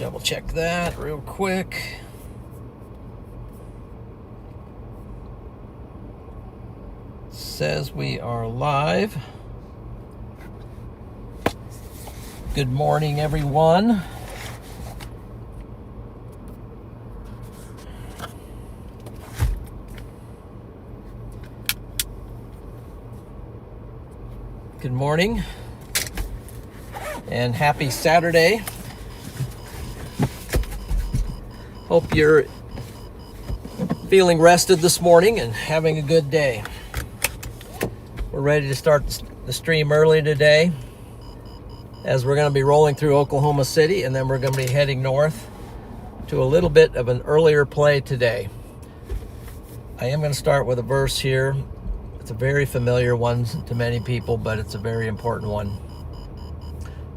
double check that real quick. Says we are live. Good morning, everyone. Good morning and happy Saturday. Hope you're feeling rested this morning and having a good day. We're ready to start the stream early today as we're going to be rolling through Oklahoma City, and then we're going to be heading north to a little bit of an earlier play today. I am going to start with a verse here. It's a very familiar one to many people, but it's a very important one.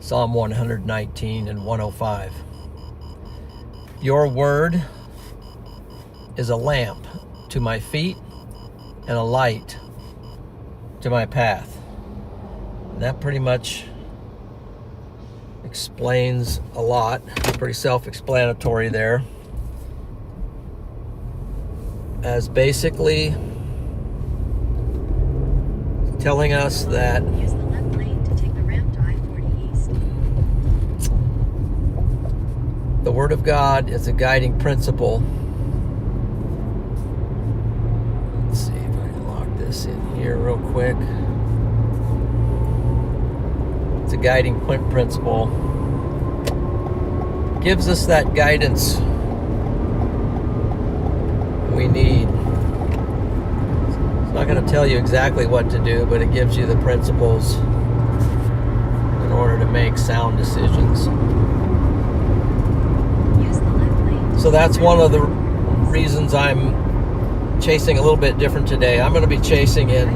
Psalm 119 and 105. Your word is a lamp to my feet and a light to my path. And that pretty much explains a lot. Pretty self-explanatory there. As basically telling us that use the left lane to take the ramp to I-40 east. The Word of God is a guiding principle. Let's see if I can lock this in here real quick. It's a guiding principle. Gives us that guidance we need. It's not going to tell you exactly what to do, but it gives you the principles in order to make sound decisions. So that's one of the reasons I'm chasing a little bit different today. I'm going to be chasing in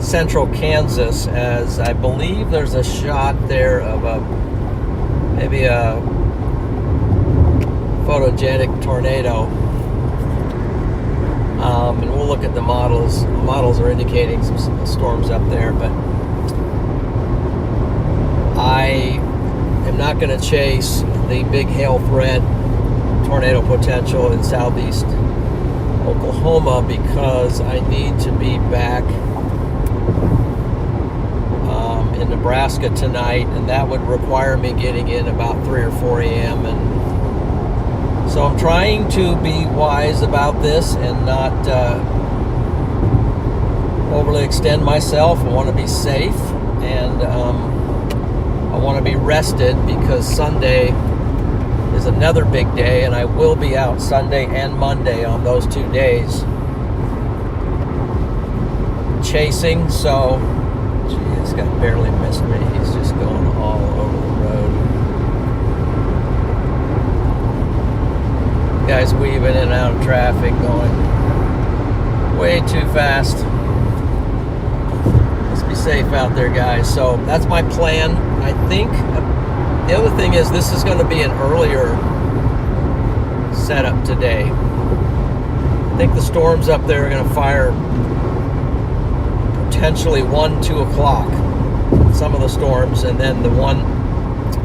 central Kansas, as I believe there's a shot there of maybe a photogenic tornado. And we'll look at the models. The models are indicating some storms up there, but I am not going to chase the big hail threat, tornado potential in southeast Oklahoma, because I need to be back in Nebraska tonight, and that would require me getting in about 3 or 4 a.m. and so I'm trying to be wise about this and not overly extend myself. I want to be safe, and I want to be rested, because Sunday is another big day, and I will be out Sunday and Monday on those 2 days chasing. So, gee, this guy barely missed me. He's just going all over the road. Guys weaving in and out of traffic, going way too fast. Let's be safe out there, guys. So that's my plan. I think the other thing is this is going to be an earlier setup today. I think the storms up there are going to fire potentially 1, 2 o'clock. Some of the storms, and then the one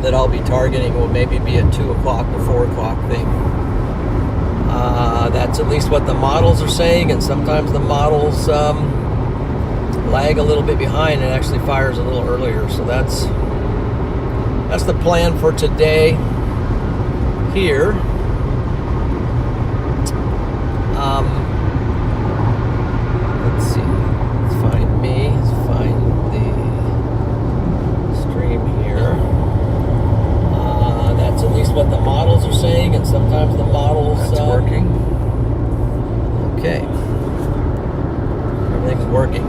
that I'll be targeting will maybe be a 2 o'clock to 4 o'clock thing. That's at least what the models are saying, and sometimes the models lag a little bit behind and actually fires a little earlier. So that's the plan for today here. Let's see. Let's find me. Let's find the stream here. That's at least what the models are saying, and sometimes the models... That's working. Okay. Everything's working.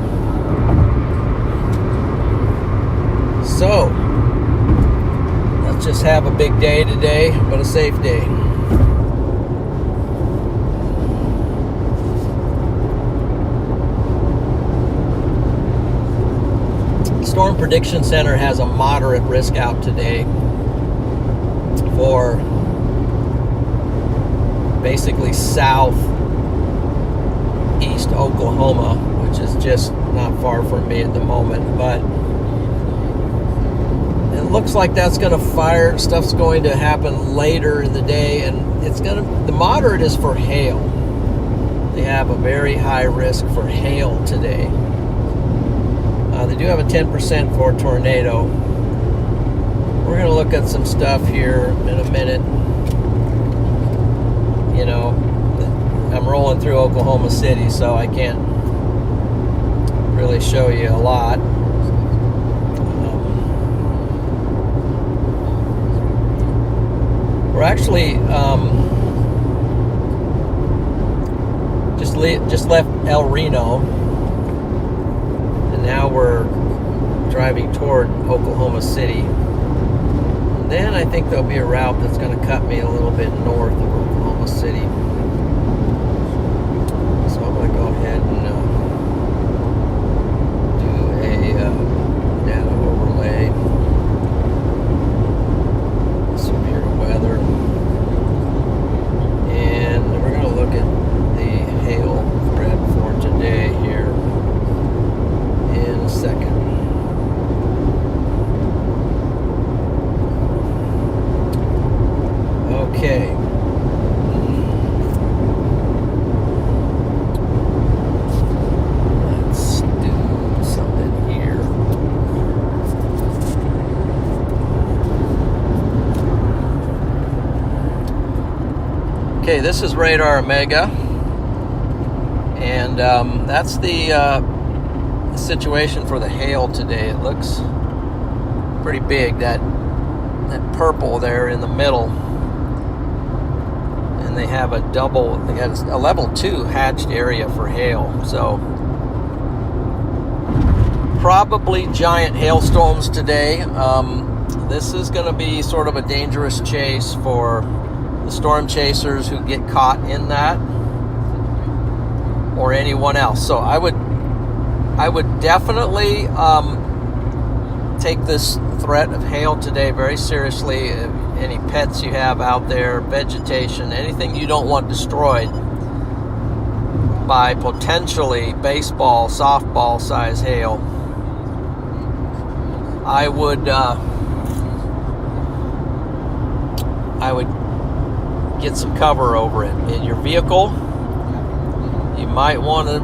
So, let's just have a big day today, but a safe day. Storm Prediction Center has a moderate risk out today for basically southeast Oklahoma, which is just not far from me at the moment, but it looks like that's going to fire. Stuff's going to happen later in the day, and it's going to. The moderate is for hail. They have a very high risk for hail today. They do have a 10% for tornado. We're going to look at some stuff here in a minute. You know, I'm rolling through Oklahoma City, so I can't really show you a lot. We're actually just left El Reno, and now we're driving toward Oklahoma City. And then I think there'll be a route that's going to cut me a little bit north of Oklahoma City. So I'm going to go ahead and do a data overlay. Severe weather. And we're going to look at the hail threat for today here in a second. Okay. Let's do something here. Okay, this is Radar Omega, and that's the situation for the hail today. It looks pretty big, that purple there in the middle. And they have they got a level 2 hatched area for hail. So probably giant hailstorms today. This is going to be sort of a dangerous chase for the storm chasers who get caught in that, or anyone else. So I would definitely take this threat of hail today very seriously. Any pets you have out there, vegetation, anything you don't want destroyed by potentially baseball, softball size hail, I would get some cover over it. In your vehicle, you might want to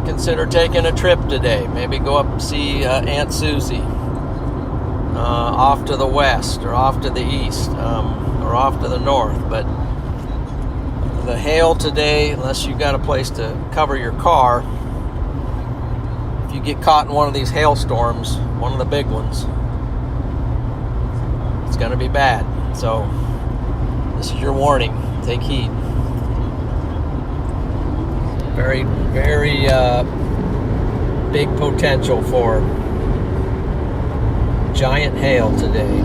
consider taking a trip today. Maybe go up and see Aunt Susie off to the west, or off to the east, or off to the north. But the hail today, unless you've got a place to cover your car, if you get caught in one of these hailstorms, one of the big ones, it's going to be bad. So this is your warning. Take heed. Very, very big potential for giant hail today.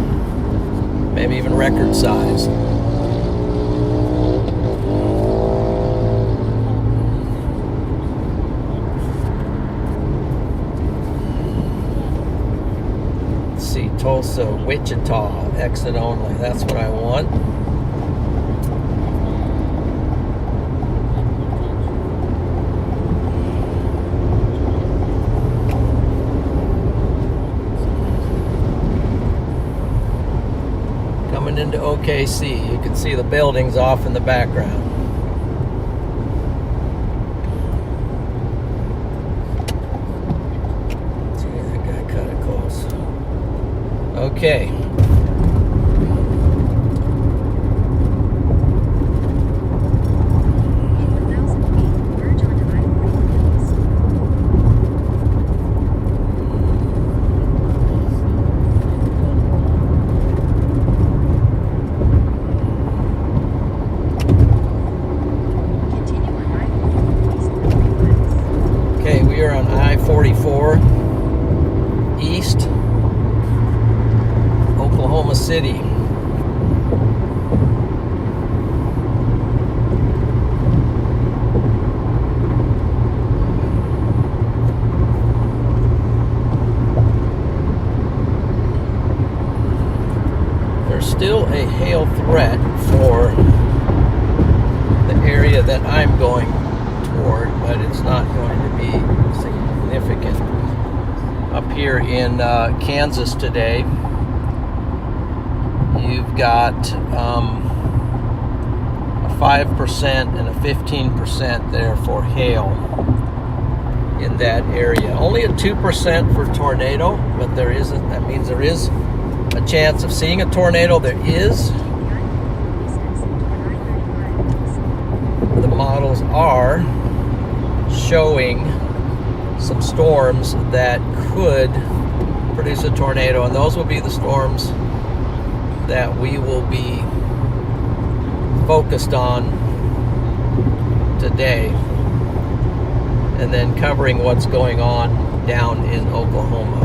Maybe even record size. Let's see, Tulsa, Wichita, exit only. That's what I want. Into OKC, you can see the buildings off in the background. See, that guy cut it close. Okay. I-44 east, Oklahoma City. There's still a hail threat for the area that I'm going toward, but it's not going to be significant. Up here in Kansas today, you've got a 5% and a 15% there for hail in that area. Only a 2% for tornado, but there isn't. That means there is a chance of seeing a tornado. There is. The models are showing some storms that could produce a tornado, and those will be the storms that we will be focused on today, and then covering what's going on down in Oklahoma.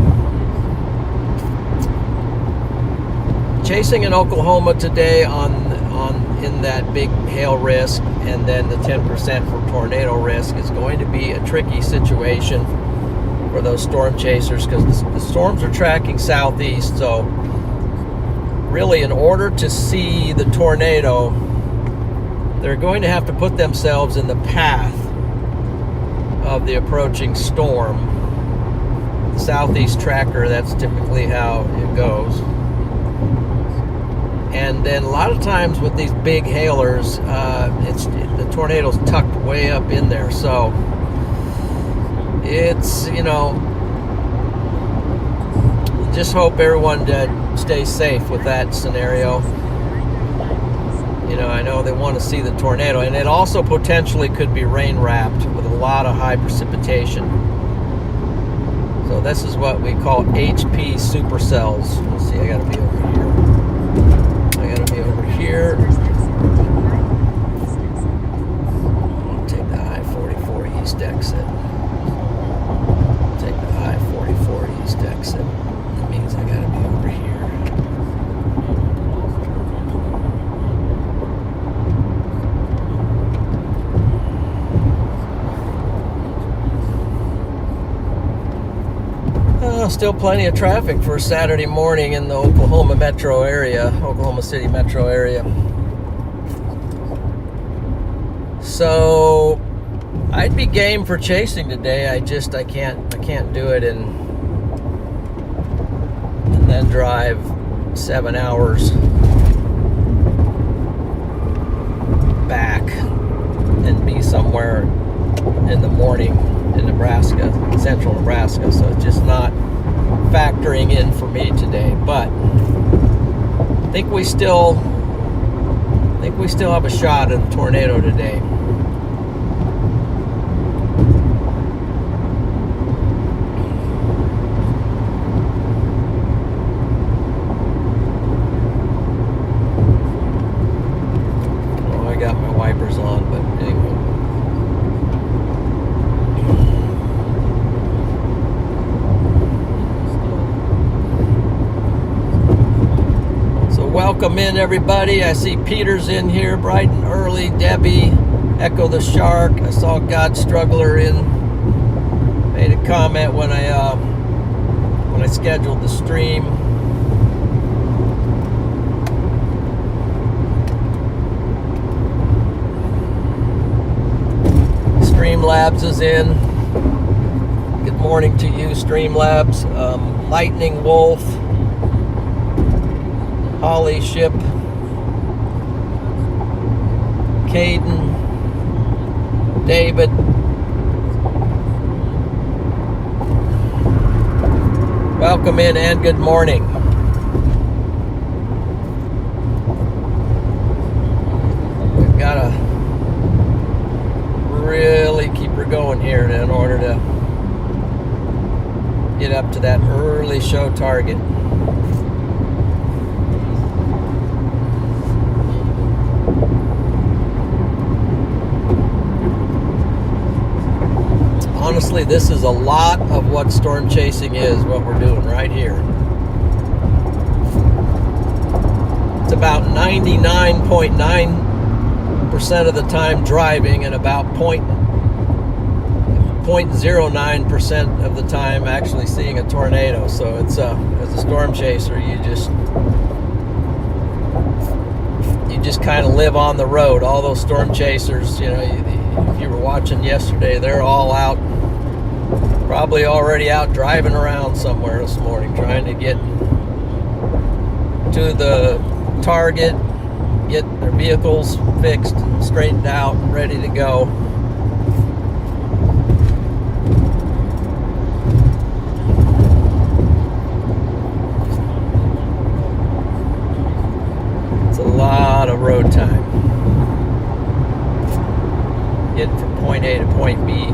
Chasing in Oklahoma today in that big hail risk, and then the 10% for tornado risk is going to be a tricky situation for those storm chasers, because the storms are tracking southeast. So really, in order to see the tornado, they're going to have to put themselves in the path of the approaching storm. The southeast tracker, that's typically how it goes. And then a lot of times with these big hailers, the tornado's tucked way up in there. So it's, just hope everyone stays safe with that scenario. I know they want to see the tornado, and it also potentially could be rain wrapped with a lot of high precipitation. So this is what we call HP supercells. Let's see, I gotta be over here. I'll take the I-44 East exit. Take the I-44 East exit. That means I gotta be over here. Still plenty of traffic for Saturday morning in the Oklahoma metro area, Oklahoma City metro area. So I'd be game for chasing today. I can't do it and then drive 7 hours back and be somewhere in the morning in Nebraska, central Nebraska. So it's just not factoring in for me today, but I think we still have a shot at a tornado today. Oh, I got my wipers on, but anyway. Welcome in, everybody. I see Peter's in here bright and early. Debbie, Echo the Shark. I saw God Struggler in. Made a comment when I scheduled the stream. Streamlabs is in. Good morning to you, Streamlabs. Lightning Wolf. Holly Ship, Caden, David, welcome in and good morning. We've got to really keep her going here in order to get up to that early show target. Honestly, this is a lot of what storm chasing is, what we're doing right here. It's about 99.9% of the time driving and about 0.09% of the time actually seeing a tornado. So it's as a storm chaser, you just kind of live on the road. All those storm chasers, if you were watching yesterday, they're all out, probably already out driving around somewhere this morning, trying to get to the target, get their vehicles fixed and straightened out, ready to go. It's a lot of road time. Getting from point A to point B.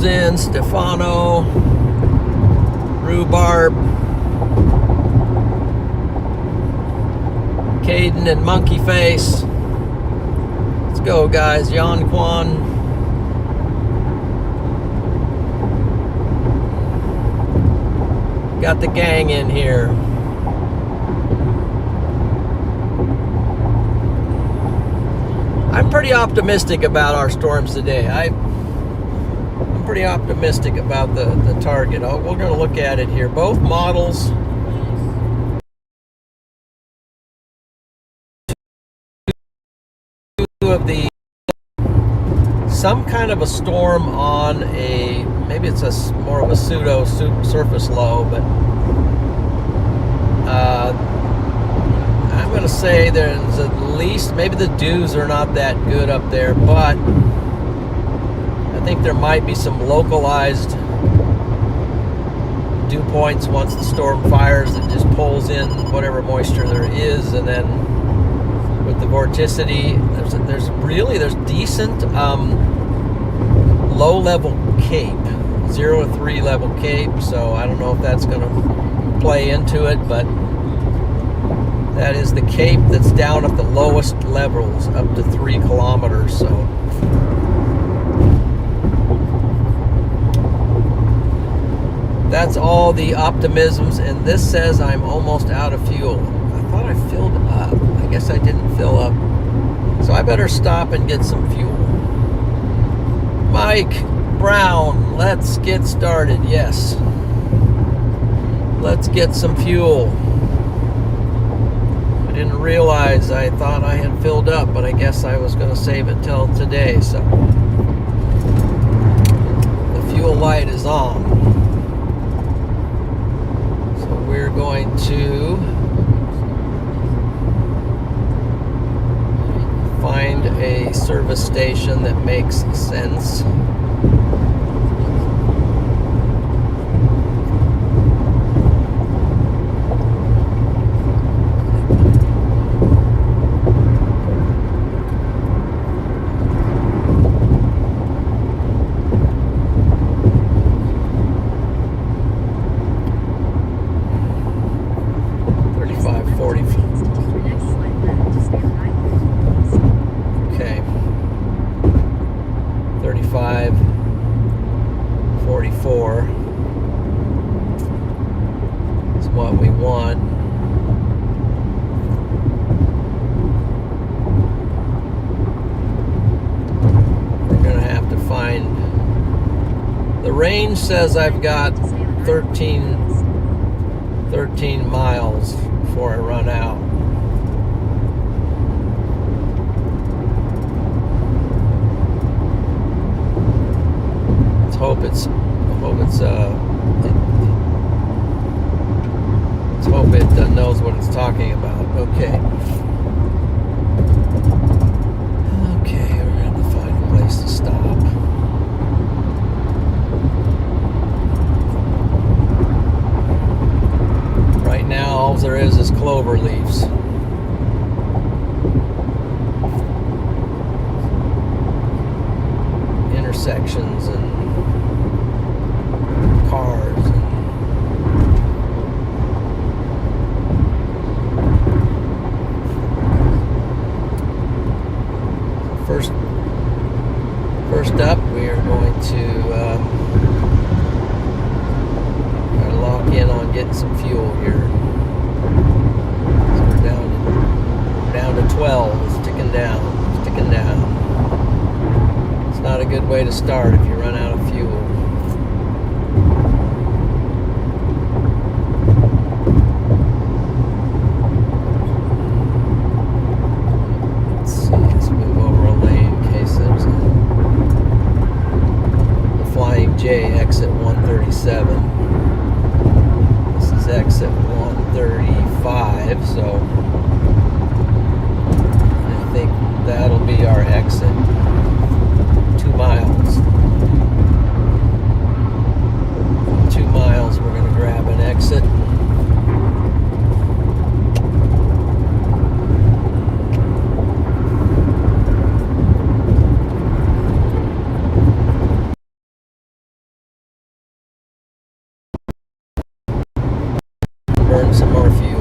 In Stefano, Rhubarb, Caden, and Monkey Face. Let's go, guys. Yon Quan. Got the gang in here. I'm pretty optimistic about our storms today. I'm pretty optimistic about the target. We're going to look at it here. Both models. Two of the some kind of a storm on a, maybe it's a more of a pseudo surface low, but I'm going to say there's at least, maybe the dews are not that good up there, but I think there might be some localized dew points once the storm fires that just pulls in whatever moisture there is, and then with the vorticity, there's decent low-level cape, 0 to 3 level cape. So I don't know if that's going to play into it, but that is the cape that's down at the lowest levels, up to 3 kilometers. So. That's all the optimisms, and this says I'm almost out of fuel. I thought I filled up. I guess I didn't fill up. So I better stop and get some fuel. Mike Brown, let's get started. Yes. Let's get some fuel. I didn't realize, I thought I had filled up, but I guess I was going to save it till today. So the fuel light is on. We're going to find a service station that makes sense. Range says I've got 13 miles before I run out. Let's hope it knows what it's talking about. Okay. Okay, we're going to have to find a place to stop. Right now, all there is clover leaves. Intersections and cars. First up, we are going to try to lock in on getting some fuel here. So we're down down to 12. It's ticking down. It's ticking down. It's not a good way to start if you run out of fuel. Let's see. Let's move over a lane in case there's the Flying J exit 137. This is exit 135, so I think that'll be our exit. 2 miles. 2 miles, we're going to grab an exit. Burn some more fuel.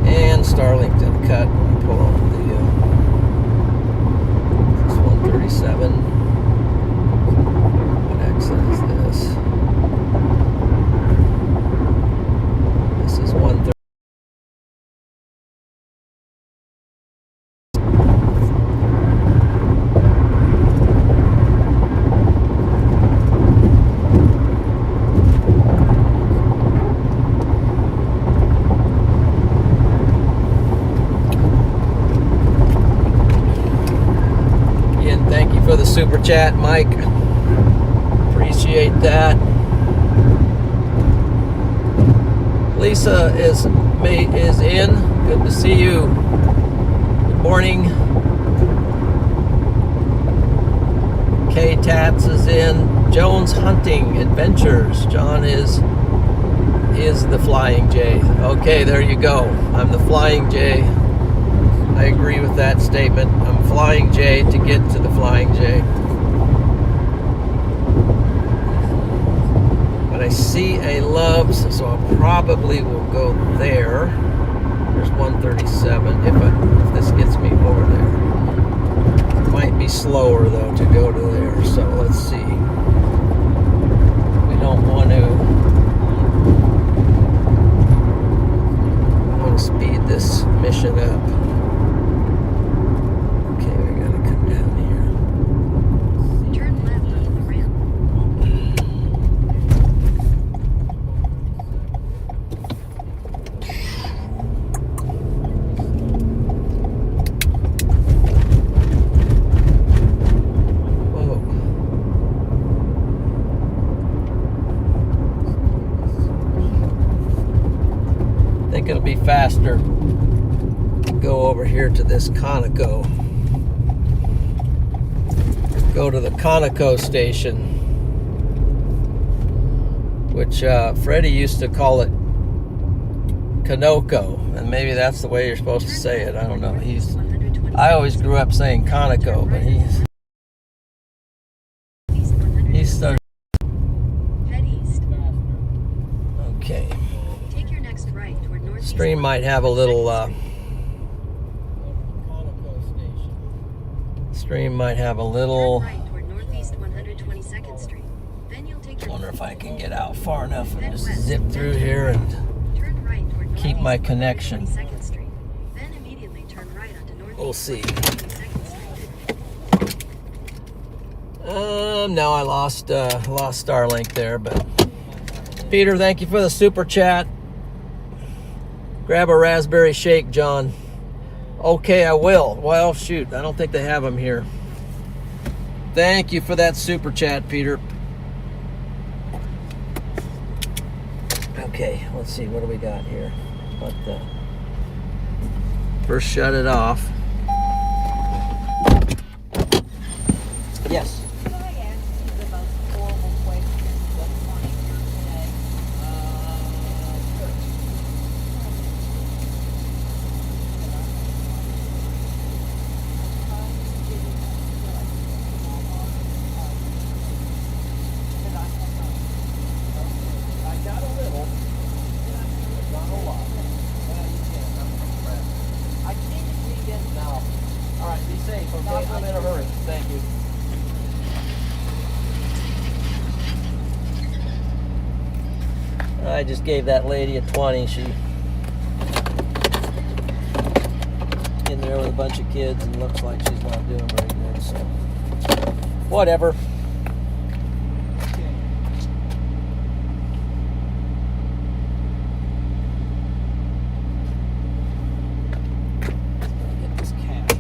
And Starlink did cut when I pull over the this 137. What exit is this? This is 130. Again, thank you for the super chat, Mike. Appreciate that. Lisa is in. Good to see you. Good morning. K Tats is in. Jones Hunting Adventures. John is the Flying J. Okay, there you go. I'm the Flying J. I agree with that statement. I'm Flying J to get to the Flying J. I see a Love's, so I probably will go there. There's 137. If this gets me over there, it might be slower though to go to there. So let's see. We don't want to speed this mission up. Okay, we gotta come down here. Turn left onto the ramp. I think it'll be faster to go over here to this Conoco. Go to the Conoco station, which Freddie used to call it Conoco, and maybe that's the way you're supposed to say it. I don't know. I always grew up saying Conoco, but he started. Head east. Okay. Take your next right toward northeast. Stream might have a little. Stream might have a little. Turn right toward northeast 122nd Street. Then you'll take I your wonder if I can get out far enough and just zip through here and turn right toward keep my northeast connection. 122nd Street. Then immediately turn right onto northeast We'll see. 122nd Street. No, I lost Starlink there, but Peter, thank you for the super chat. Grab a raspberry shake, John. Okay, I will. Well, shoot, I don't think they have them here. Thank you for that super chat, Peter. Okay, let's see, what do we got here? First shut it off. Yes. Can I ask you the most horrible question this morning here today? I got a little. Not a lot. safe, okay? I'm in a hurry. Thank you. I just gave that lady a 20. She in there with a bunch of kids and looks like she's not doing very good, so whatever. Get this cash.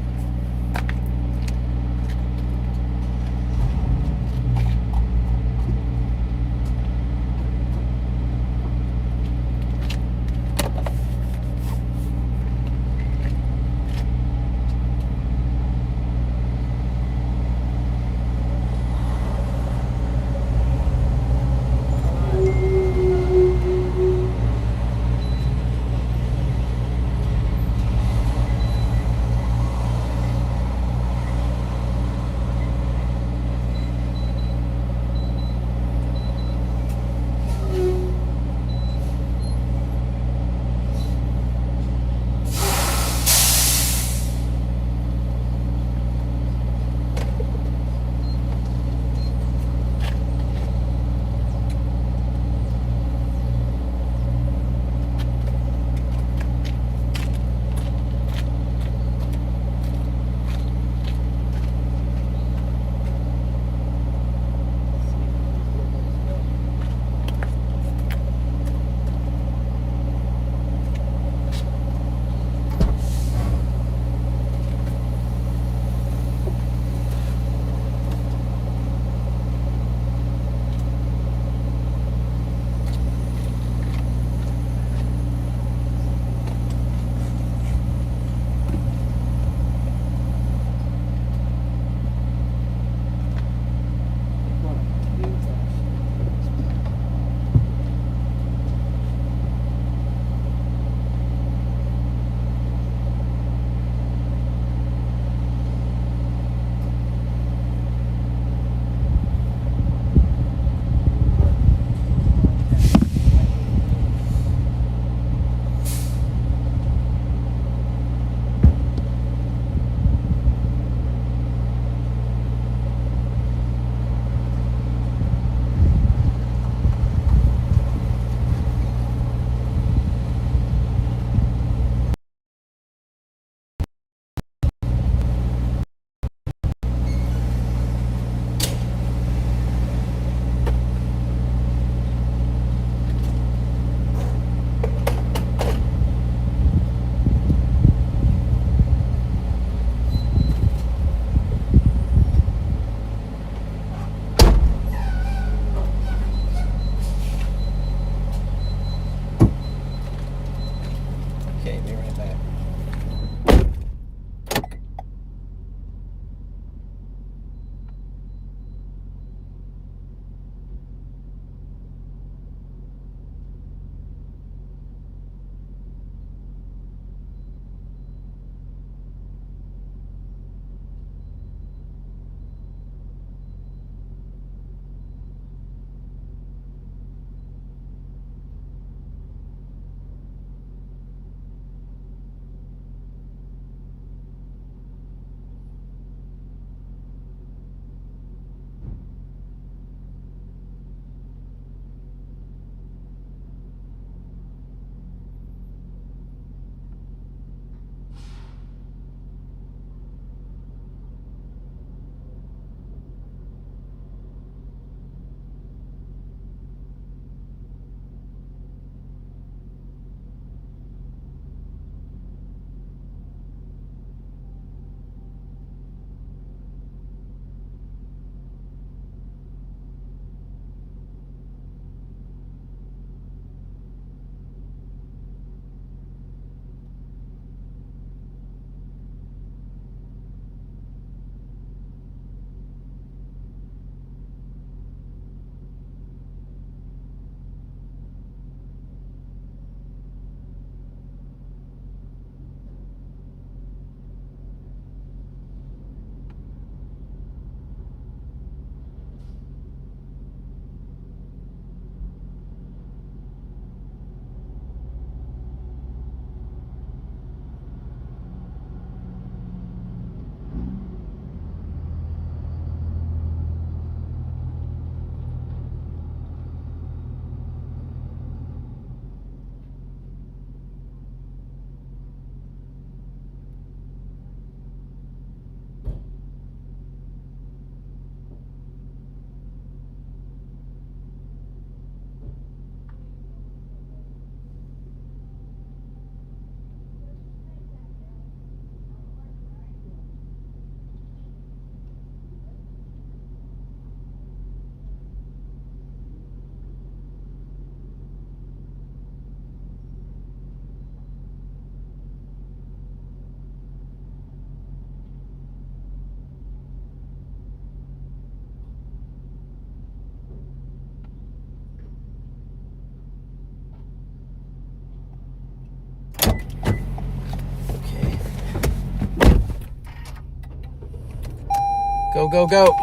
Go, go, go.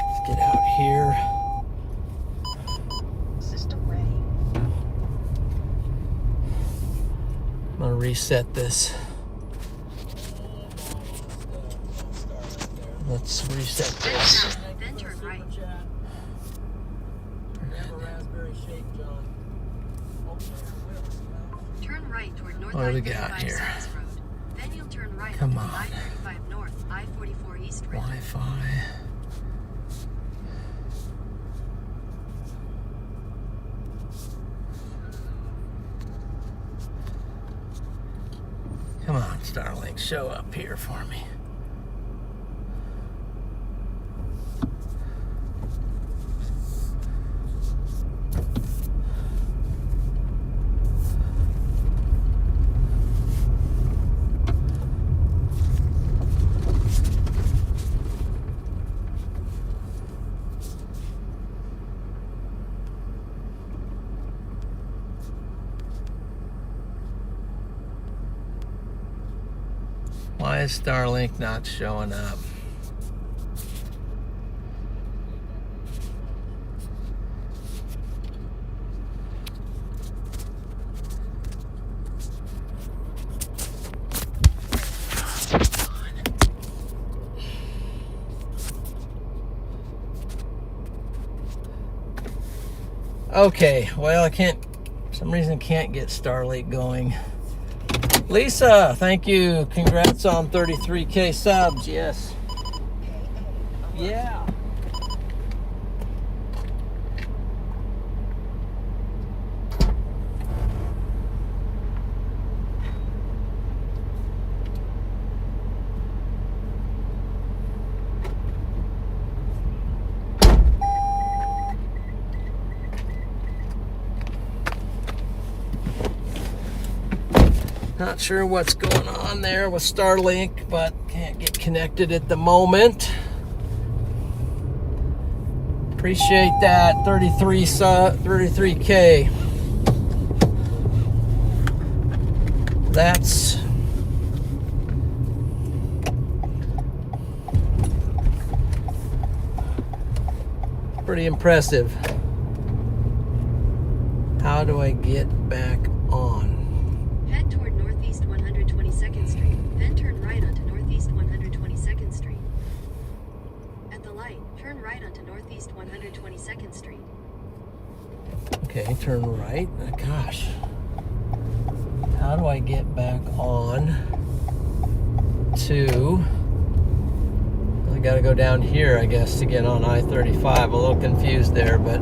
Let's get out here. System ready. I'm gonna reset this. Let's reset this. Then turn right. Turn right toward North What do we got I-35 here? South Road. Then you'll turn right Come onto on. I-35 North, I-44 East Road. Wi-Fi. Come on, Starlink, show up here for me. Why is Starlink not showing up? Okay, well, I can't, for some reason, can't get Starlink going. Lisa, thank you. Congrats on 33K subs. Yes. Yeah. Not sure what's going on there with Starlink, but can't get connected at the moment. Appreciate that 33K. That's pretty impressive. How do I get back on? Head toward Northeast 122nd Street, then turn right onto Northeast 122nd Street. At the light, turn right onto Northeast 122nd Street. Okay, turn right. Gosh. How do I get back on to... I gotta go down here, I guess, to get on I-35. A little confused there, but...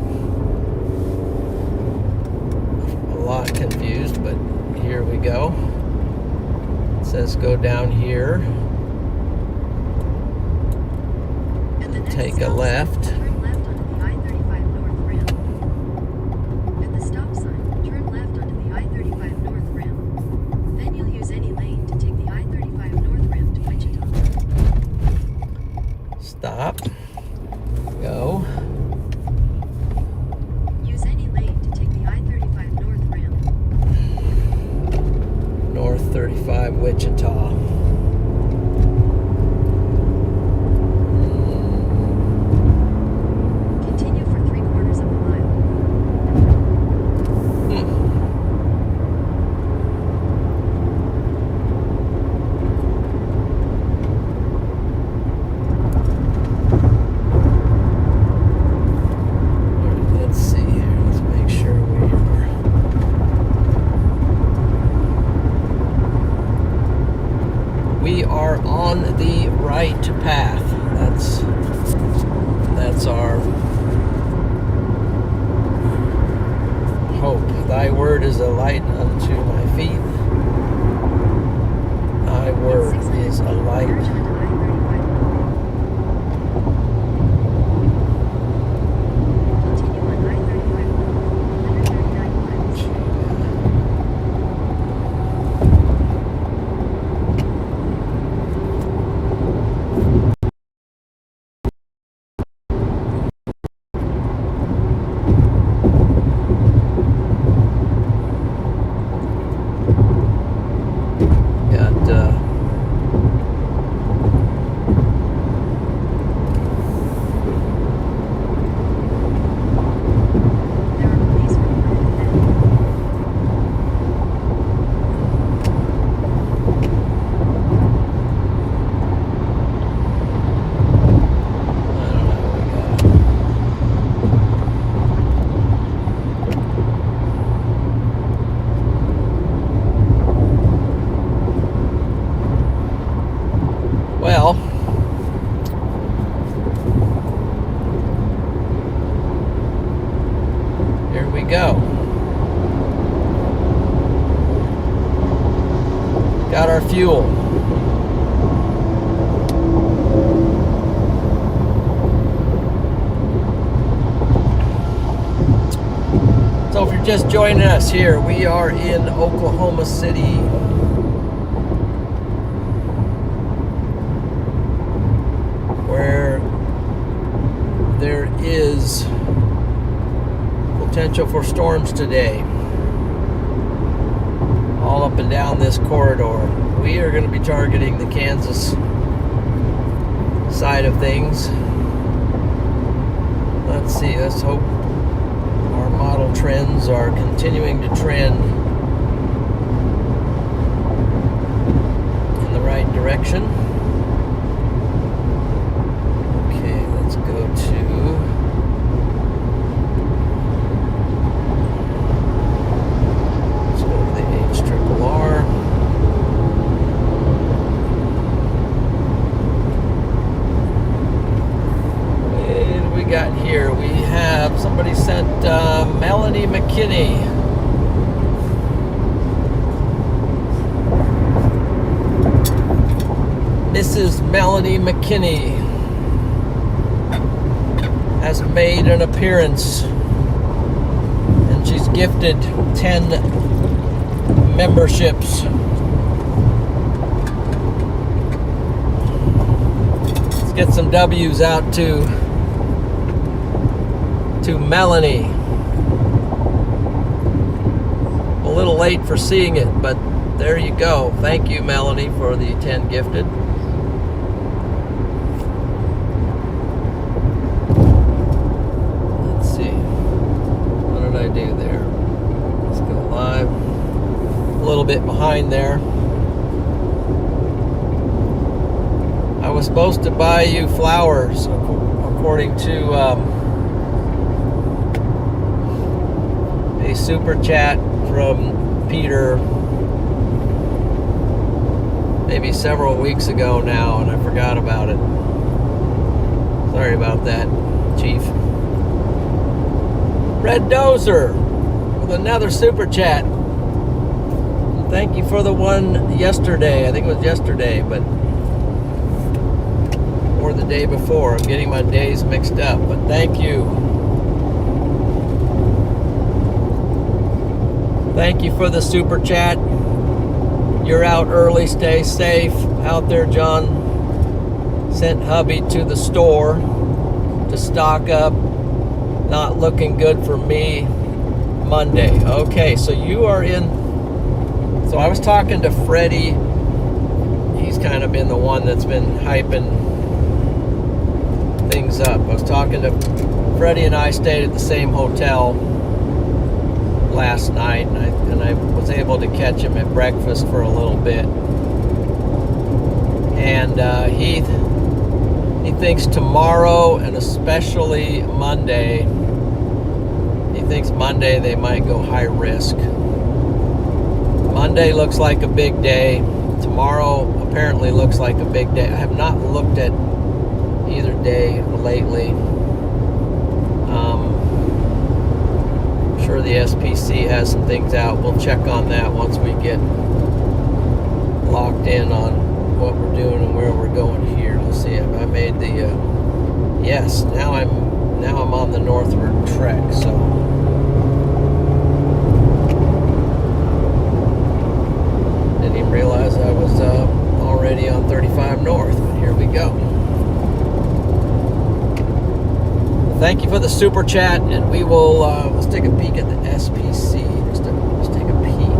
a lot confused, but here we go. It says go down here. At the next Take a stop left. sign, turn left onto the I-35 North ramp. At the stop sign, turn left onto the I-35 North ramp. Then you'll use any lane to take the I-35 North ramp to Wichita. Stop. Go. Use any lane to take the I-35 North ramp. North 35 Wichita. Continue for 3/4 of a mile. Let's see here. Let's make sure we are. We are on the right path. That's our hope. Thy word is a light unto my feet. Thy word is a Merge light. onto I-35 Continue on I-35 139 miles. Got just joining us here, we are in Oklahoma City. Where there is potential for storms today. All up and down this corridor. We are going to be targeting the Kansas side of things. Let's see, let's hope our model trends are continuing to trend in the right direction. Okay, let's go to the HRRR. And we got here, we have somebody sent Melanie McKinney. Mrs. Melanie McKinney has made an appearance, and she's gifted 10 memberships. Let's get some W's out to Melanie. A little late for seeing it, but there you go. Thank you, Melanie, for the 10 gifted. Let's see. What did I do there? Let's go live. A little bit behind there. I was supposed to buy you flowers, according to a super chat from Peter maybe several weeks ago now, and I forgot about it. Sorry about that, Chief. Red Dozer with another super chat. Thank you for the one yesterday. I think it was yesterday, but or the day before. I'm getting my days mixed up, but thank you. Thank you for the super chat. You're out early, stay safe out there, John. Sent hubby to the store to stock up. Not looking good for me Monday. Okay, so you are in. So I was talking to Freddie. He's kind of been the one that's been hyping things up. I was talking to Freddie, and I stayed at the same hotel last night, and I was able to catch him at breakfast for a little bit. And he thinks tomorrow, and especially Monday, he thinks Monday they might go high risk. Monday looks like a big day. Tomorrow apparently looks like a big day. I have not looked at either day lately. I'm sure the SPC has some things out. We'll check on that once we get locked in on what we're doing and where we're going here. Let's see if I made the yes, now I'm on the northward trek, so didn't even realize I was already on 35 north, but here we go. Thank you for the super chat, and we will let's take a peek at the SPC. Let's take a peek.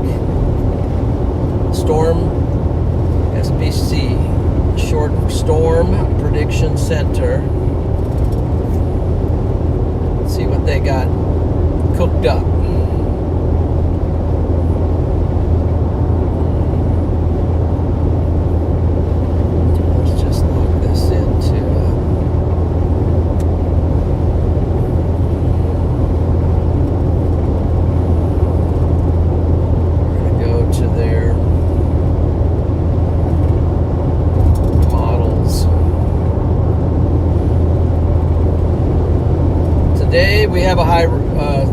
Storm SPC, short storm prediction center. Let's see what they got cooked up. Let's just lock this into. Today we have a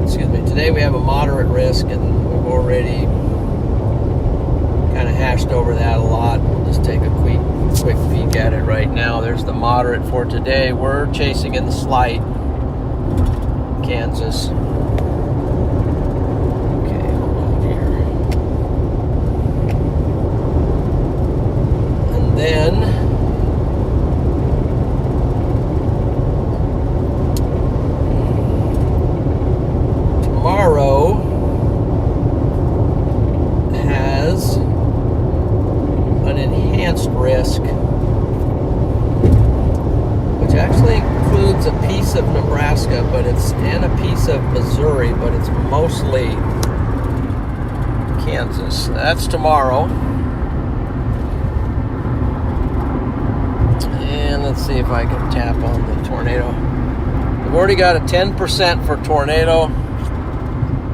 today we have a moderate risk, and we've already kind of hashed over that a lot. We'll just take a quick peek at it right now. There's the moderate for today. We're chasing in the slight, Kansas. then tomorrow has an enhanced risk, which actually includes a piece of Nebraska, and a piece of Missouri, but it's mostly Kansas. That's tomorrow. And let's see if I can tap on the tornado. We've already got a 10% for tornado,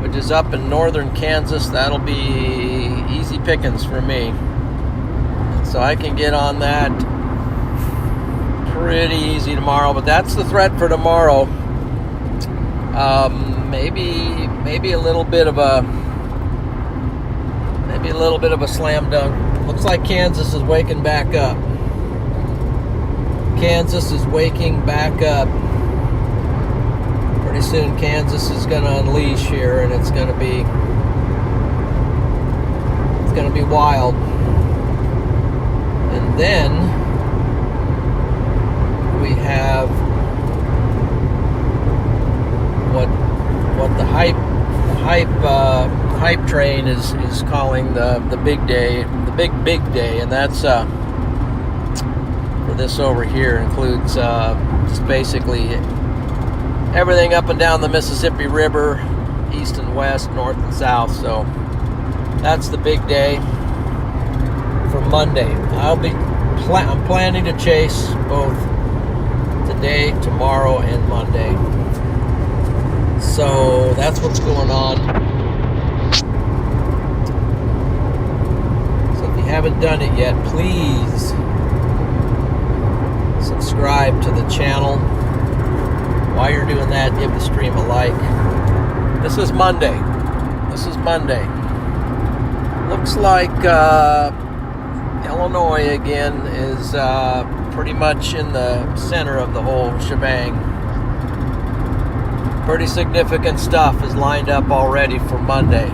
which is up in northern Kansas. That'll be easy pickings for me. So I can get on that pretty easy tomorrow, but that's the threat for tomorrow. Maybe a little bit of a slam dunk. Looks like Kansas is waking back up. Kansas is waking back up. Pretty soon Kansas is going to unleash here, and it's going to be wild. And then we have what the hype train is calling the big day, the big day, and that's for this over here includes just basically everything up and down the Mississippi River, east and west, north and south. So that's the big day for Monday. I'm planning to chase both today, tomorrow, and Monday. So that's what's going on. So if you haven't done it yet, please subscribe to the channel. While you're doing that, give the stream a like. This is Monday. Looks like Illinois again is pretty much in the center of the whole shebang. Pretty significant stuff is lined up already for Monday.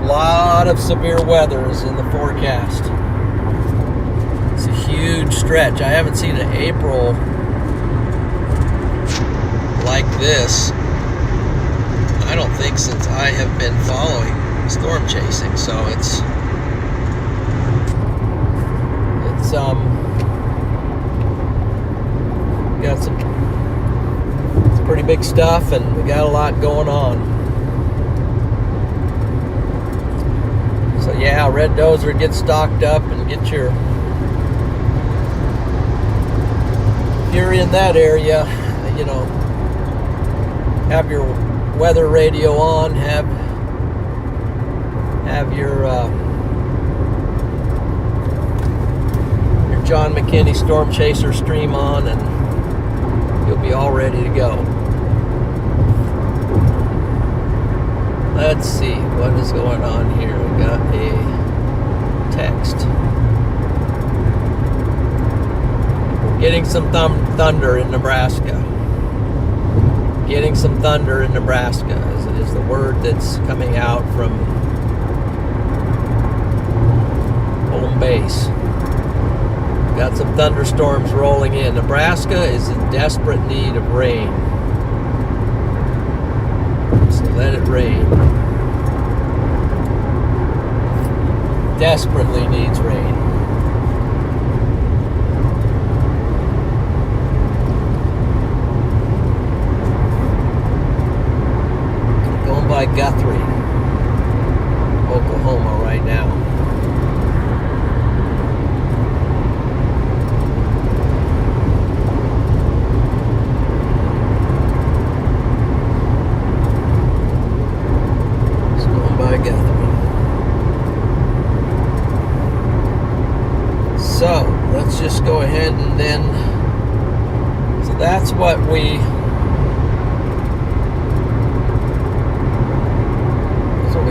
A lot of severe weather is in the forecast. It's a huge stretch. I haven't seen an April like this, I don't think, since I have been following storm chasing. So it's got some pretty big stuff, and we got a lot going on. So yeah, Red Dozer, get stocked up and get your, if you're in that area, you know, have your weather radio on, have your John McKinney Storm Chaser stream on, and you'll be all ready to go. Let's see what is going on here. We got a text. We're getting some thunder in Nebraska. Getting some thunder in Nebraska is the word that's coming out from home base. Got some thunderstorms rolling in. Nebraska is in desperate need of rain. So let it rain. Desperately needs rain. Going by Guthrie, Oklahoma right now. So let's just go ahead and then, so that's what we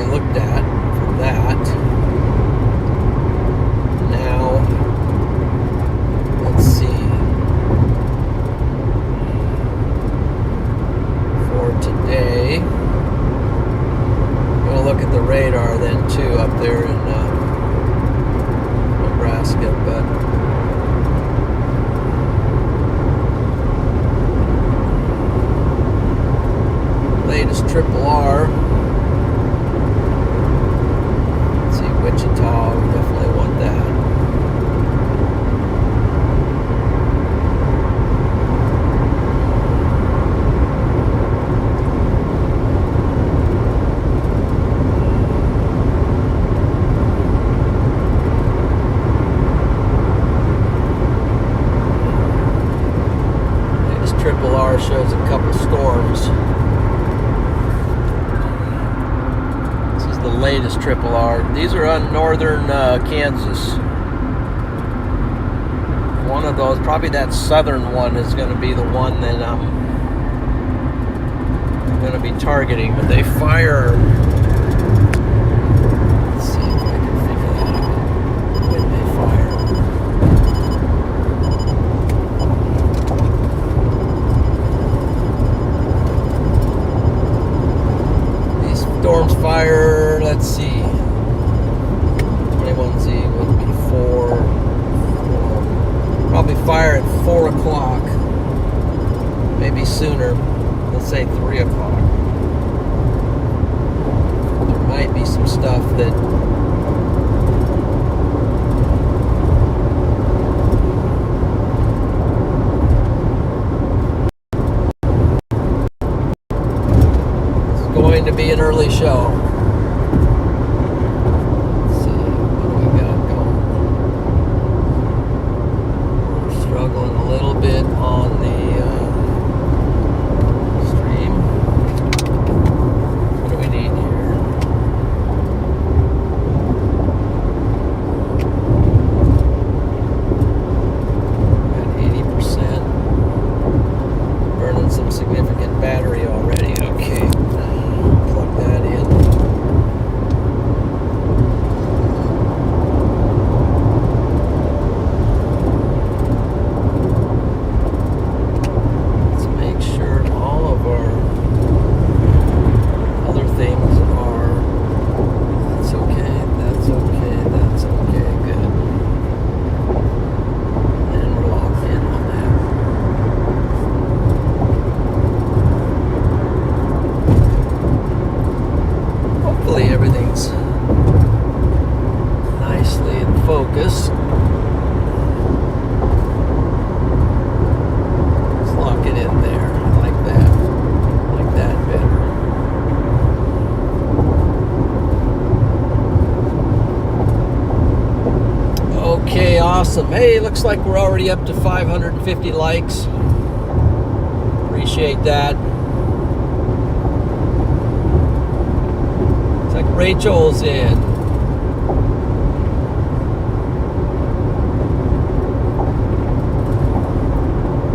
looked at for that. Now let's see, for today we're going to look at the radar then too up there in Nebraska. R shows a couple storms. This is the latest triple R. These are on northern Kansas. One of those, probably that southern one, is going to be the one that I'm going to be targeting. But they fire. Let's see if I can figure that out. When they fire. These storms fire, let's see. 21Z would be 4. Probably fire at 4 o'clock. Maybe sooner. Let's say 3 o'clock. There might be some stuff that it's going to be an early show. Let's see, what do we got going? We're struggling a little bit on the stream. What do we need here? Got 80%. Burning some significant battery already. Okay. Plug that in. Let's make sure all of our other things are. That's okay. That's okay. That's okay. Good. And we're locked in on that. Hopefully everything's nicely in focus. Let's lock it in there. I like that. I like that better. Okay, awesome. Hey, looks like we're already up to 550 likes. Appreciate that. Looks like Rachel's in.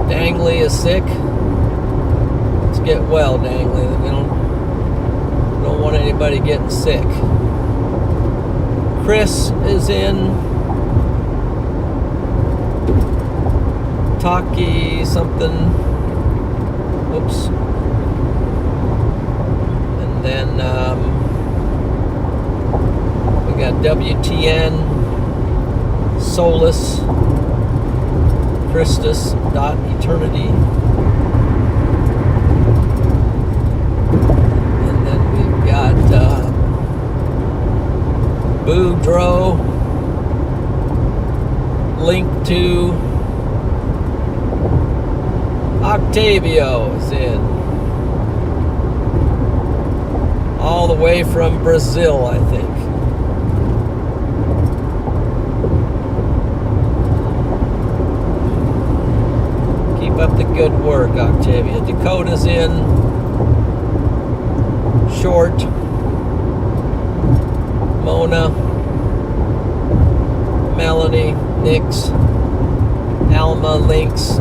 Dangley is sick. Let's get well, Dangley. We don't want anybody getting sick. Chris is in. Taki something. Oops. And then we got WTN, Solus, Christus, Dot Eternity. And then we've got Boudreaux, Link to Octavio is in. All the way from Brazil, I think. Keep up the good work, Octavia. Dakota's in. Short. Mona. Melanie. Nix. Alma. Lynx.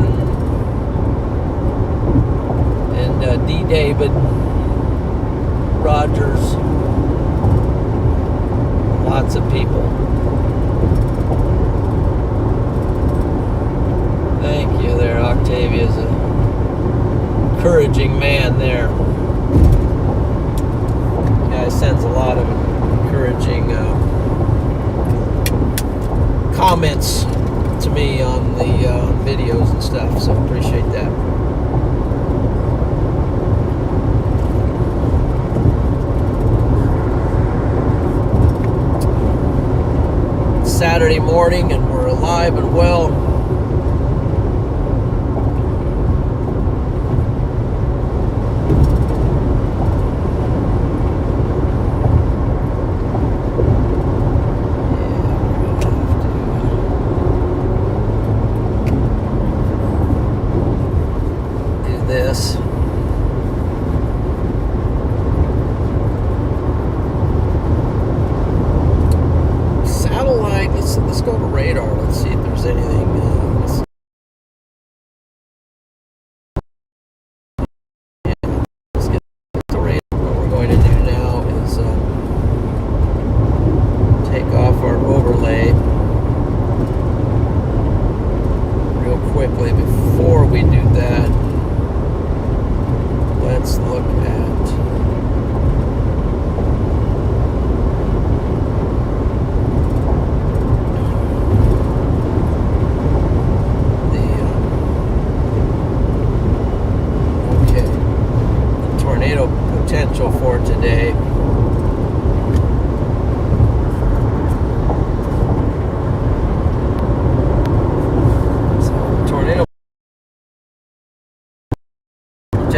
And D. David. Rogers. Lots of people. Thank you there, Octavia's a encouraging man there. Guy sends a lot of encouraging comments to me on the videos and stuff, so appreciate that. Saturday morning and we're alive and well. Do this.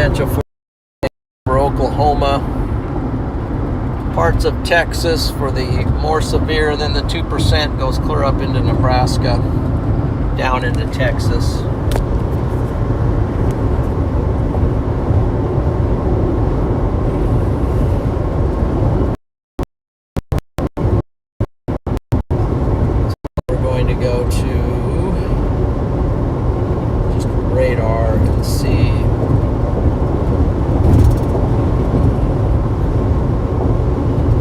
potential for Oklahoma, parts of Texas for the more severe, and then the 2% goes clear up into Nebraska, down into Texas. We're going to go to just radar and see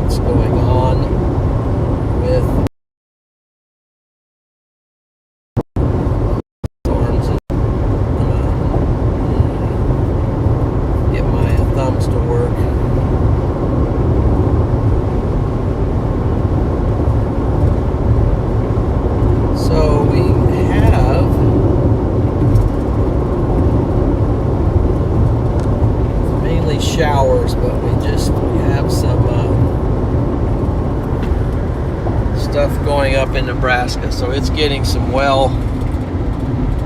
what's going on with storms and get my thumbs to work. So we have mainly showers, but we have some stuff going up in Nebraska. So it's getting some well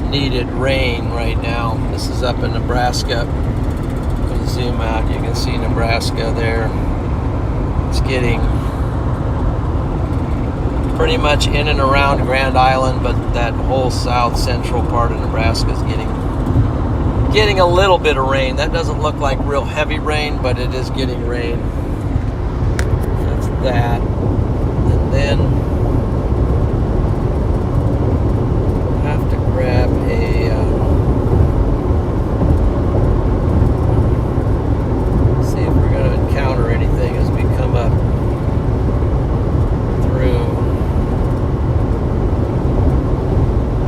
needed rain right now. This is up in Nebraska. If you zoom out, you can see Nebraska there. It's getting pretty much in and around Grand Island, but that whole south central part of Nebraska is getting a little bit of rain. That doesn't look like real heavy rain, but it is getting rain. That's that. And then I have to grab see if we're going to encounter anything as we come up through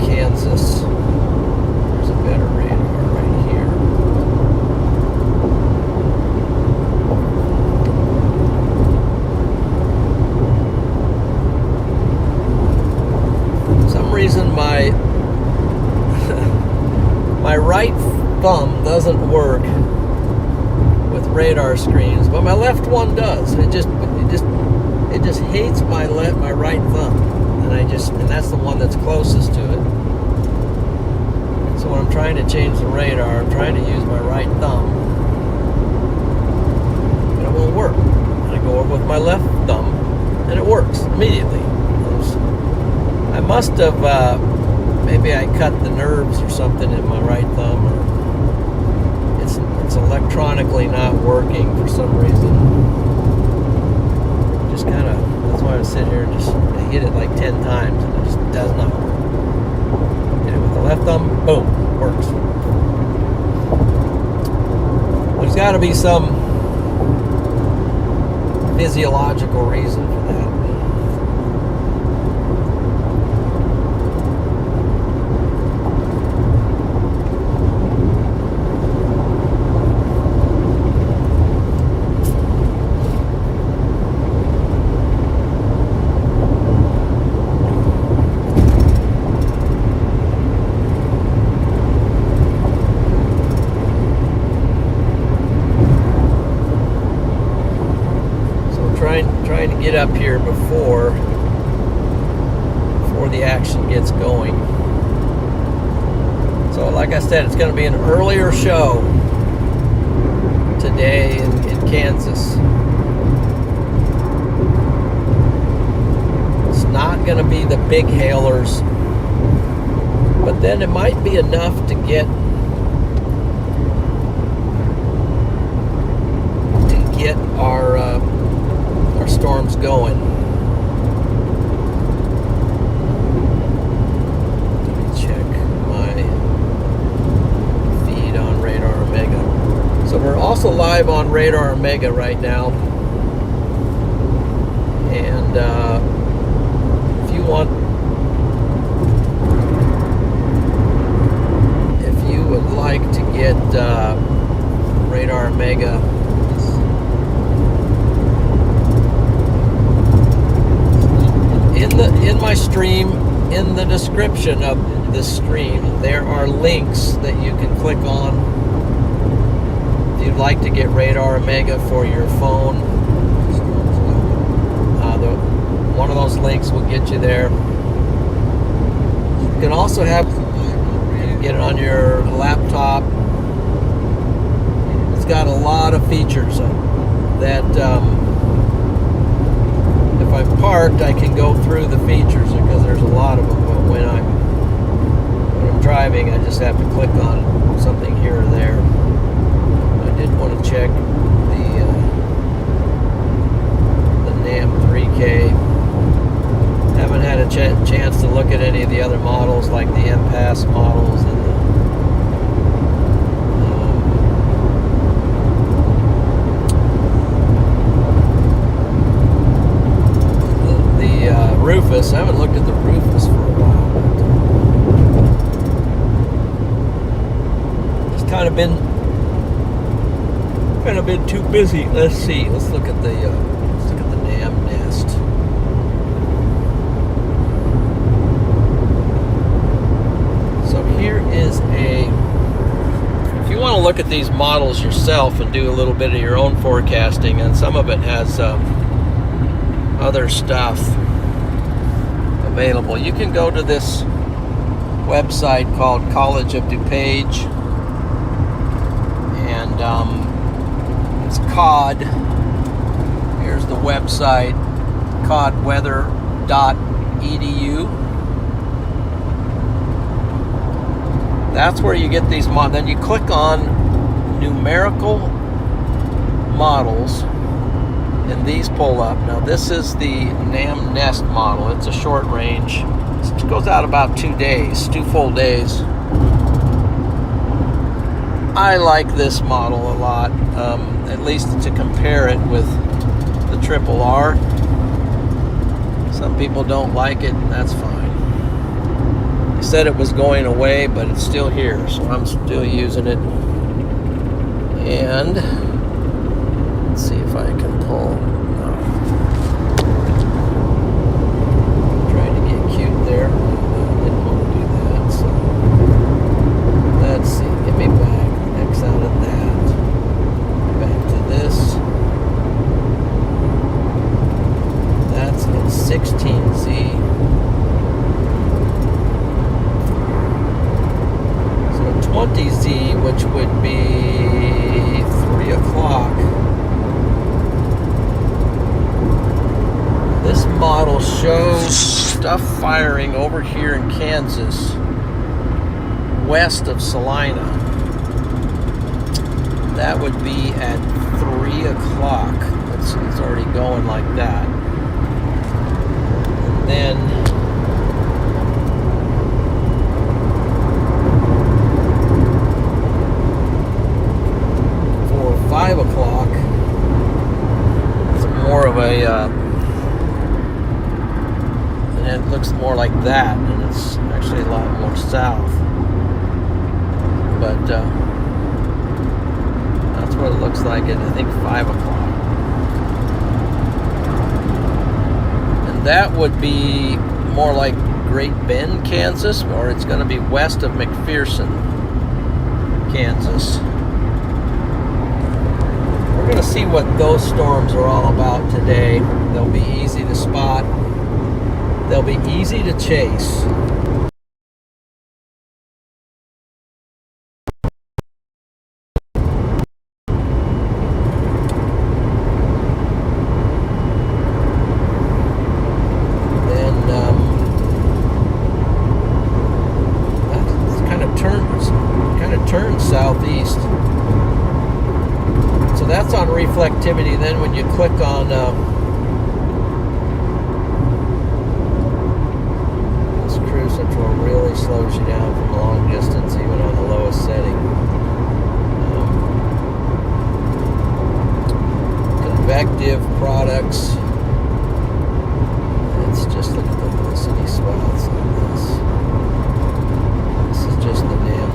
Kansas. There's a better radar right here. For some reason my my right thumb doesn't work with radar screens, but my left one does. It just hates my right thumb. And that's the one that's closest to it. So when I'm trying to change the radar, I'm trying to use my right thumb, and it won't work. And I go over with my left thumb, and it works immediately. I must have, maybe I cut the nerves or something in my right thumb, or it's electronically not working for some reason. Just kind of, that's why I sit here and just hit it like 10 times, and it just does not work. Hit it with the left thumb, boom, works. There's got to be some physiological reason for that. Trying to get up here before the action gets going. So like I said, it's going to be an earlier show today in Kansas. It's not going to be the big hailers, but then it might be enough to get our storms going. Let me check my feed on Radar Omega. So we're also live on Radar Omega right now, and if you would like to get Radar Omega in my stream, in the description of this stream, there are links that you can click on if you'd like to get Radar Omega for your phone. One of those links will get you there. You can also get it on your laptop got a lot of features that if I'm parked, I can go through the features because there's a lot of them. But when I'm driving, I just have to click on something here or there. I did want to check the NAM 3K. Haven't had a chance to look at any of the other models like the M-Pass models and the Rufus. I haven't looked at the Rufus for a while. Just kind of been too busy. Let's see. Let's look at the NAM Nest. So here is if you want to look at these models yourself and do a little bit of your own forecasting, and some of it has other stuff available. You can go to this website called College of DuPage, and it's COD. Here's the website, codweather.edu. That's where you get these models. Then you click on numerical models, and these pull up. Now this is the NAM Nest model. It's a short range. It goes out about 2 days, 2 full days. I like this model a lot, at least to compare it with the Triple R. Some people don't like it, and that's fine. They said it was going away, but it's still here, so I'm still using it. And let's see if I can pull. No. Trying to get cute there. Didn't want to do that. So let's see. Get me back. X out of that. Back to this. That's in 16Z. So 20Z, which would be 3 o'clock. This model shows stuff firing over here in Kansas, west of Salina. That would be at 3 o'clock. Let's see, it's already going like that. And then for 5 o'clock, it's more of a and it looks more like that, and it's actually a lot more south. But that's what it looks like at, I think, 5 o'clock. And that would be more like Great Bend, Kansas, or it's going to be west of McPherson, Kansas. We're going to see what those storms are all about today. They'll be easy to spot. They'll be easy to chase. Turns southeast. So that's on reflectivity. Then when you click on this cruise control, really slows you down from long distance, even on the lowest setting. Convective products. Let's just look at the velocity swaths on this. This is just the NAM.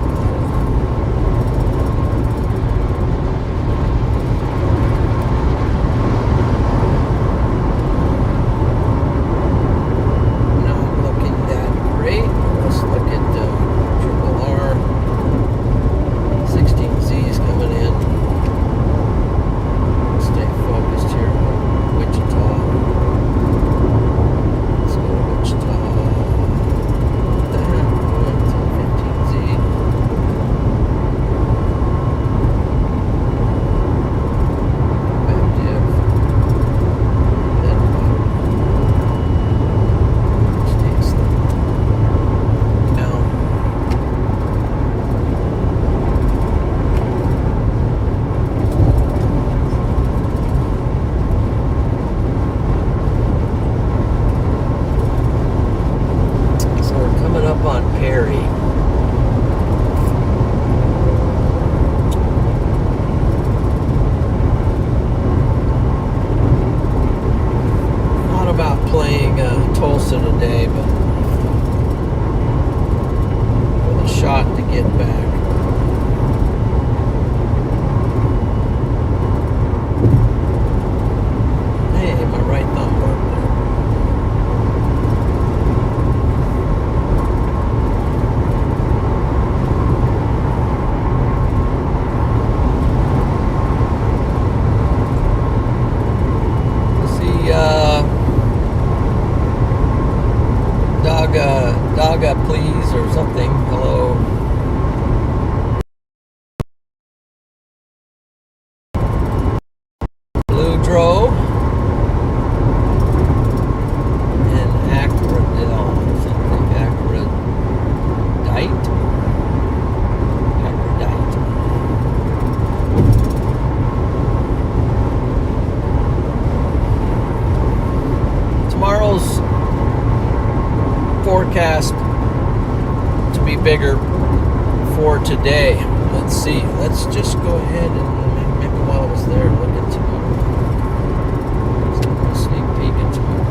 Not looking that great. Let's look at up on Perry. Thought about playing Tulsa today, but with a shot to get back. Hey, my right thumb worked there. Daga, please, or something. Hello. Bludro and Acrodil or something. Acrodite. Tomorrow's forecast to be bigger for today. Let's see. Let's just go ahead and maybe while I was there, look at tomorrow. So I'm going to sneak peek at tomorrow.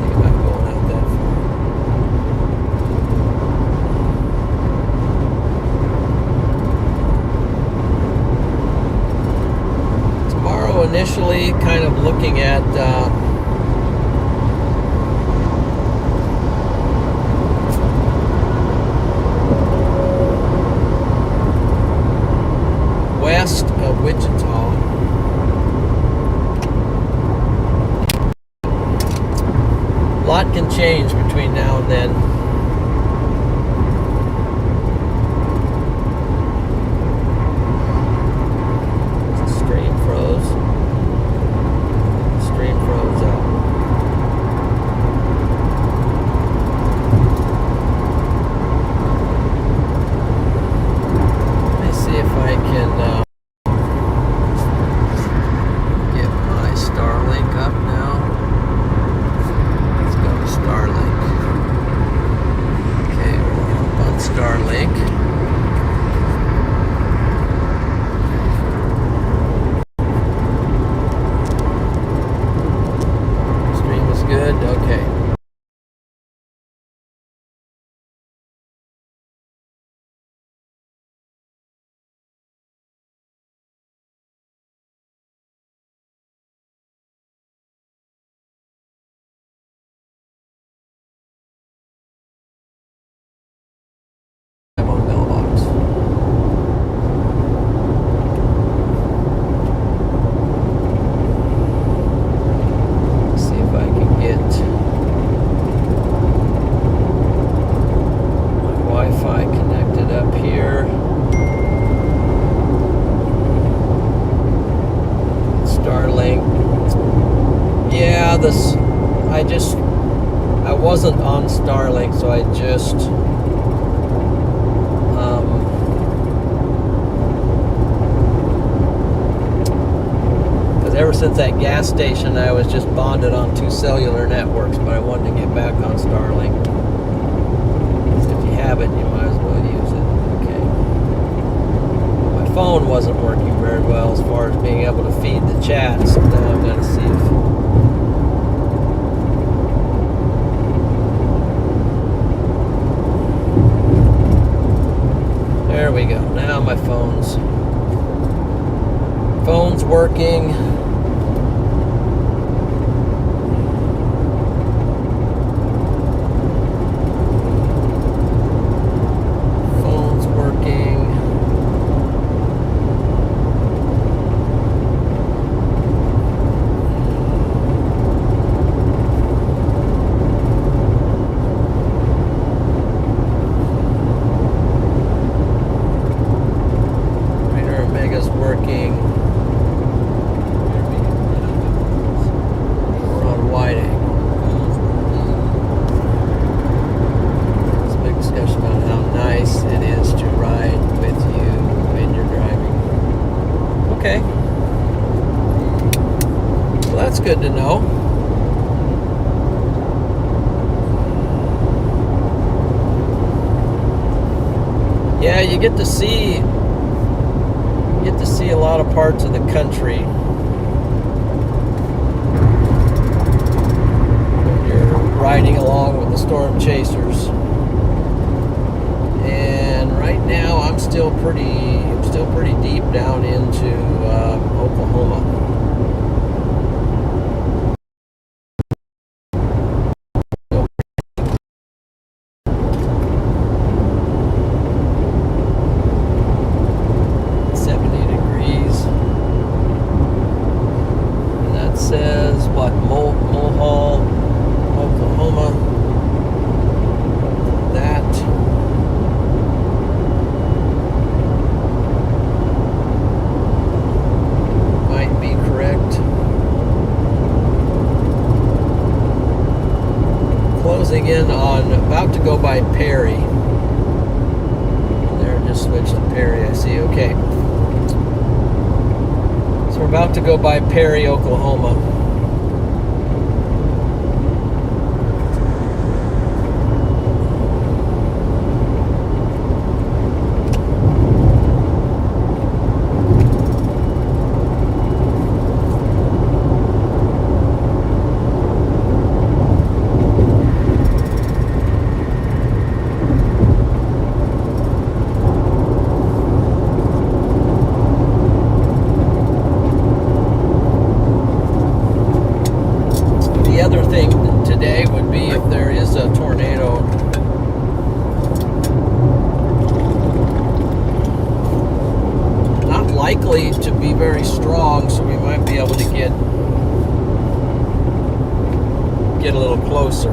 Think about going out that far. Tomorrow, initially, kind of looking at west of Wichita. A lot can change between now and then. Stream froze. Stream froze out. Let me see if I can get my Starlink up now. Let's go to Starlink. Okay, we're up on Starlink. Stream is good. Okay. I'm on mailbox. Let's see if I can get my Wi-Fi connected up here. Starlink. Yeah, I wasn't on Starlink, so I just because ever since that gas station, I was just bonded on two cellular networks, but I wanted to get back on Starlink. If you have it, you might as well use it. Okay. My phone wasn't working very well as far as being able to feed the chats. Now I'm going to see if there we go. Now my phone's working. Phone's working. Radar Omega's working. good to know. Yeah, you get to see a lot of parts of the country when you're riding along with the storm chasers. And right now, I'm still pretty deep down into Oklahoma. Says what, Mulhall, Oklahoma. That might be correct. Closing in on, about to go by Perry. There, just switched to Perry, I see. Okay. So we're about to go by Perry, Oklahoma. Today would be if there is a tornado. Not likely to be very strong, so we might be able to get a little closer.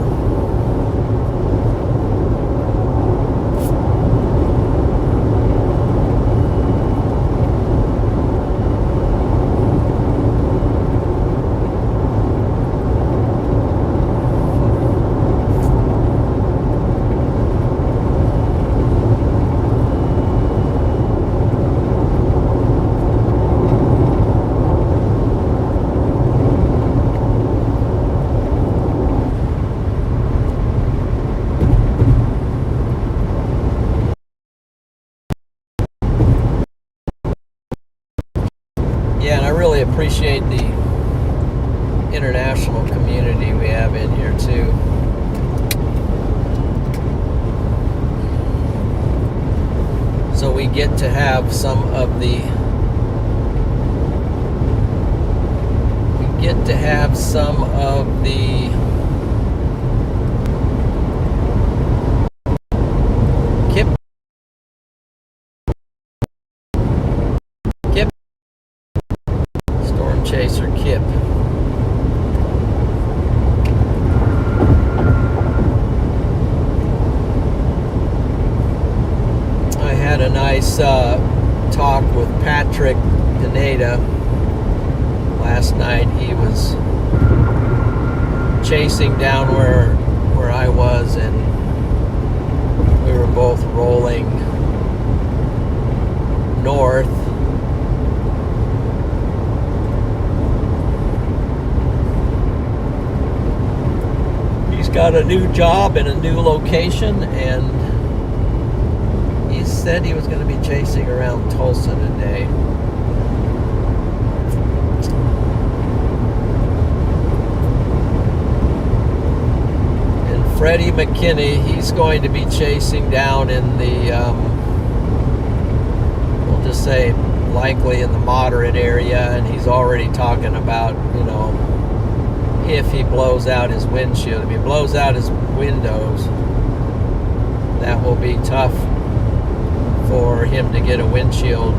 Yeah, and I really appreciate the international community we have in here too. So we get to have some of the Kip Storm Chaser Kip. I had a nice talk with Patrick Pineda last night. He was chasing down where I was, and we were both rolling north. He's got a new job in a new location, and he said he was going to be chasing around Tulsa today. And Freddie McKinney, he's going to be chasing down in the, we'll just say likely in the moderate area, and he's already talking about, you know, if he blows out his windshield. If he blows out his windows, that will be tough for him to get a windshield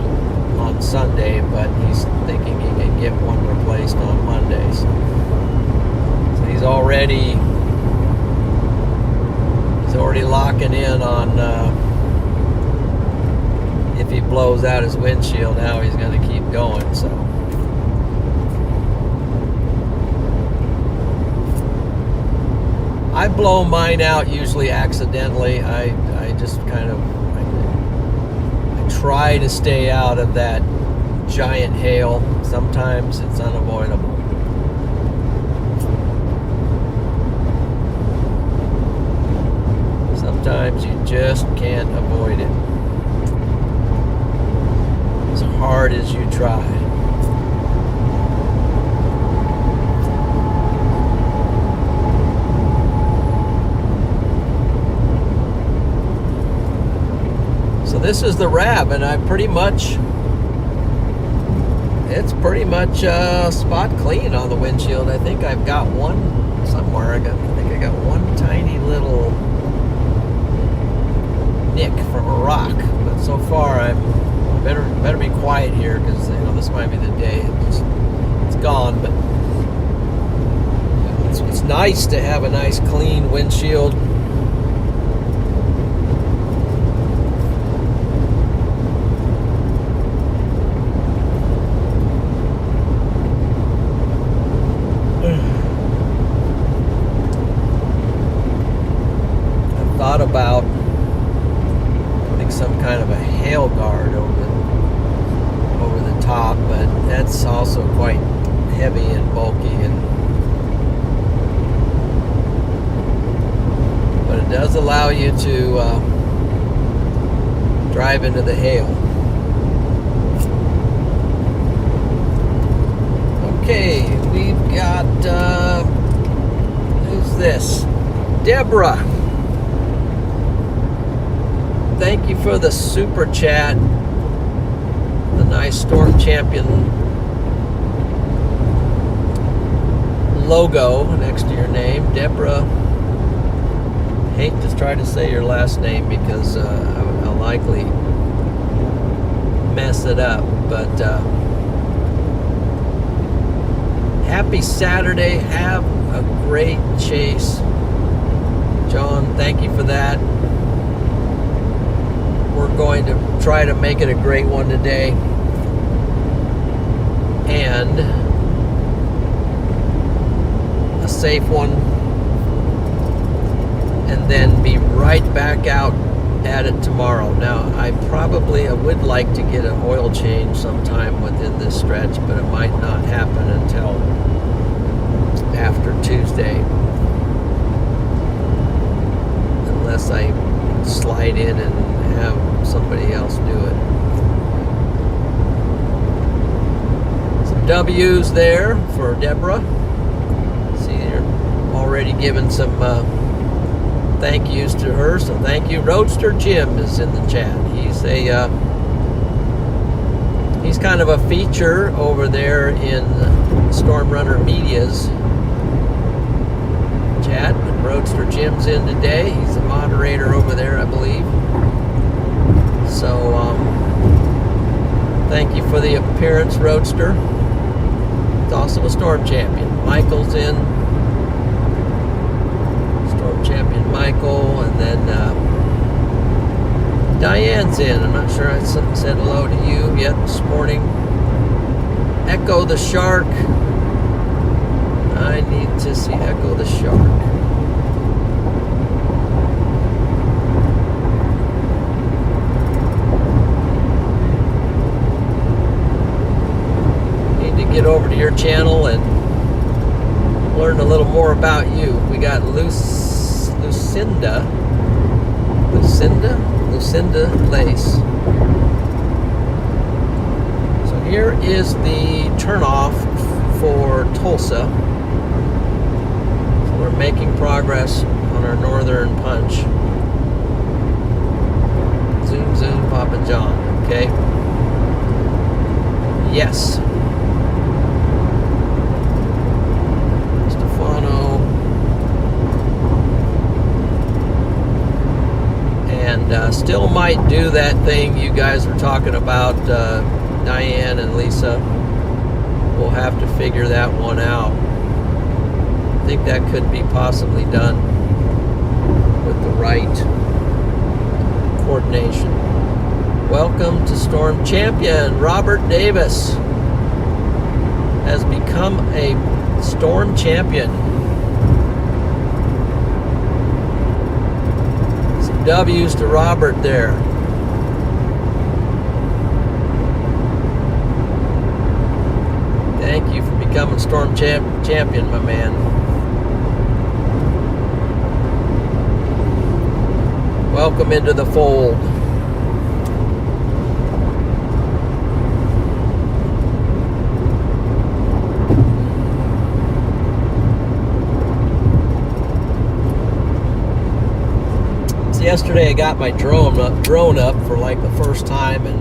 on Sunday, but he's thinking he can get one replaced on Mondays. So he's already locking in on if he blows out his windshield, how he's going to keep going. So I blow mine out usually accidentally. I just kind of I try to stay out of that giant hail. Sometimes it's unavoidable. can't avoid it. As hard as you try. So this is the Rab, and it's pretty much spot clean on the windshield. I think I've got one somewhere. I think I got one tiny little nick from a rock, but so far I better be quiet here, because this might be the day. It's gone, but it's nice to have a nice clean windshield. Thought about putting some kind of a hail guard over the top, but that's also quite heavy and bulky, but it does allow you to drive into the hail. Okay, we've got who's this? Deborah. Thank you for the super chat. The nice Storm Champion logo next to your name. Deborah, hate to try to say your last name because I'll likely mess it up, but happy Saturday. Have a great chase. John, thank you for that. We're going to try to make it a great one today, and a safe one, and then be right back out at it tomorrow. Now, I would like to get an oil change sometime within this stretch, but it might not happen until after Tuesday, unless I slide in and have somebody else do it. Some W's there for Deborah. See, you're already giving some thank yous to her, so thank you. Roadster Jim is in the chat. He's kind of a feature over there in Storm Runner Media's chat, but Roadster Jim's in today. He's the moderator over there, I believe. So, thank you for the appearance, Roadster. He's also a Storm Champion. Michael's in. Storm Champion Michael. And then Diane's in. I'm not sure I said hello to you yet this morning. Echo the Shark. I need to see Echo the Shark. Get over to your channel and learn a little more about you. We got Lucinda Lace. So here is the turnoff for Tulsa. So we're making progress on our northern punch. Zoom, zoom, Papa John. Okay. Yes. Still might do that thing you guys were talking about, Diane and Lisa. We'll have to figure that one out. I think that could be possibly done with the right coordination. Welcome to Storm Champion. Robert Davis has become a Storm Champion. W's to Robert there. Thank you for becoming Storm Champion, my man. Welcome into the fold. So yesterday I got my drone up for like the first time in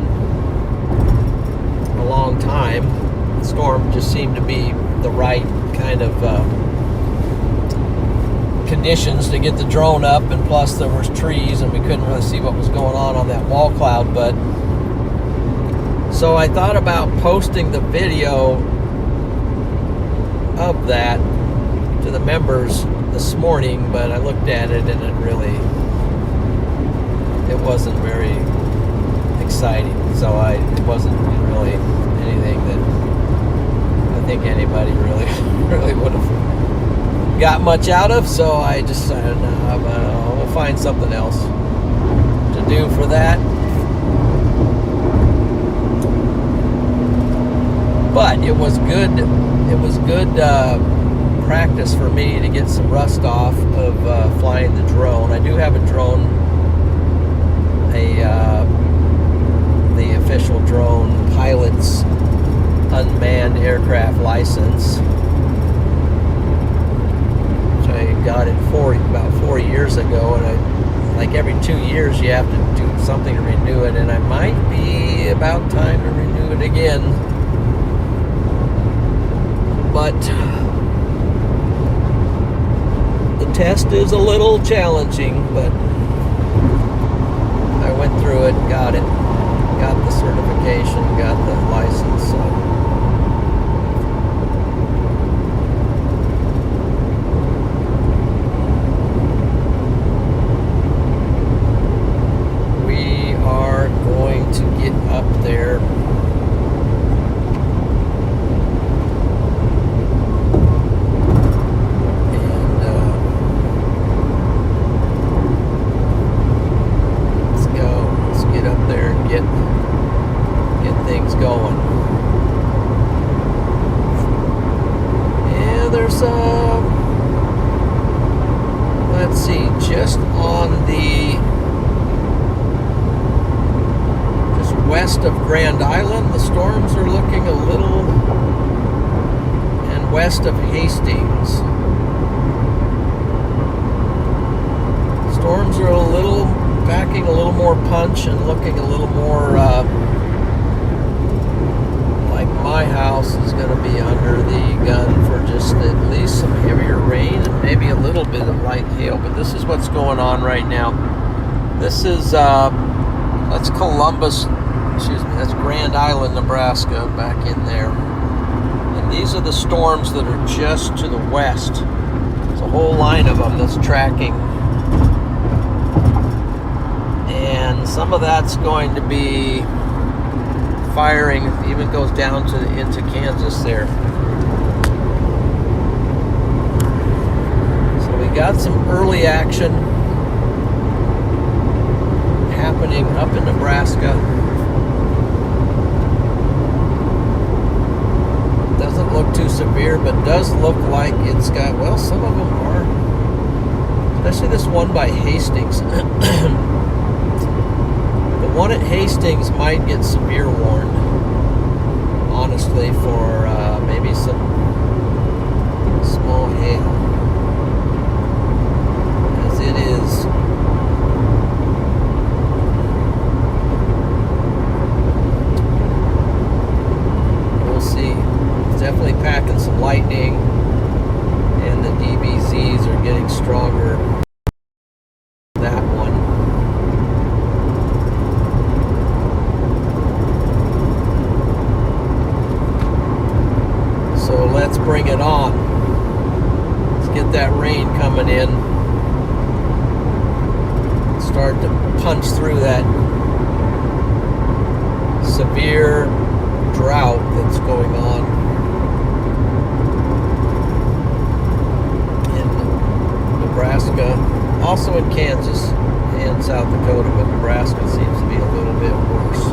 a long time. The storm just seemed to be the right kind of conditions to get the drone up, and plus there was trees and we couldn't really see what was going on that wall cloud. But so I thought about posting the video of that to the members this morning, but I looked at it and it wasn't very exciting. So it wasn't really anything that I think anybody really would have got much out of. So I just decided, no, we'll find something else to do for that. But it was good. It was good practice for me to get some rust off of flying the drone. I do have a drone, the official drone pilot's unmanned aircraft license. I got it about 4 years ago, and like every 2 years you have to do something to renew it, and I might be about time to renew it again. But the test is a little challenging, but I went through it, got the certification, got the license. So to get up there. And let's go. Let's get up there and get things going. Yeah, there's let's see, just on the west of Grand Island, the storms are looking a little, and west of Hastings, storms are packing a little more punch and looking a little more like my house is going to be under the gun for just at least some heavier rain and maybe a little bit of light hail. But this is what's going on right now. This is that's Columbus. Excuse me, that's Grand Island, Nebraska, back in there. And these are the storms that are just to the west. There's a whole line of them that's tracking. And some of that's going to be firing, even goes down into Kansas there. So we got some early action happening up in Nebraska. Doesn't look too severe, but does look like it's got, well, some of them are, especially this one by Hastings. The one at Hastings might get severe warned, honestly, for maybe some small hail, as it is definitely packing some lightning, and the DBZs are getting stronger. That one. So let's bring it on. Let's get that rain coming in. Start to punch through that severe drought that's going on in Nebraska, also in Kansas and South Dakota, but Nebraska seems to be a little bit worse.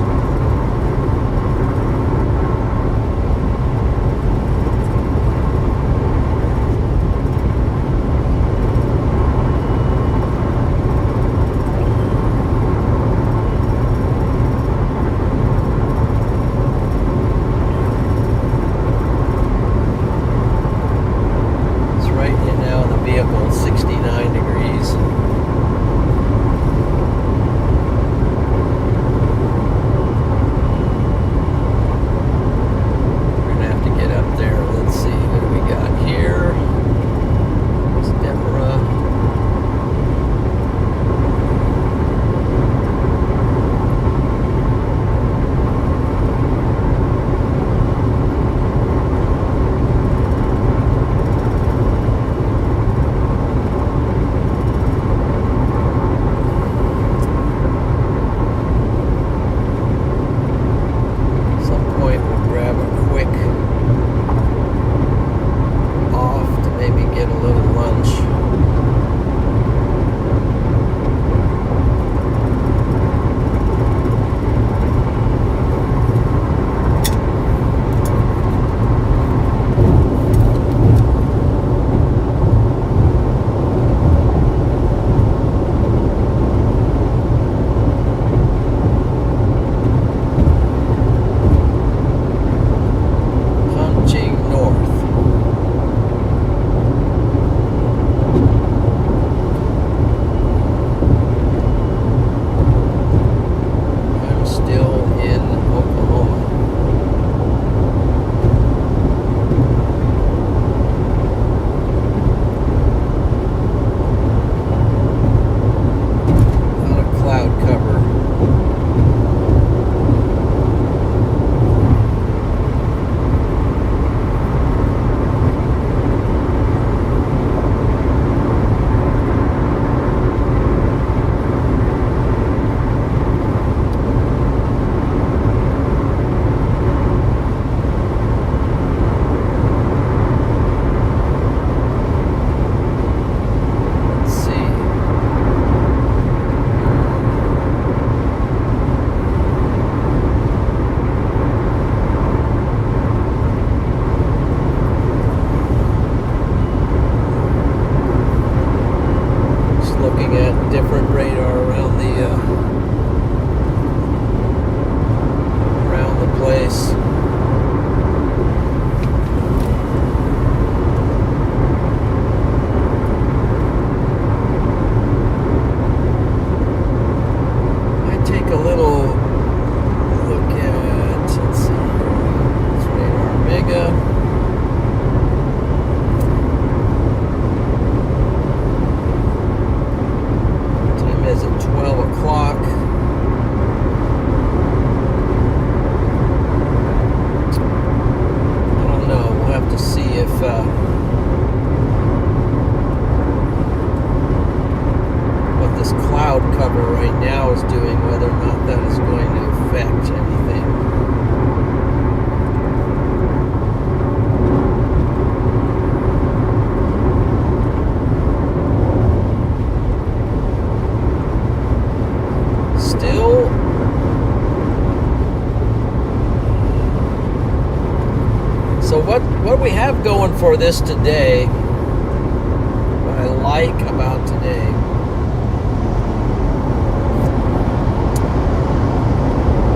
for this today, what I like about today,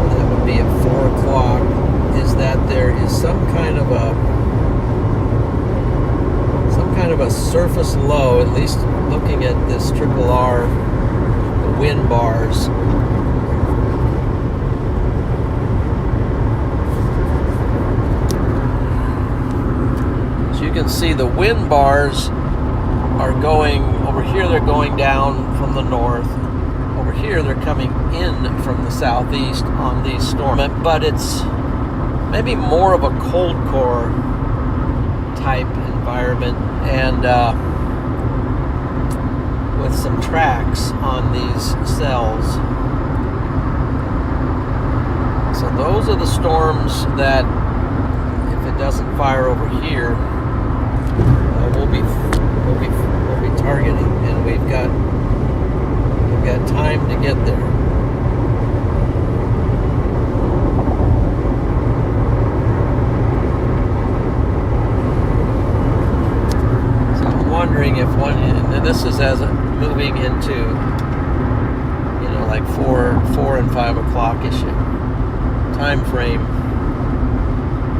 that would be at 4 o'clock, is that there is some kind of a surface low, at least looking at this triple R, the wind bars. You can see the wind bars are going over here, they're going down from the north. Over here they're coming in from the southeast on these storms, but it's maybe more of a cold core type environment, and with some tracks on these cells. So those are the storms that, if it doesn't fire over here, we'll be targeting, and we've got time to get there. So I'm wondering if one, and this is as moving into, like 4 and 5 o'clock-ish time frame.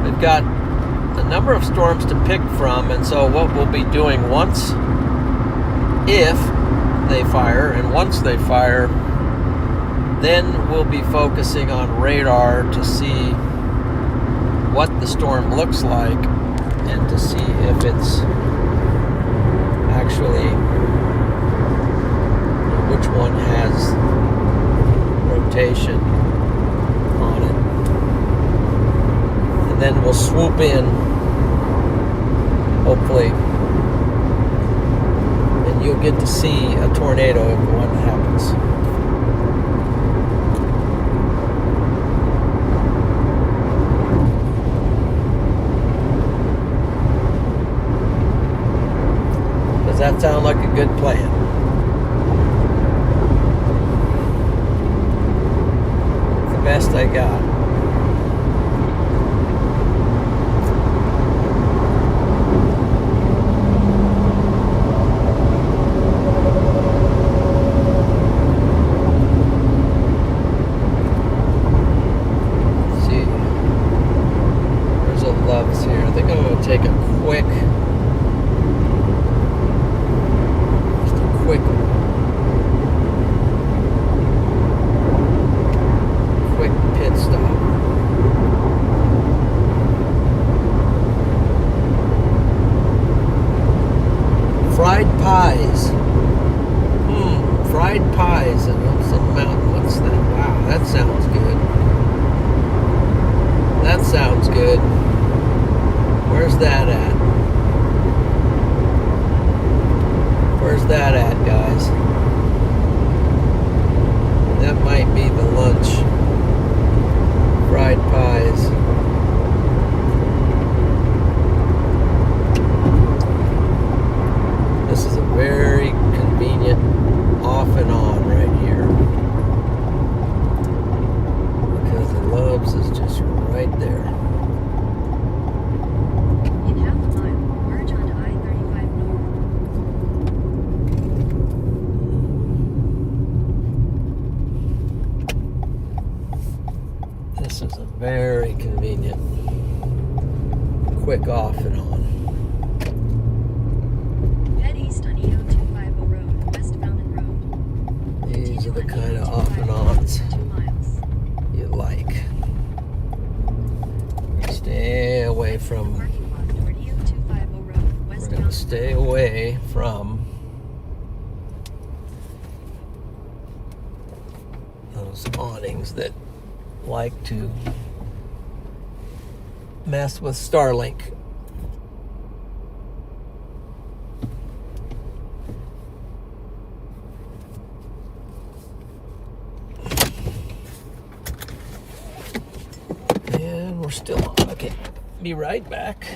We've got a number of storms to pick from, and so what we'll be doing once, if they fire, and once they fire, then we'll be focusing on radar to see what the storm looks like and to see if it's actually, which one has rotation on it. And then we'll swoop in, hopefully, and you'll get to see a tornado if one happens. Does that sound like a good plan? It's the best I got. Take a quick pit stop. Fried pies. Fried pies in some mountain. What's that? Wow, that sounds good. That sounds good. Where's that at? Where's that at, guys? That might be the lunch. Fried pies. This is a very convenient off and on right here, because the Love's is just right there. This is a very convenient, quick off and on. Head east on EO250 Road, West Mountain Road. These are the kind of off and ons you like. Stay away from. We're going to stay away from those awnings that like to mess with Starlink. And we're still on. Okay, be right back.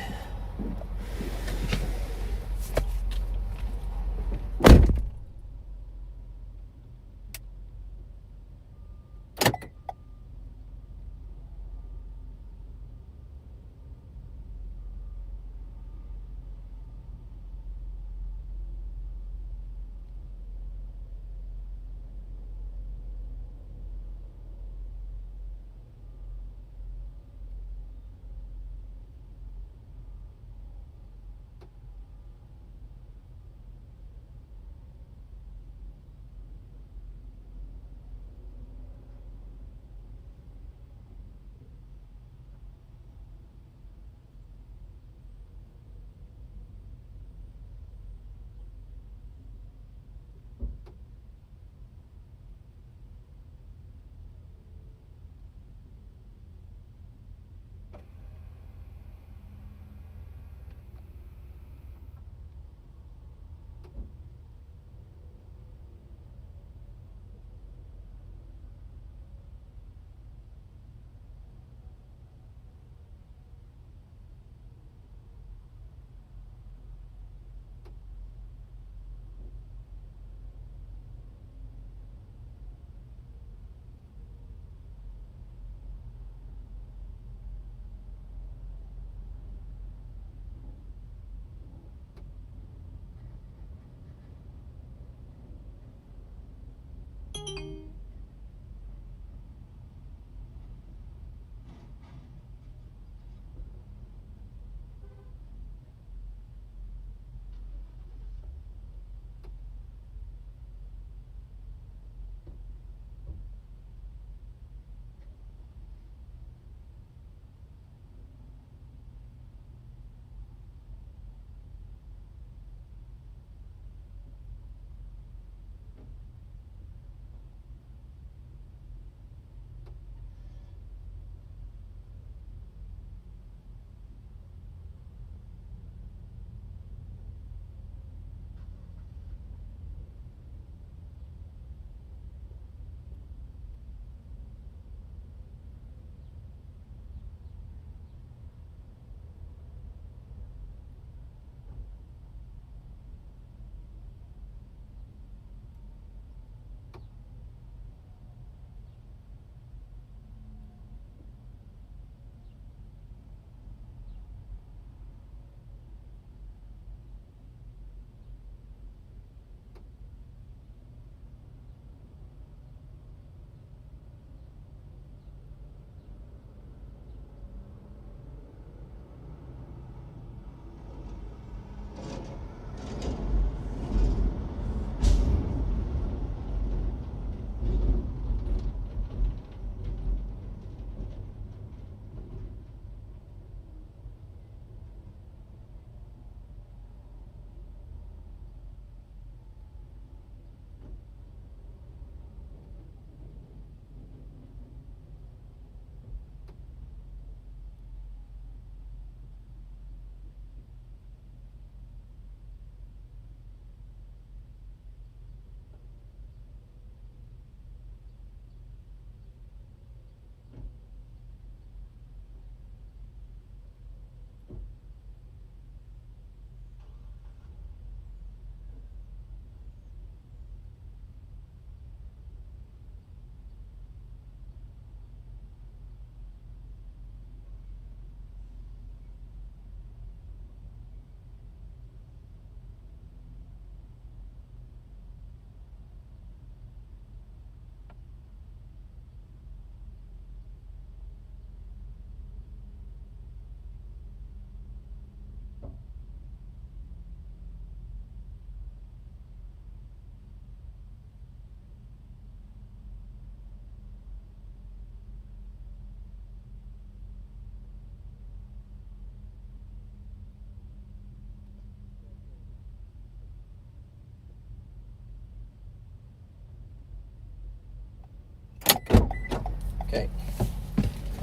Okay.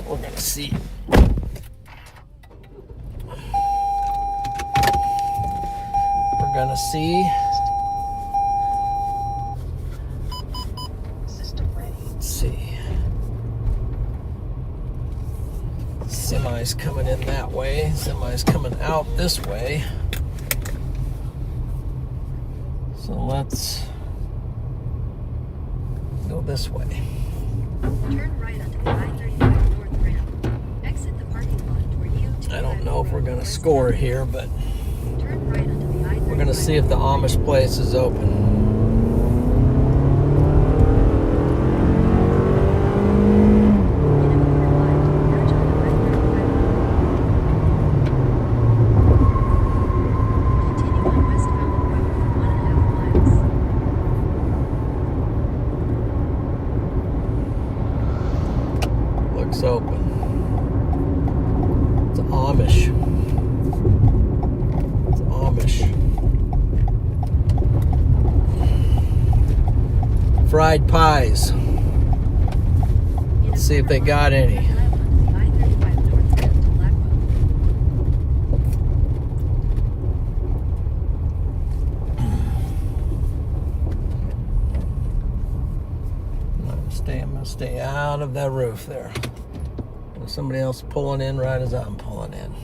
We're gonna see. We're gonna see. System ready. Let's see. Semi's coming in that way. Semi's coming out this way. So let's go this way. Turn right onto the I-35 North ramp. Exit the parking lot toward U2. I don't know if we're gonna score here, but Turn right onto the I-35. we're gonna see if the Amish place is open. Looks open. It's Amish. It's Amish. Fried pies. Let's see if they got any. I'm gonna stay out of that roof there. There's somebody else pulling in right as I'm pulling in.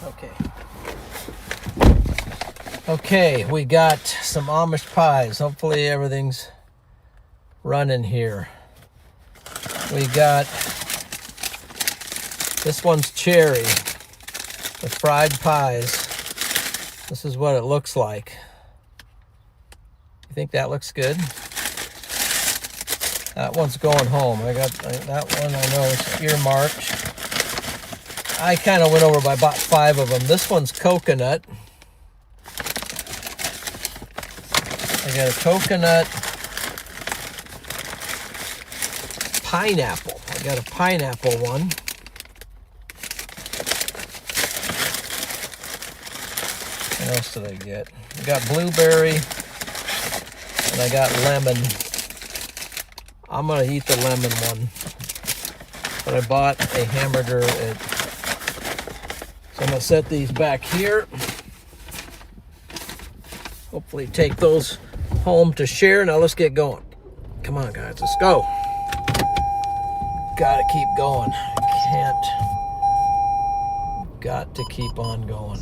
Okay. Okay, we got some Amish pies. Hopefully everything's running here. We got, this one's cherry with fried pies. This is what it looks like. You think that looks good? That one's going home. I got that one. I know it's earmarked. I kind of went over, but I bought 5 of them. This one's coconut. I got a coconut, pineapple. I got a pineapple one. What else did I get? I got blueberry, and I got lemon. I'm gonna eat the lemon one. But I bought a hamburger at, so I'm gonna set these back here. Hopefully take those home to share. Now let's get going. Come on, guys, let's go. Gotta keep going. Can't. Got to keep on going.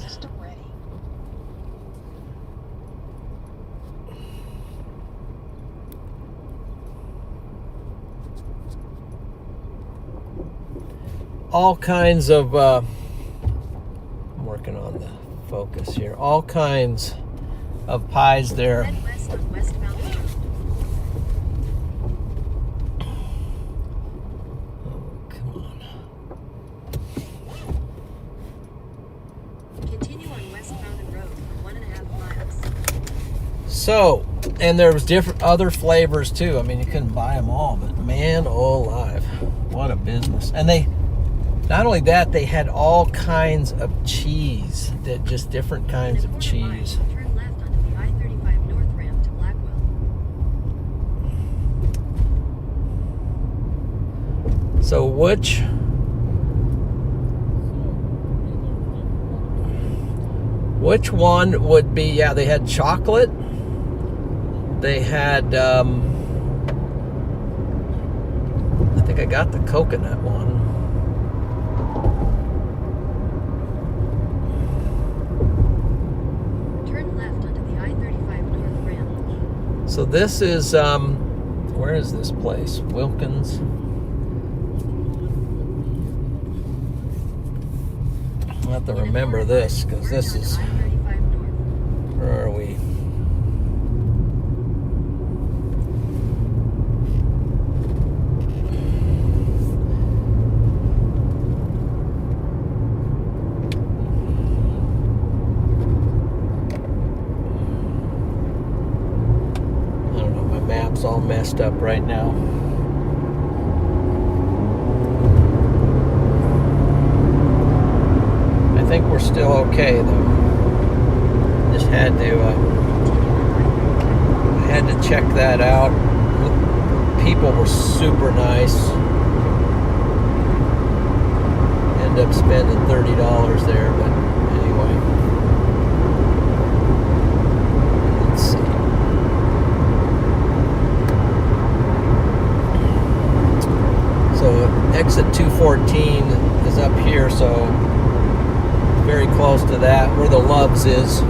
All kinds of, I'm working on the focus here. All kinds of pies there. Head west on westbound Road. Oh, come on. Continue on westbound Road for 1.5 miles. So, and there was different other flavors too. I mean, you couldn't buy them all, but man, oh alive, what a business. And they, not only that, they had all kinds of cheese, that just different kinds of cheese. Turn left onto the I-35 North ramp to Blackwell. So which one would be, yeah, they had chocolate. They had, I think I got the coconut one. Turn left onto the I-35 North ramp. So this is, where is this place? Wilkins. I'll have to remember this, because this is, I-35 North. where are we? I don't know, my map's all messed up right now. I think we're still okay though. Just had to I had to check that out. People were super nice. End up spending $30 there, but anyway. Let's see. So exit 214 is up here, so very close to that, where the Loves is.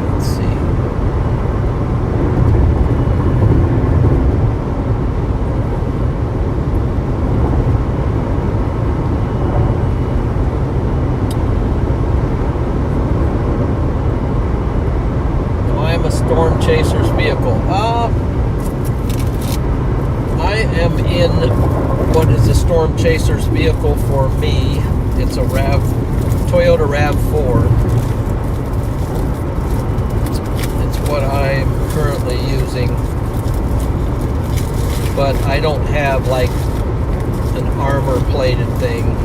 Let's see. I am a storm chaser's vehicle. I am in what is a storm chaser's vehicle for me. It's a Toyota RAV4. It's what I'm currently using, but I don't have like an armor plated thing.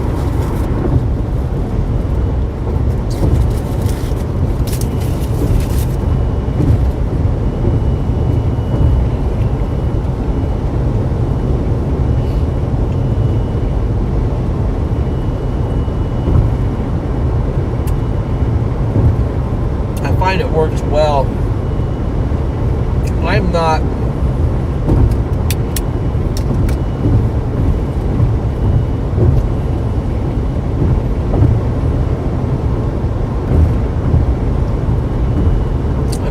It works well. I'm not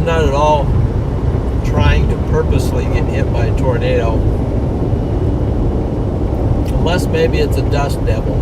at all trying to purposely get hit by a tornado, unless maybe it's a dust devil.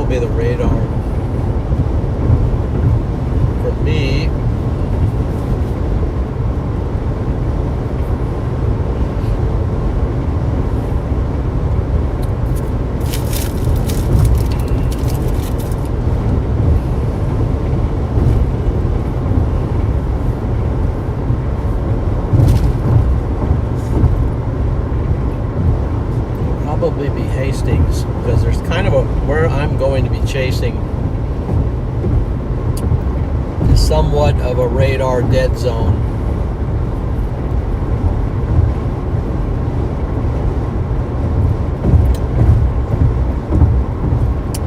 be the radar. For me, probably be Hastings, because there's kind of where I'm going to be chasing is somewhat of a radar dead zone.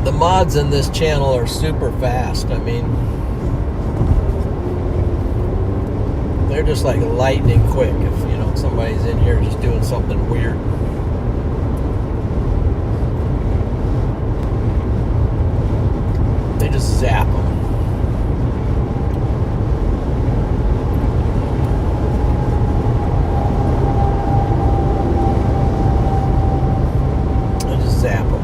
The mods in this channel are super fast. I mean, they're just like lightning quick if, you know, somebody's in here just doing something weird. They just zap them. They just zap them.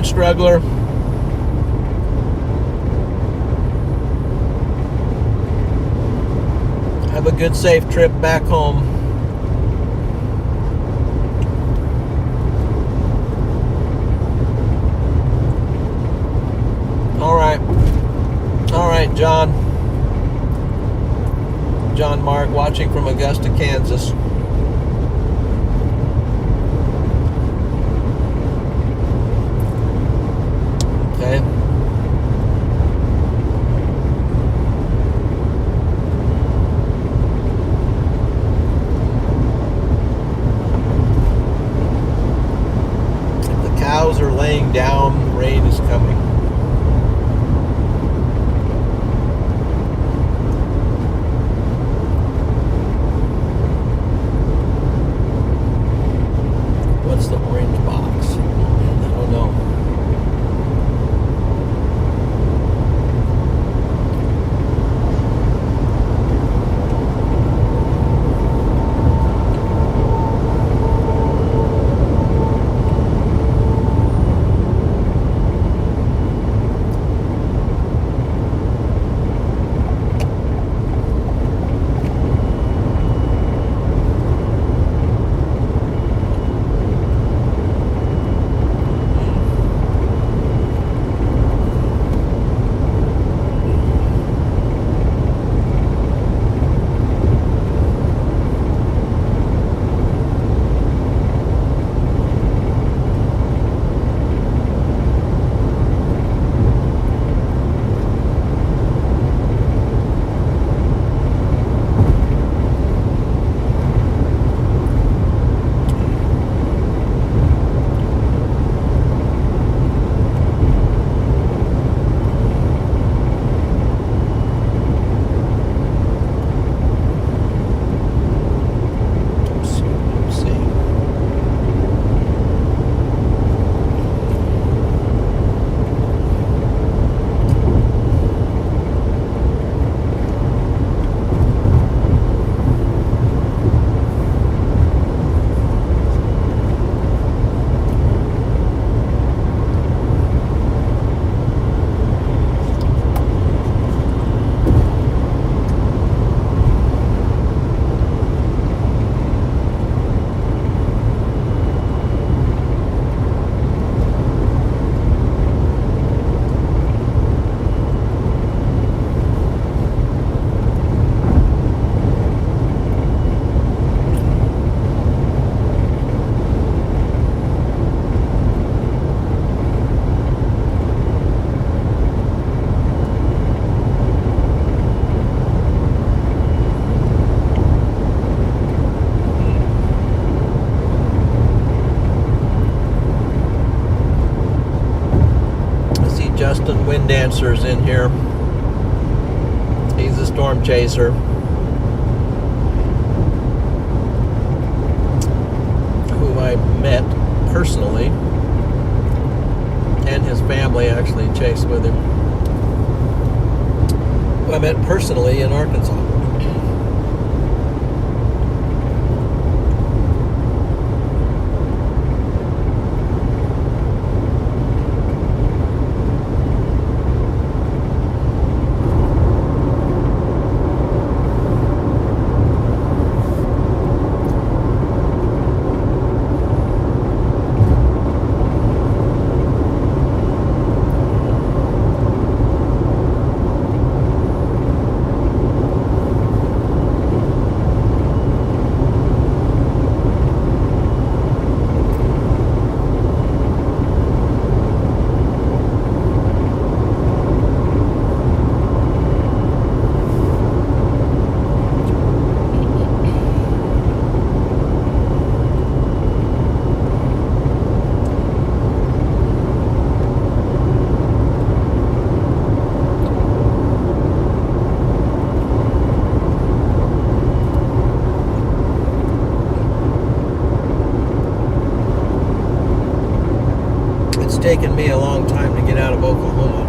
Struggler. Have a good, safe trip back home. All right, John Mark, watching from Augusta, Kansas. Okay. The cows are laying down, rain is coming. What's the orange box? I don't know. Justin Wind Dancer's in here. He's a storm chaser. Who I met personally. And his family actually chased with him. Who I met personally in Arkansas. Taken me a long time to get out of Oklahoma.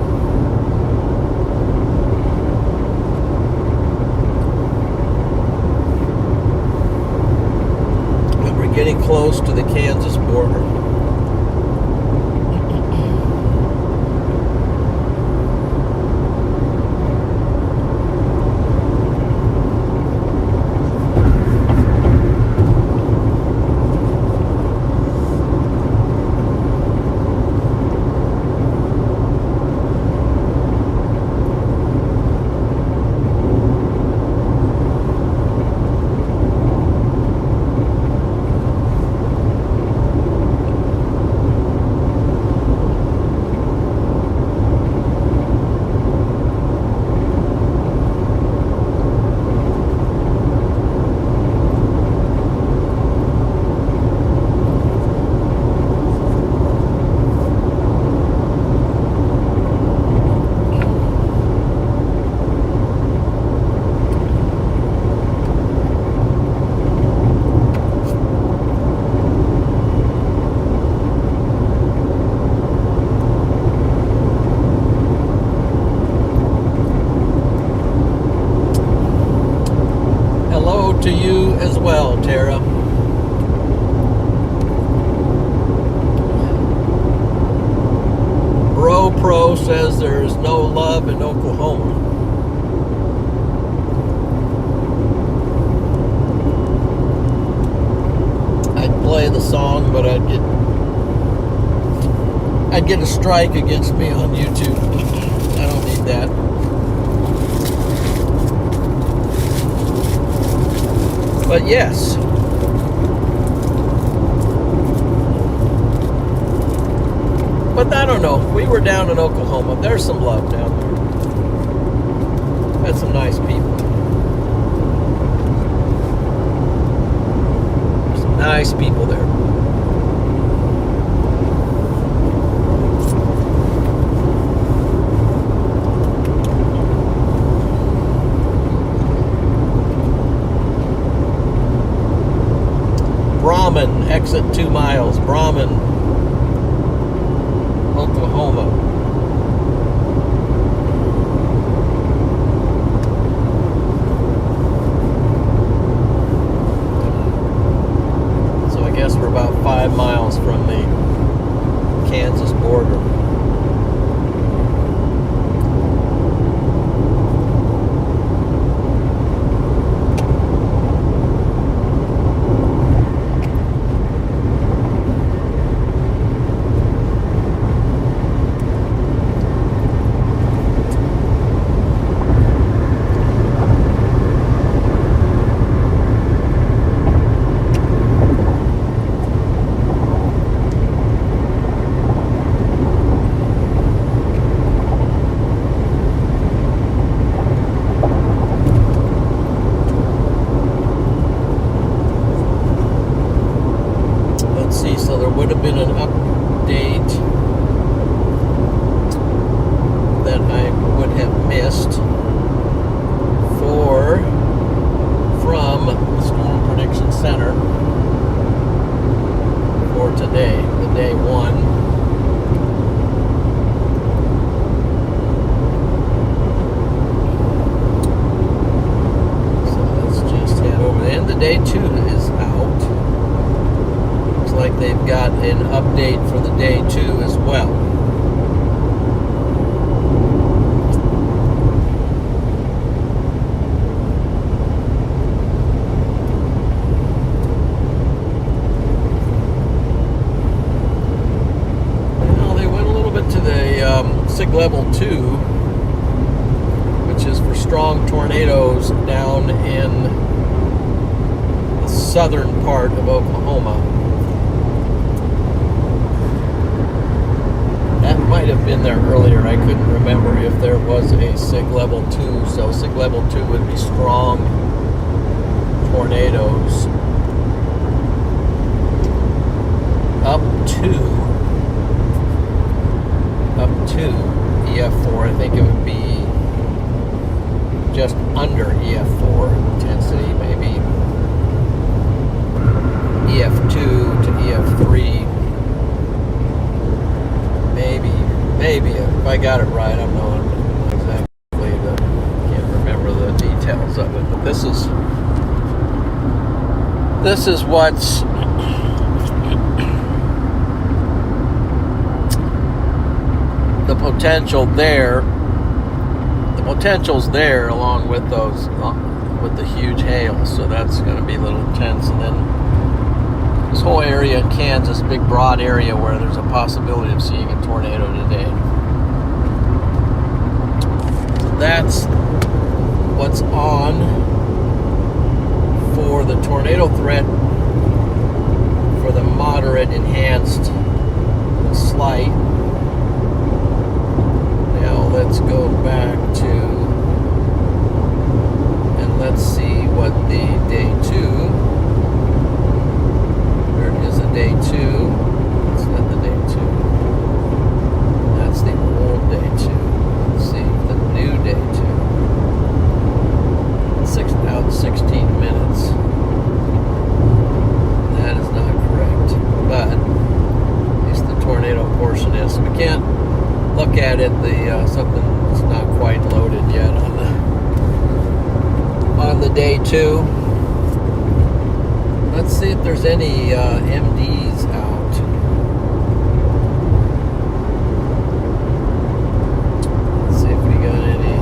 But we're getting close to the Kansas border. To you as well, Tara. Bro Pro says there's no love in Oklahoma. I'd play the song, but I'd get a strike against me on YouTube. I don't need that. But yes, but I don't know. We were down in Oklahoma. There's some love down there. Had some nice people. There's some nice people there. Brahman, exit 2 miles. Brahman, Oklahoma. So I guess we're about 5 miles from the Kansas border. SIG level 2, which is for strong tornadoes down in the southern part of Oklahoma. That might have been there earlier. I couldn't remember if there was a SIG level 2. So SIG level 2 would be strong tornadoes up to EF4. I think it would be just under EF4 intensity, maybe EF2 to EF3. Maybe if I got it right. I'm not exactly can't remember the details of it, but this is what's the potential there. The potential's there along with those with the huge hail, so that's going to be a little intense. And then this whole area in Kansas, big broad area where there's a possibility of seeing a tornado today. So that's what's on for the tornado threat for the moderate, enhanced, and slight. Now let's go back to, and let's see what the day 2. Day 2. It's not the day 2. That's the old day 2. Let's see the new day 2. Out 16 minutes. That is not correct, but at least the tornado portion is. So we can't look at it. Something's not quite loaded yet on the day 2. Let's see if there's any MDs out. Let's see if we got any.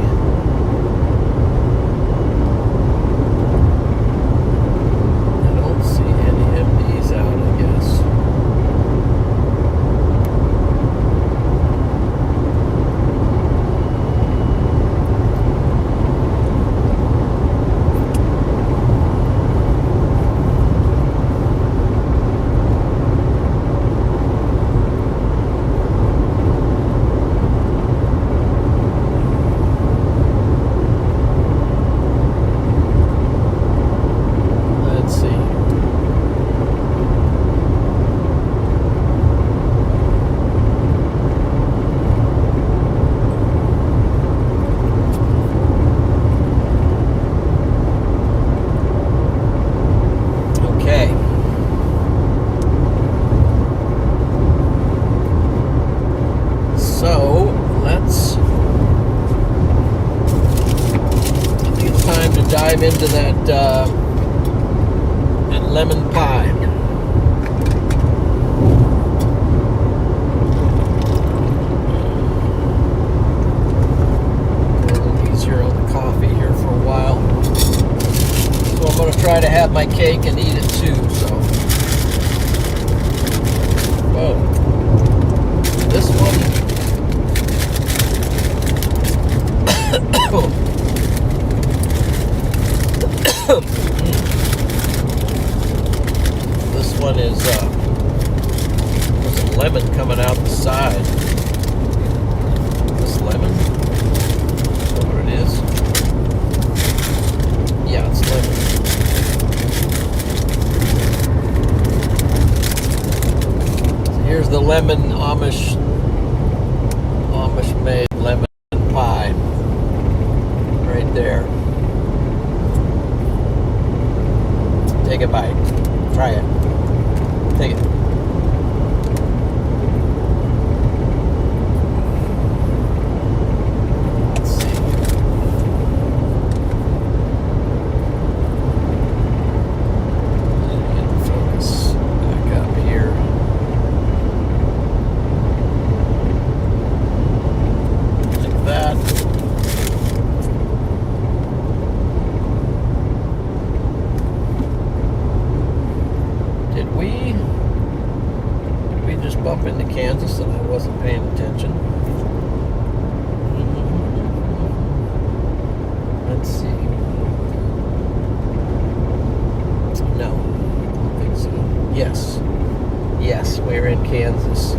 I don't see any MDs out, I guess. Dive into that lemon pie. A little easier on the coffee here for a while. So I'm going to try to have my cake and eat it too. So, whoa, this one. This one is there's some lemon coming out the side. This lemon? Is that what it is? Yeah, it's lemon. So here's the lemon Amish made lemon pie. Right there. Take a bite. Try it. Take it. Let's see. Get the focus back up here. Like that. Did we just bump into Kansas and I wasn't paying attention? Let's see. No, I don't think so. Yes. Yes, we're in Kansas.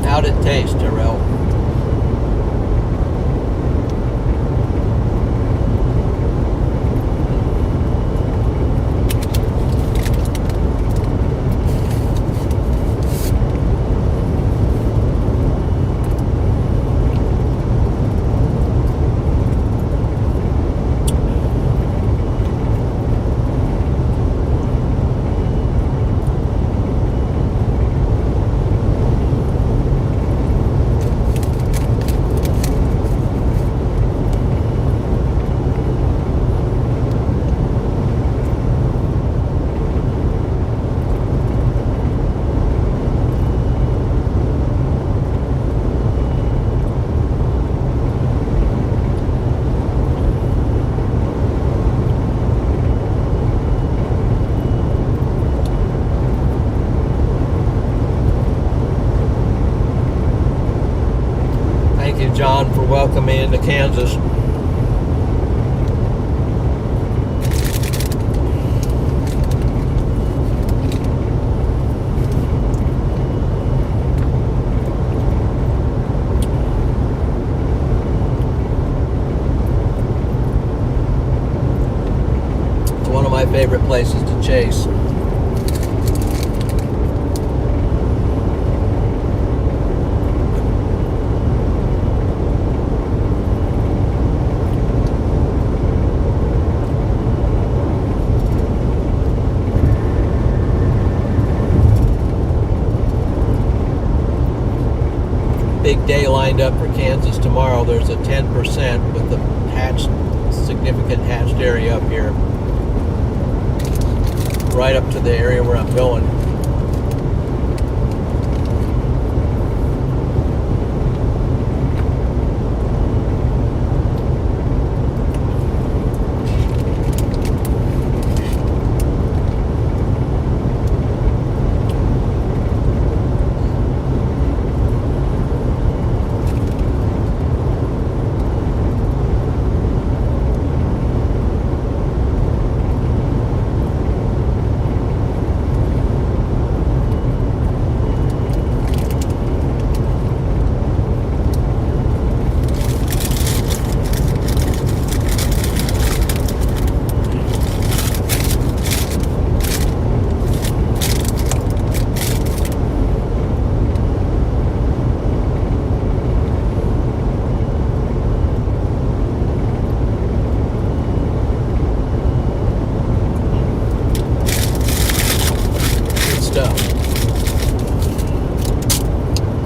How'd it taste, Terrell? Thank you, John, for welcoming me into Kansas. It's one of my favorite places to chase. Big day lined up for Kansas tomorrow. There's a 10% with the significant hatched area up here, right up to the area where I'm going.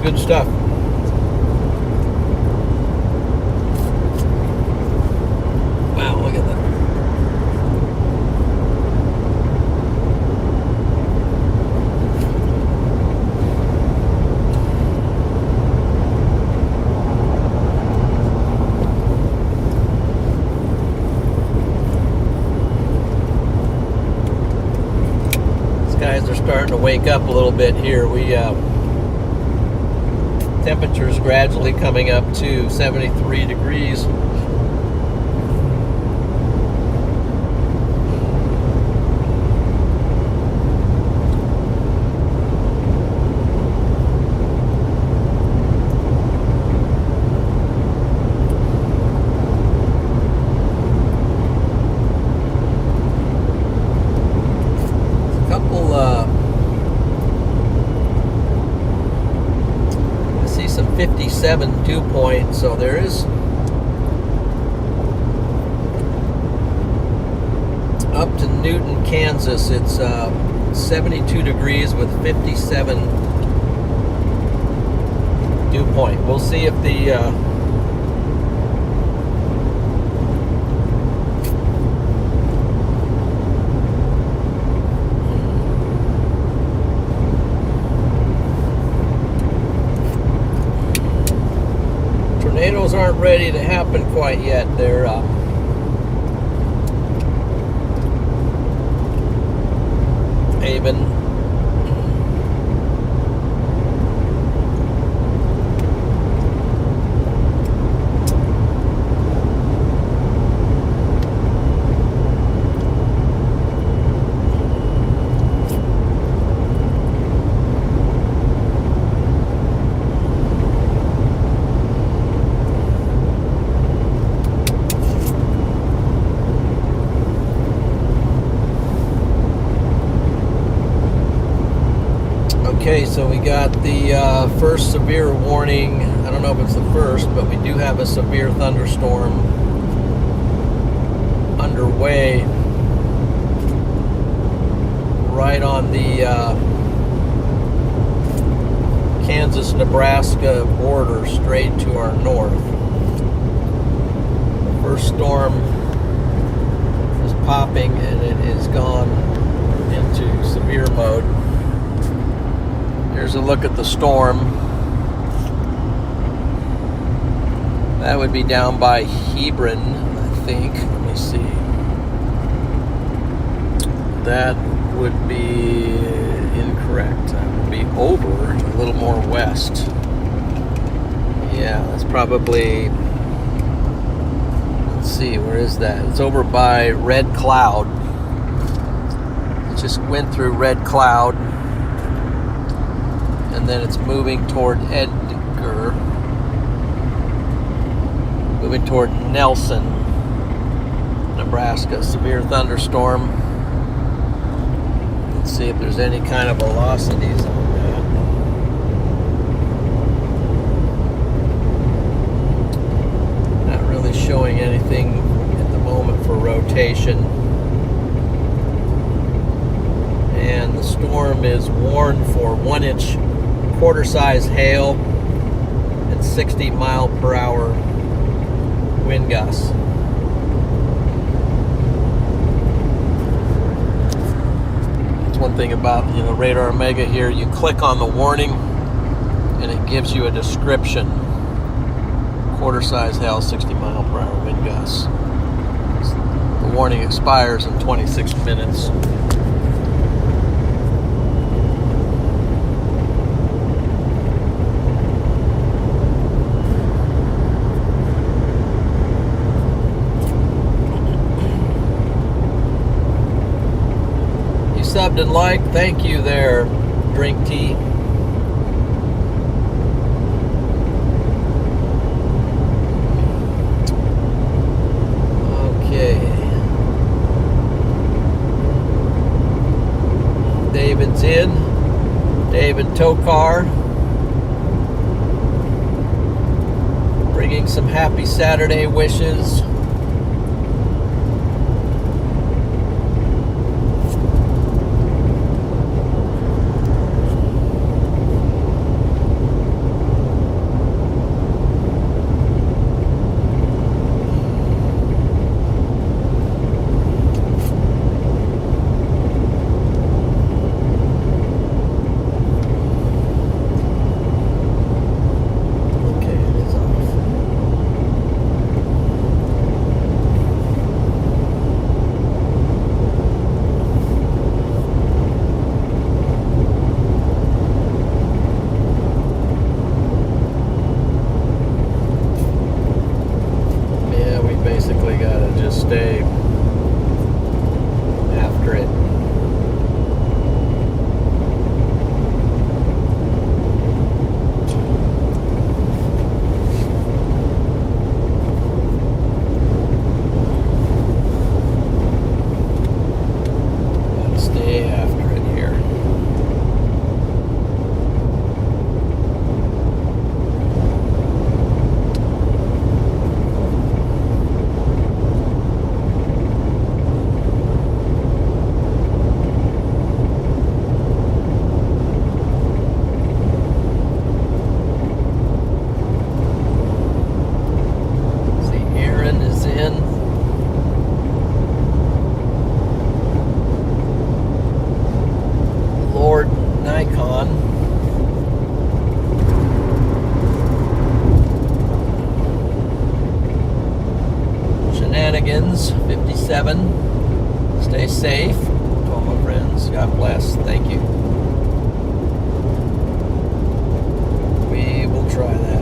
Good stuff. Wow, look at that. These guys are starting to wake up a little bit here. Temperatures gradually coming up to 73 degrees. A couple point, so there is up to Newton, Kansas. It's 72 degrees with 57 dew point. We'll see if the tornadoes aren't ready to happen quite yet. They're Haven. Okay, so we got the first severe warning. I don't know if it's the first, but we do have a severe thunderstorm underway right on the Kansas-Nebraska border, straight to our north. The first storm is popping and it is gone into severe mode. Here's a look at the storm. That would be down by Hebron, I think. Let me see. That would be incorrect. That would be over, a little more west. Yeah, that's probably, let's see, where is that? It's over by Red Cloud. It just went through Red Cloud. And then it's moving toward Edgar, moving toward Nelson, Nebraska. Severe thunderstorm. Let's see if there's any kind of velocities on that. Not really showing anything at the moment for rotation. And the storm is warned for 1-inch quarter-size hail and 60-mile-per-hour wind gusts. That's one thing about Radar Omega here. You click on the warning, and it gives you a description. Quarter-size hail, 60-mile-per-hour wind gusts. The warning expires in 26 minutes. Subbed and liked. Thank you there, Drink Tea. Okay. David's in. David Tokar. Bringing some happy Saturday wishes. winds, 57. Stay safe. To all my friends, God bless. Thank you. We will try that.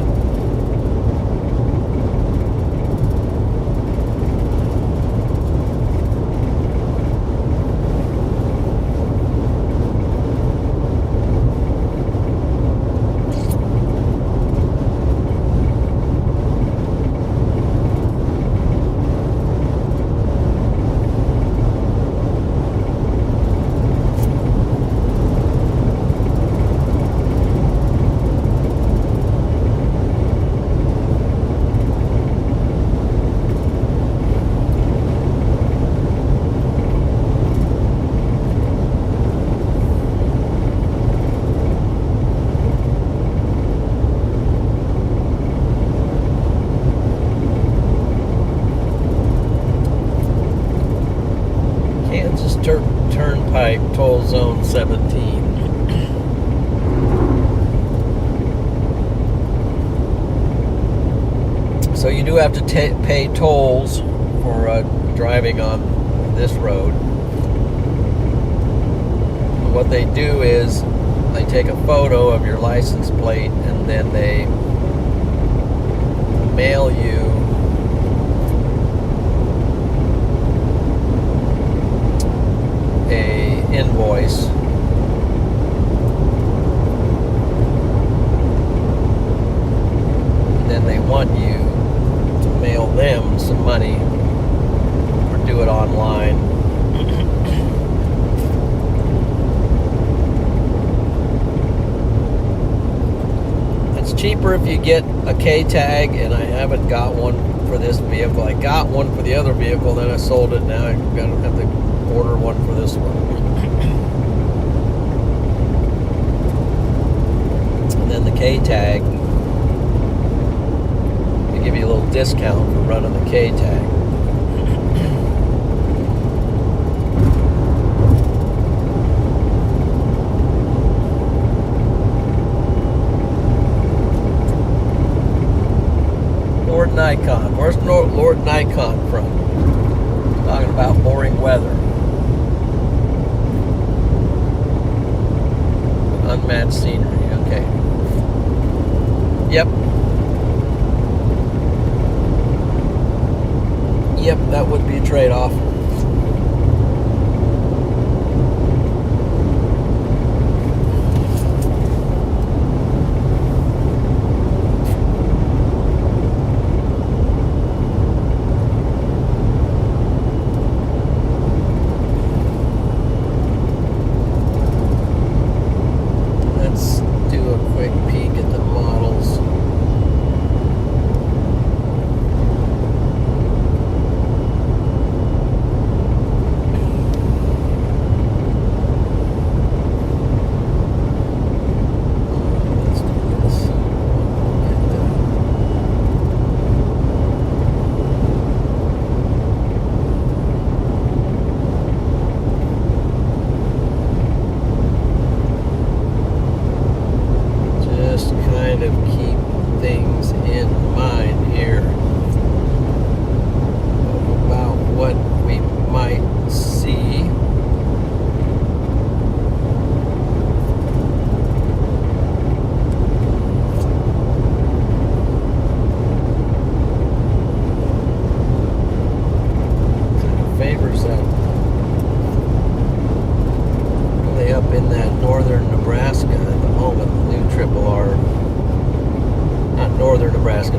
Turnpike, toll zone 17. So you do have to pay tolls for driving on this road. And what they do is they take a photo of your license plate and then they mail you a invoice. And then they want you to mail them some money or do it online. It's cheaper if you get a K tag, and I haven't got one for this vehicle. I got one for the other vehicle, then I sold it. Now I've got to have to order one for this one. And then the K tag, they give you a little discount for running the K tag. Lord Nikon. Where's Lord Nikon from? Talking about boring weather. Unmatched scenery. Okay. Yep. Yep, that would be a trade-off.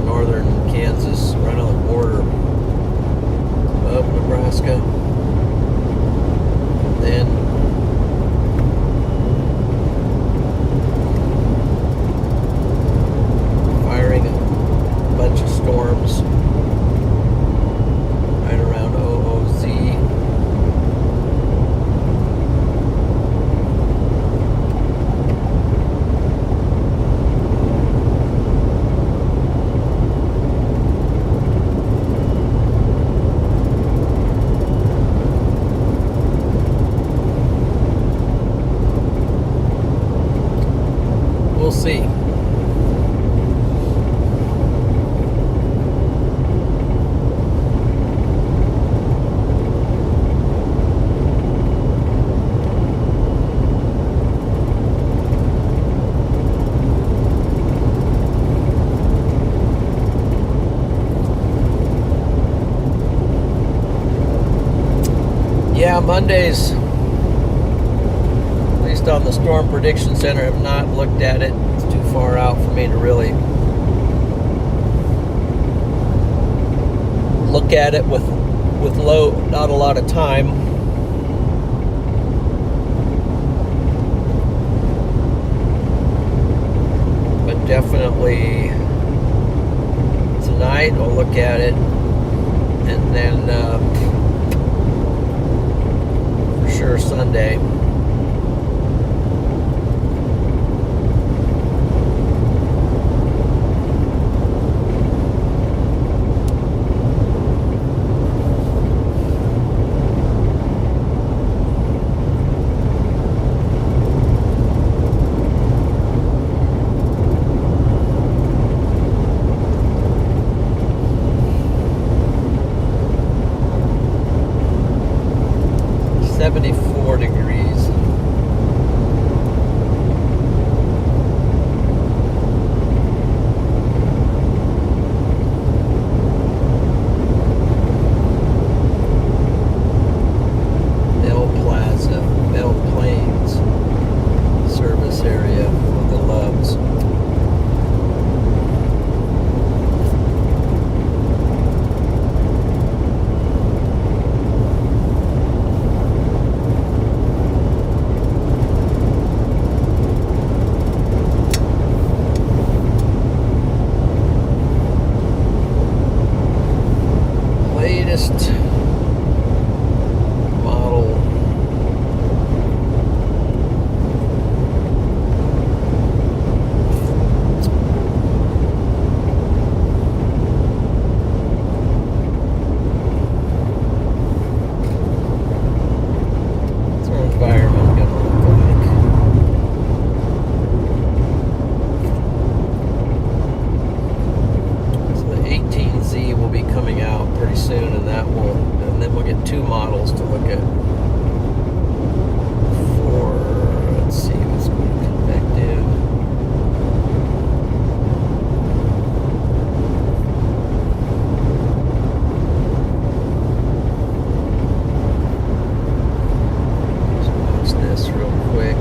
Northern Kansas, right on the border of Nebraska. And then firing a bunch of storms right around OOZ. Yeah, Mondays, at least on the Storm Prediction Center, have not looked at it. It's too far out for me to really look at it with not a lot of time. But definitely tonight I'll look at it, and then for sure Sunday. Model. What's our environment gonna look like? So the 18Z will be coming out pretty soon, and then we'll get two models to look at for, let's see what's convective. Just watch this real quick.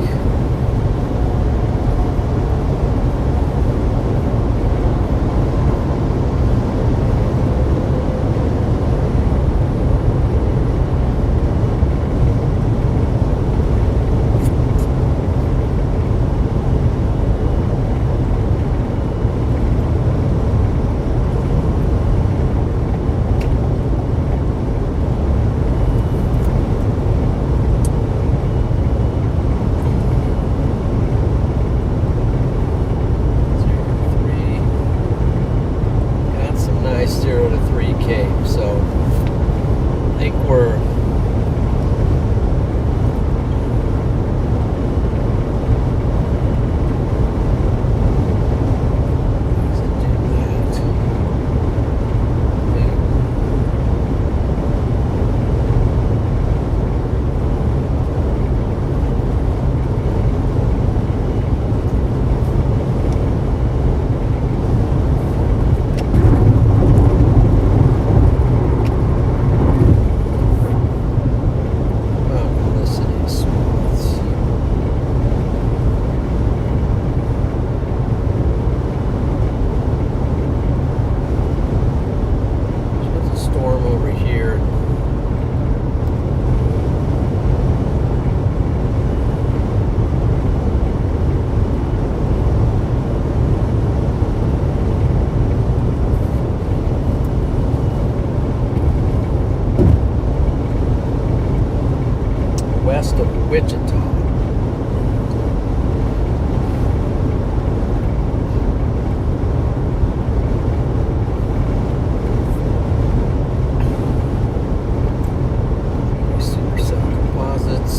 Wichita. Supercell composites.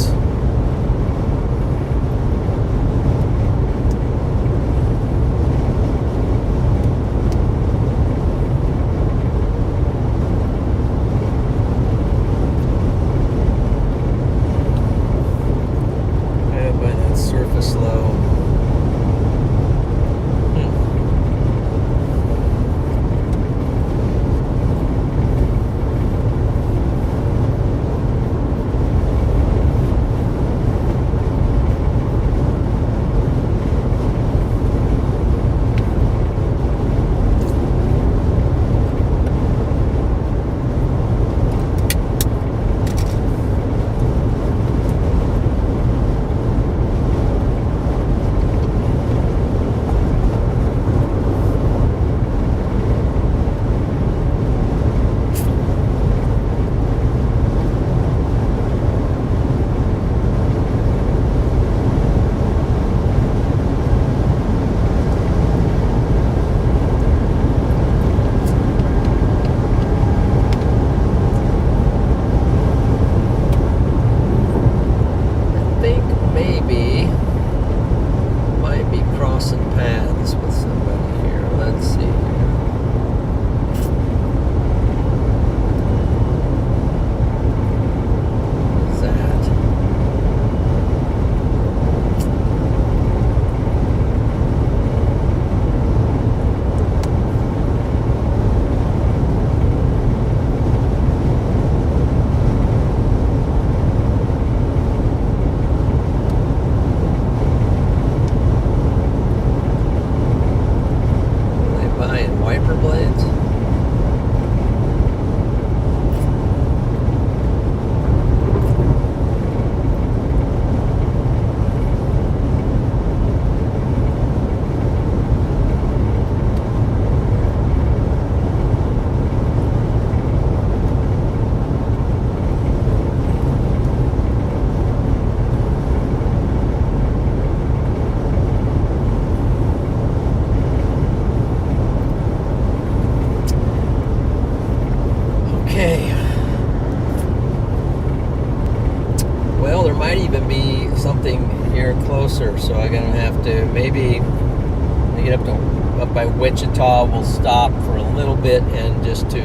even be something here closer, so I'm gonna have to maybe when we get up by Wichita, we'll stop for a little bit and just to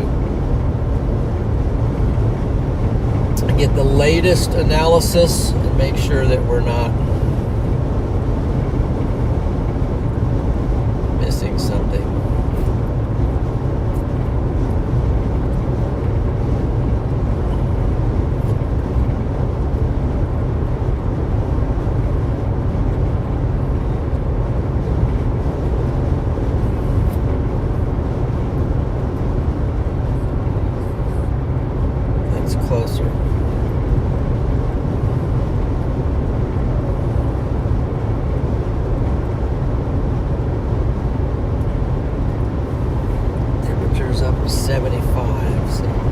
get the latest analysis and make sure that we're not missing something. That's closer. Temperature's up to 75, so.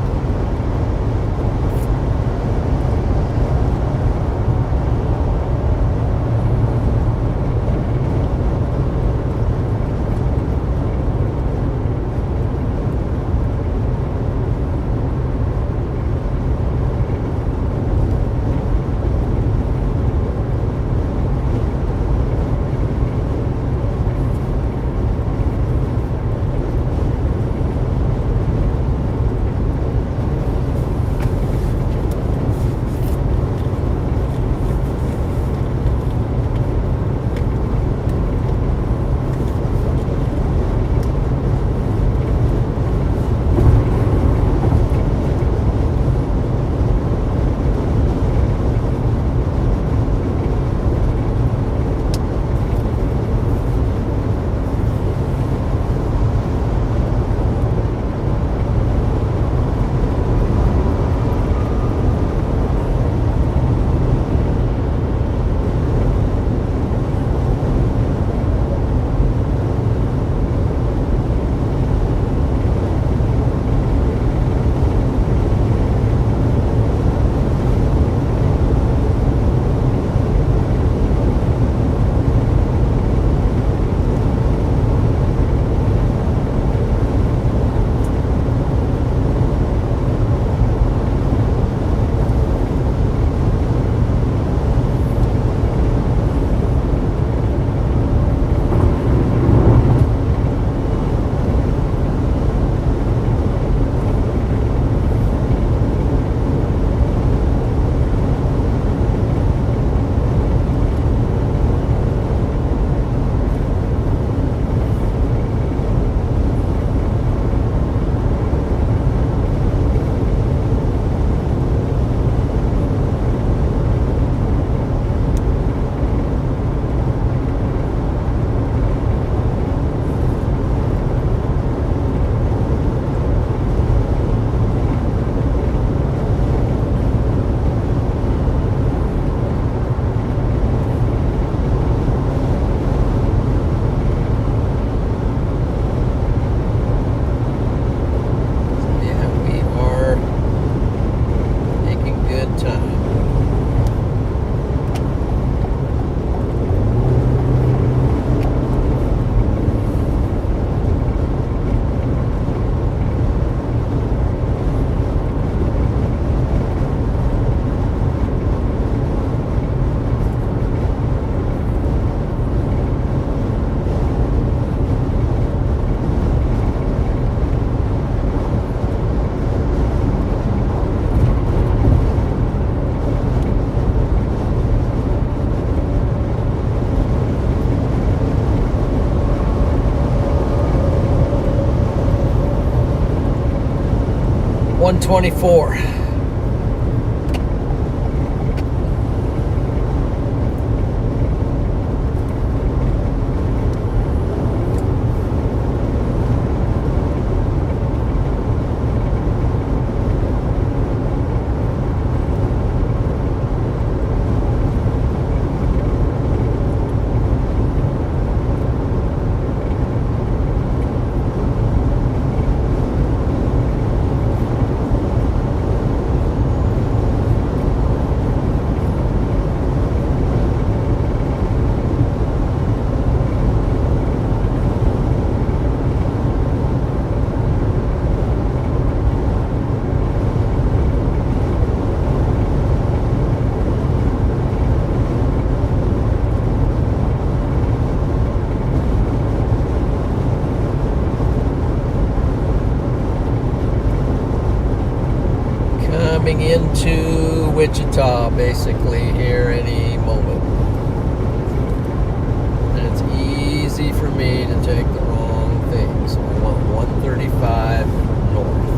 $124. to Wichita basically here any moment. And it's easy for me to take the wrong thing. So I want 135 north.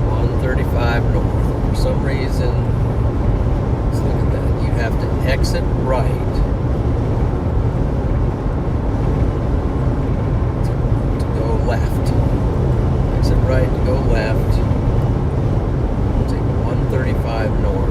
135 north. For some reason, let's look at that. You have to exit right to go left. Exit right to go left. Take 135 north.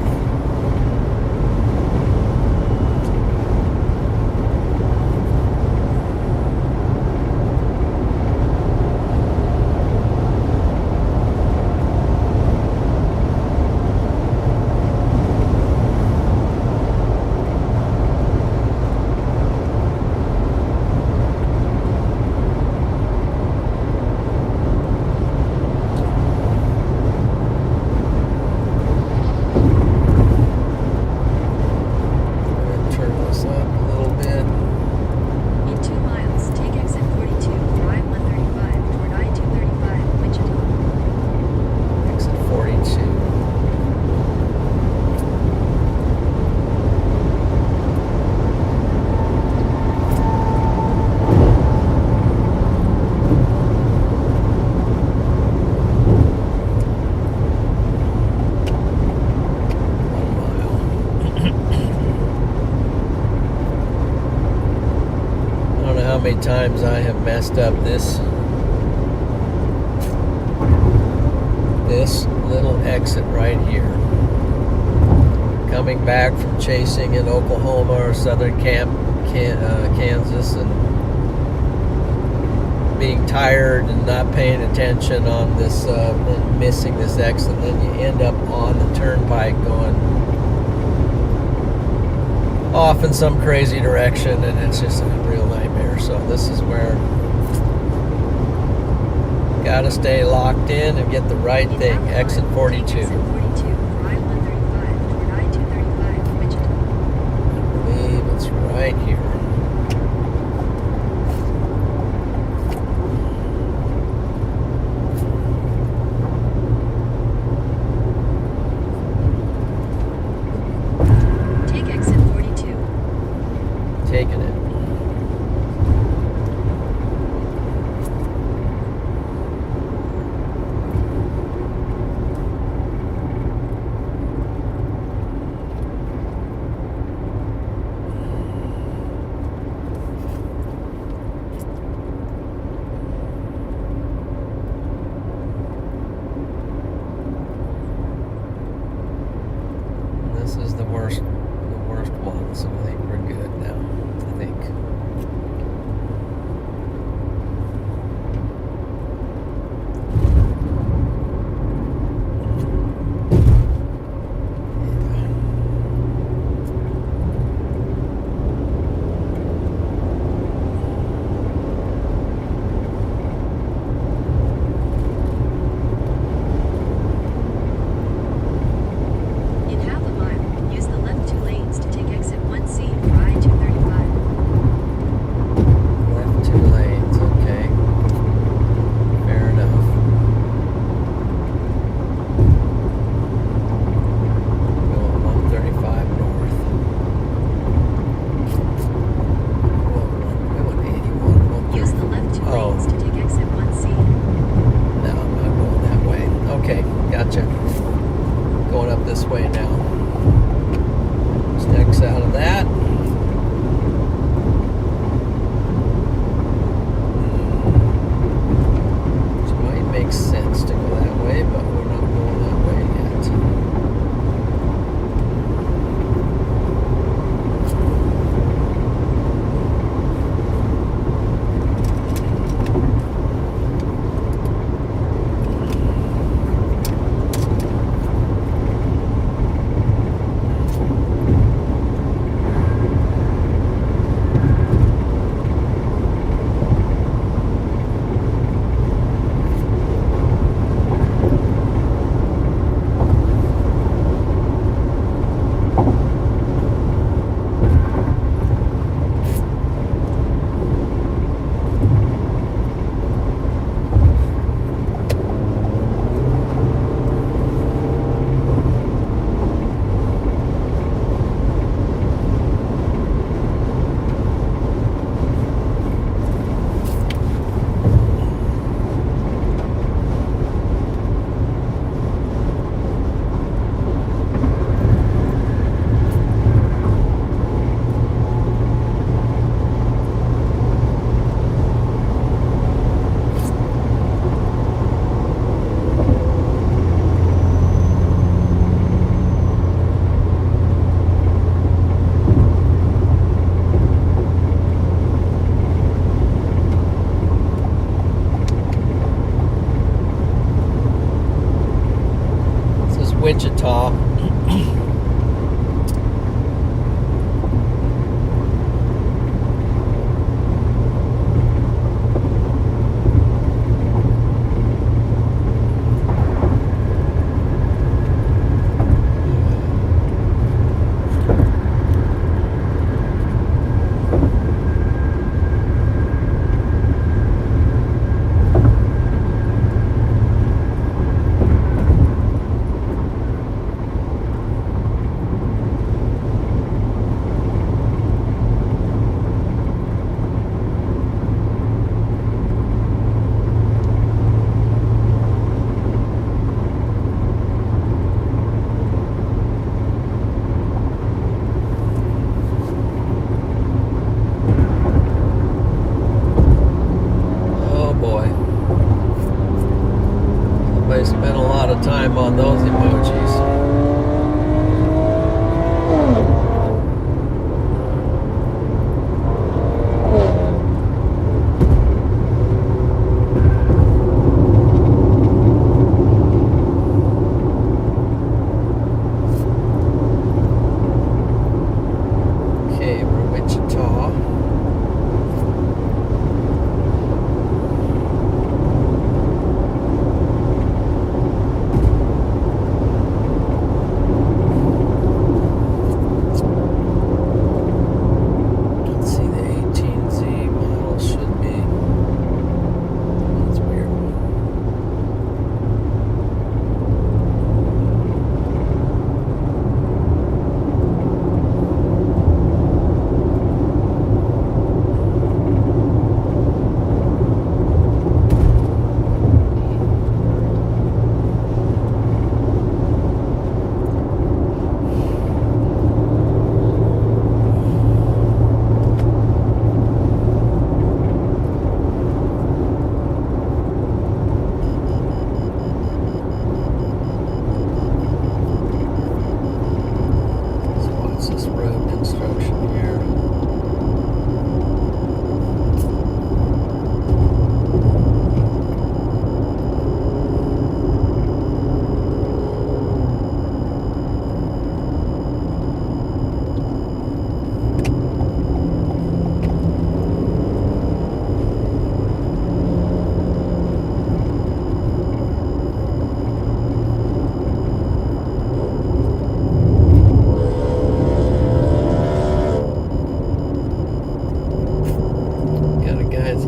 How many times I have messed up this little exit right here. Coming back from chasing in Oklahoma or southern Kansas and being tired and not paying attention on this, and missing this exit, and then you end up on the turnpike going off in some crazy direction, and it's just a real nightmare. So this is where you gotta stay locked in and get the right thing. Exit 42. Exit 42, drive 135 toward I-235, Wichita. I believe it's right here. Take exit 42. Taking it. This is the worst one, so I think we're good now. I think. In half a mile, use the left two lanes to take exit 1C for I-235. Left two lanes, okay. Fair enough. Going 135 north. Going 81. Use the left two Oh. lanes to take exit 1C. No, I'm not going that way. Okay, gotcha. Going up this way now. Let's X out of that. Which might make sense to go that way, but we're not going that way yet. Wichita. Somebody spent a lot of time on those emojis. Okay, we're in Wichita.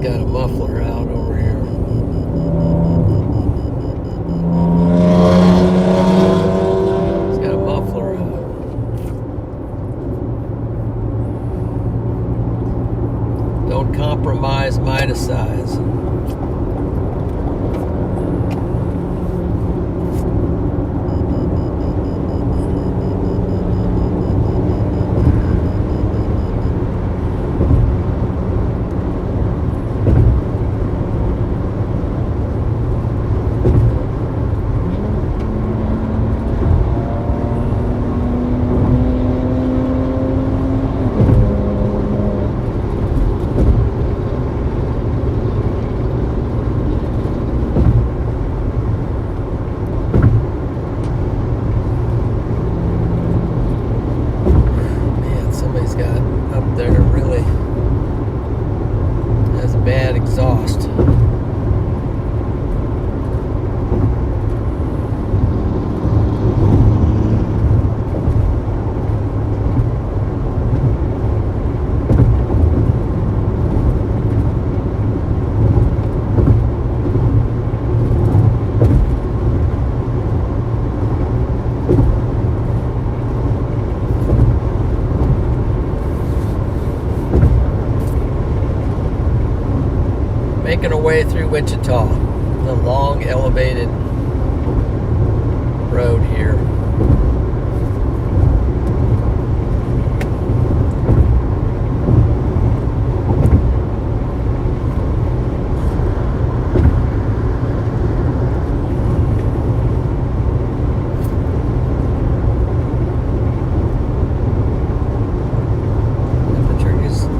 Got a muffler out over here. He's got a muffler out. Don't compromise Midas size. Exhaust. Making our way through Wichita, the long elevated road here.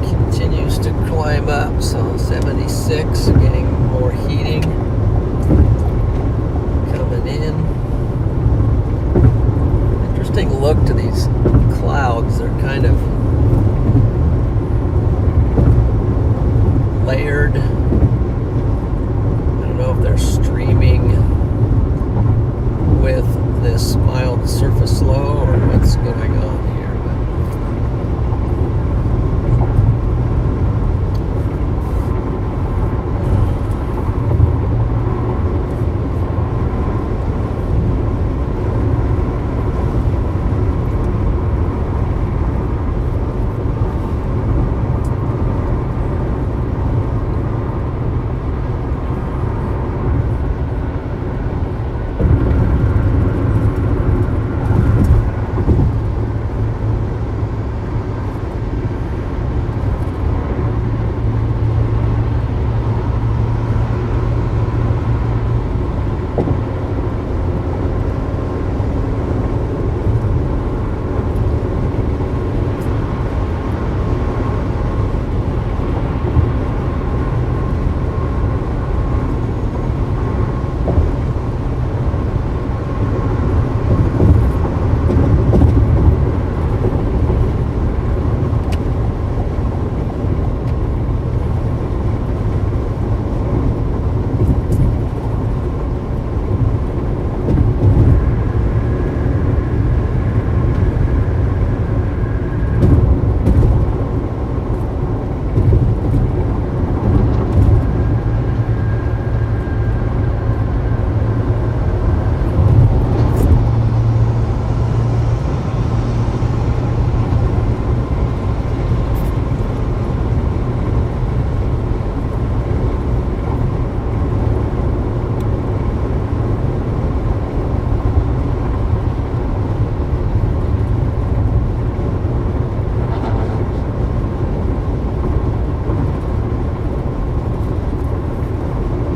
Continues to climb up, so 76, getting more heating. these clouds, they're kind of layered. I don't know if they're streaming with this mild surface low or what's going on here.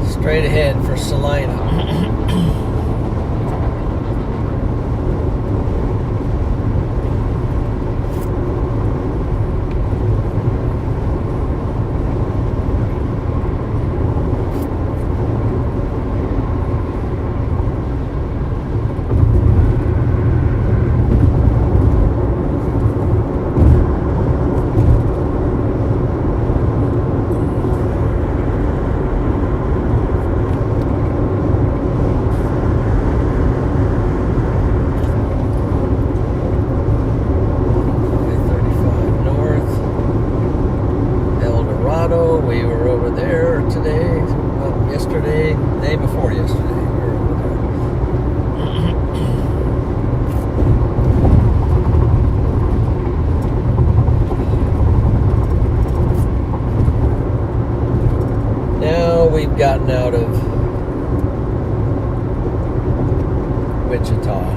Straight ahead for Salina. We were over there today, well, yesterday, day before yesterday. We were over there. Now we've gotten out of Wichita.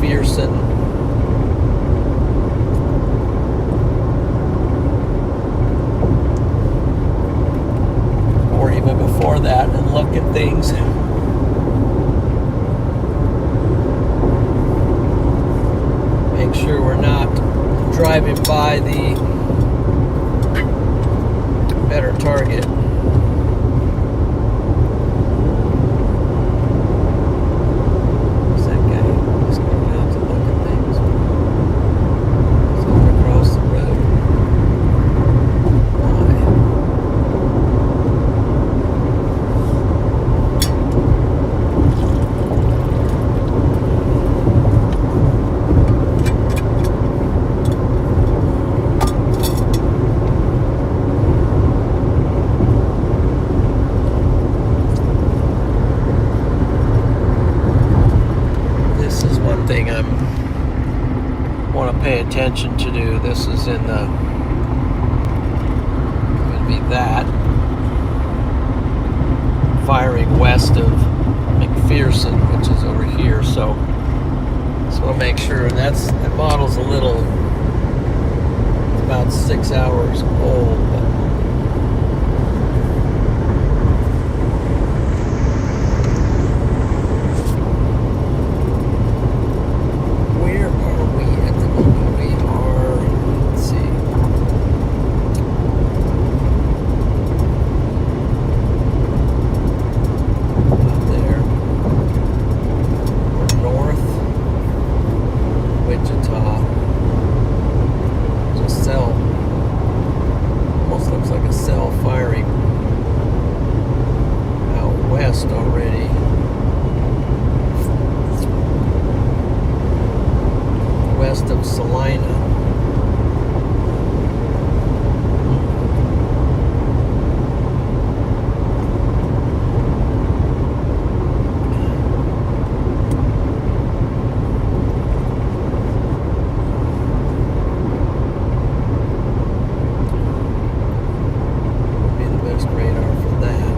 McPherson. Or even before that, and look at things. Make sure we're not driving by the better target. Who's that guy? Just going out to look at things. He's over across the road. Why? Thing I want to pay attention to do. This is in the, would be that, firing west of McPherson, which is over here. So we'll make sure that model's a little, it's about 6 hours old, but already. West of Salina. Be the best radar for that.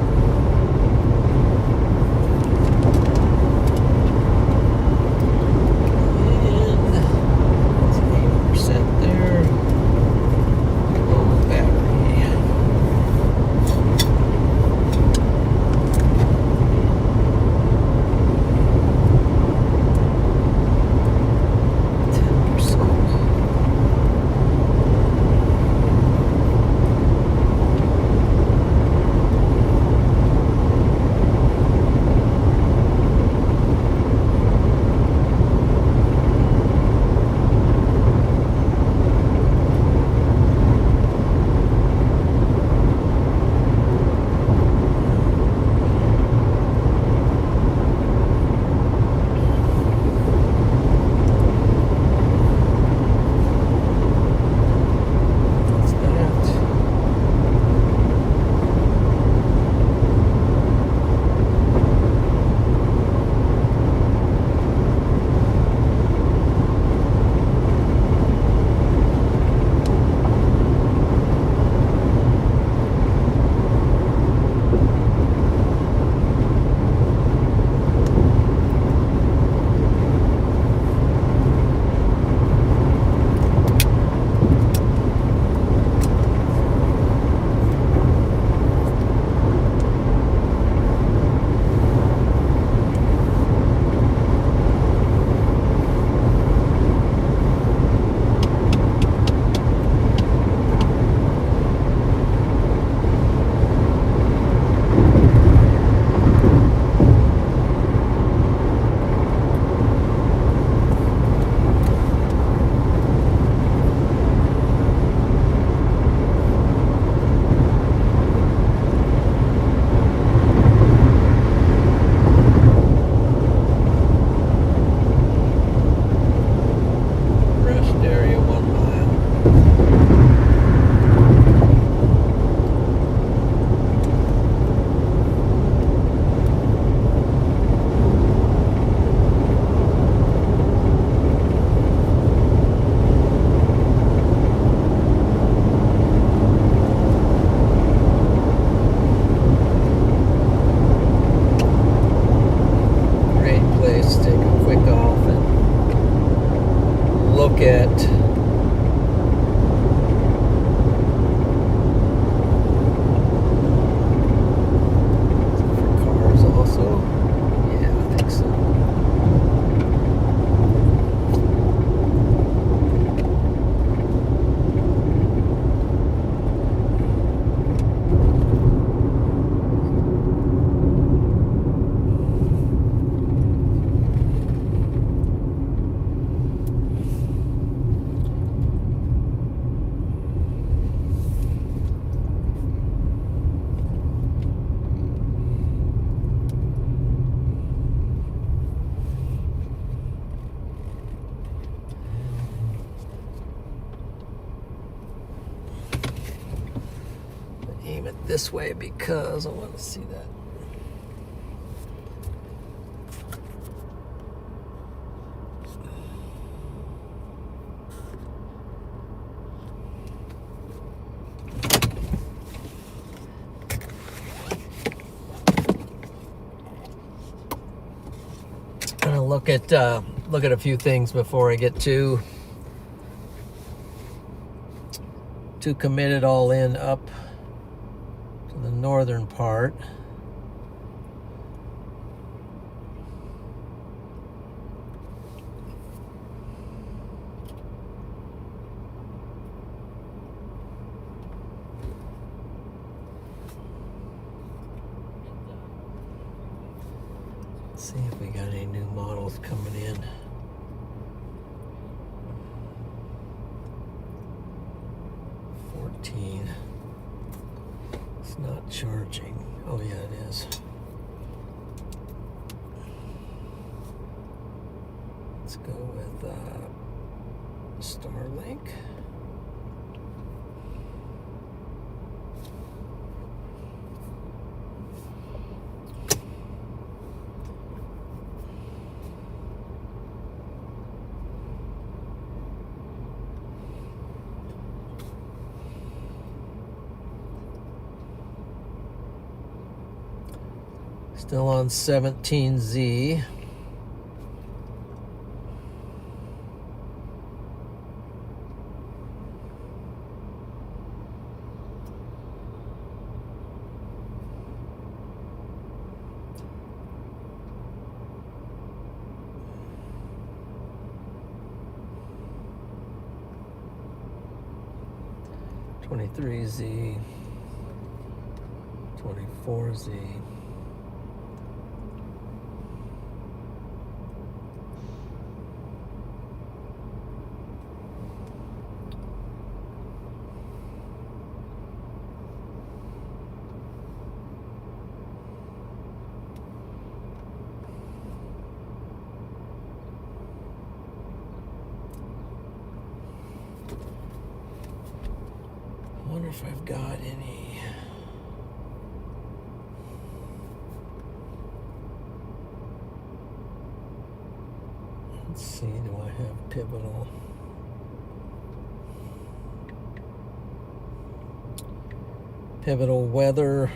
at for cars also. Yeah, I think so. Aim it this way because I want to see that. I'm gonna look at a few things before I get too committed all in up to the northern part. Let's see if we got any new models coming in. It's not charging. Oh yeah, it is. Let's go with Starlink. Still on 17Z. Z, 24Z. I wonder if I've got any. Let's see, do I have pivotal? Pivotal weather.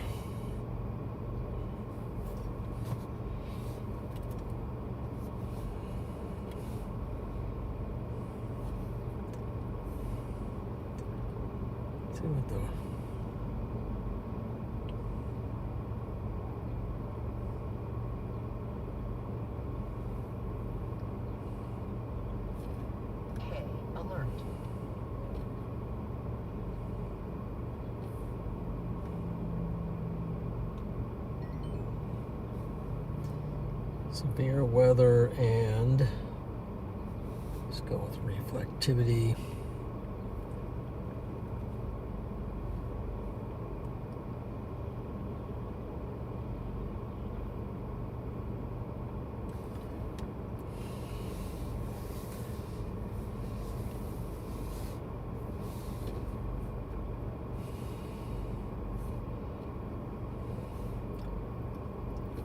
See what the Alert. severe weather, and let's go with reflectivity.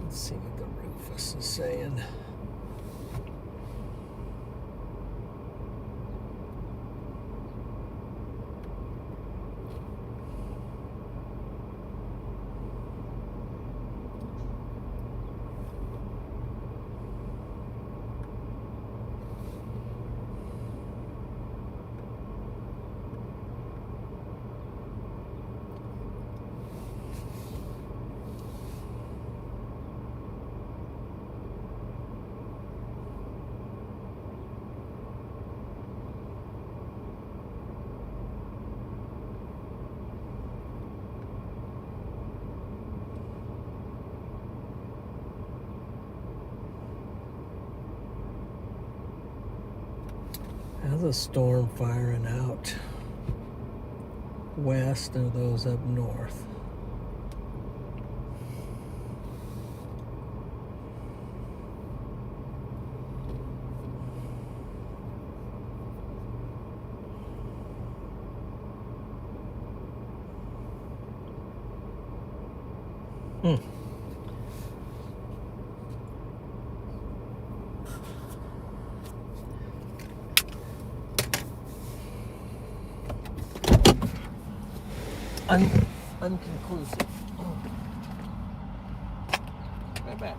Let's see what the Rufus is saying. a storm firing out west and those up north. Unconclusive. Right back.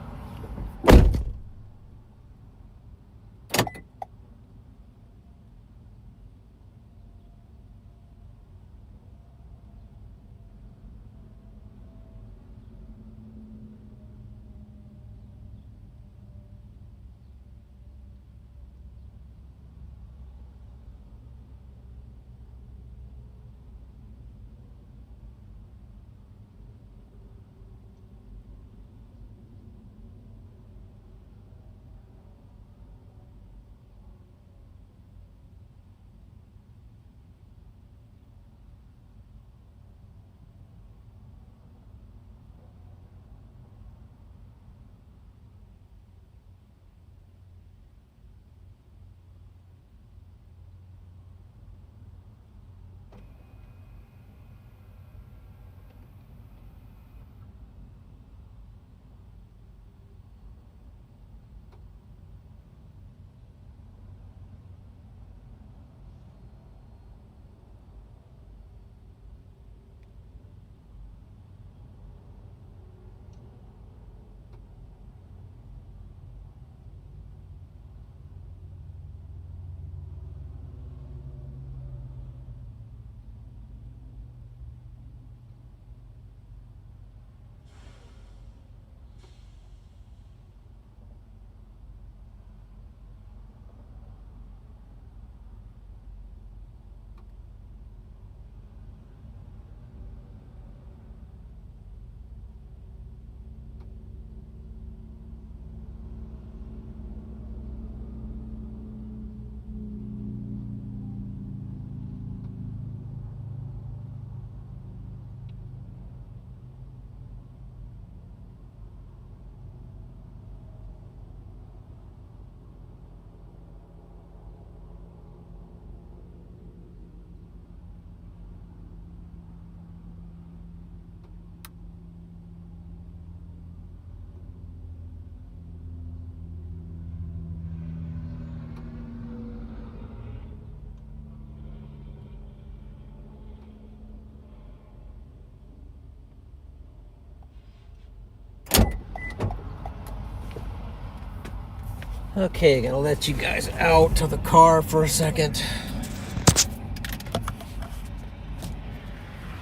Okay, gonna let you guys out to the car for a second.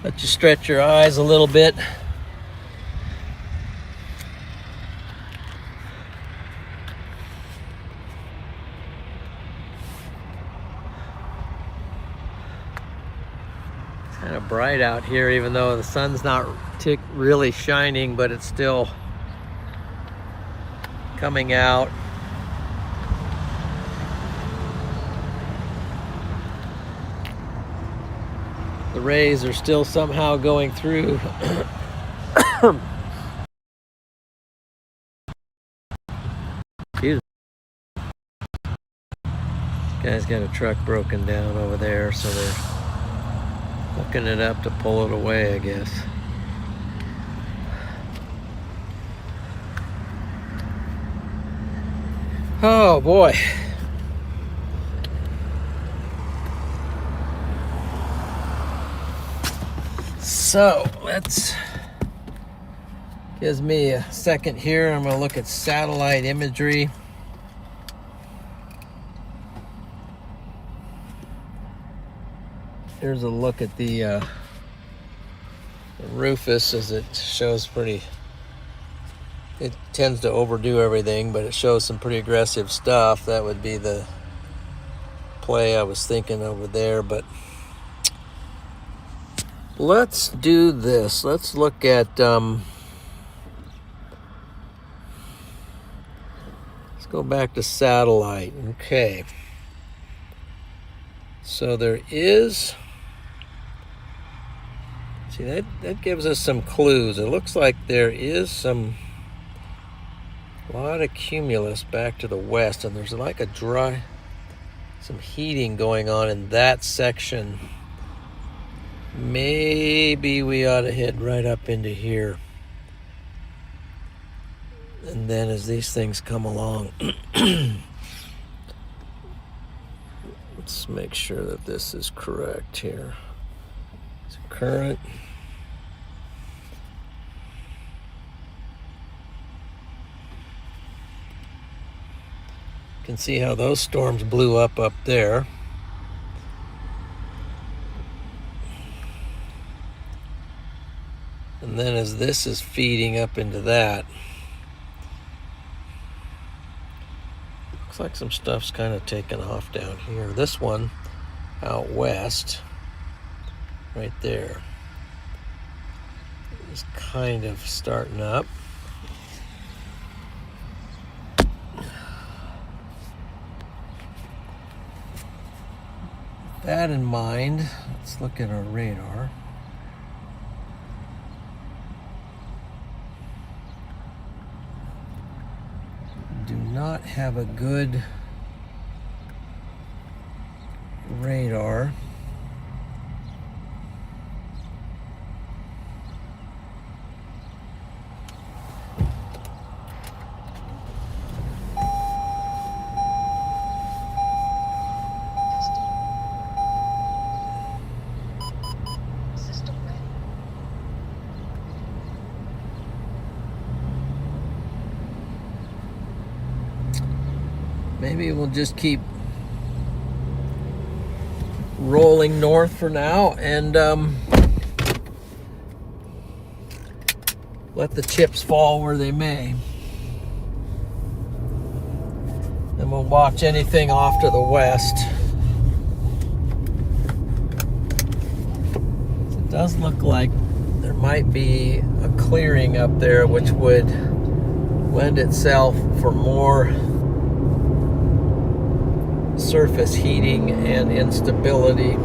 Let you stretch your eyes a little bit. It's kind of bright out here, even though the sun's not really shining, but it's still coming out. The rays are still somehow going through. Excuse me. Guy's got a truck broken down over there, so they're hooking it up to pull it away, I guess. Oh boy. So let's, gives me a second here. I'm going to look at satellite imagery. Here's a look at the Rufus, as it shows pretty, it tends to overdo everything, but it shows some pretty aggressive stuff. That would be the play I was thinking over there, but let's do this. Let's look at, let's go back to satellite. Okay. So there is, see, that gives us some clues. It looks like there is a lot of cumulus back to the west, and there's like some heating going on in that section. Maybe we ought to head right up into here. And then as these things come along, let's make sure that this is correct here. It's current. You can see how those storms blew up there. And then as this is feeding up into that, looks like some stuff's kind of taken off down here. This one out west, right there, is kind of starting up. With that in mind, let's look at our radar. Do not have a good radar. System ready. Maybe we'll just keep rolling north for now and let the chips fall where they may. And we'll watch anything off to the west. It does look like there might be a clearing up there which would lend itself for more surface heating and instability.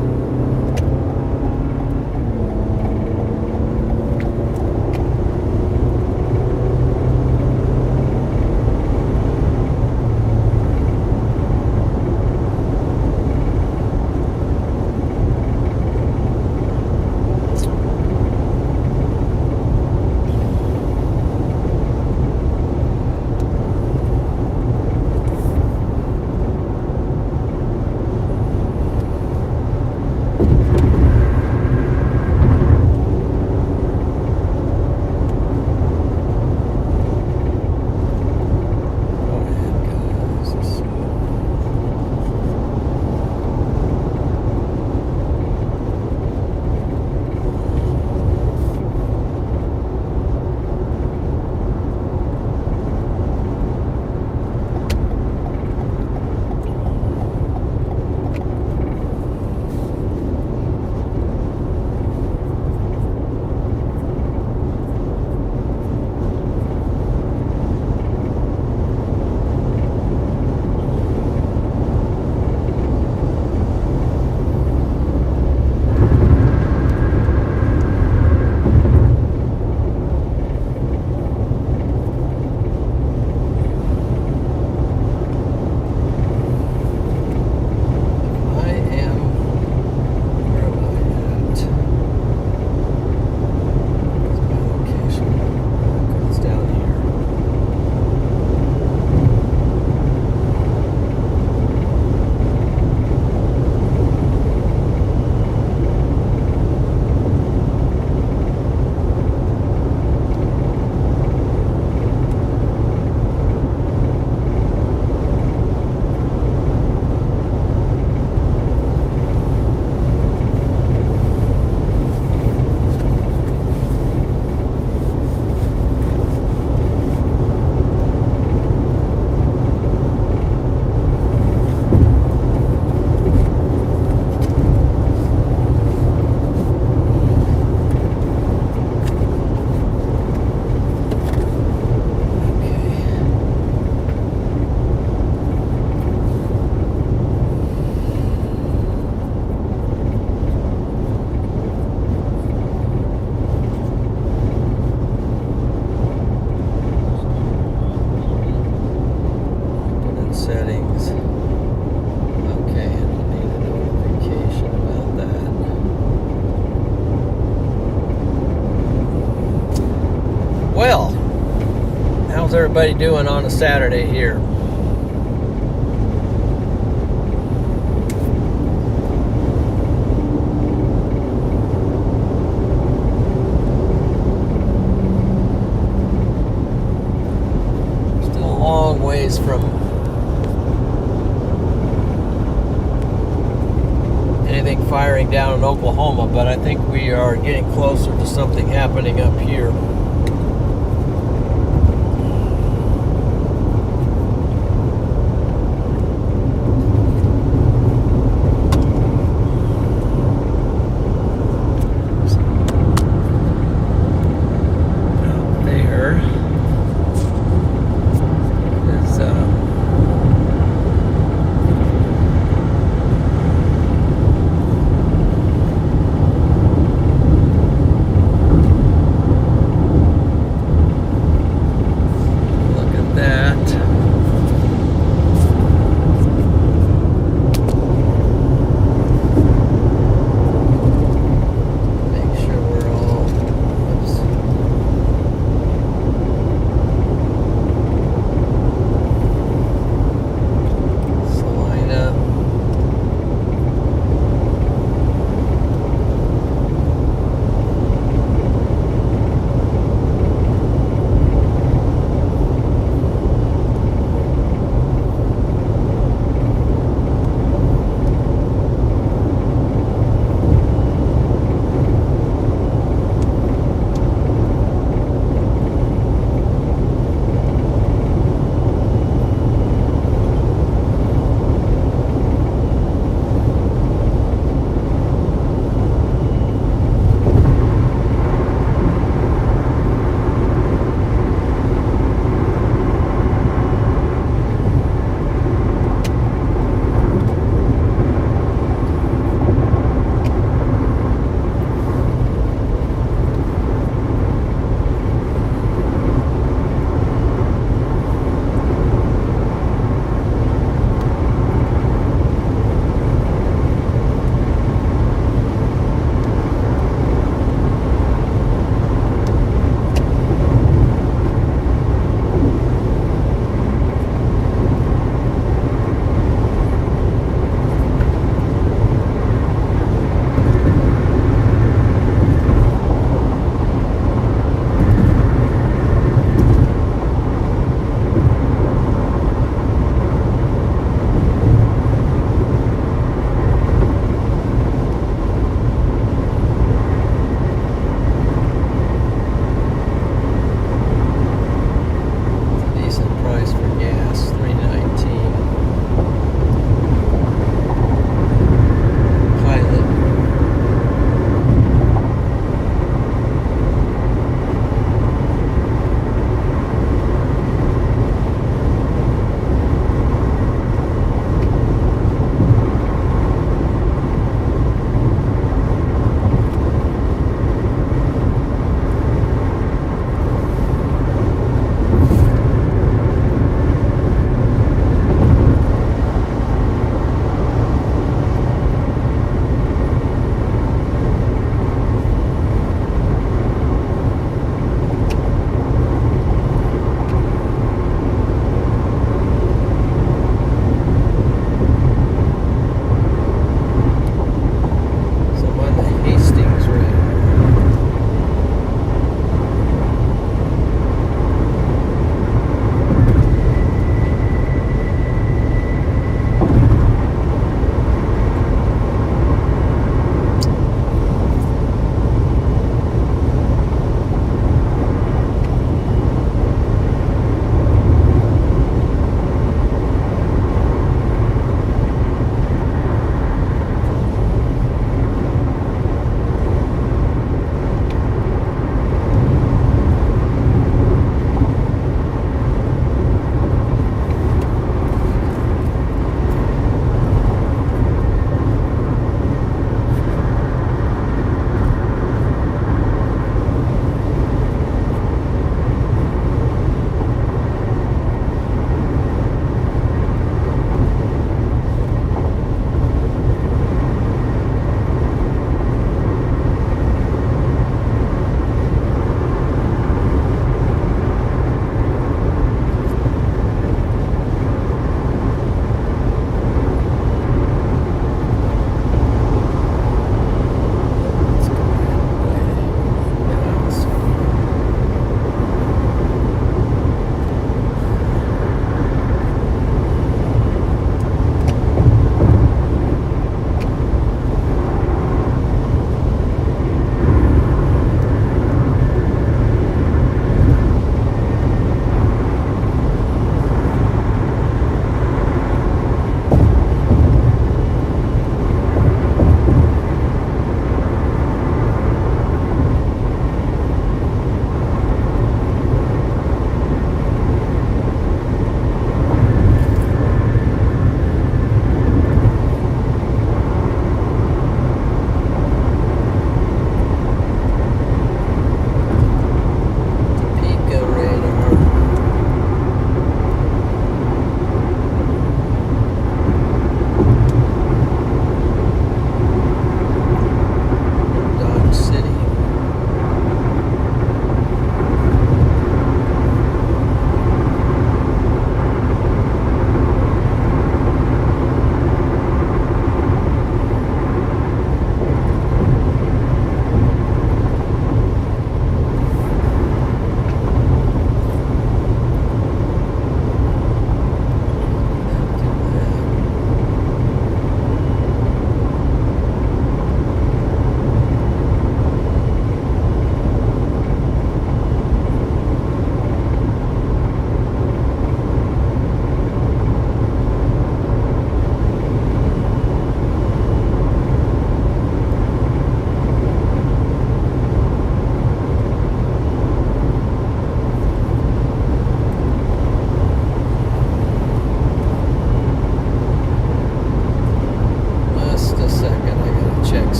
How's everybody doing on a Saturday here? Still a long ways from anything firing down in Oklahoma, but I think we are getting closer to something happening up here.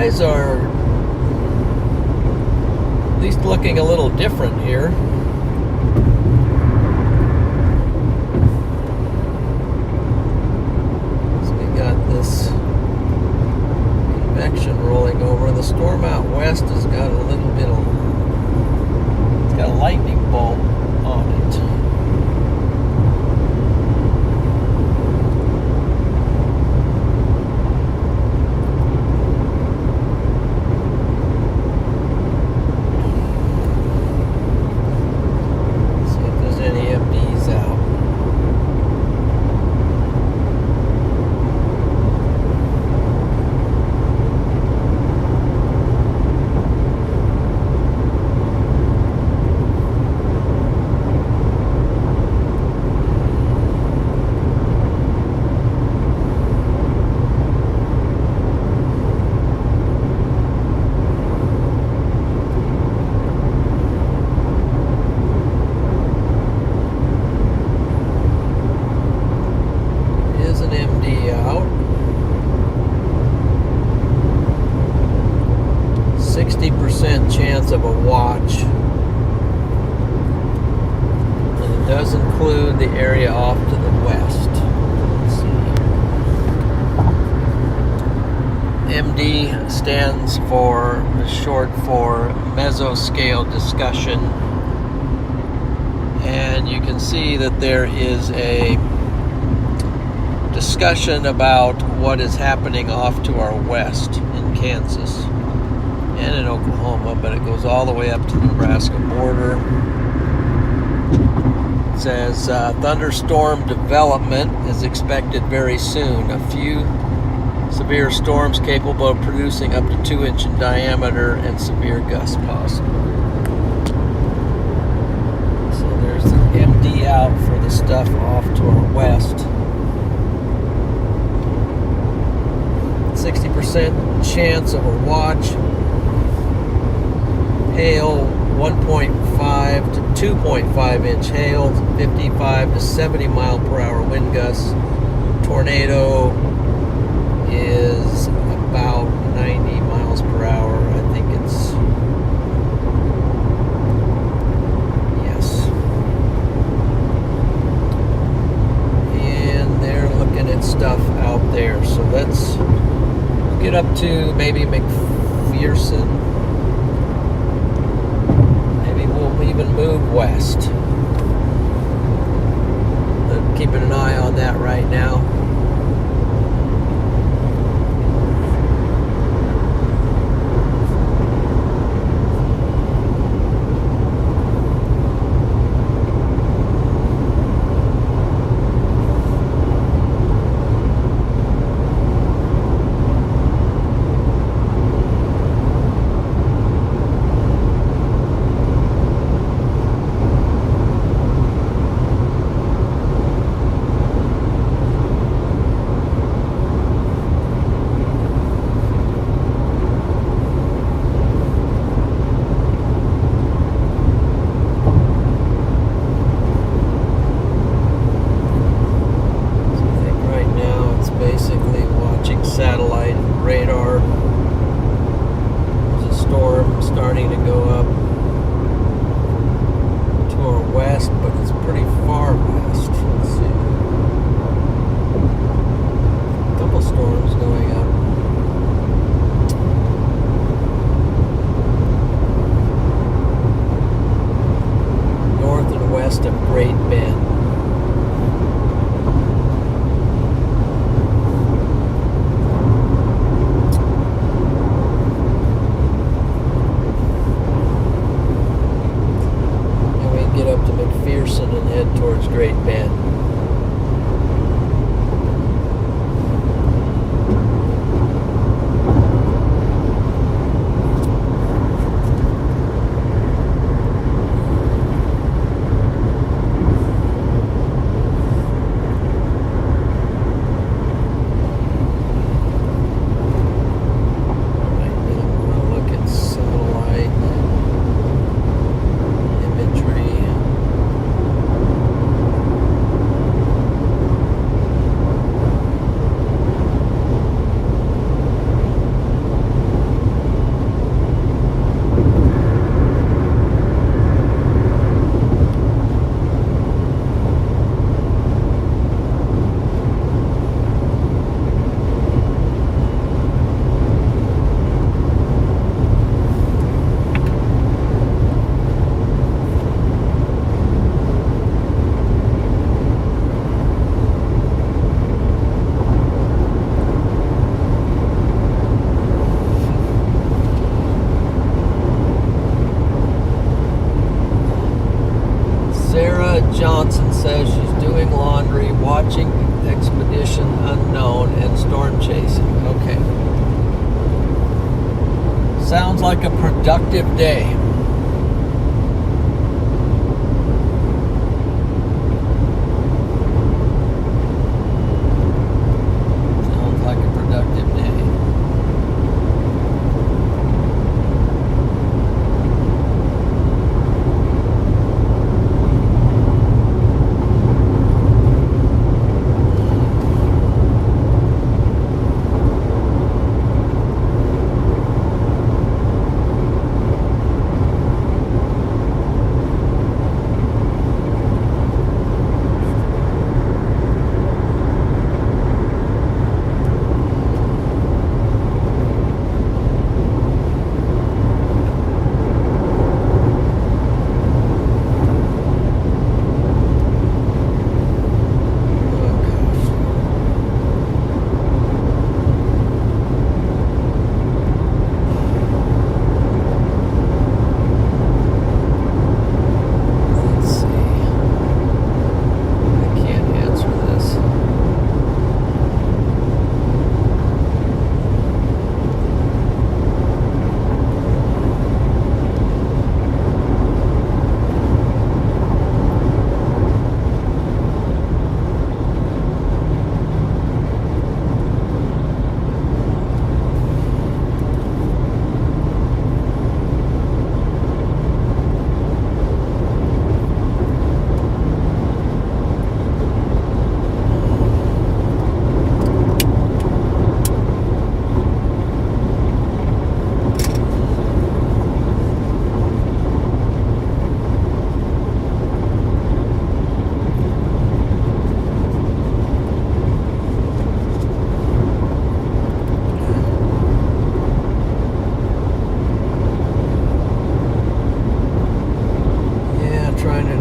skies are at least looking a little different here. So we got this convection rolling over. The storm out west has got a little bit of, it's got a lightning bolt on it. An MD out. 60% chance of a watch. And it does include the area off to the west. Let's see. MD stands for, short for mesoscale discussion. And you can see that there is a discussion about what is happening off to our west in Kansas and in Oklahoma, but it goes all the way up to the Nebraska border. It says thunderstorm development is expected very soon. A few severe storms capable of producing up to 2 inch in diameter and severe gusts possible. So there's the MD out for the stuff off to our west. 60% chance of a watch. Hail 1.5 to 2.5 inch hail, 55 to 70 mile per hour wind gusts. Tornado is about 90 miles per hour. I think it's, yes. And they're looking at stuff out there. So let's get up to maybe McPherson. Maybe we'll even move west. I'm keeping an eye on that right now. Satellite radar. There's a storm starting to go up to our west, but it's pretty far west. Let's see. A couple storms going up. North and west of Great Bend. And head towards Great Bend. Sounds like a productive day. Sounds like a productive day.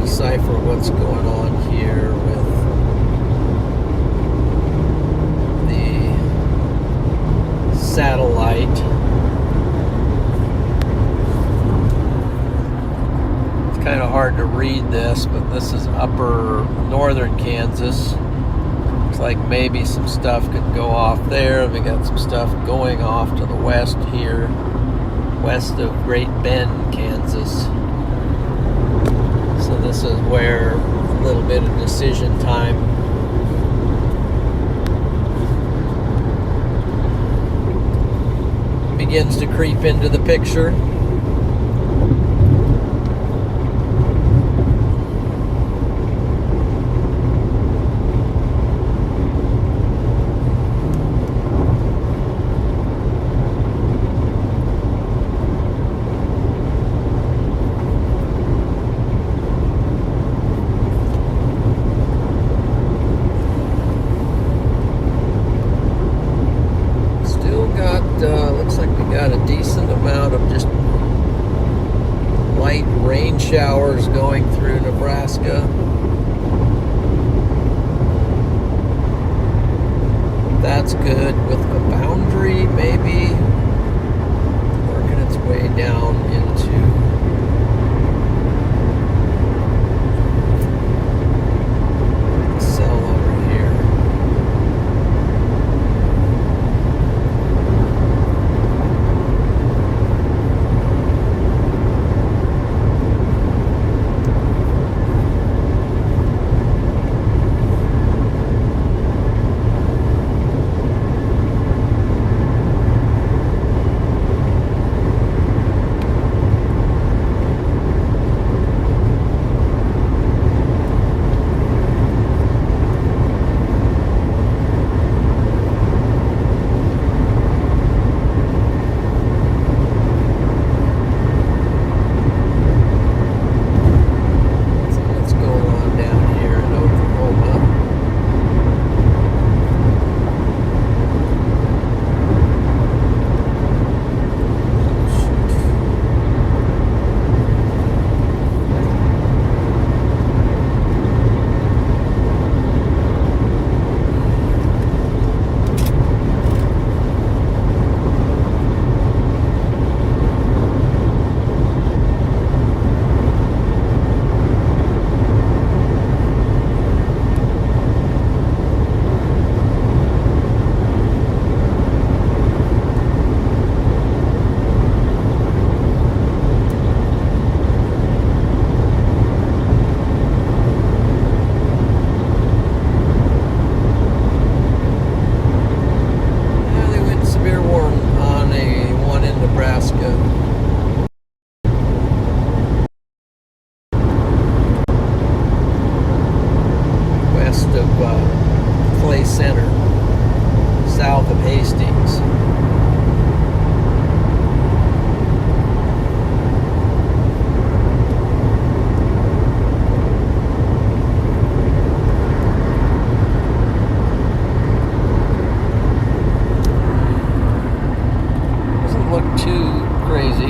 Decipher what's going on here with the satellite. It's kind of hard to read this, but this is upper northern Kansas. Looks like maybe some stuff could go off there. We got some stuff going off to the west here, west of Great Bend, Kansas. So this is where a little bit of decision time begins to creep into the picture. Looks like we got a decent amount of just light rain showers going through Nebraska. That's good, with a boundary maybe working its way down into the cell over here.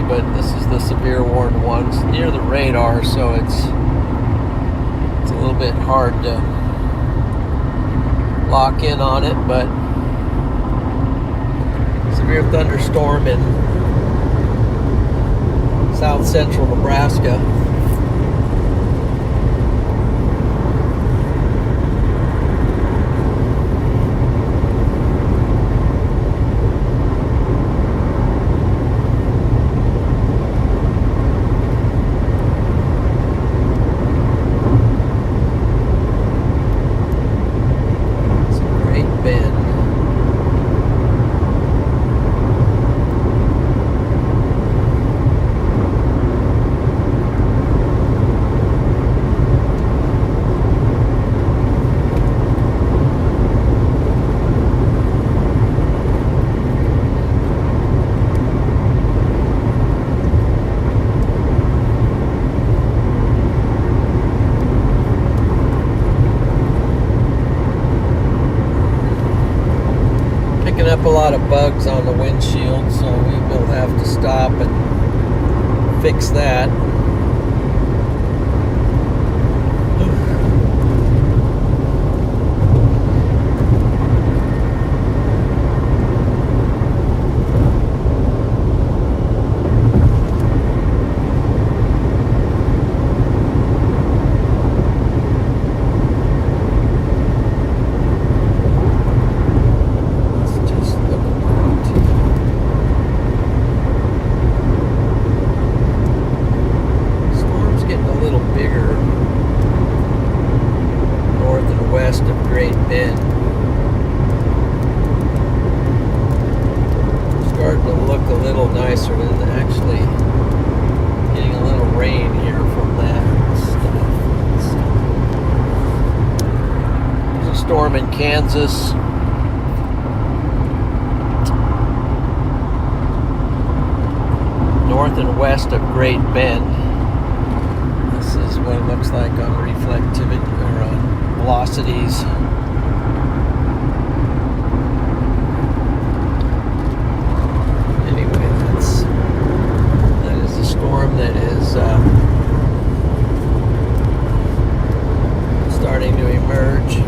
but this is the severe warned one. It's near the radar, so it's a little bit hard to lock in on it, but severe thunderstorm in south central Nebraska. Up a lot of bugs on the windshield, so we will have to stop and fix that. Storm in Kansas. North and west of Great Bend. This is what it looks like on reflectivity or on velocities. Anyway, that is a storm that is starting to emerge.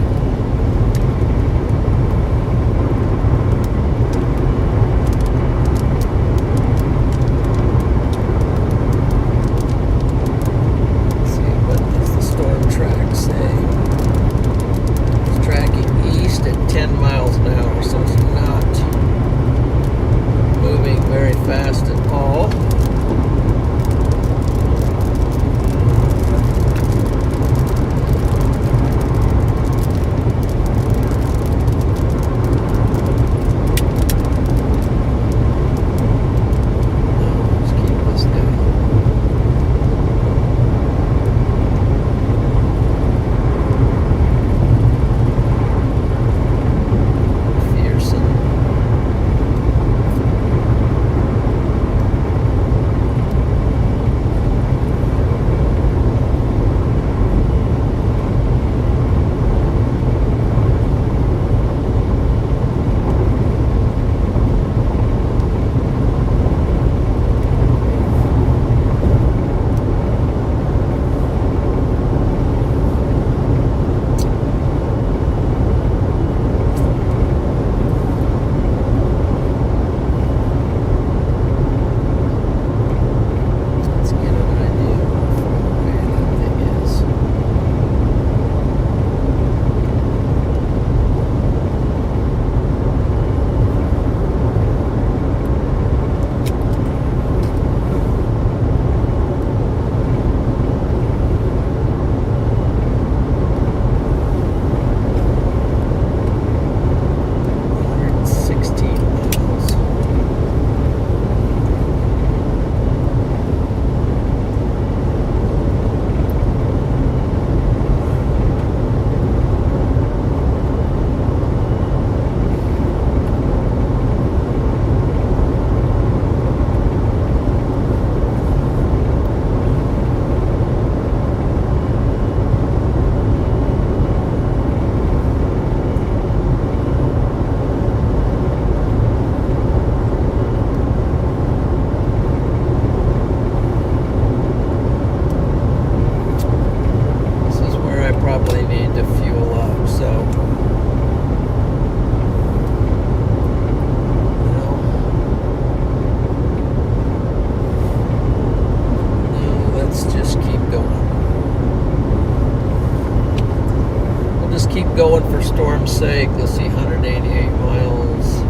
form's sake, let's see, 188 miles.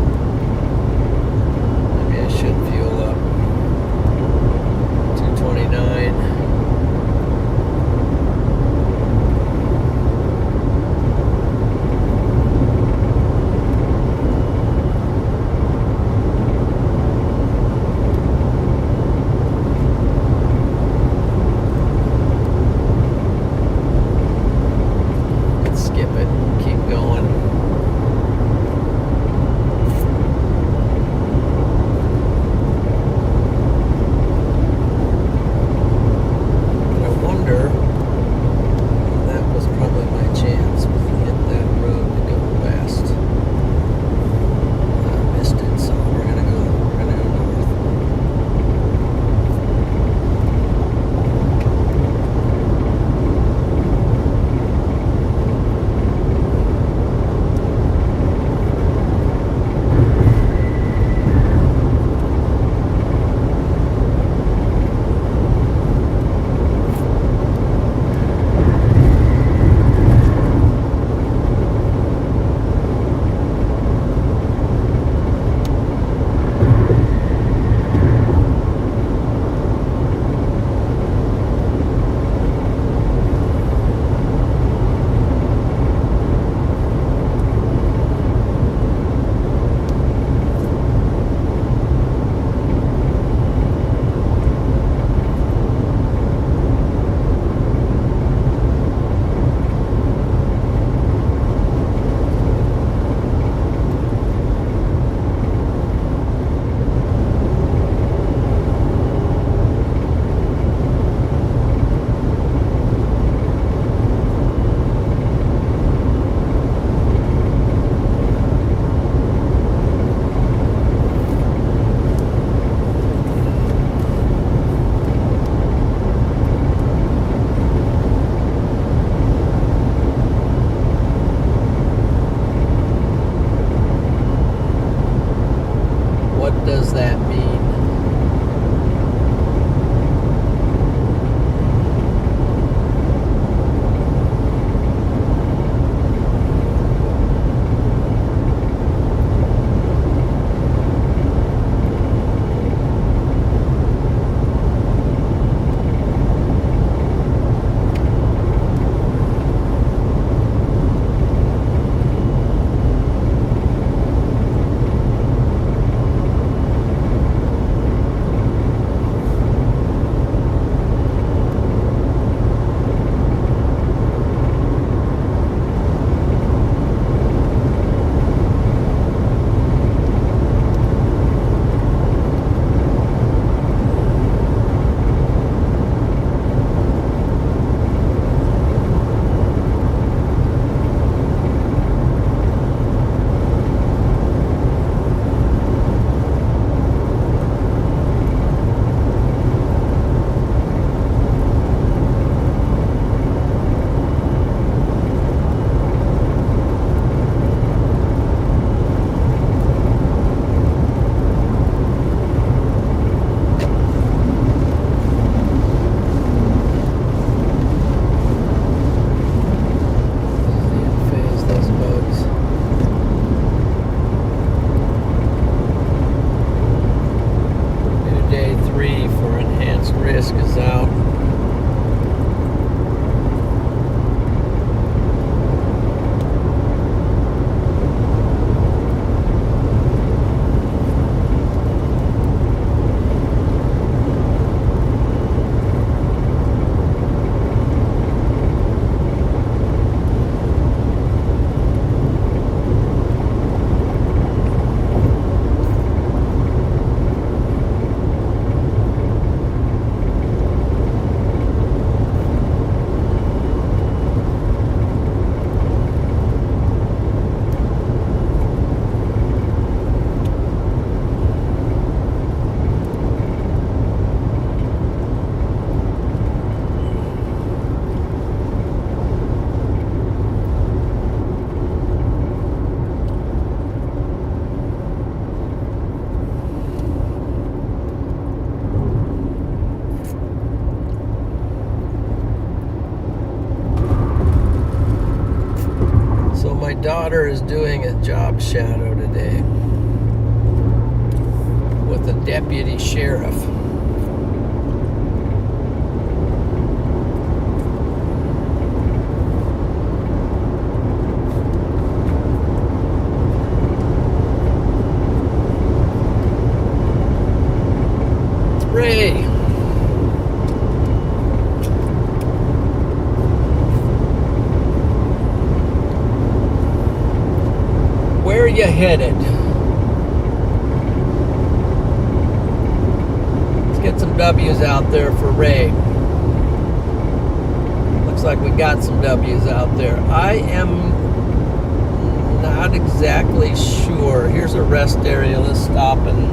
Maybe I should fuel up. 229. Skip it, keep going. But I wonder, that was probably my chance. We hit that road to go west. I missed it, so we're gonna go north. What does that mean? daughter is doing a job shadow today with a deputy sheriff. Ray. Where are you headed? Let's get some W's out there for Ray. Looks like we got some W's out there. I am not exactly sure. Here's a rest area. Let's stop and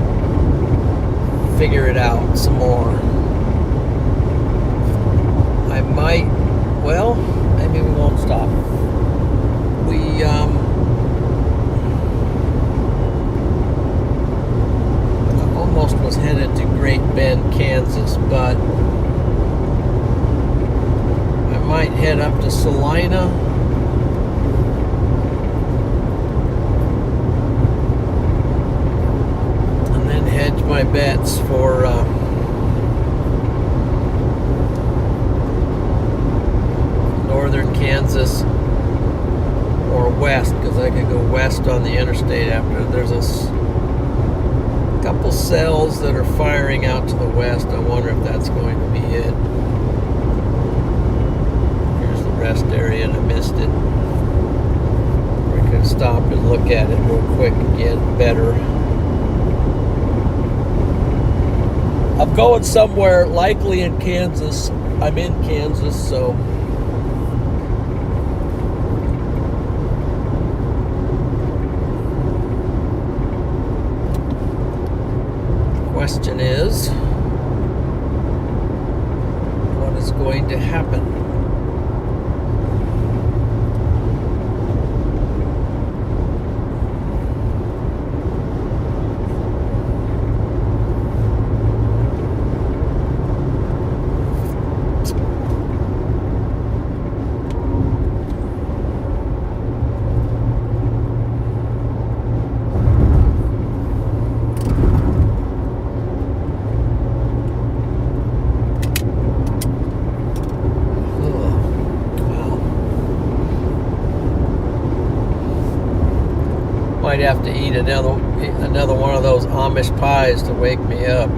figure it out some more. I might, well, maybe we won't stop. We almost was headed to Great Bend, Kansas, but I might head up to Salina. And then hedge my bets for northern Kansas or west, because I could go west on the interstate after. There's a couple cells that are firing out to the west. I wonder if that's going to be it. Here's the rest area, and I missed it. We could stop and look at it real quick and get better. I'm going somewhere likely in Kansas. I'm in Kansas, so question is, what is going to happen? Might have to eat another one of those Amish pies to wake me up.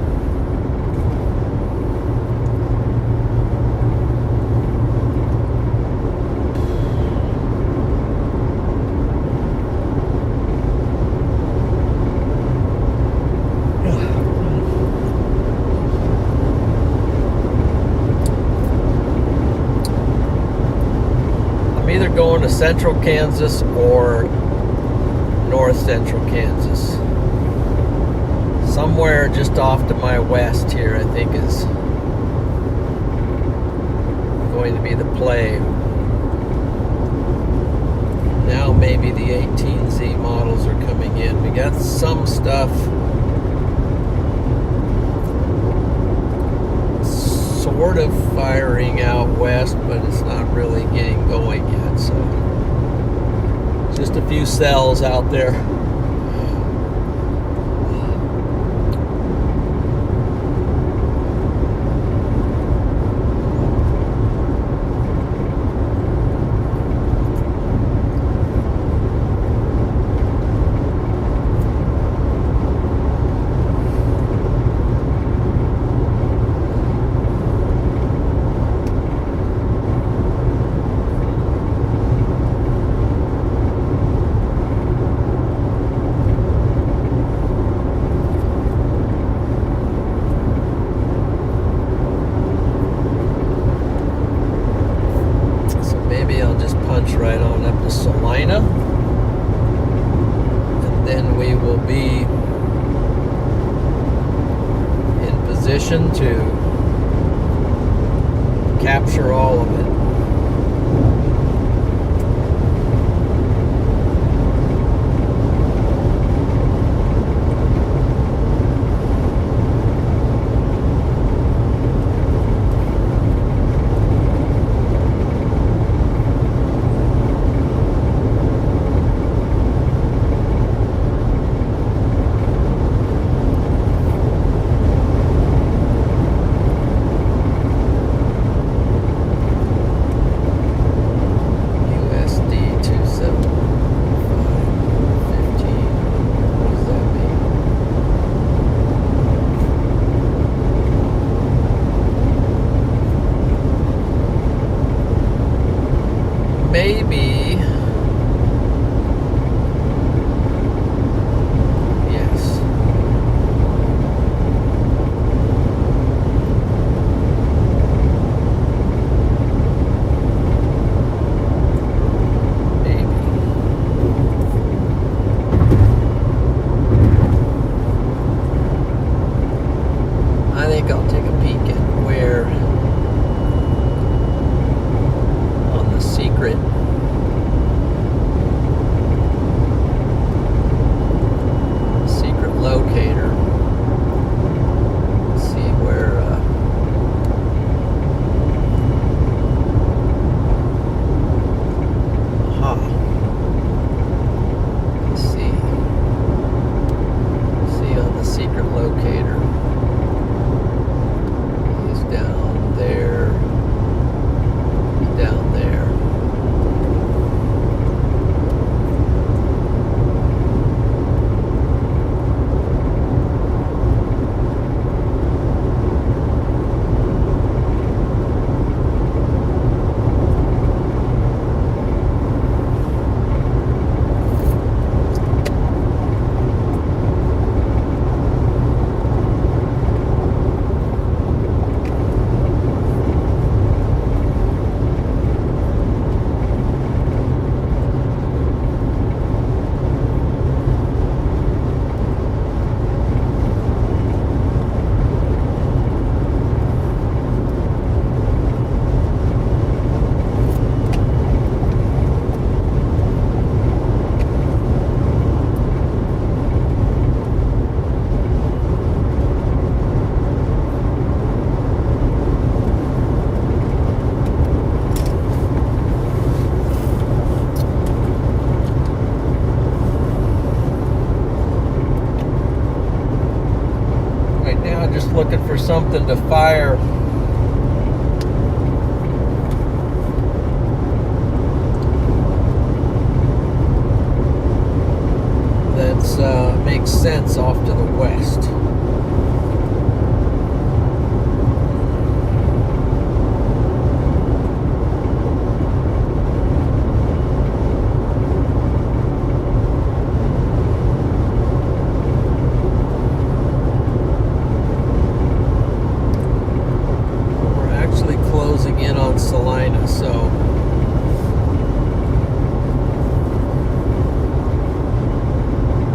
I'm either going to central Kansas or north central Kansas. Somewhere just off to my west here, I think, is going to be the play. Now maybe the 18Z models are coming in. We got some stuff sort of firing out west, but it's not really getting going yet, so just a few cells out there. Right on up to Salina, and then we will be in position to capture all of it. secret locator. He's down there. Down there. Looking for something to fire. That's makes sense off to the west. Salina, so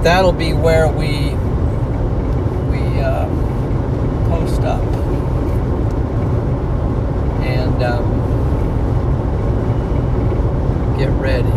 that'll be where we post up and get ready.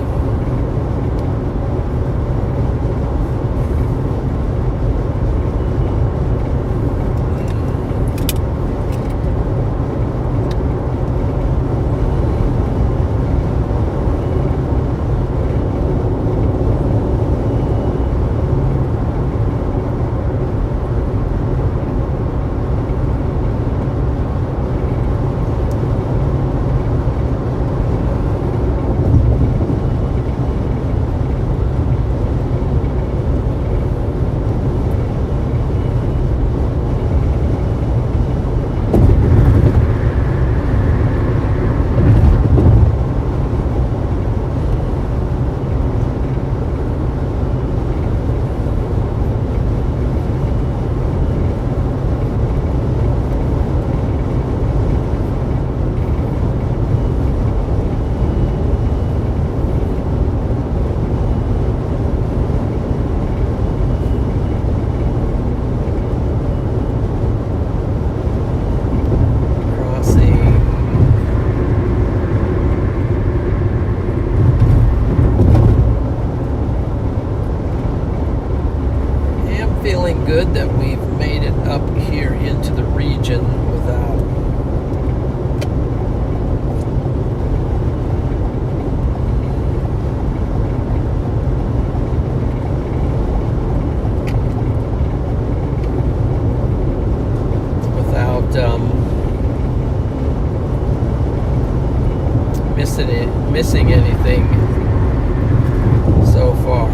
Good that we've made it up here into the region without missing anything so far.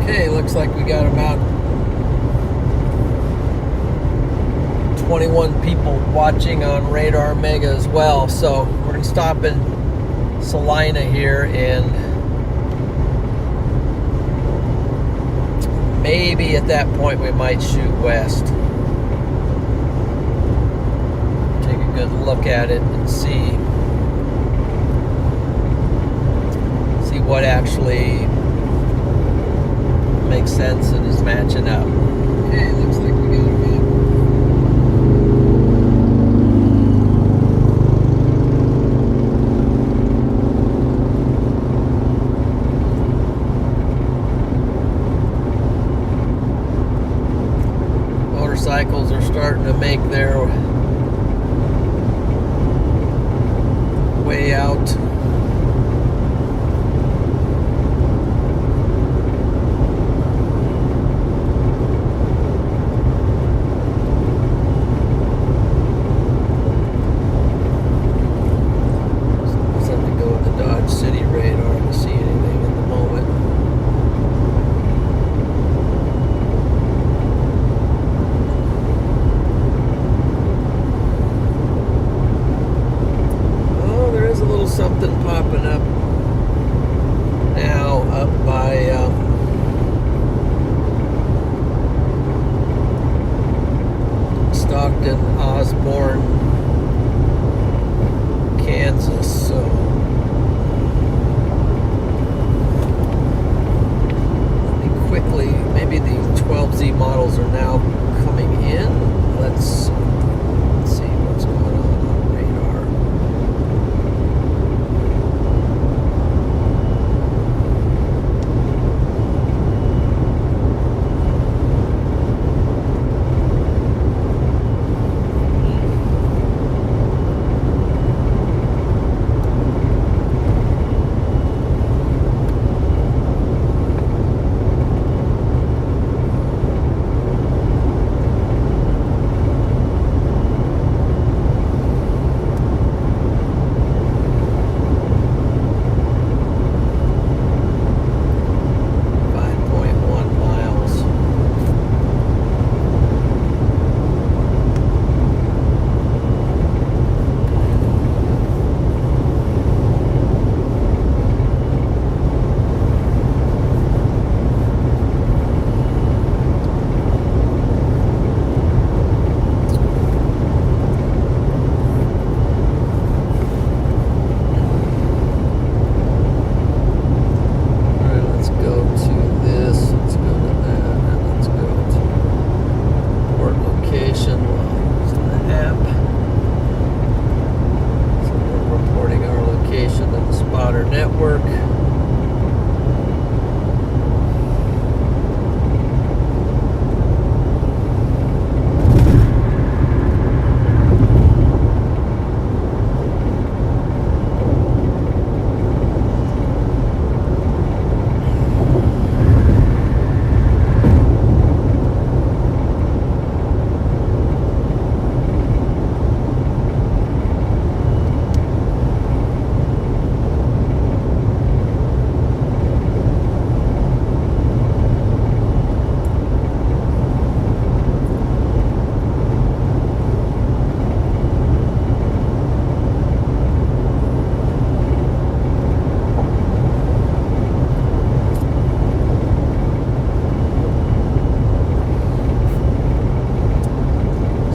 Okay, looks like we got about 21 people watching on Radar Mega as well. So we're gonna stop in Salina here, and maybe at that point we might shoot west. Take a good look at it and see what actually makes sense and is matching up. Okay, looks like we got about motorcycles are starting to make their way out. City radar to see anything at the moment. Oh, there is a little something popping up now up by Stockton, Osborne, Kansas. So quickly, maybe the 12Z models are now coming in. Let's see what's going on radar. Network.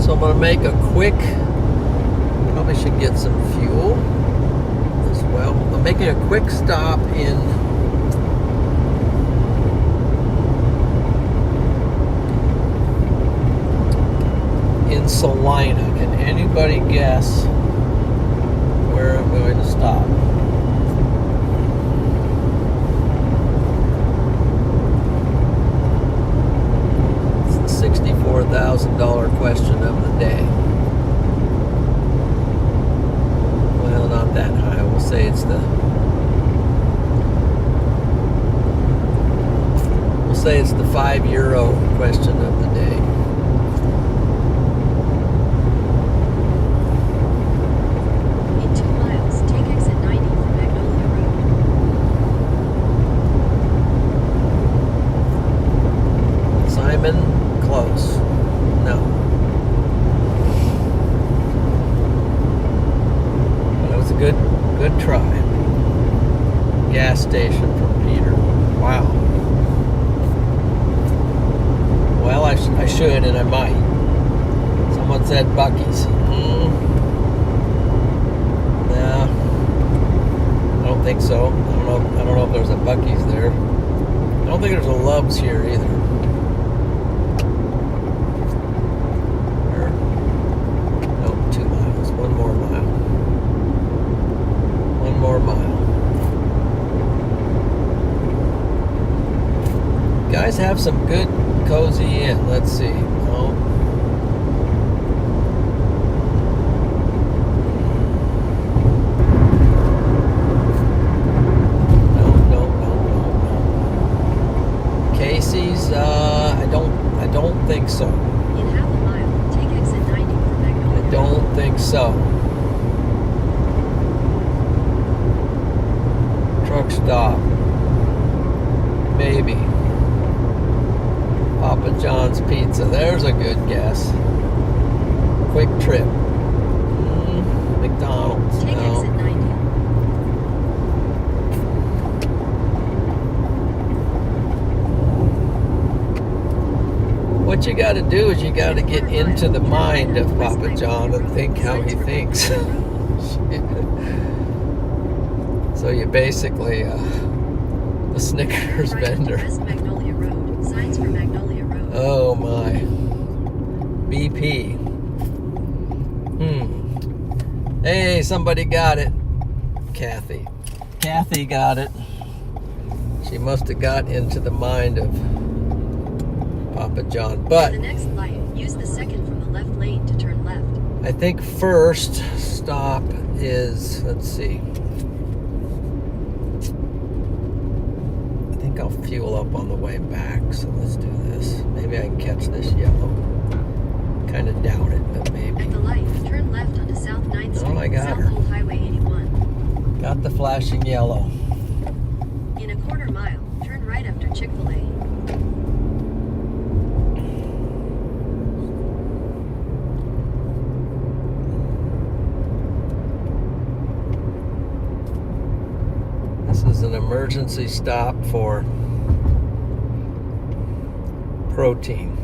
I'm going to make a quick, probably should get some fuel as well. I'm making a quick stop in Salina. Can anybody guess where I'm going to stop? $64,000 question of the day. Well, not that high. We'll say it's the €5 question of the day. In 2 miles, take exit 90 from Magnolia Road. should, and I might. Someone said Buc-ee's. Nah, I don't think so. I don't know if there's a Buc-ee's there. I don't think there's a Love's here either. Or, nope, 2 miles. One more mile. One more mile. Guys have some good cozy inn. Let's see. No. Casey's, I don't think so. In half a mile, take exit 90 for Magnolia. I don't think so. Truck stop. Maybe. Papa John's Pizza. There's a good guess. Quick Trip. McDonald's. Take No. exit 90. What you got to do is you got to get into the mind of Papa John and think how he thinks. So you basically, the Snickers Right onto vendor. West Magnolia Road. Signs for Magnolia Road. Oh my. BP. Hey, somebody got it. Kathy. Kathy got it. She must have got into the mind of Papa John. At But the next light, use the second from the left lane to turn left. I think first stop is, let's see. I think I'll fuel up on the way back, so let's do this. Maybe I can catch this yellow. Kind of doubt it, but maybe. At the light, turn left onto South 9th Street, Oh, I got South her. Old Highway 81. Got the flashing yellow. In a quarter mile, turn right after Chick-fil-A. This is an emergency stop for protein.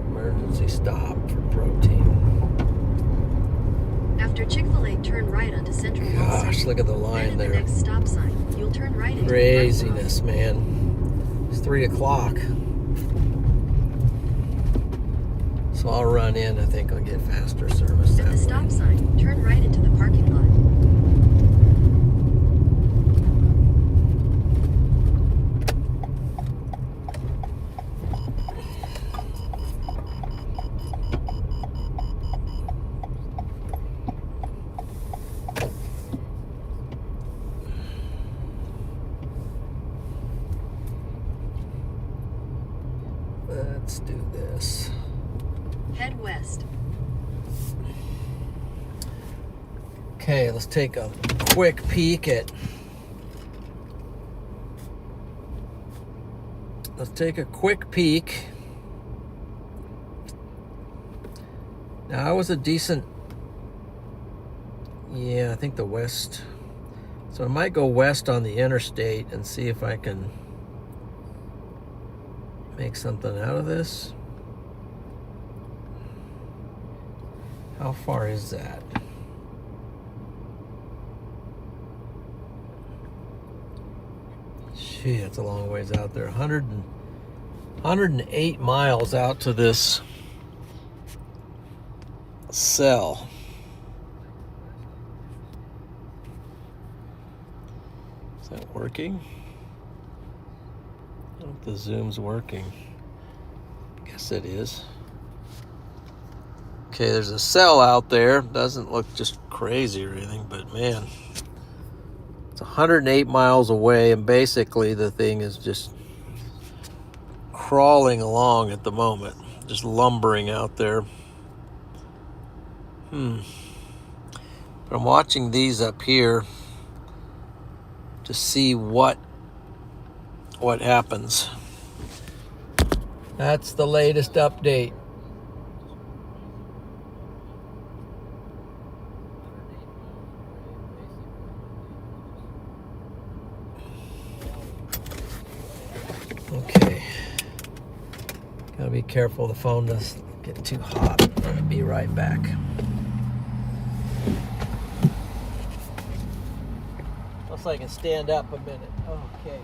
Emergency stop for protein. After Chick-fil-A, turn right onto Central Mall Gosh, Circle. look at the Then line at the there. next stop sign, you'll turn right into Craziness, man. It's 3 o'clock. So I'll run in. I think I'll get faster service At that the stop way. sign, turn right into the parking lot. Let's do this. Head west. Okay, let's take a quick peek at. Let's take a quick peek. Now, I was a decent. Yeah, I think the west. So I might go west on the interstate and see if I can make something out of this. How far is that? Gee, that's a long ways out there. 108 miles out to this cell. Is that working? I don't know if the zoom's working. Guess it is. Okay, there's a cell out there. Doesn't look just crazy or anything, but man, it's 108 miles away, and basically the thing is just crawling along at the moment, just lumbering out there. But I'm watching these up here to see what happens. That's the latest update. Okay. Gotta be careful the phone doesn't get too hot. I'm gonna be right back. Looks like I can stand up a minute. Okay.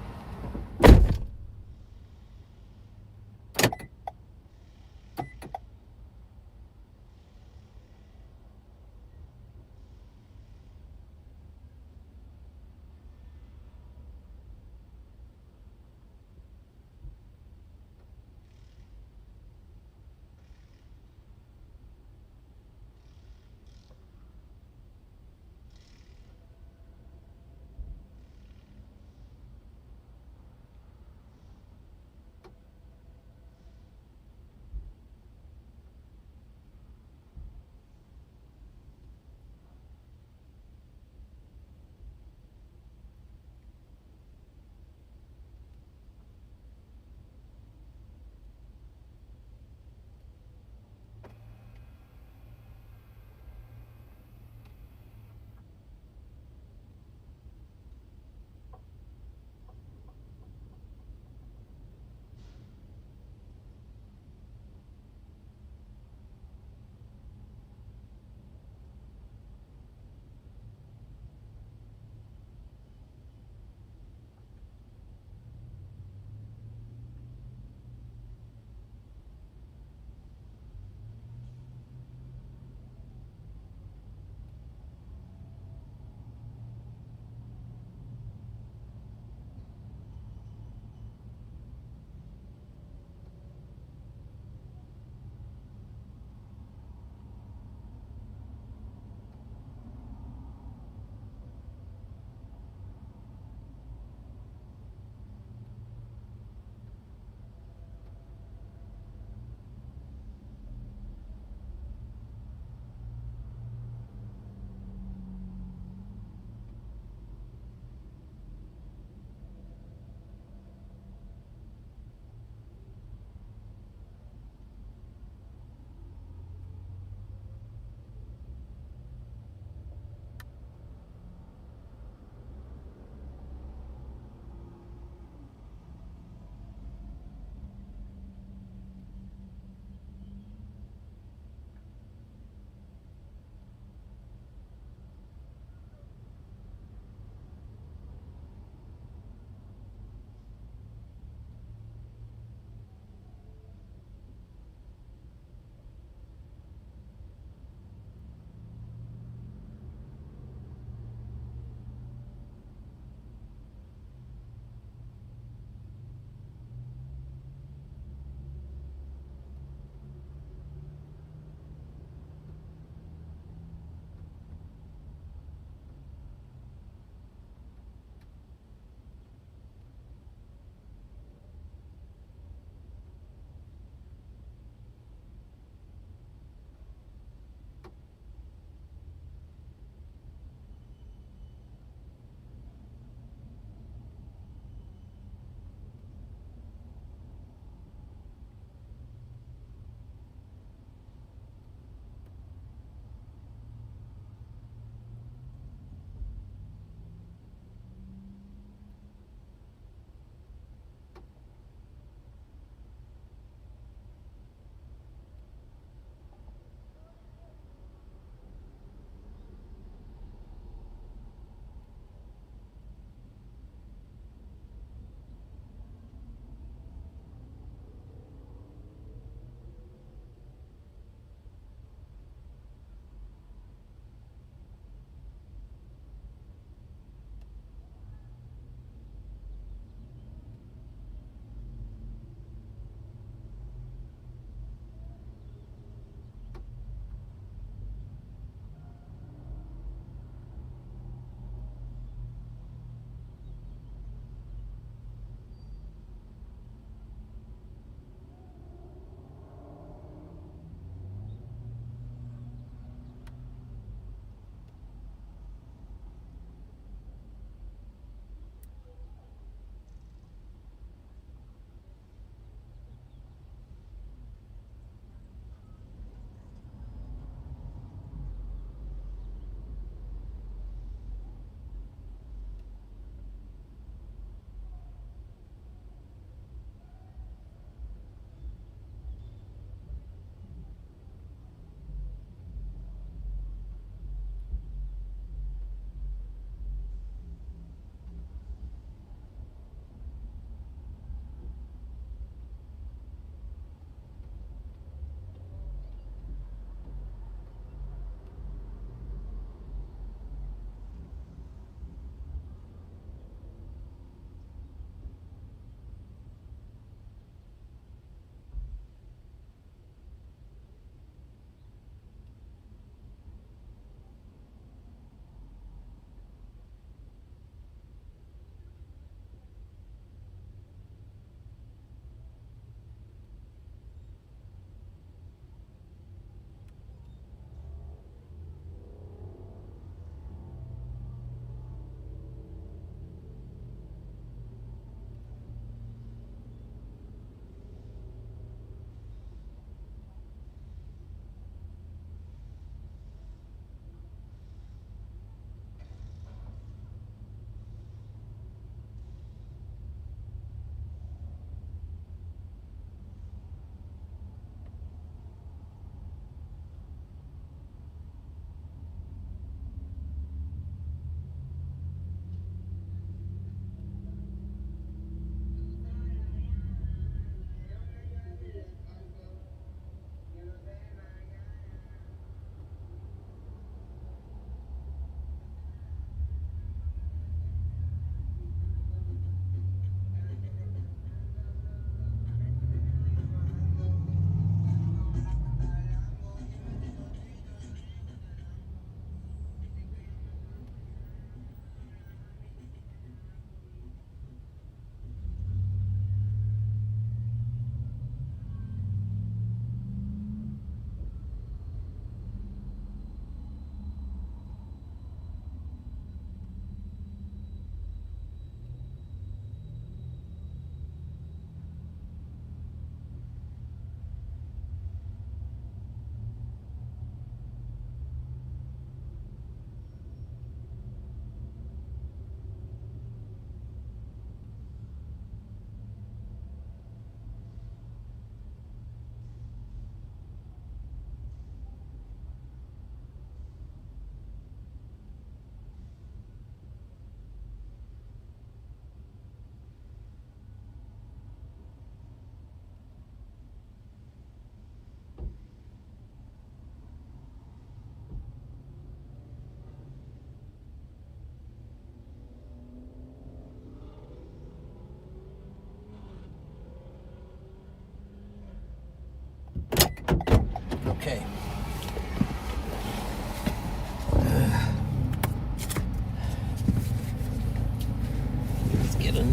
a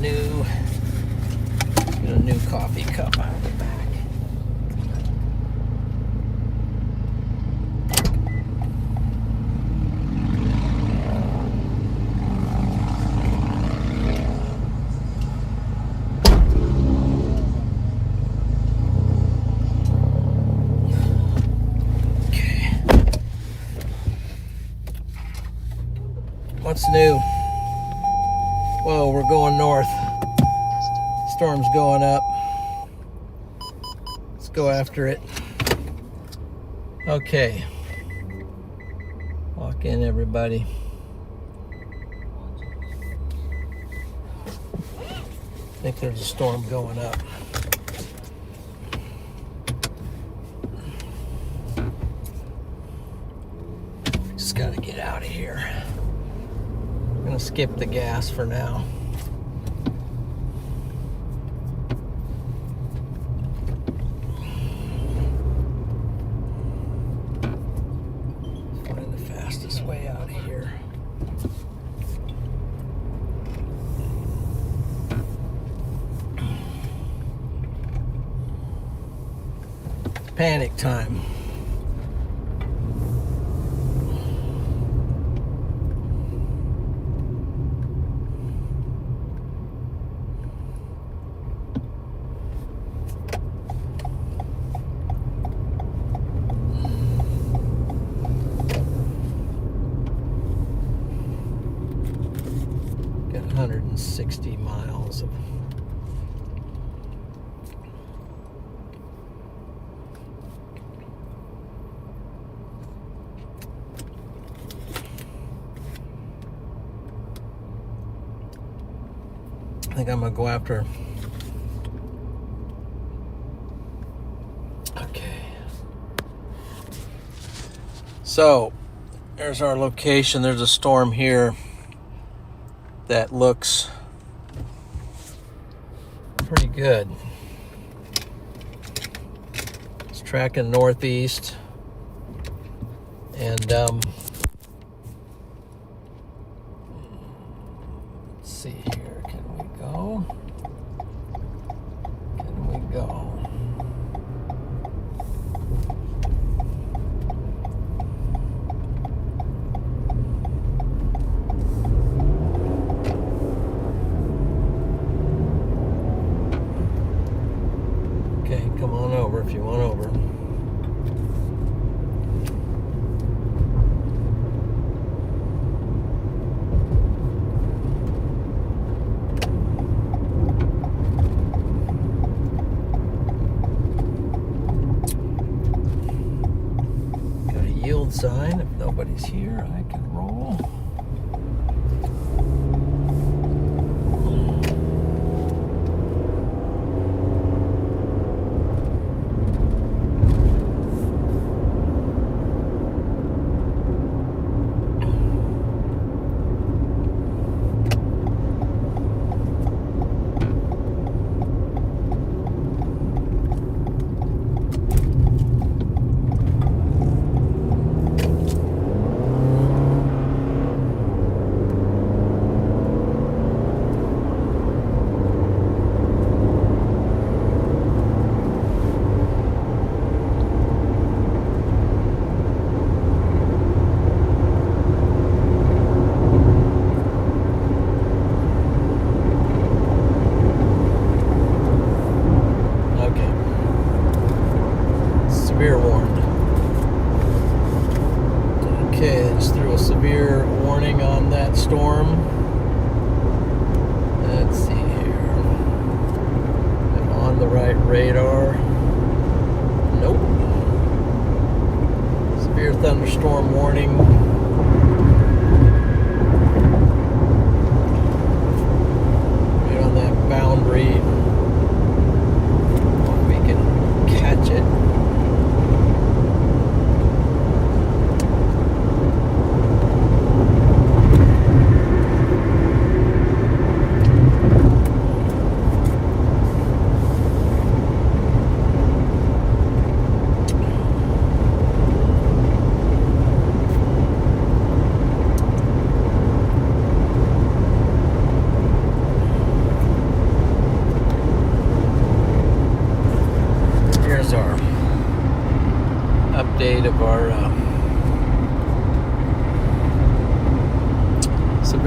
new coffee cup out of the back. What's new? Whoa, we're going north. Storm's going up. Let's go after it. Okay. Walk in, everybody. I think there's a storm going up. Just gotta get out of here. I'm gonna skip the gas for now. Find the fastest way out of here. Panic time. Got 160 miles of I think I'm gonna go after. Okay. So, there's our location. There's a storm here that looks pretty good. It's tracking northeast, and let's see here. Can we go? Can we go? Okay, come on over if you want over. Got a yield sign. If nobody's here, I can roll. Severe warned. Okay, it's threw a severe warning on that storm. Let's see here. And on the right radar. Nope. Severe thunderstorm warning. Right on that boundary. Hope we can catch it.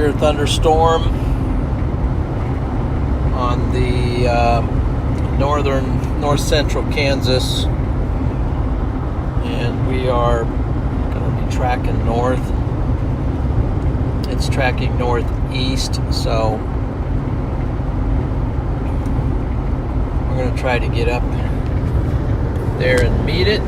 severe thunderstorm on the north central Kansas, and we are going to be tracking north. It's tracking northeast, so we're going to try to get up there and meet it.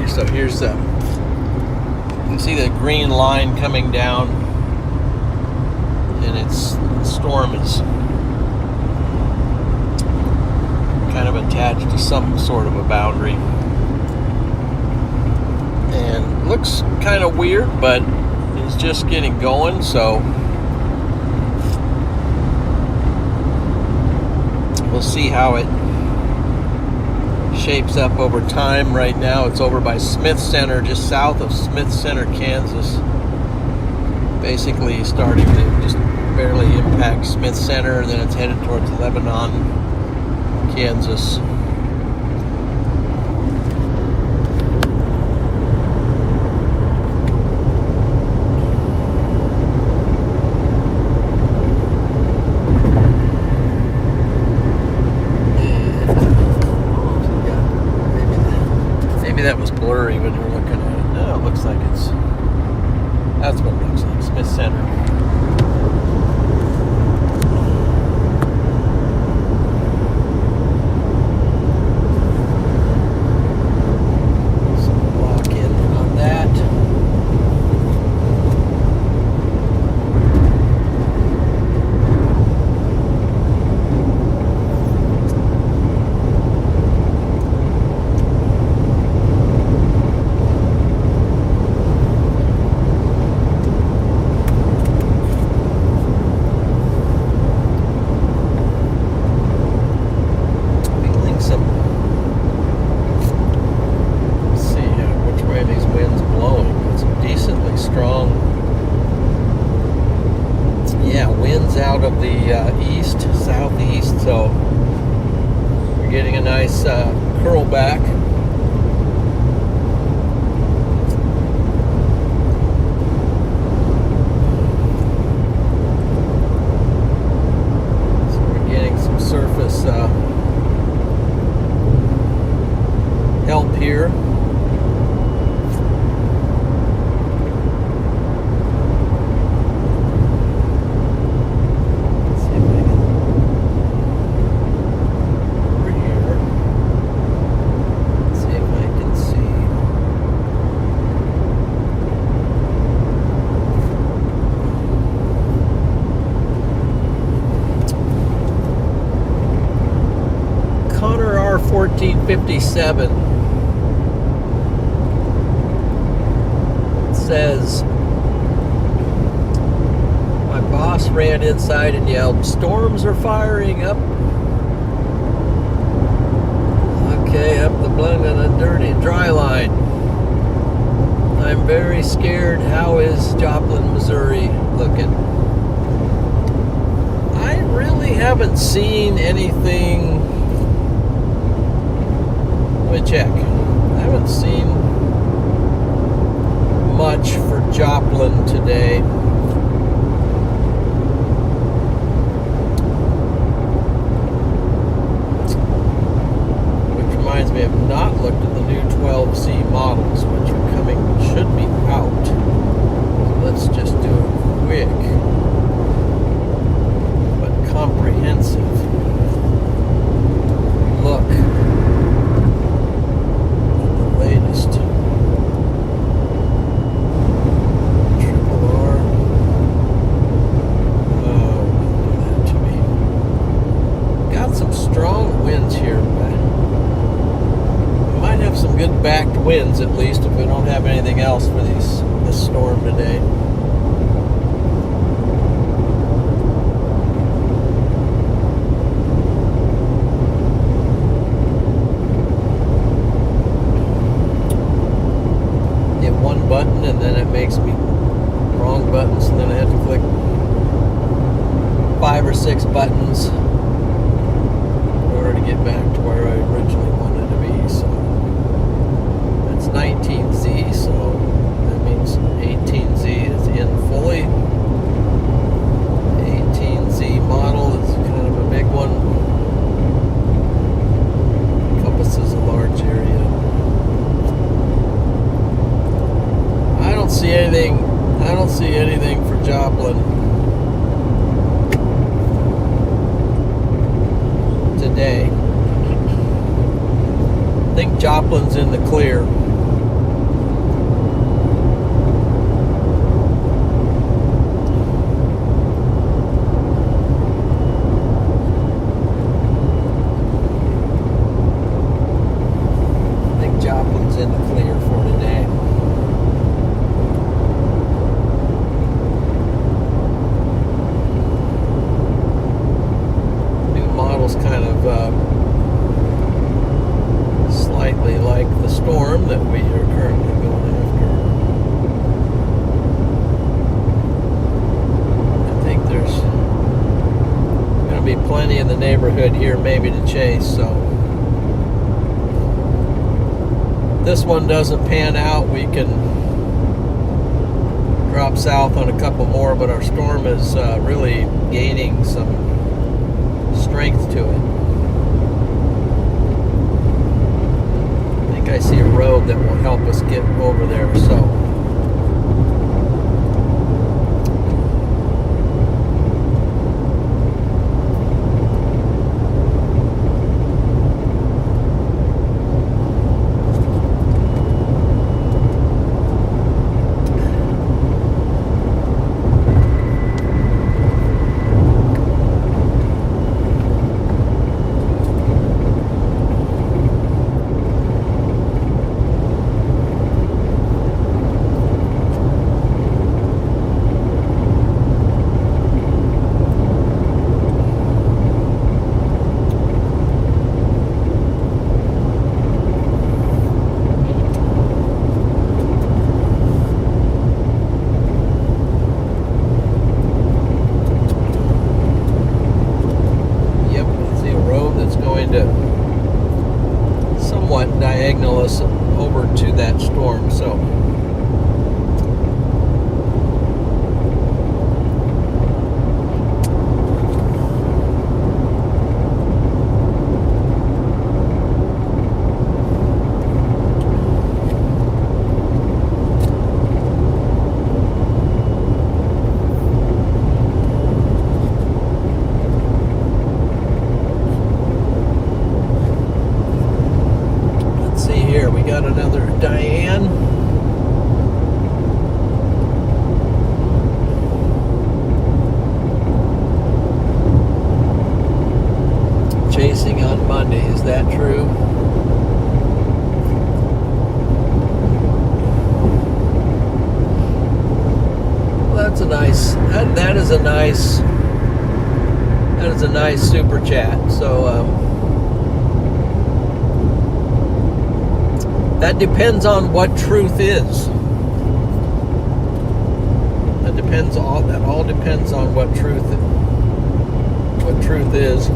So here's you can see the green line coming down, and the storm is kind of attached to some sort of a boundary, and looks kind of weird, but it's just getting going, so we'll see how it shapes up over time. Right now it's over by Smith Center, just south of Smith Center, Kansas, basically starting to just barely impacts Smith Center, and then it's headed towards Lebanon, Kansas. Maybe that was blurry when you were looking at it. No, it looks like that's what it looks like, Smith Center. So lock in on that. Out of the east, southeast, so we're getting a nice curl back. So we're getting some surface help here. Connor R1457 says, my boss ran inside and yelled, "Storms are firing up." Okay, up the blunt and a dirty dry line. I'm very scared. How is Joplin, Missouri looking? I really haven't seen anything. Let me check. I haven't seen much for Joplin today. Which reminds me, I've not looked at the new 12C models, which are coming, should be out. So let's just do a quick but comprehensive look. Latest Triple R. Oh, do that to me. Got some strong winds here, but we might have some good backed winds at least if we don't have anything else for this storm today. Button and then it makes me wrong buttons, and then I have to click 5 or 6 buttons in order to get back to where I originally wanted to be. So that's 19Z, so that means 18Z is in fully. 18Z model is kind of a big one, encompasses a large area. I don't see anything for Joplin today. I think Joplin's in the clear. I think Joplin's in the clear for today. Kind of slightly like the storm that we are currently going after. I think there's plenty in the neighborhood here maybe to chase, so if this one doesn't pan out, we can drop south on a couple more, but our storm is really gaining some strength to it. I think I see a road that will help us get over there, so diagonal us over to that storm. So another Diane. Chasing on Monday, is that true? Well, that's a nice, that is a nice super chat. So that depends on what truth is. That all depends on what truth is.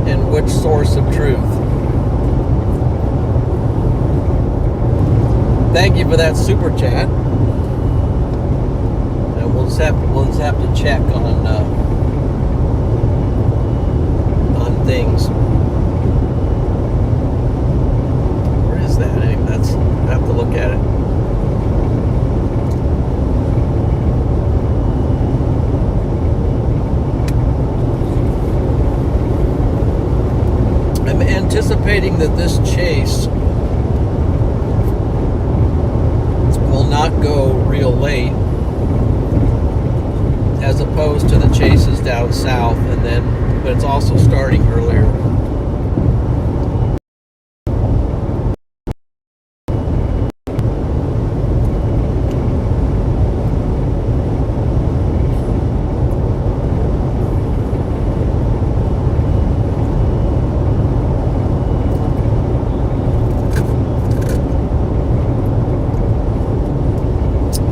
And which source of truth. Thank you for that super chat. And we'll just have to check on things. Where is that? I have to look at it. I'm anticipating that this chase will not go real late, as opposed to the chases down south, but it's also starting earlier.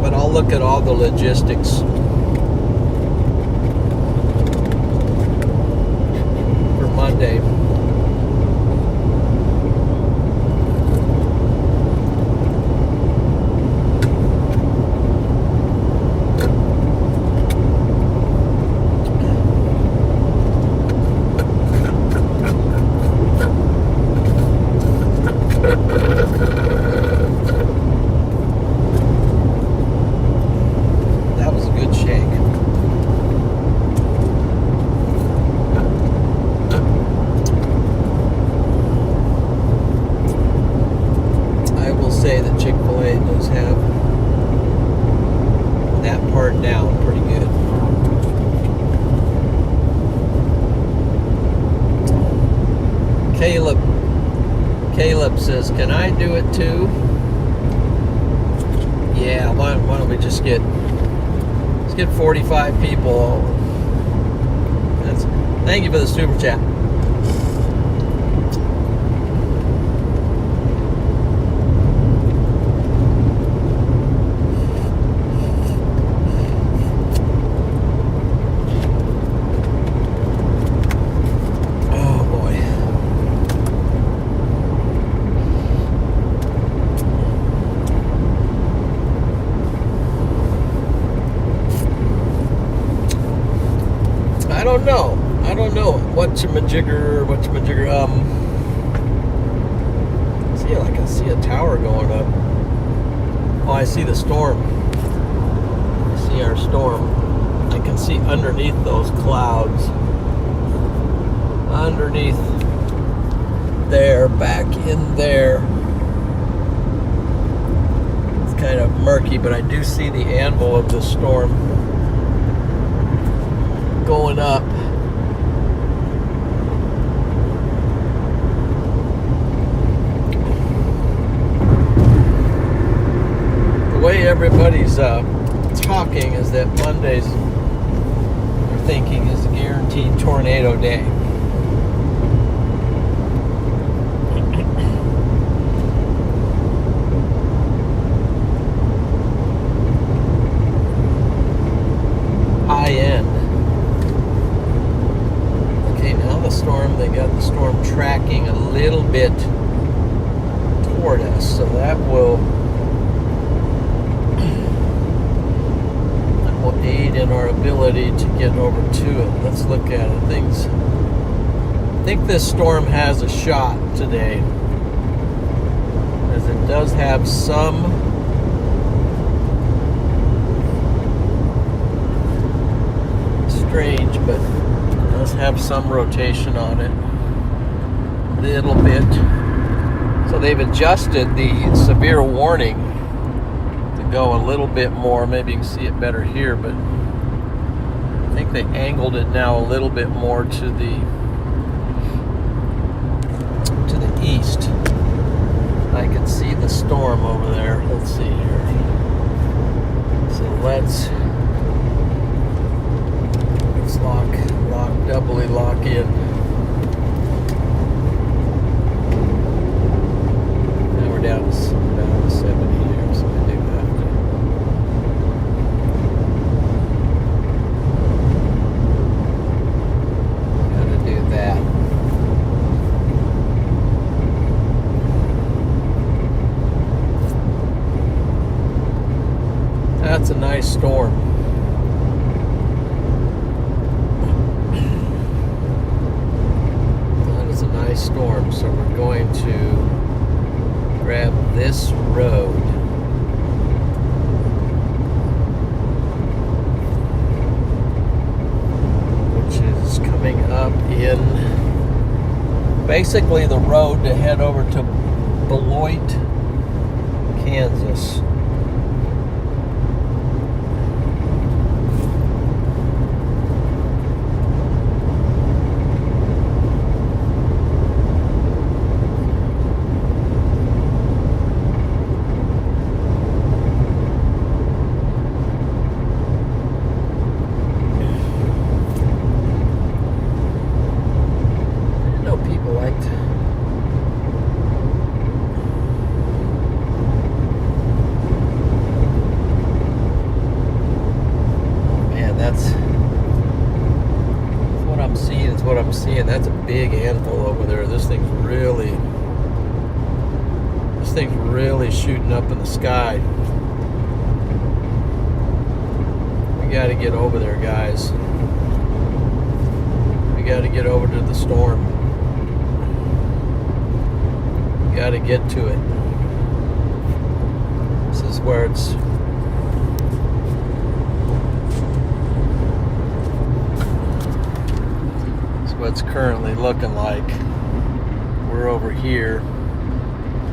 But I'll look at all the logistics Monday. That was a good shake. Say that Chick-fil-A does have that part down pretty good. Caleb says, can I do it too? Yeah, why don't we just let's get 45 people. Thank you for the super chat. I don't know. Whatchamajigger. See, I can see a tower going up. Oh, I see the storm. I see our storm. I can see underneath those clouds. Underneath there, back in there. It's kind of murky, but I do see the anvil of the storm going up. The way everybody's talking is that Mondays, they're thinking, is a guaranteed tornado day. High end. Okay, now the storm, they got the storm tracking a little bit toward us, so that will aid in our ability to get over to it. Let's look at it. I think this storm has a shot today, as it does have some strange, but it does have some rotation on it. A little bit. So they've adjusted the severe warning go a little bit more. Maybe you can see it better here, but I think they angled it now a little bit more to the east. I can see the storm over there. Let's see here. So let's doubly lock in. Now we're down to 70 here, so I do have to. Gotta do that. That's a nice storm. Storm, so we're going to grab this road, which is coming up in basically the road to head over to Beloit, Kansas. That's a big anvil over there. This thing's really shooting up in the sky. We got to get over there, guys. We got to get over to the storm. We got to get to it. This is where it's what it's currently looking like. We're over here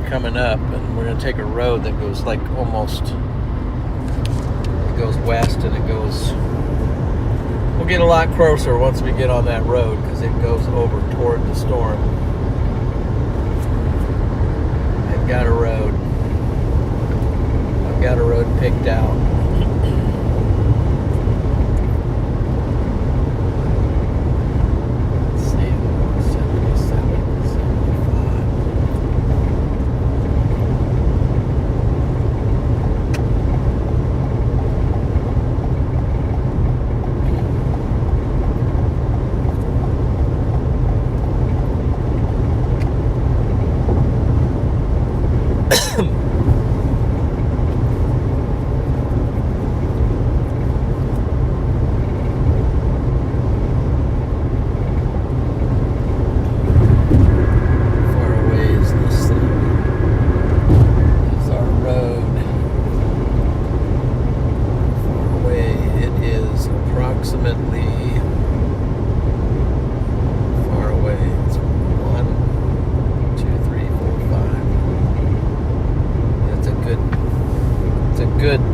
coming up, and we're going to take a road that goes like almost, it goes west, and it goes, we'll get a lot closer once we get on that road, because it goes over toward the storm. I've got a road picked out.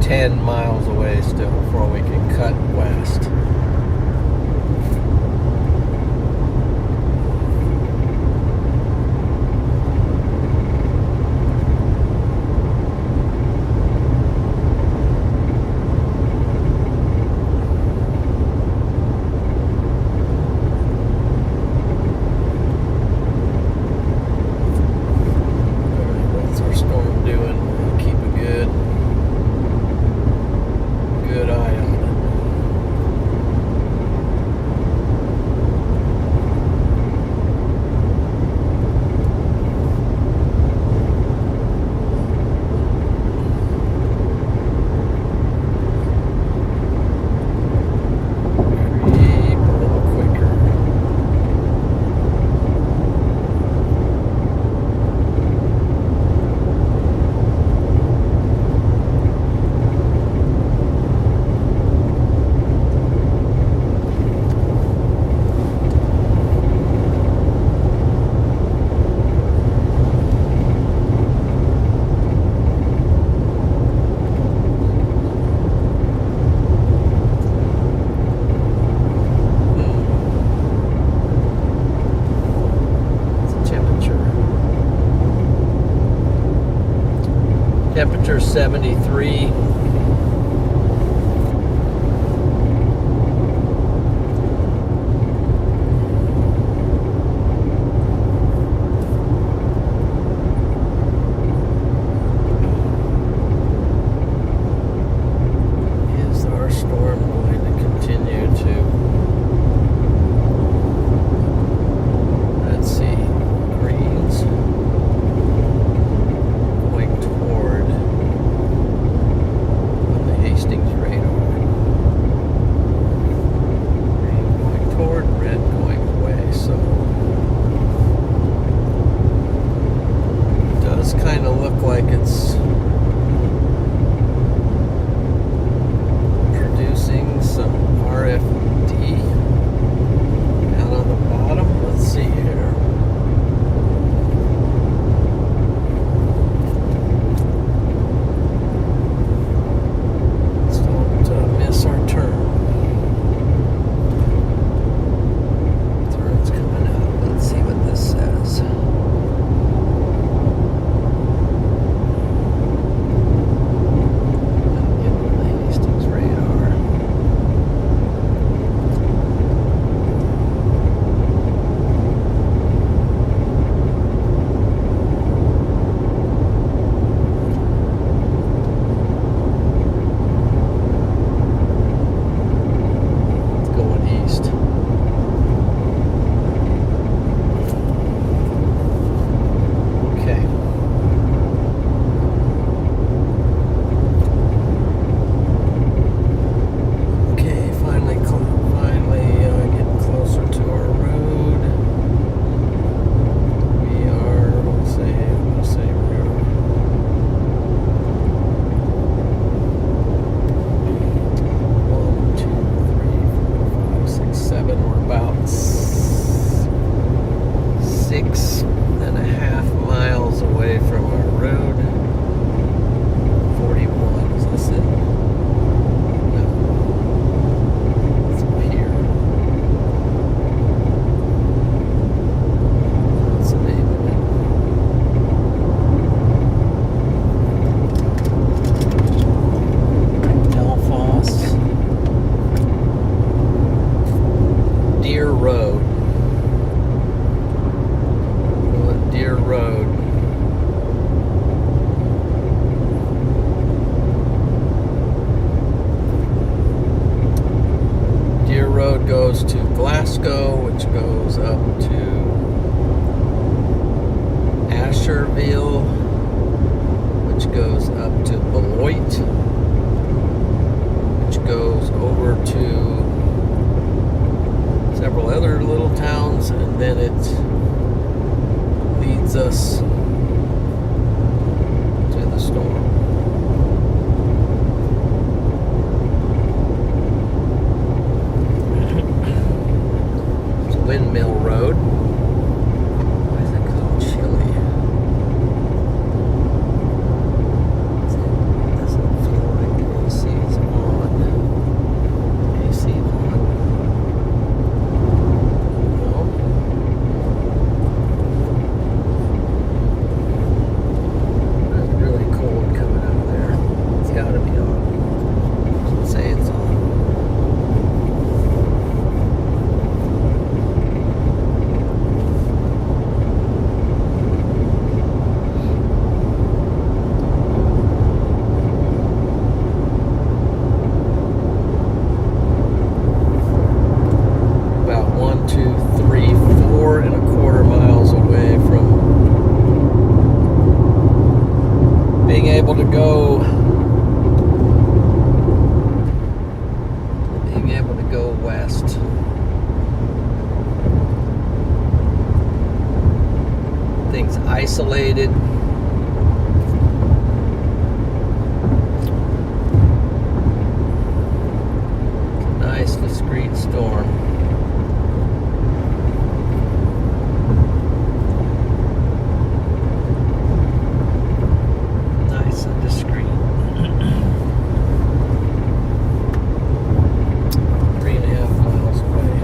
10 miles away still before we can cut west. What's our storm doing? We'll keep a good eye on it. Creep a little quicker. Temperature 73. Is our storm going to continue to, let's see, greens going toward on the Hastings radar. Green going toward, red going away. So it does kind of look like it's producing some RFD down on the bottom. Let's see here. Let's don't miss our turn. Turn's coming out. Let's see what this says. Get on the Hastings radar. It's going east. Okay. Okay, finally getting closer to our road. We are, I'm gonna say we're 1, 2, 3, 4, 5, 6, 7. We're about 6.5 miles away from our road. 41, is this it? No. It's up here. What's the name of it? Delphos. Deer Road. Deer Road. Deer Road goes to Glasgow, which goes up to Asherville, which goes up to Beloit, which goes over to several other little towns, and then it leads us to the storm. It's Windmill Road. Why is it called Chili? It doesn't feel like it. go west. Things isolated. Nice discreet storm. Nice and discreet. 3.5 miles away.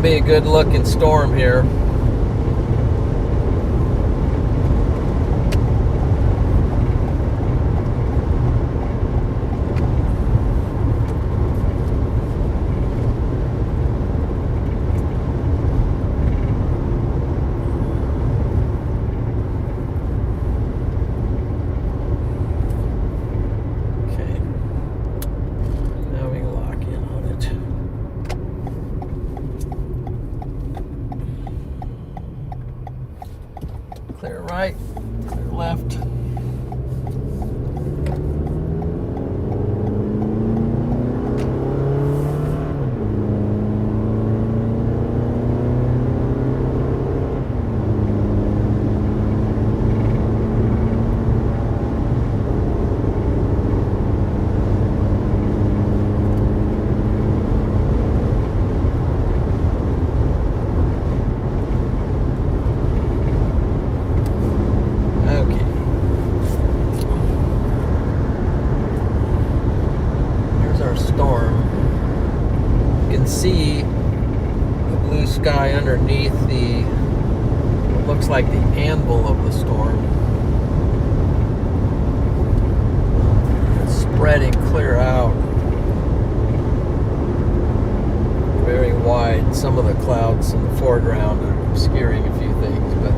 Be a good looking storm here. Clear right, clear left. See the blue sky underneath the, what looks like the anvil of the storm. It's spreading clear out. Very wide. Some of the clouds in the foreground are obscuring a few things, but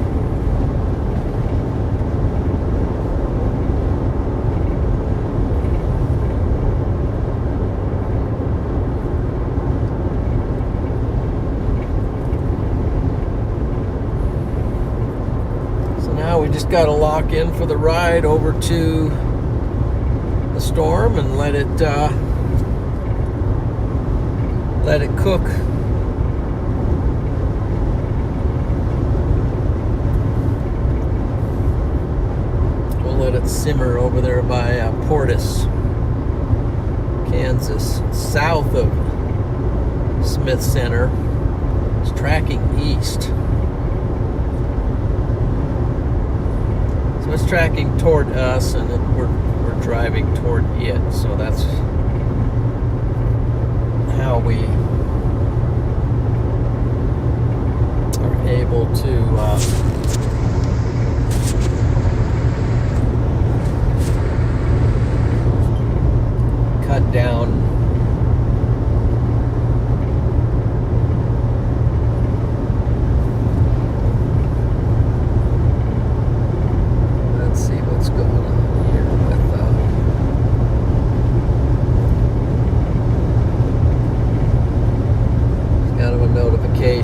we just got to lock in for the ride over to the storm and let it cook. We'll let it simmer over there by Portis, Kansas, south of Smith Center. It's tracking east. So it's tracking toward us, and we're driving toward it. So that's how we are able to cut down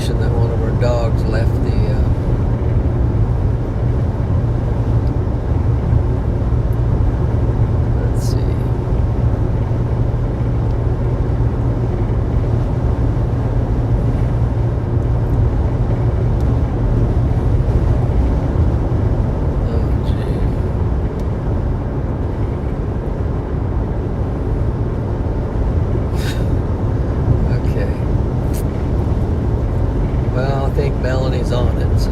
that one of our dogs left the let's see. Oh gee. Okay. Well, I think Melanie's on it. So.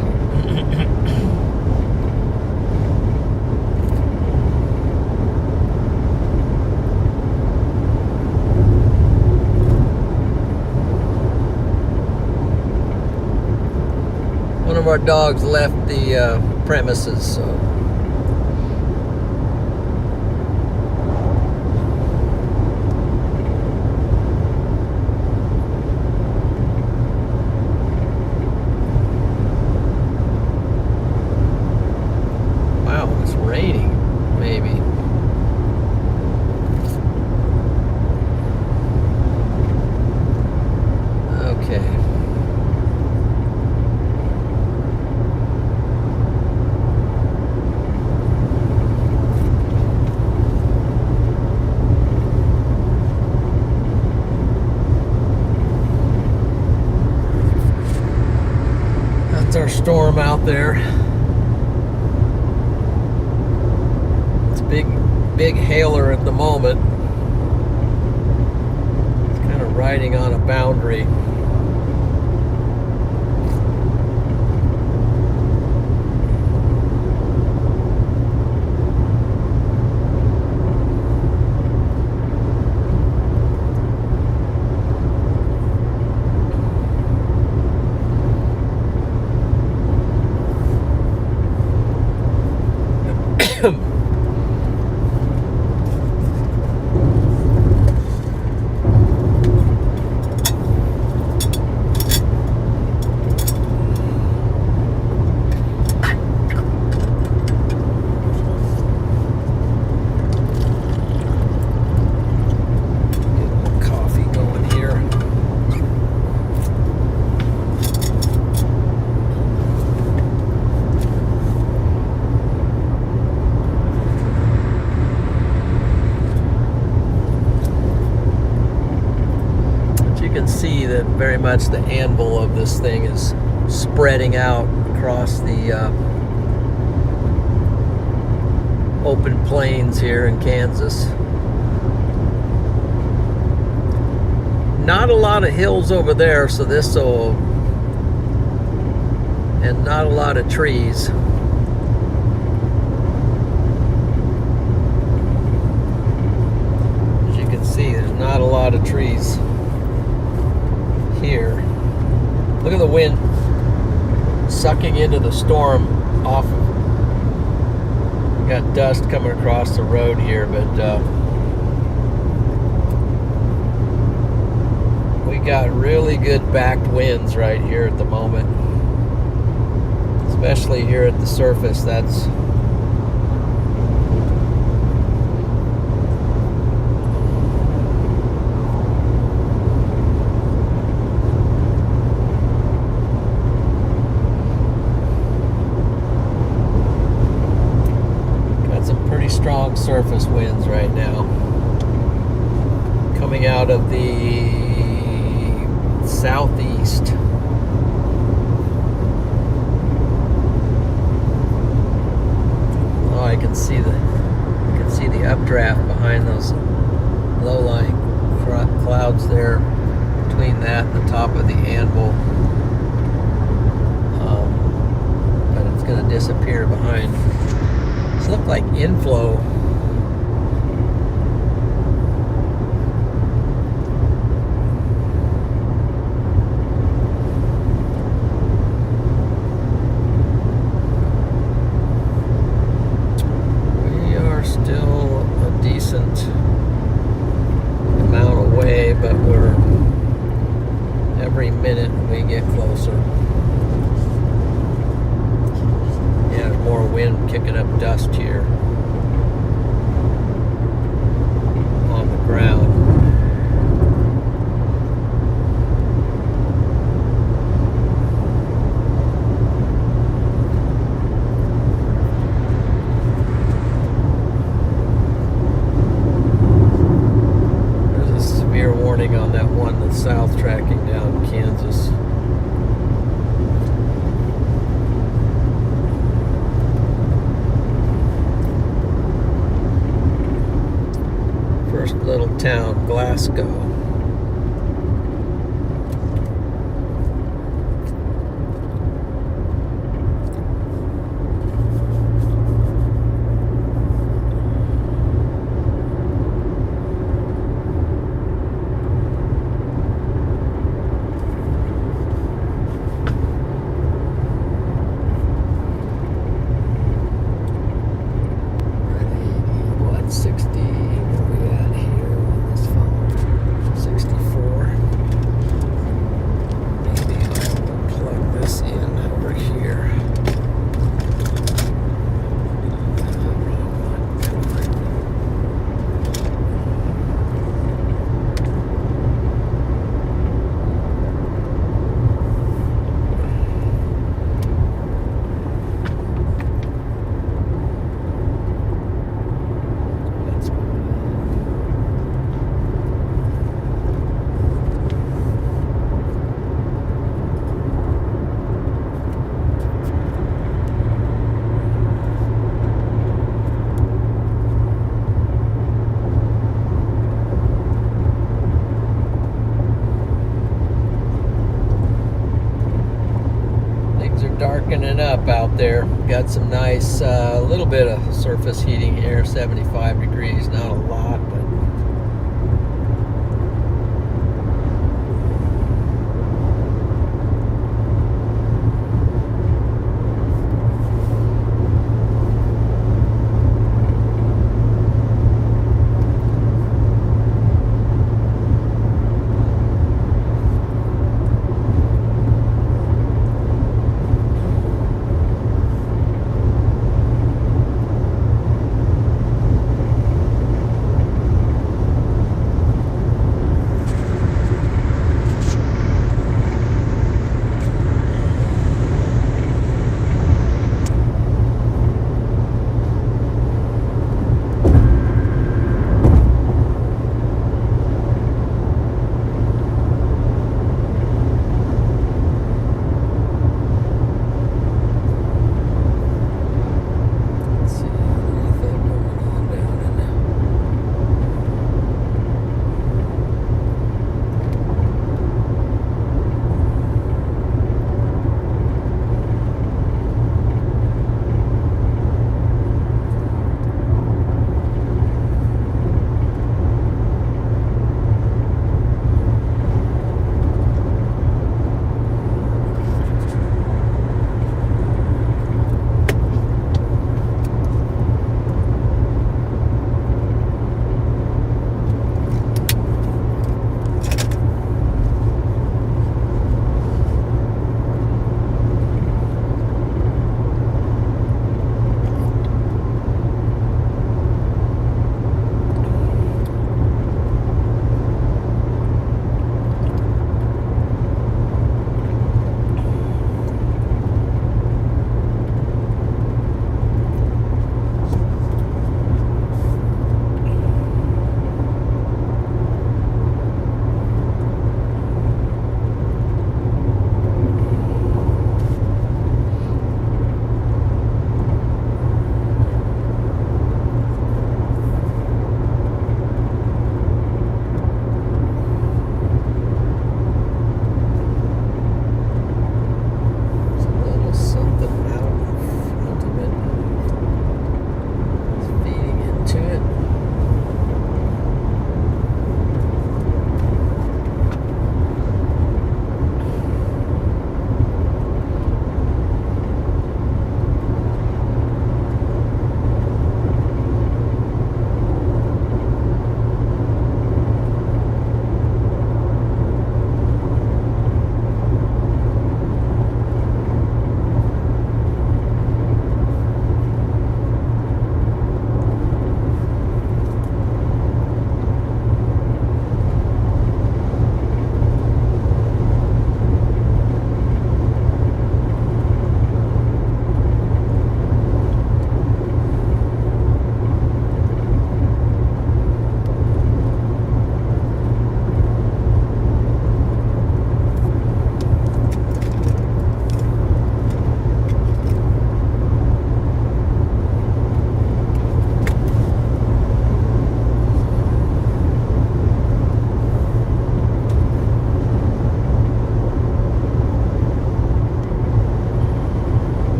One of our dogs left the premises, so. Raining, maybe. Okay. That's our storm out there. Big hailer at the moment. It's kind of riding on a boundary. See that very much the anvil of this thing is spreading out across the open plains here in Kansas. Not a lot of hills over there, so this will, and not a lot of trees. As you can see, there's not a lot of trees here. Look at the wind sucking into the storm off of. Got dust coming across the road here, but we got really good backed winds right here at the moment, especially here at the surface. That's strong surface winds right now coming out of the southeast. Oh, I can see the updraft behind those low-lying clouds there, between that and the top of the anvil. going to disappear behind. This looks like inflow. We are still a decent amount away, but we're every minute we get closer. Yeah, there's more wind kicking up dust here on the ground. There's a severe warning on that one that's south tracking down Kansas. First little town, Glasgow. What, 60? What we got here on this phone? 64. Maybe I'll plug this in over here. That's Things are darkening up out there. Got some nice, little bit of surface heating here, 75 degrees, not a lot, but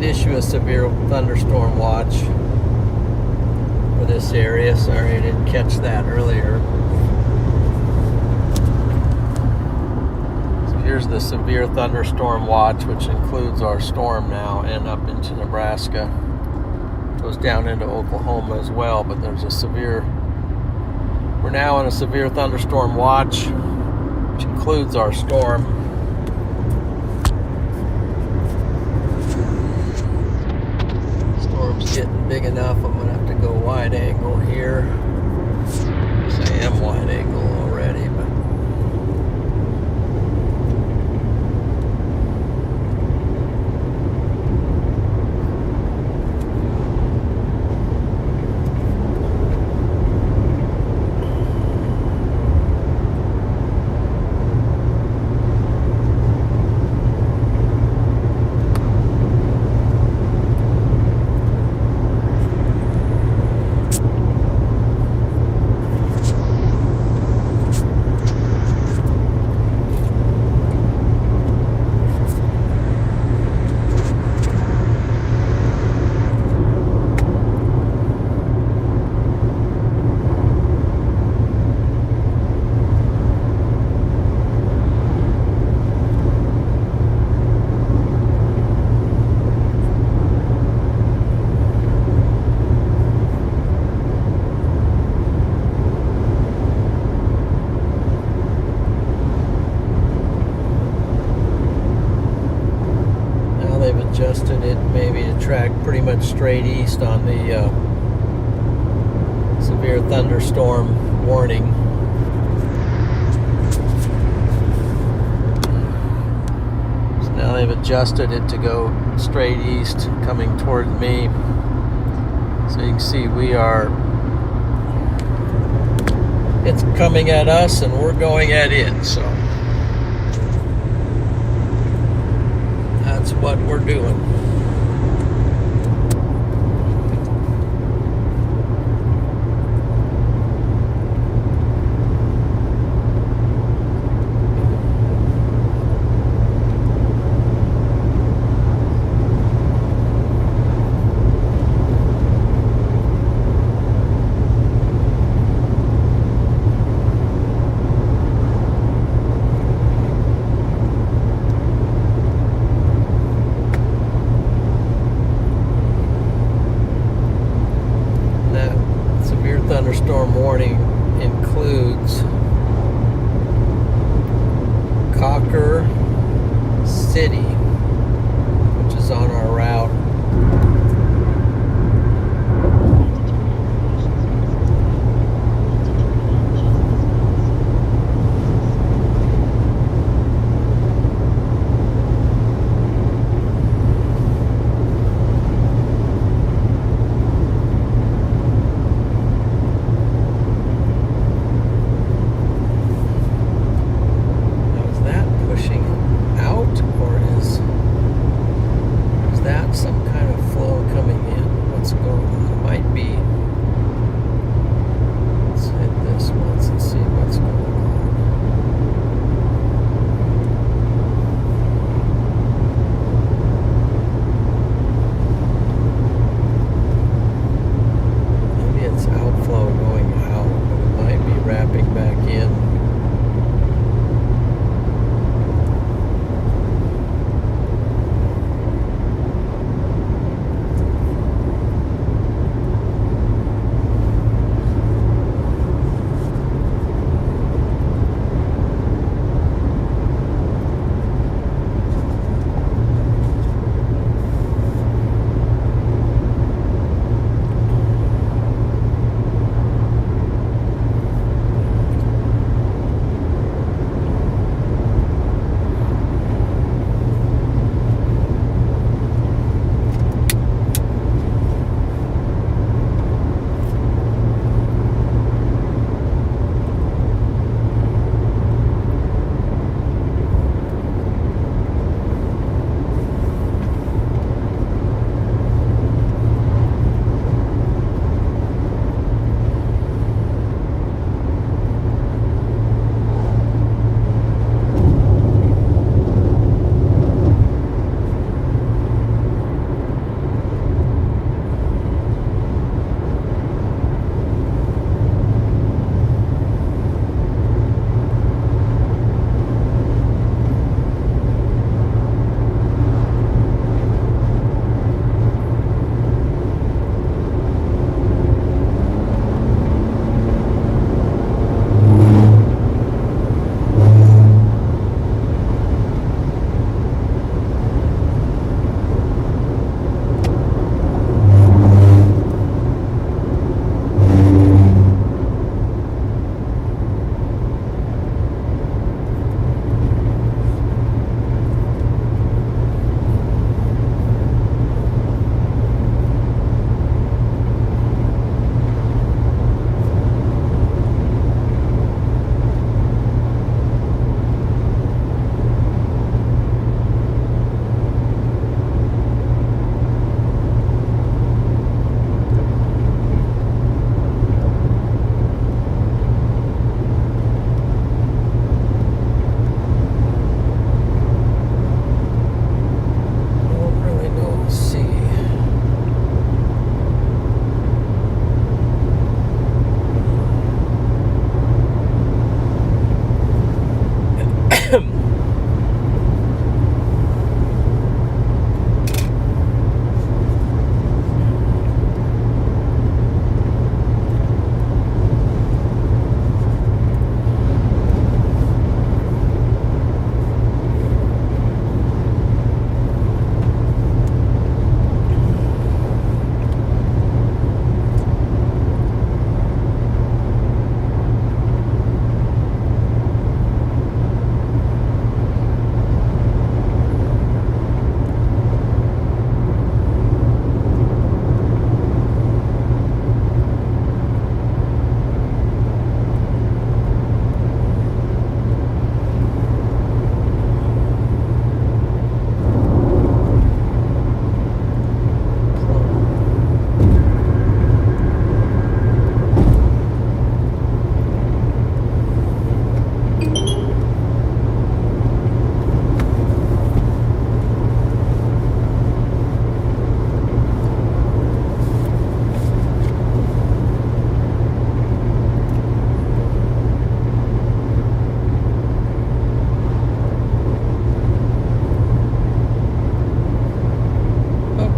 did issue a severe thunderstorm watch for this area. Sorry I didn't catch that earlier. So here's the severe thunderstorm watch, which includes our storm now and up into Nebraska. Goes down into Oklahoma as well, but there's a severe, we're now in a severe thunderstorm watch, which includes our storm. Storm's getting big enough, I'm gonna have to go wide angle here. Yes, I am wide angle already, but adjusted it maybe to track pretty much straight east on the severe thunderstorm warning. So now they've adjusted it to go straight east coming toward me. So you can see it's coming at us and we're going at it, so that's what we're doing. Thunderstorm warning includes Cocker City, which is on our route. Some kind of flow coming in. What's going on? It might be. Let's hit this once and see what's going on. Maybe it's outflow going out, but it might be wrapping back in.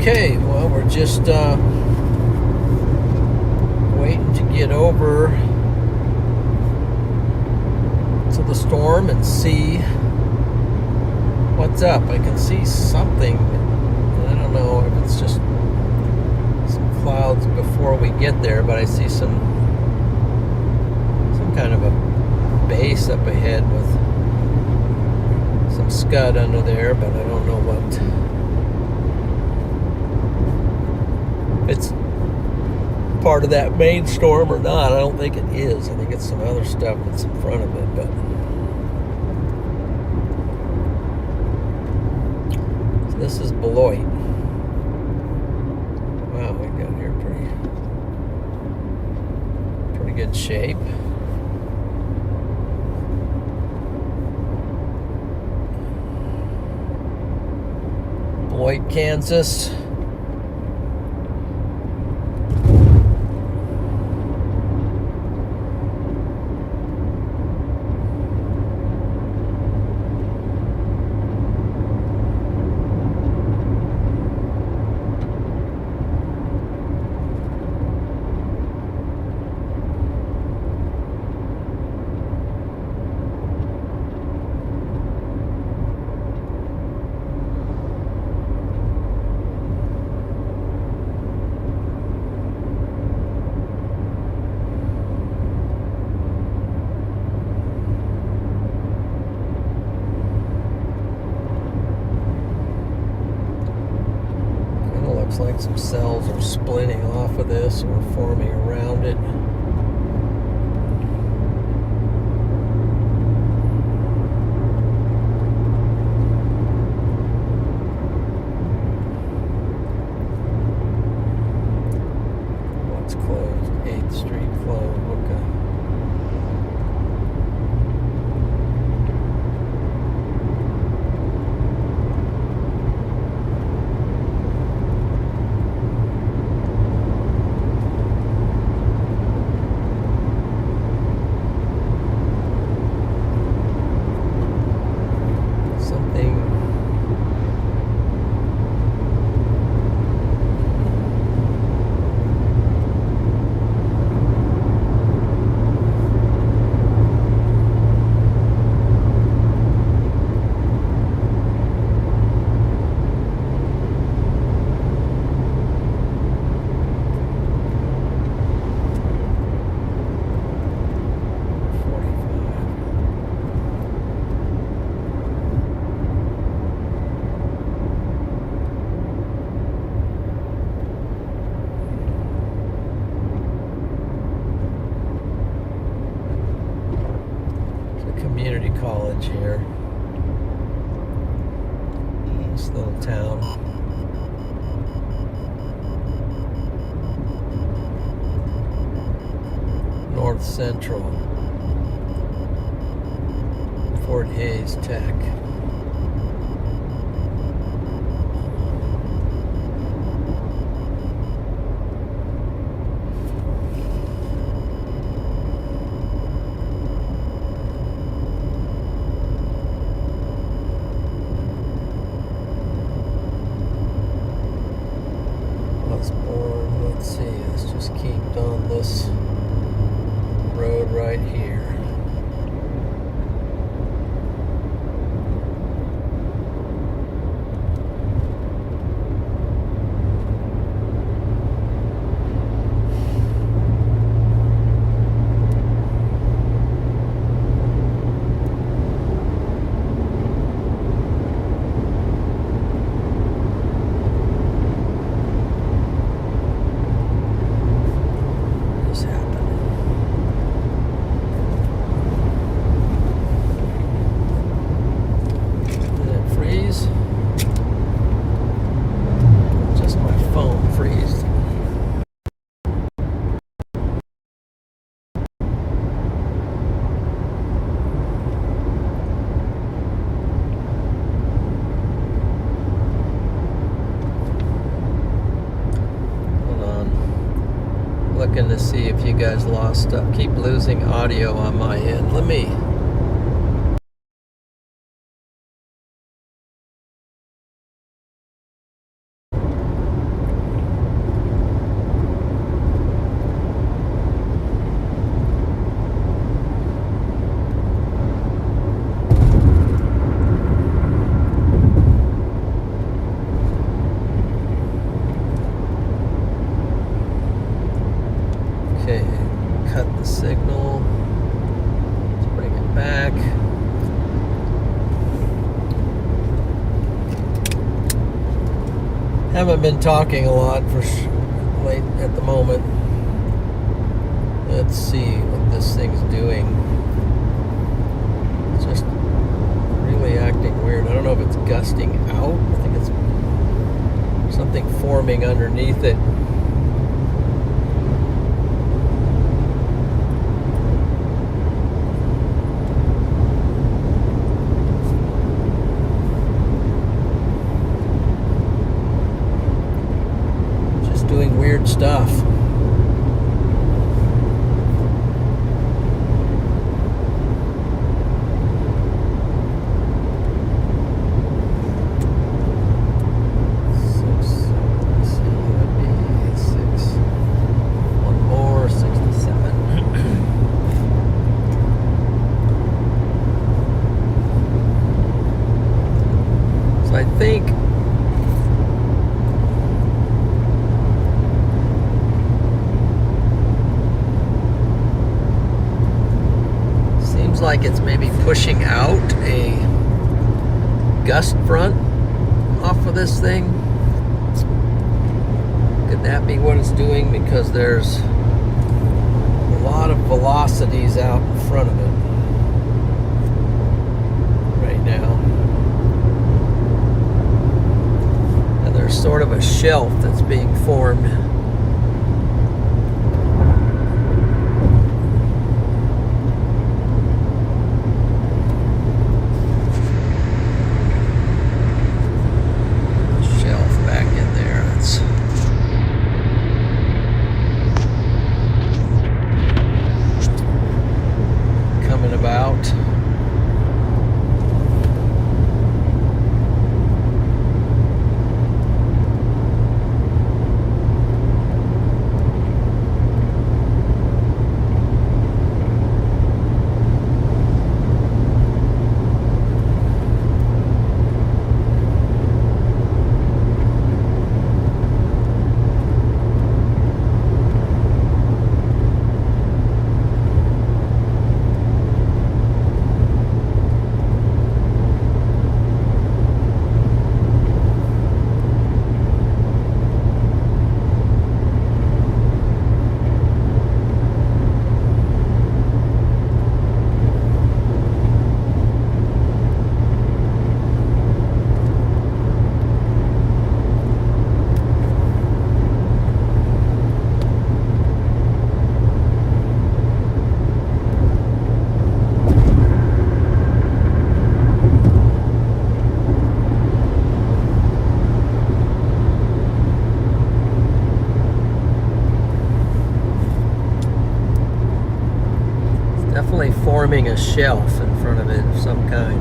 Okay, well, we're just waiting to get over to the storm and see what's up. I can see something. I don't know if it's just some clouds before we get there, but I see some kind of a base up ahead with some scud under there, but I don't know what. It's part of that main storm or not. I don't think it is. I think it's some other stuff that's in front of it, but so this is Beloit. Wow, we got here pretty good shape. Beloit, Kansas. Looks like some cells are splitting off of this or forming around it. What's closed? 8th Street closed. Okay. Community college here. This little town. North Central. Fort Hays Tech. Let's see, let's just keep on this road right here. Looking to see if you guys lost stuff. Keep losing audio on my end. Let me back. Haven't been talking a lot for late at the moment. Let's see what this thing's doing. It's just really acting weird. I don't know if it's gusting out. I think it's something forming underneath it. Just doing weird stuff. I think seems like it's maybe pushing out a gust front off of this thing. Could that be what it's doing? Because there's a lot of velocities out in front of it right now. There's sort of a shelf that's being formed. Shelf back in there. It's coming about. Definitely forming a shelf in front of it of some kind.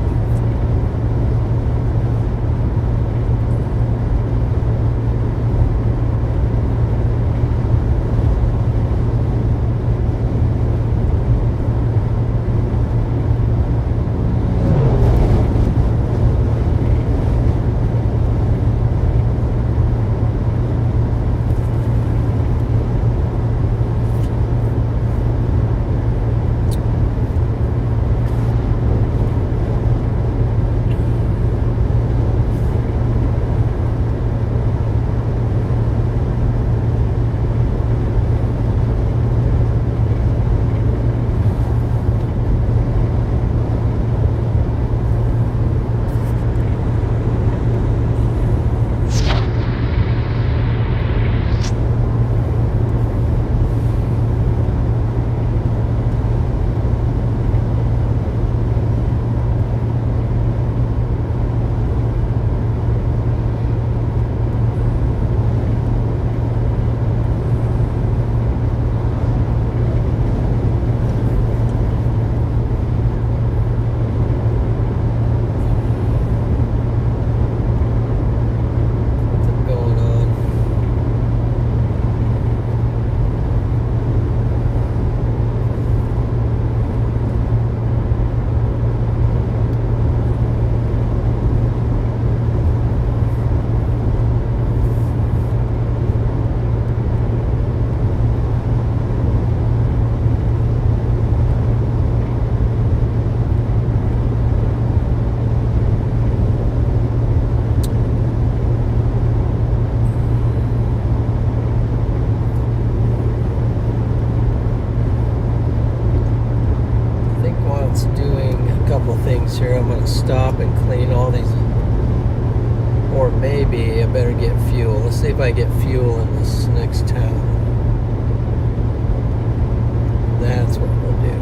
couple things here. I'm going to stop and clean all these. Or maybe I better get fuel. Let's see if I get fuel in this next town. That's what we'll do.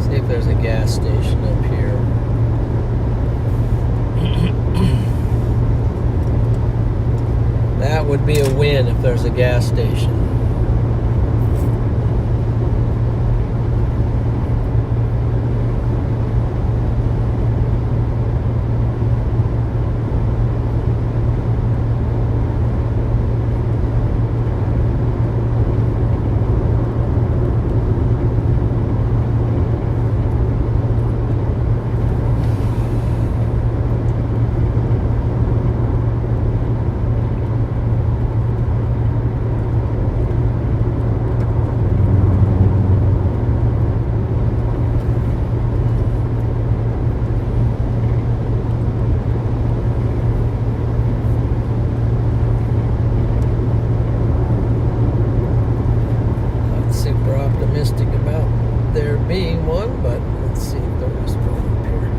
See if there's a gas station up here. That would be a win if there's a gas station. About there being one, but let's see if there is one up here.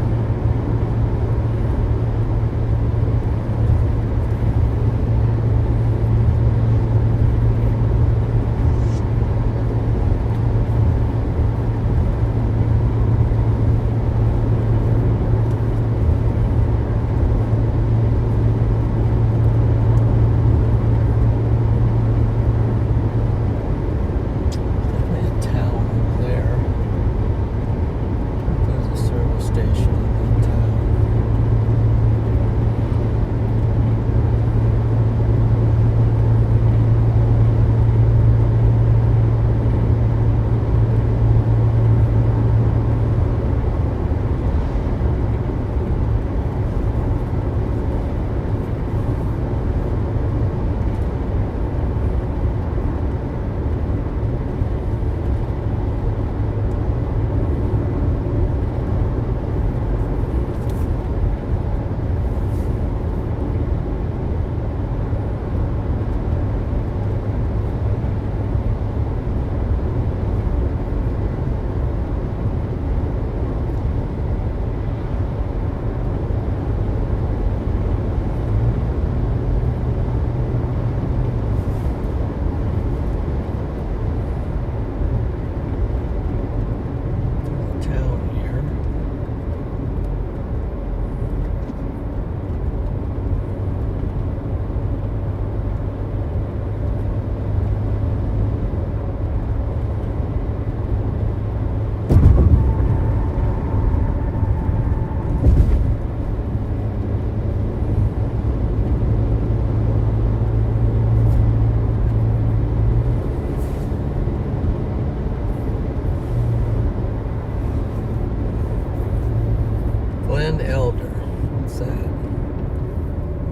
Elder. What's that?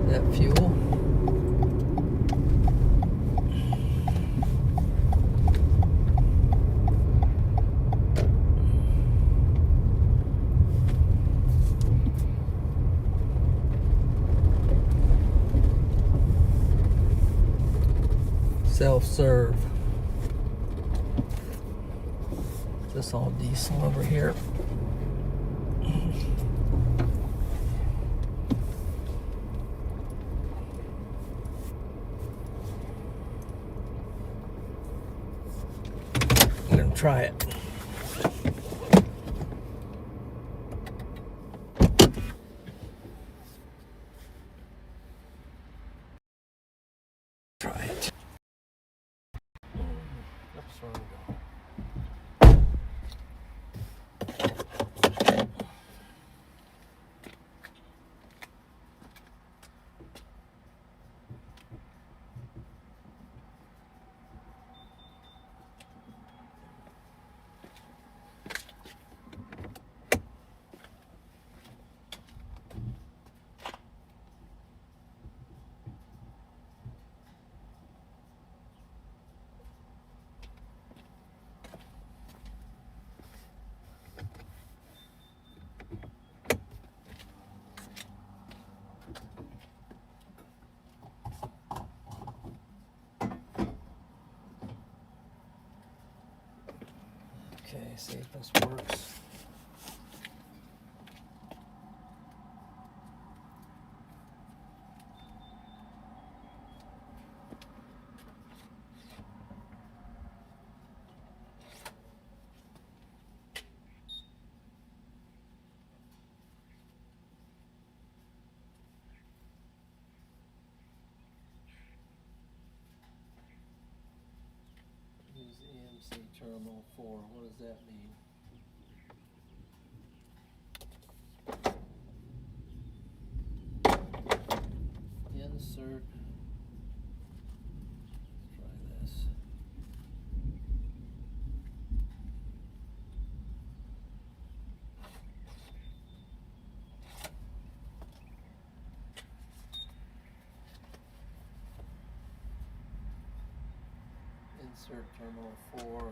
Is that fuel? Self-serve. Is this all diesel over here? I'm gonna try it. Try it. Oops, where we go? Okay, see if this works. Terminal 4. What does that mean? Insert. Let's try this. Insert terminal 4.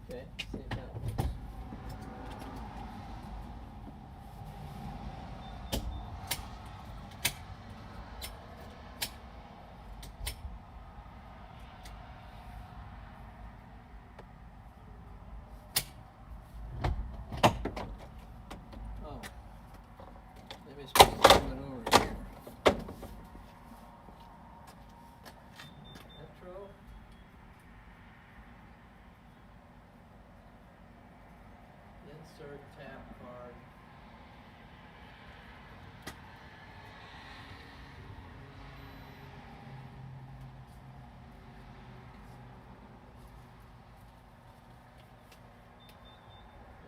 Okay, see if that works. Oh, maybe it's just coming over here. Metro. Insert tap card.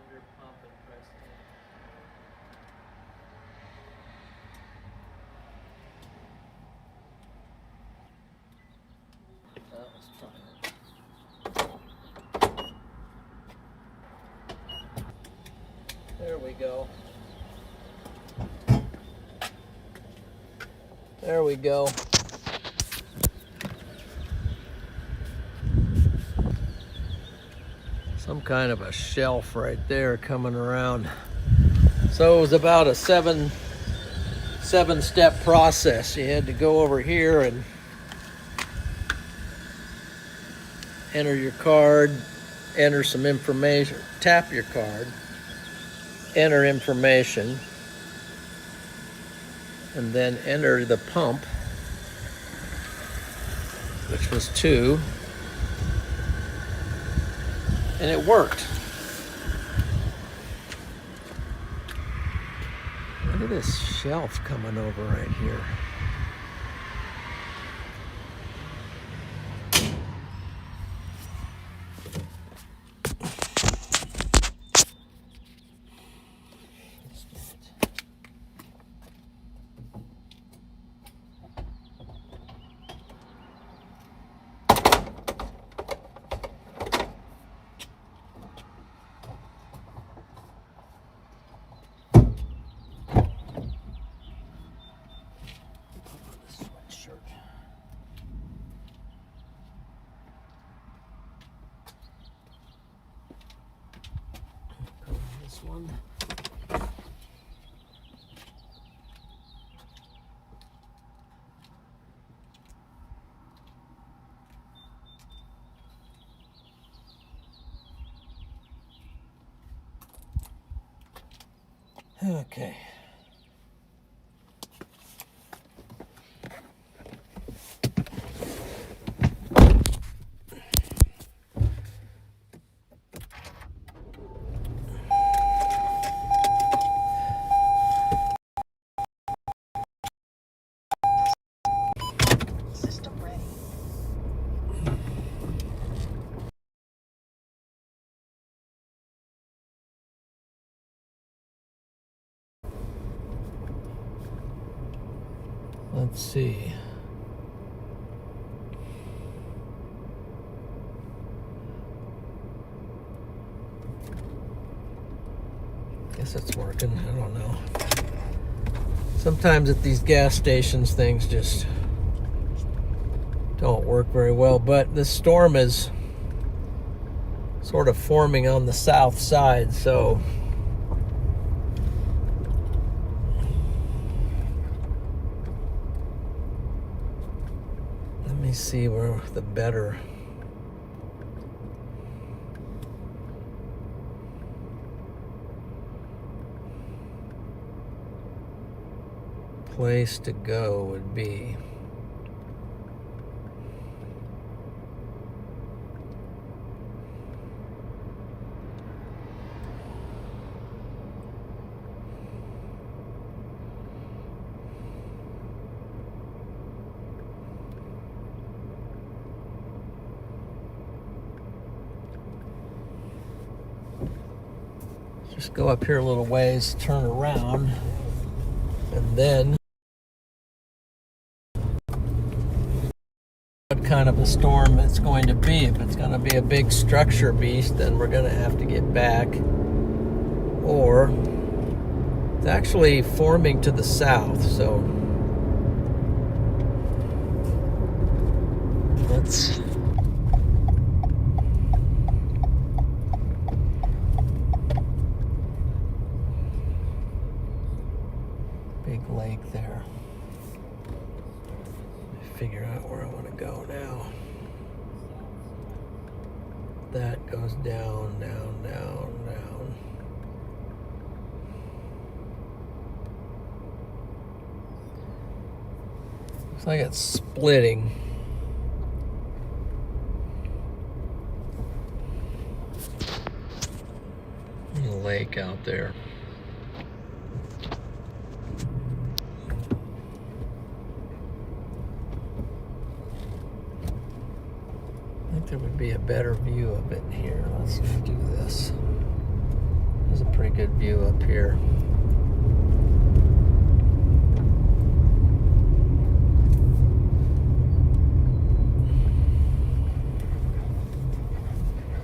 Under pump and press in. Let's try it. There we go. There we go. Some kind of a shelf right there coming around. So it was about a seven-step process. You had to go over here and enter your card, enter some information, tap your card, enter information, and then enter the pump, which was 2, and it worked. Look at this shelf coming over right here. This one. Okay. System ready. Let's see. Guess it's working. I don't know. Sometimes at these gas stations, things just don't work very well. But this storm is sort of forming on the south side, so let me see where the better. place to go would be. Just go up here a little ways, turn around, and then what kind of a storm it's going to be. If it's going to be a big structure beast, then we're going to have to get back. Or it's actually forming to the south, so let's big lake there. Figure out where I want to go now. That goes down, down, down, down. Looks like it's splitting. There's a lake out there. I think there would be a better view of it here. Let's do this. There's a pretty good view up here.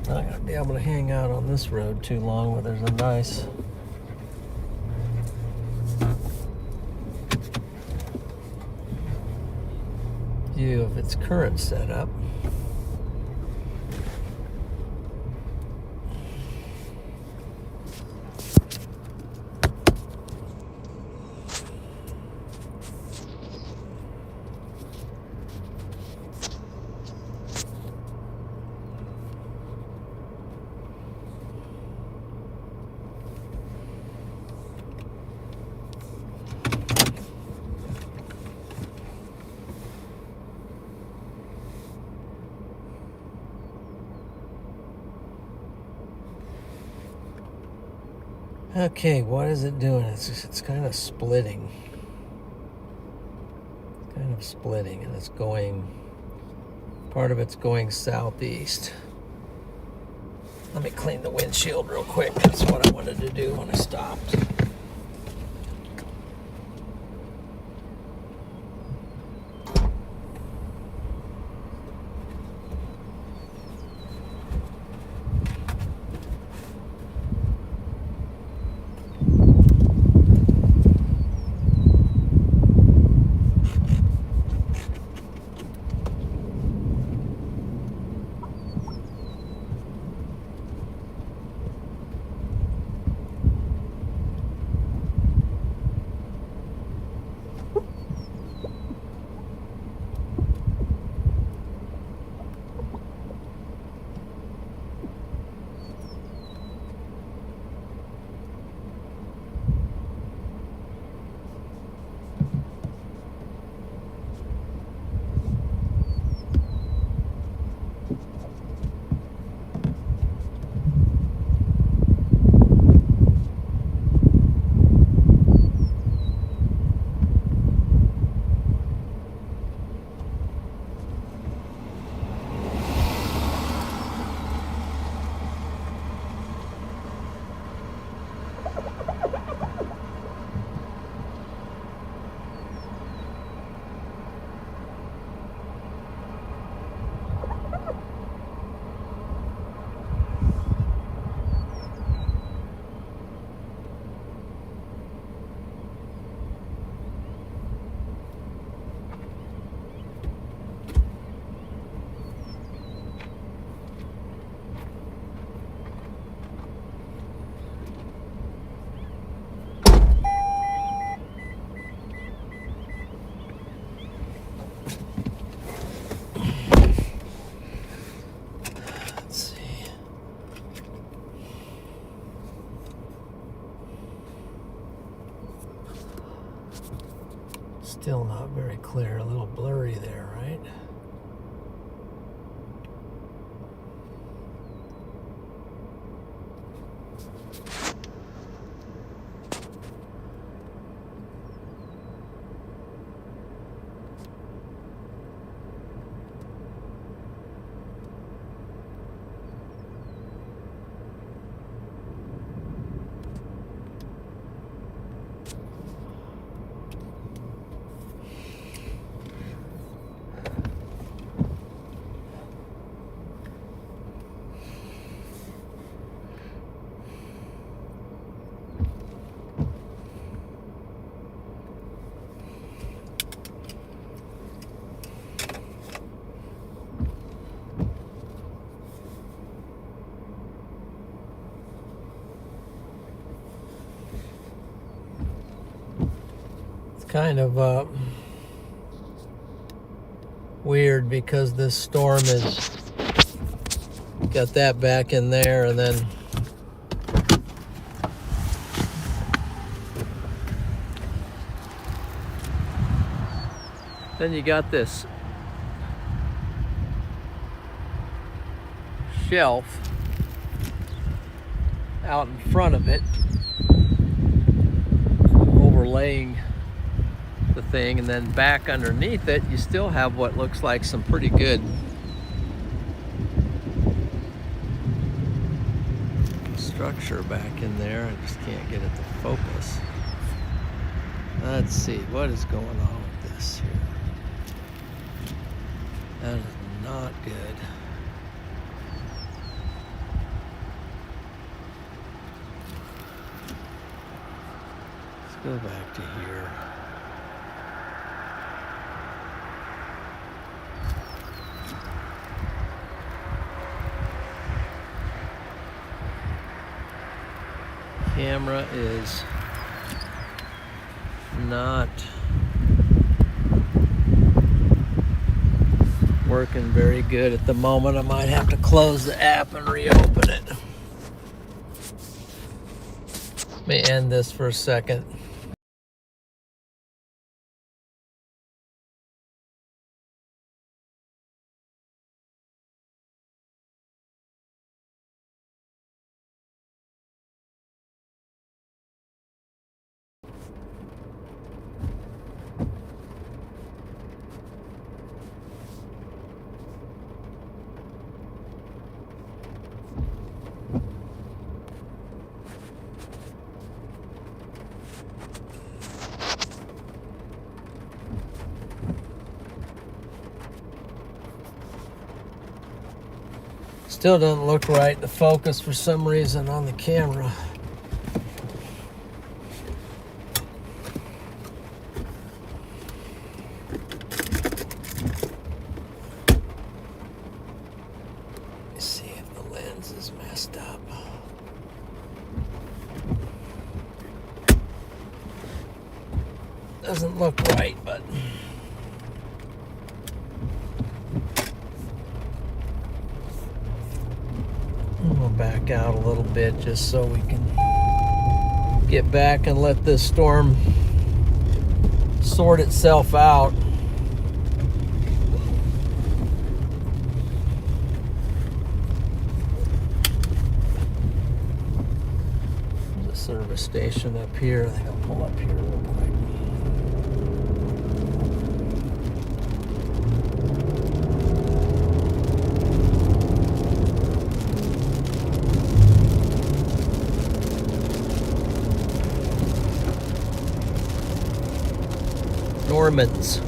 I'm not going to be able to hang out on this road too long where there's a nice view of its current setup. Okay, what is it doing? It's kind of splitting. Kind of splitting, and it's going, part of it's going southeast. Let me clean the windshield real quick. That's what I wanted to do when I stopped. Still not very clear, a little blurry there, right? Kind of weird because this storm has got that back in there, and then you got this shelf out in front of it overlaying the thing, and then back underneath it you still have what looks like some pretty good structure back in there. I just can't get it to focus. Let's see what is going on with this here. That is not good. Let's go back to here. Camera is not working very good at the moment. I might have to close the app and reopen it. Let me end this for a second. Still doesn't look right, the focus for some reason on the camera. Let's see if the lens is messed up. Doesn't look right, but we'll back out a little bit just so we can get back and let this storm sort itself out. There's a service station up here. I think I'll pull up here real quick. Norman's.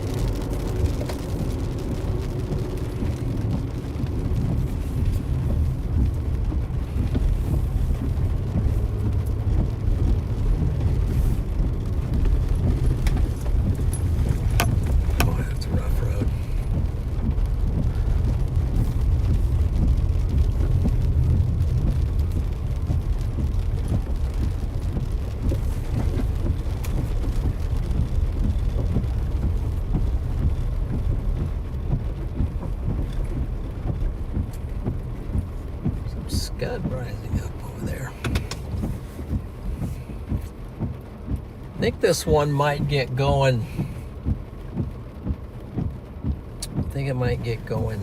Boy, that's a rough road. Scud rising up over there. I think this one might get going think it might get going.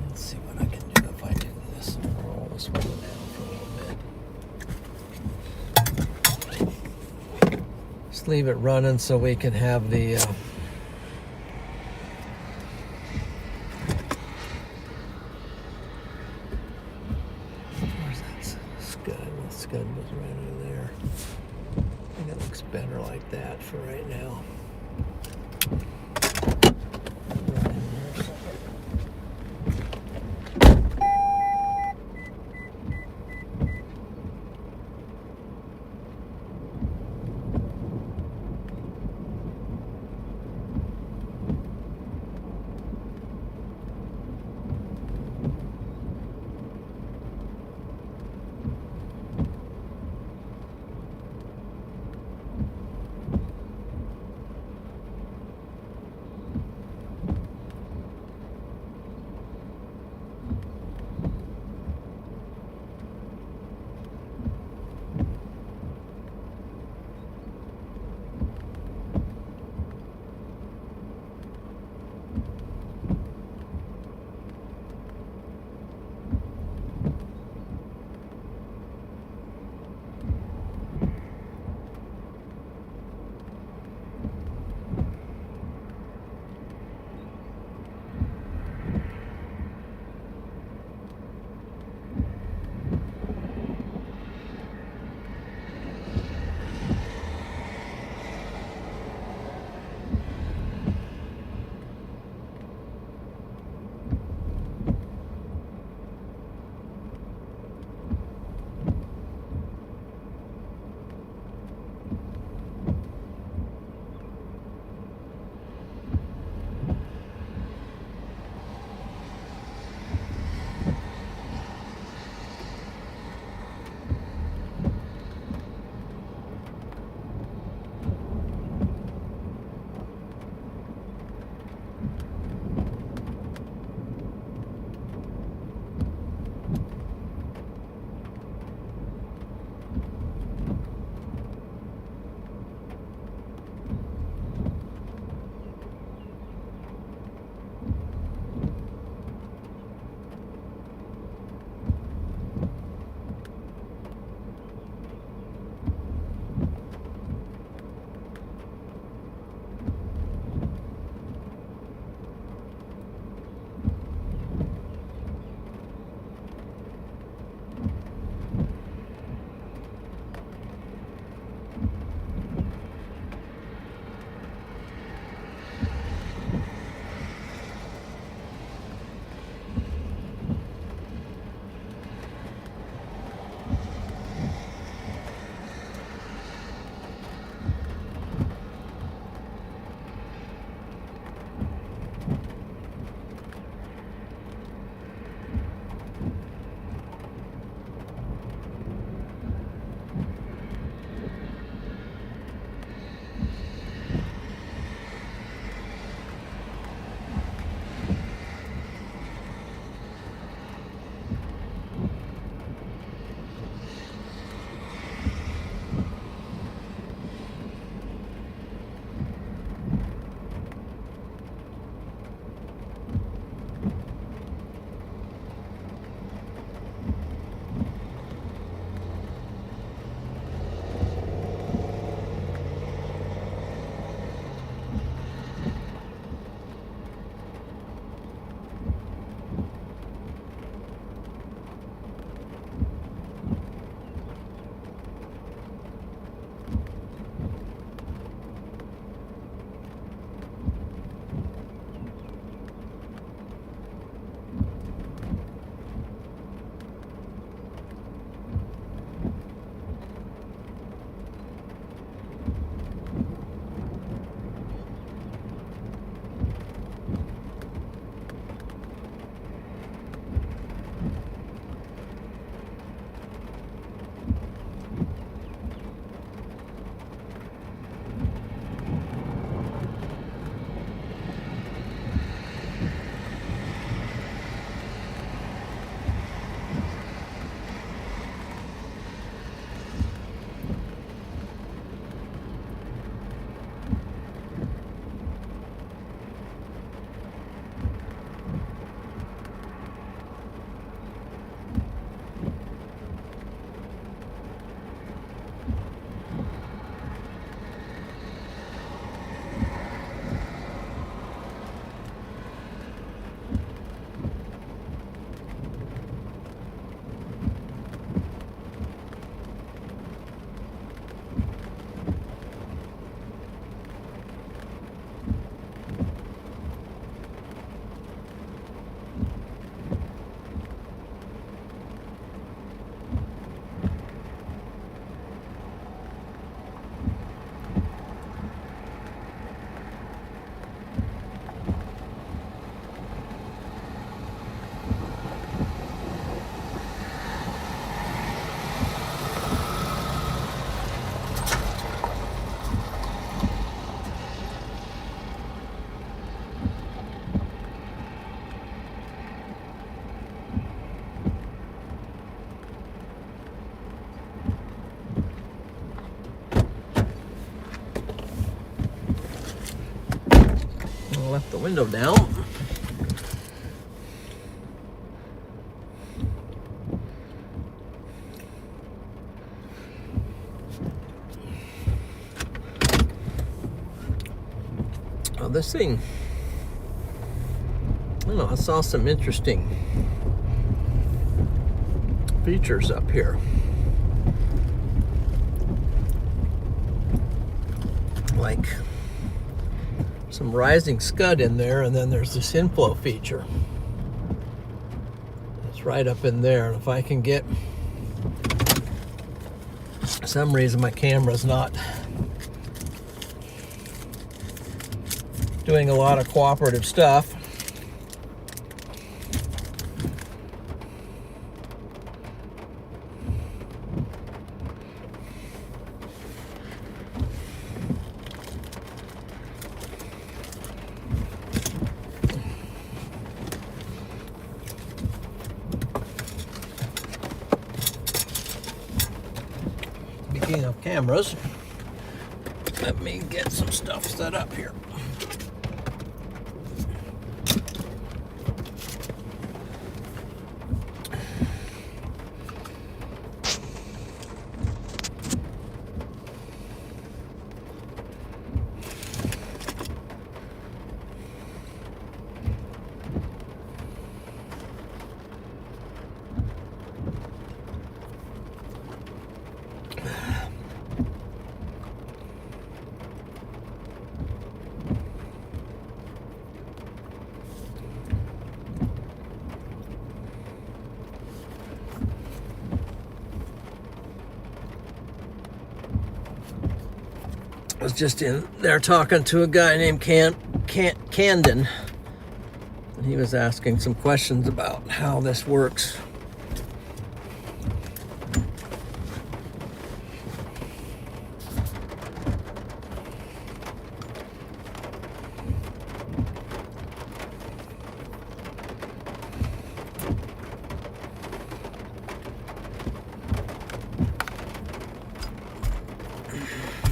Let's see what I can do if I do this. Roll this one down for a little bit. Just leave it running so we can have the where's that scud? The scud was right over there. I think it looks better like that for right now. Run in there a second. left the window down. Oh, this thing, I don't know, I saw some interesting features up here. Like some rising scud in there, and then there's this inflow feature. It's right up in there, and if I can get, for some reason my camera's not doing a lot of cooperative stuff. Speaking of cameras, let me get some stuff set up here. I was just in there talking to a guy named Camden, and he was asking some questions about how this works.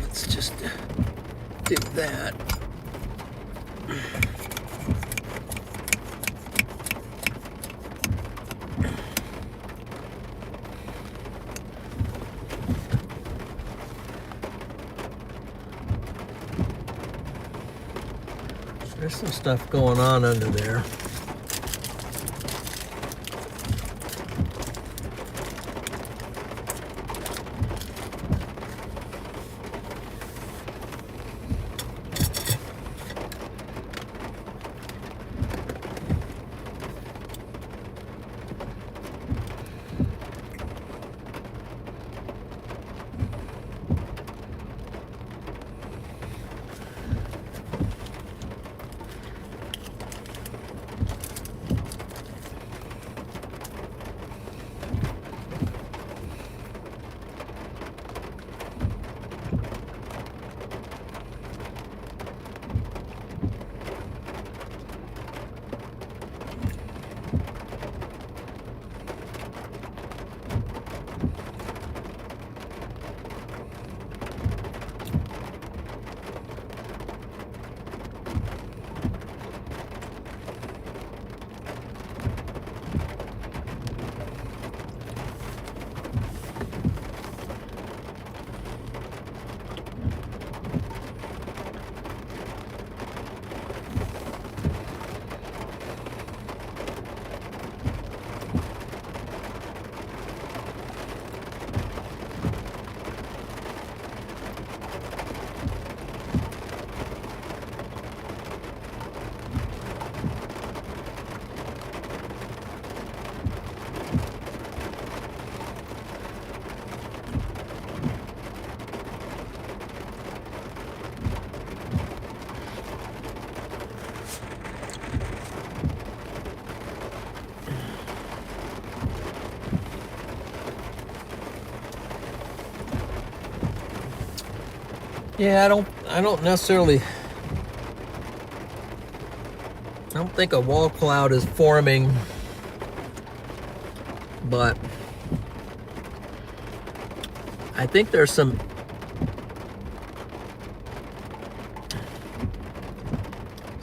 Let's just do that. There's some stuff going on under there. Yeah, I don't necessarily, I don't think a wall cloud is forming, but I think there's some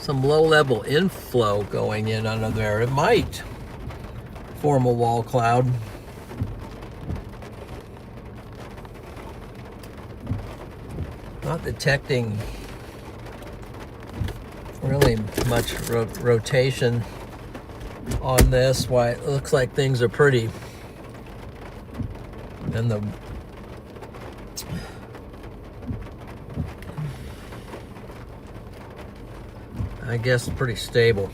some low-level inflow going in under there. It might form a wall cloud. Not detecting really much rotation on this. Why it looks like things are pretty, and the I guess pretty stable.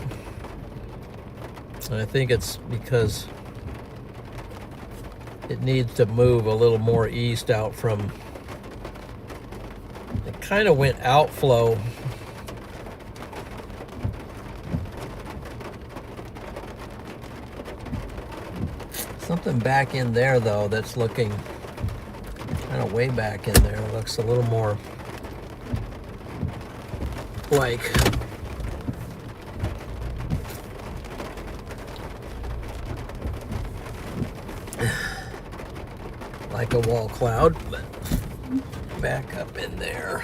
And I think it's because it needs to move a little more east out from, it kind of went outflow. Something back in there though that's looking kind of way back in there. Looks a little more like a wall cloud, but back up in there.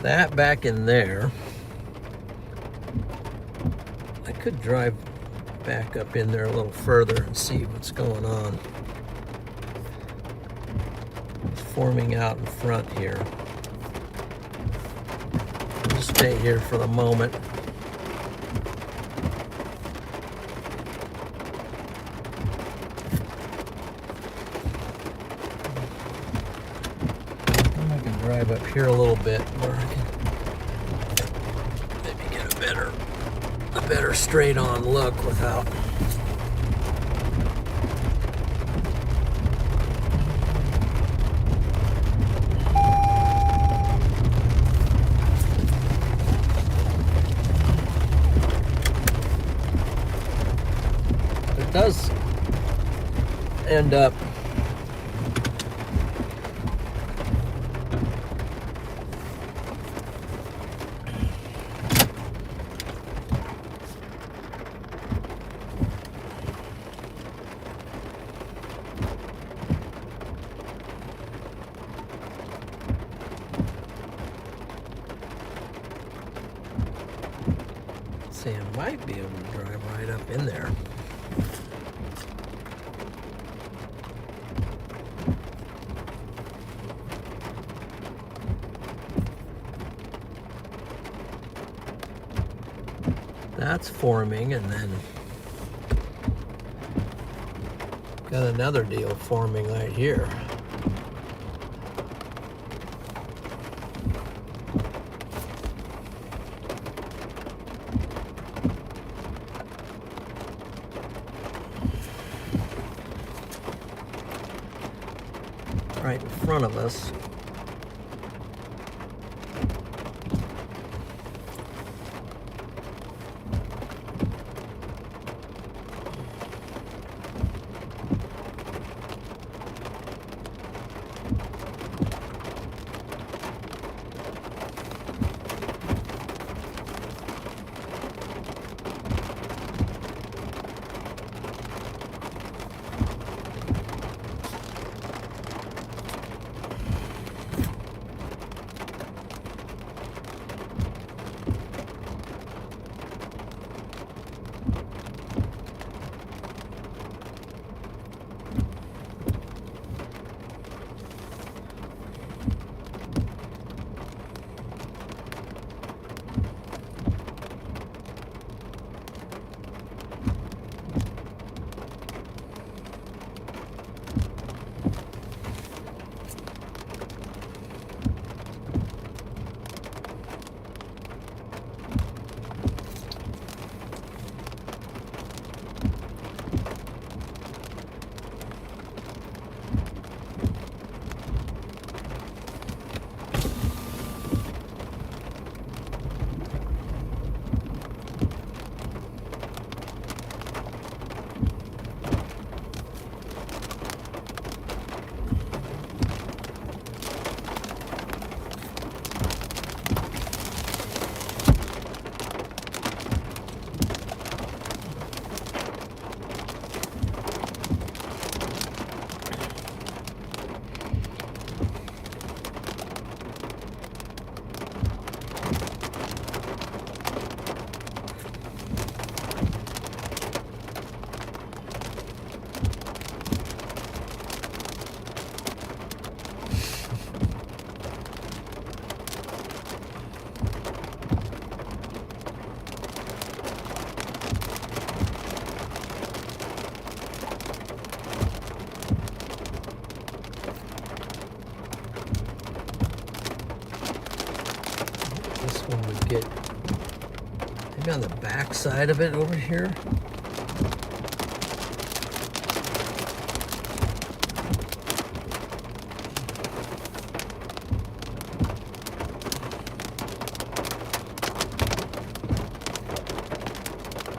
That back in there. I could drive back up in there a little further and see what's going on. It's forming out in front here. I'll just stay here for the moment. Drive up here a little bit where I can maybe get a better straight on look without it does end up see, I might be able to drive right up in there. That's forming, and then got another deal forming right here. Right in front of us. get maybe on the back side of it over here.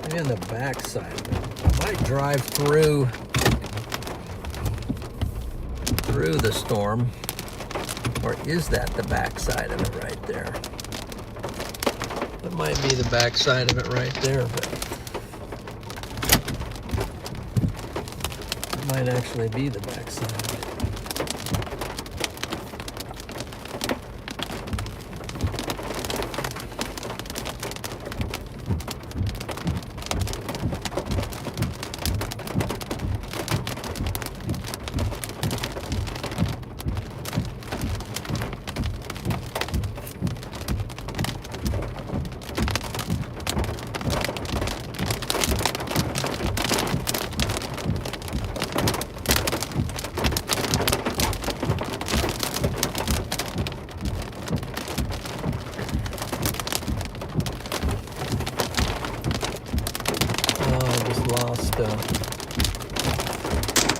Maybe on the back side of it. I might drive through the storm. Or is that the back side of it right there? That might be the back side of it right there, but it might actually be the back side of it.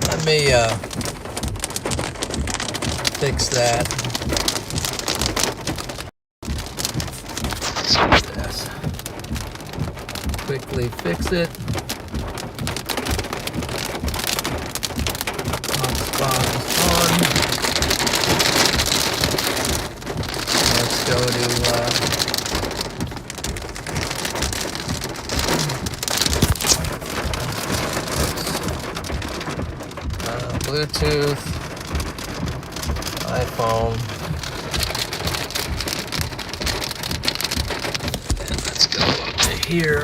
Let me fix that. Let's do this. Quickly fix it. Hotspot is on. Let's go to Bluetooth, iPhone, and let's go up to here.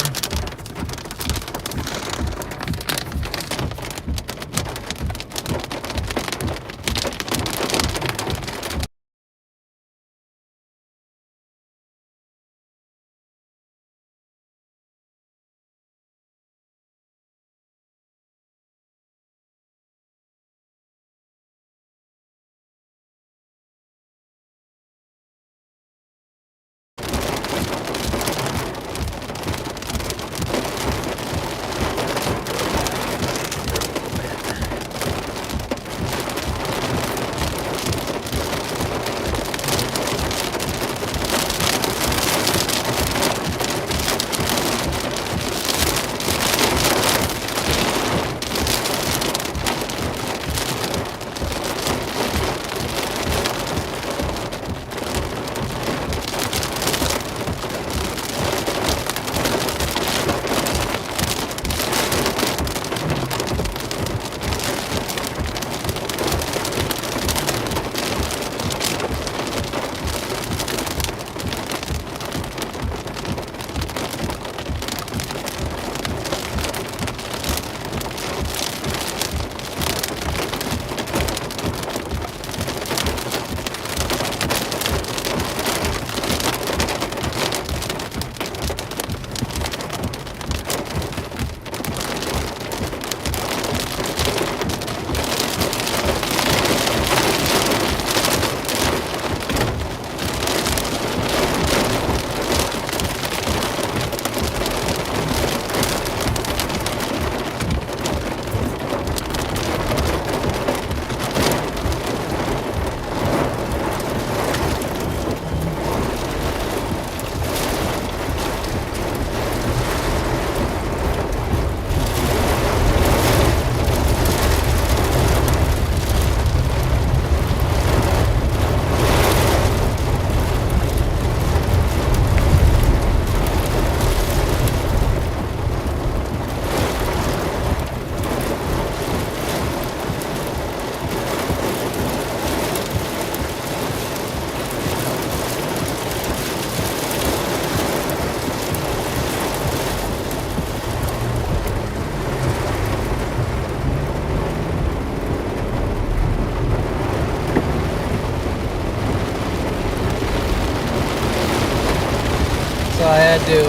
I had to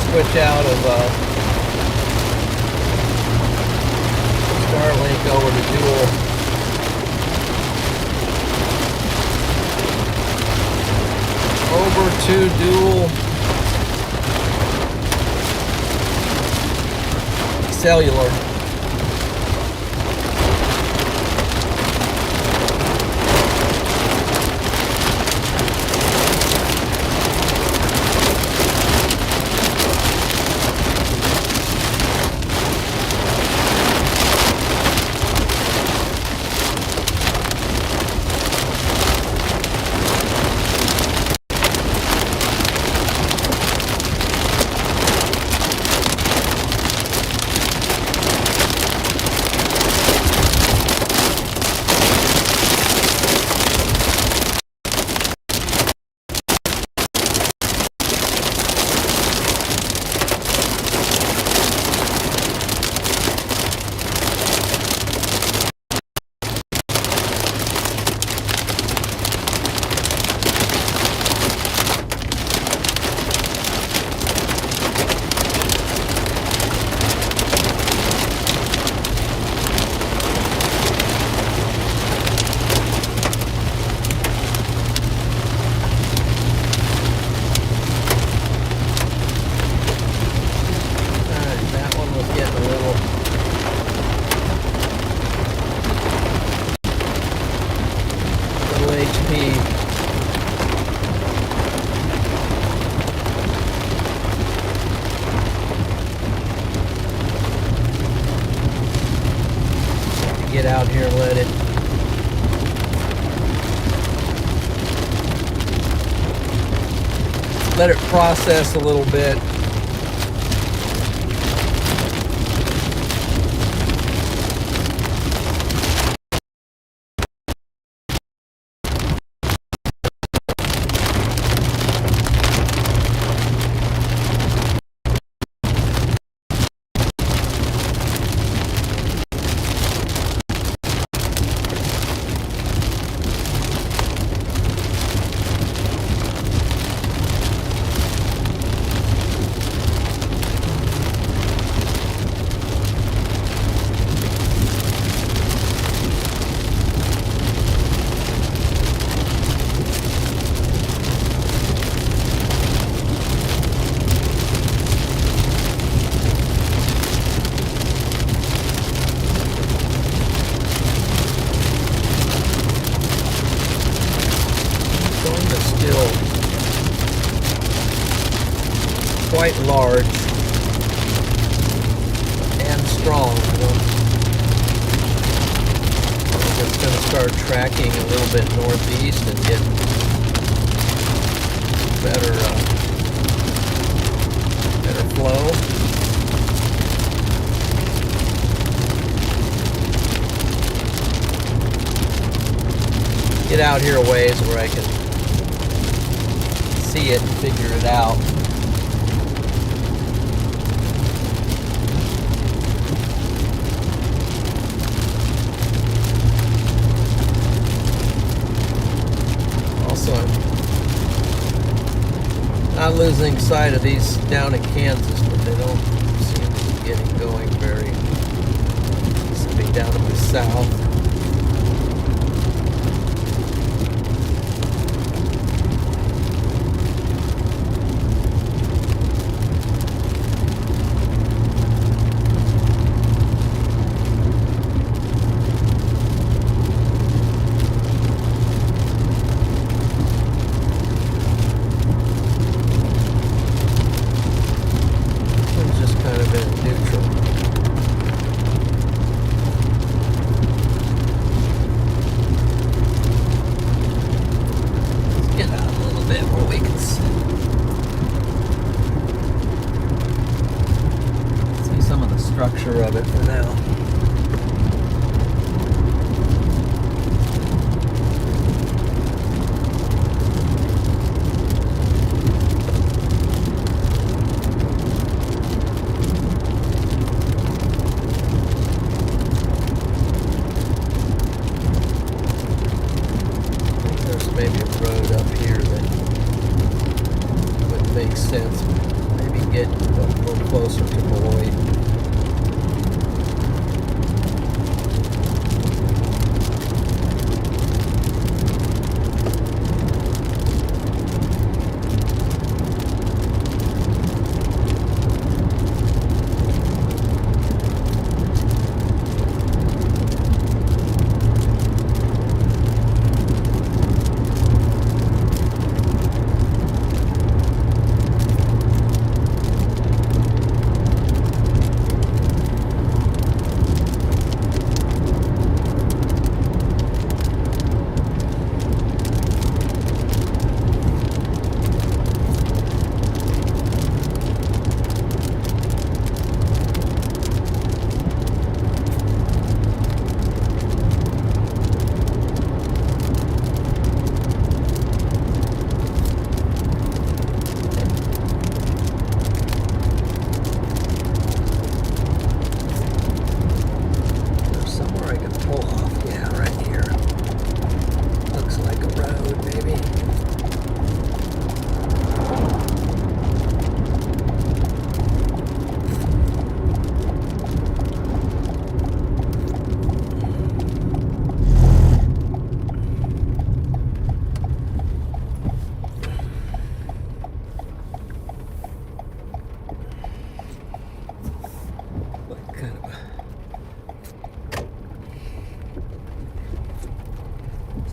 switch out of Starlink over to dual. Over to dual cellular. Get out here and let it process a little bit. Quite large and strong. I'm just going to start tracking a little bit northeast and get better flow. Get out here a ways where I can see it and figure it out. Not losing sight of these down in Kansas, but they don't seem to be getting going very. This will be down in the south.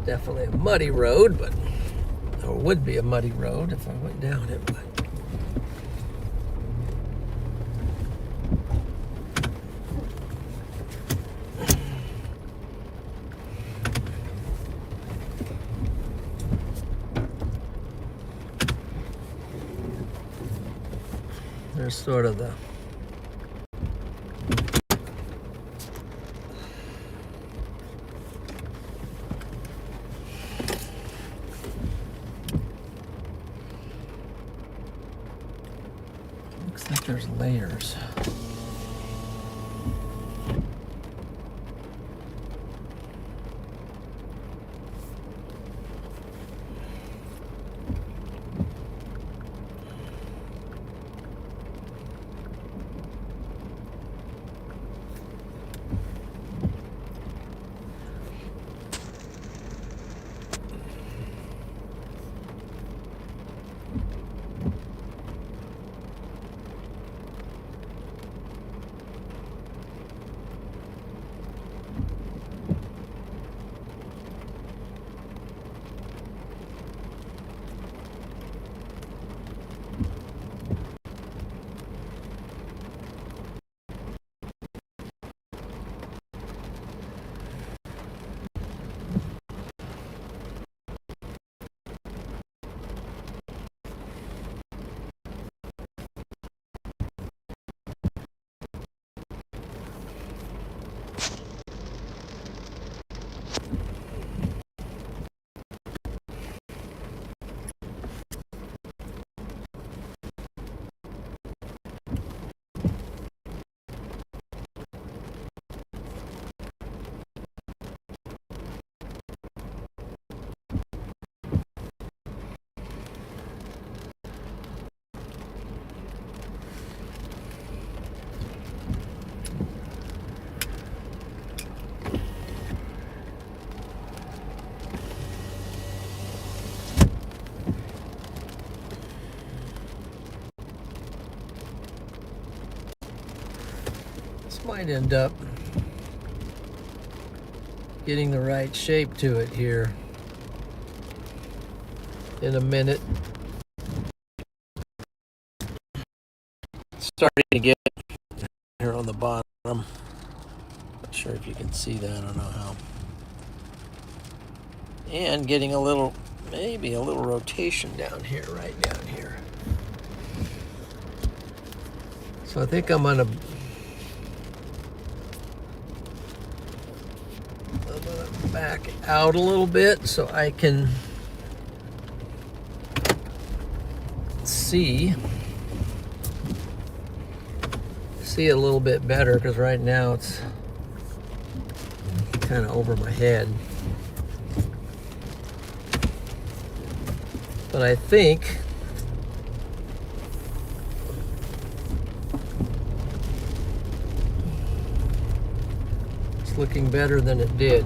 Definitely a muddy road, but or would be a muddy road if I went down it. But there's sort of the looks like there's layers. Might end up getting the right shape to it here in a minute. Starting to get here on the bottom. Not sure if you can see that. I don't know how. And getting a little, maybe a little rotation down here, right down here. So I think I'm gonna back out a little bit so I can see a little bit better, because right now it's kind of over my head. But I think it's looking better than it did.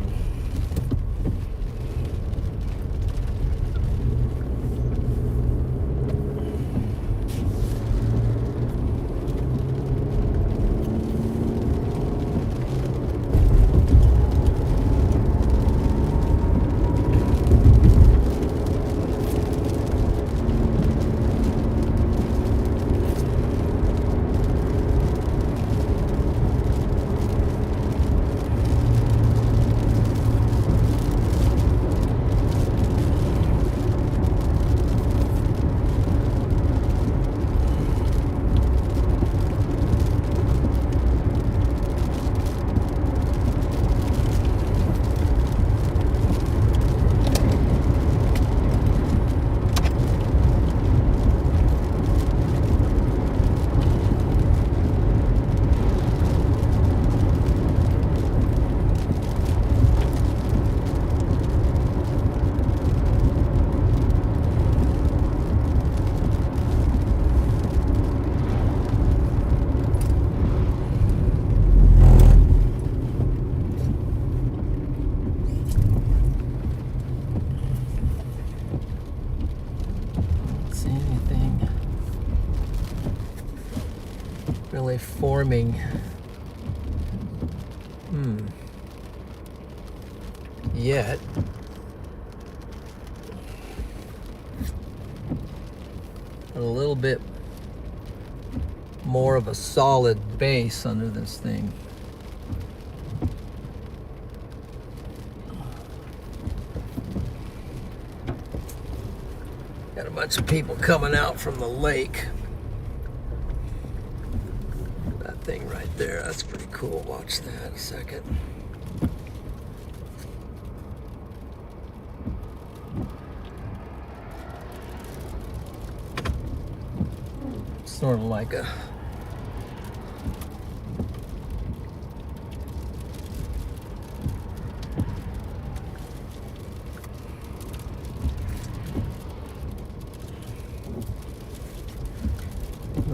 Really forming. Yet. and a little bit more of a solid base under this thing. Got a bunch of people coming out from the lake. That thing right there, that's pretty cool. Watch that a second. Sort of like a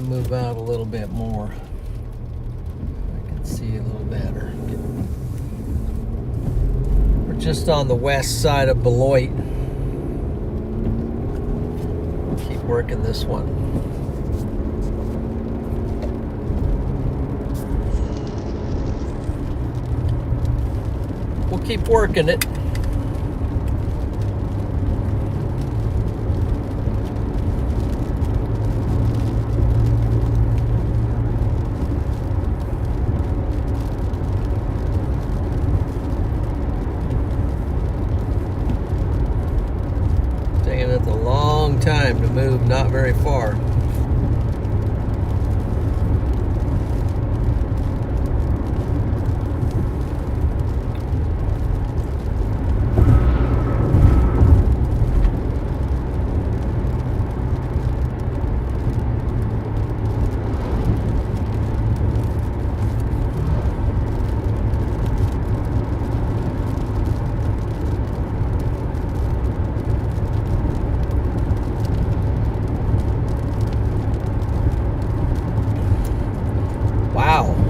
move out a little bit more. I can see a little better. We're just on the west side of Beloit. Keep working this one. We'll keep working it. Time to move, not very far.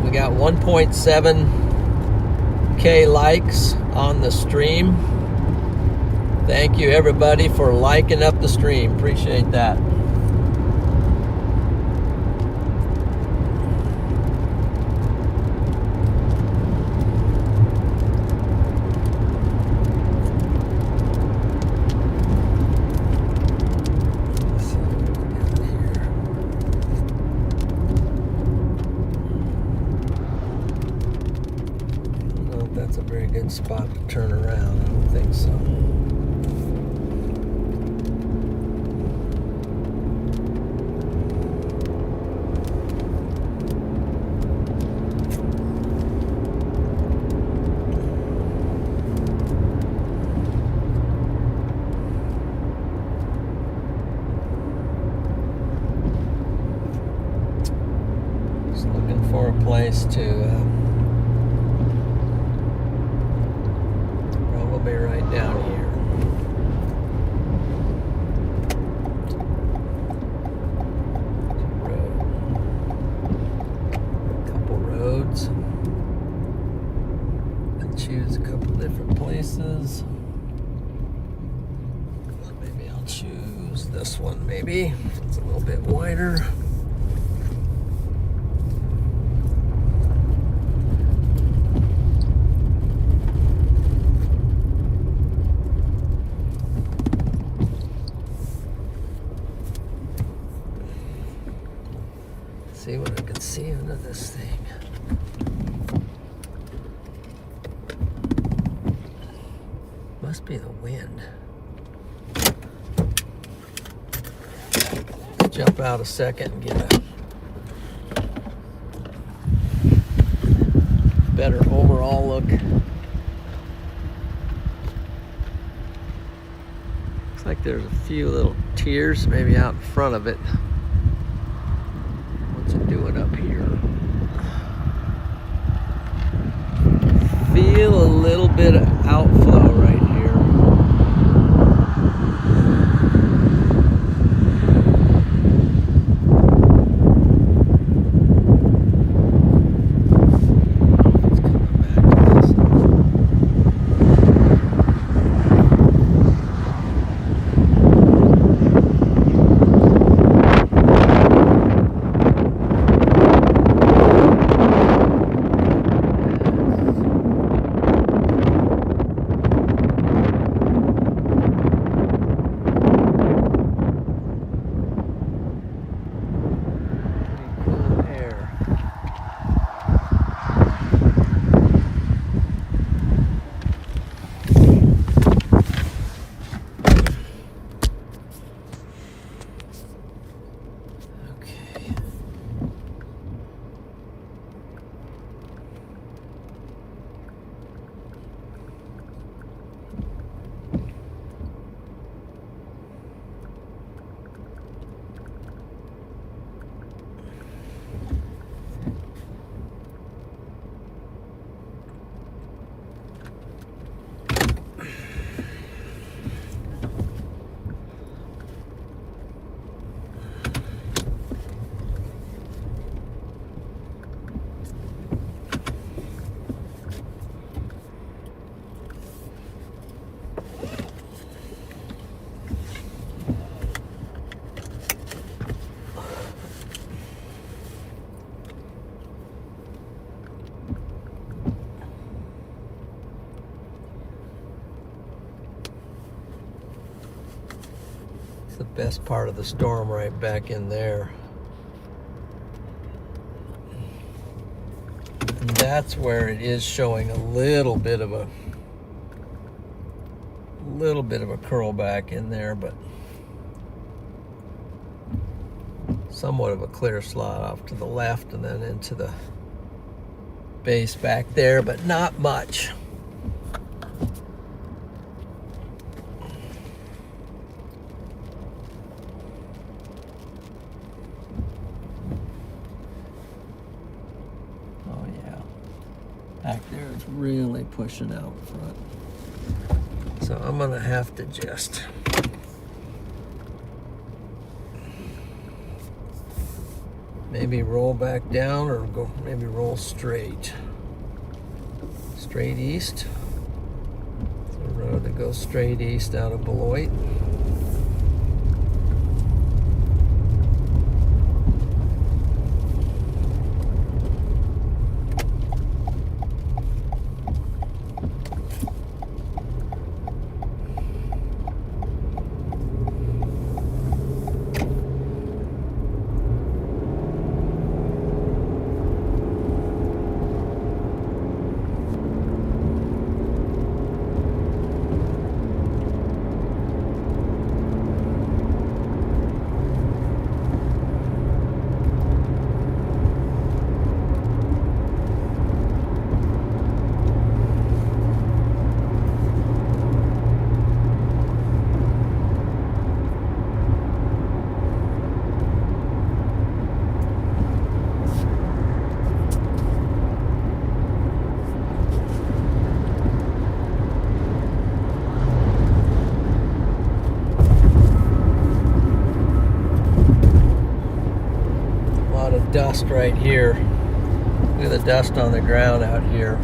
We got 1.7K likes on the stream. Thank you everybody for liking up the stream. Appreciate that. Spot to turn around. I don't think so. Just looking for a place to be right down here. Couple roads. And choose a couple different places. Maybe I'll choose this one, maybe. It's a little bit wider. See what I can see under this thing. Must be the wind. Let's jump out a second and get a better overall look. Looks like there's a few little tiers maybe out in front of it. Doing up here. Feel a little bit of outflow right here. best part of the storm right back in there. And that's where it is showing a little bit of a curl back in there, but somewhat of a clear slot off to the left and then into the base back there, but not much. Oh yeah, back there it's really pushing out front. So I'm gonna have to just maybe roll back down or go maybe roll straight east. It's a road that goes straight east out of Beloit. Dust right here. Look at the dust on the ground out here.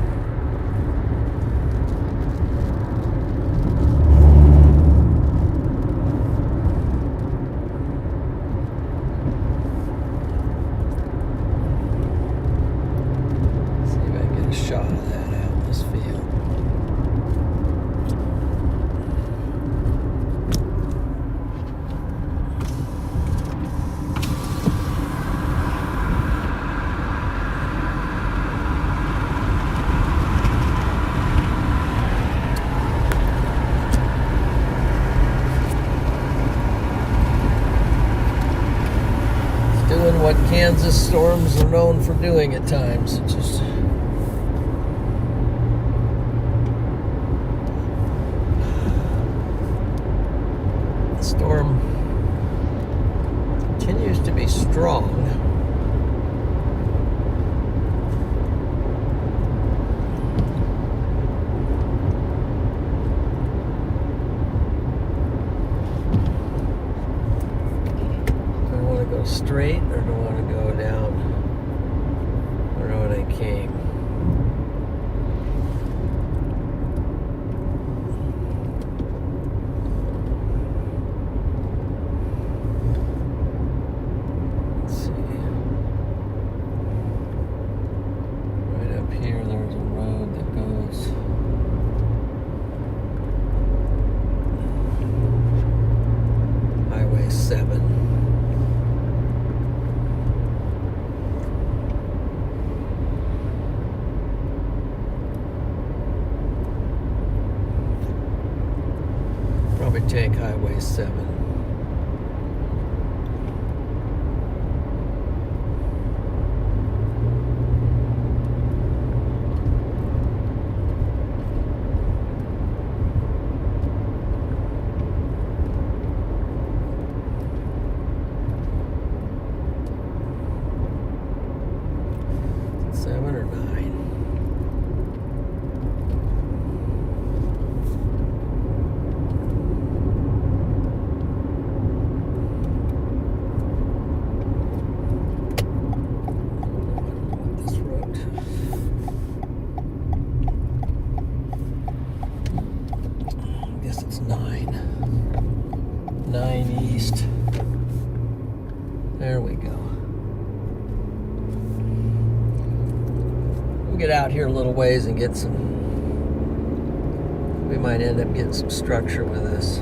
Let's see if I can get a shot of that out in this field. What Kansas storms are known for doing at times. It's just the storm continues to be strong. Straight or do I want to go down the road I came? Let's see. Right up here there's a road that goes Highway 7. Take Highway 7. It's 9 east. There we go. We'll get out here a little ways and get some, we might end up getting some structure with this.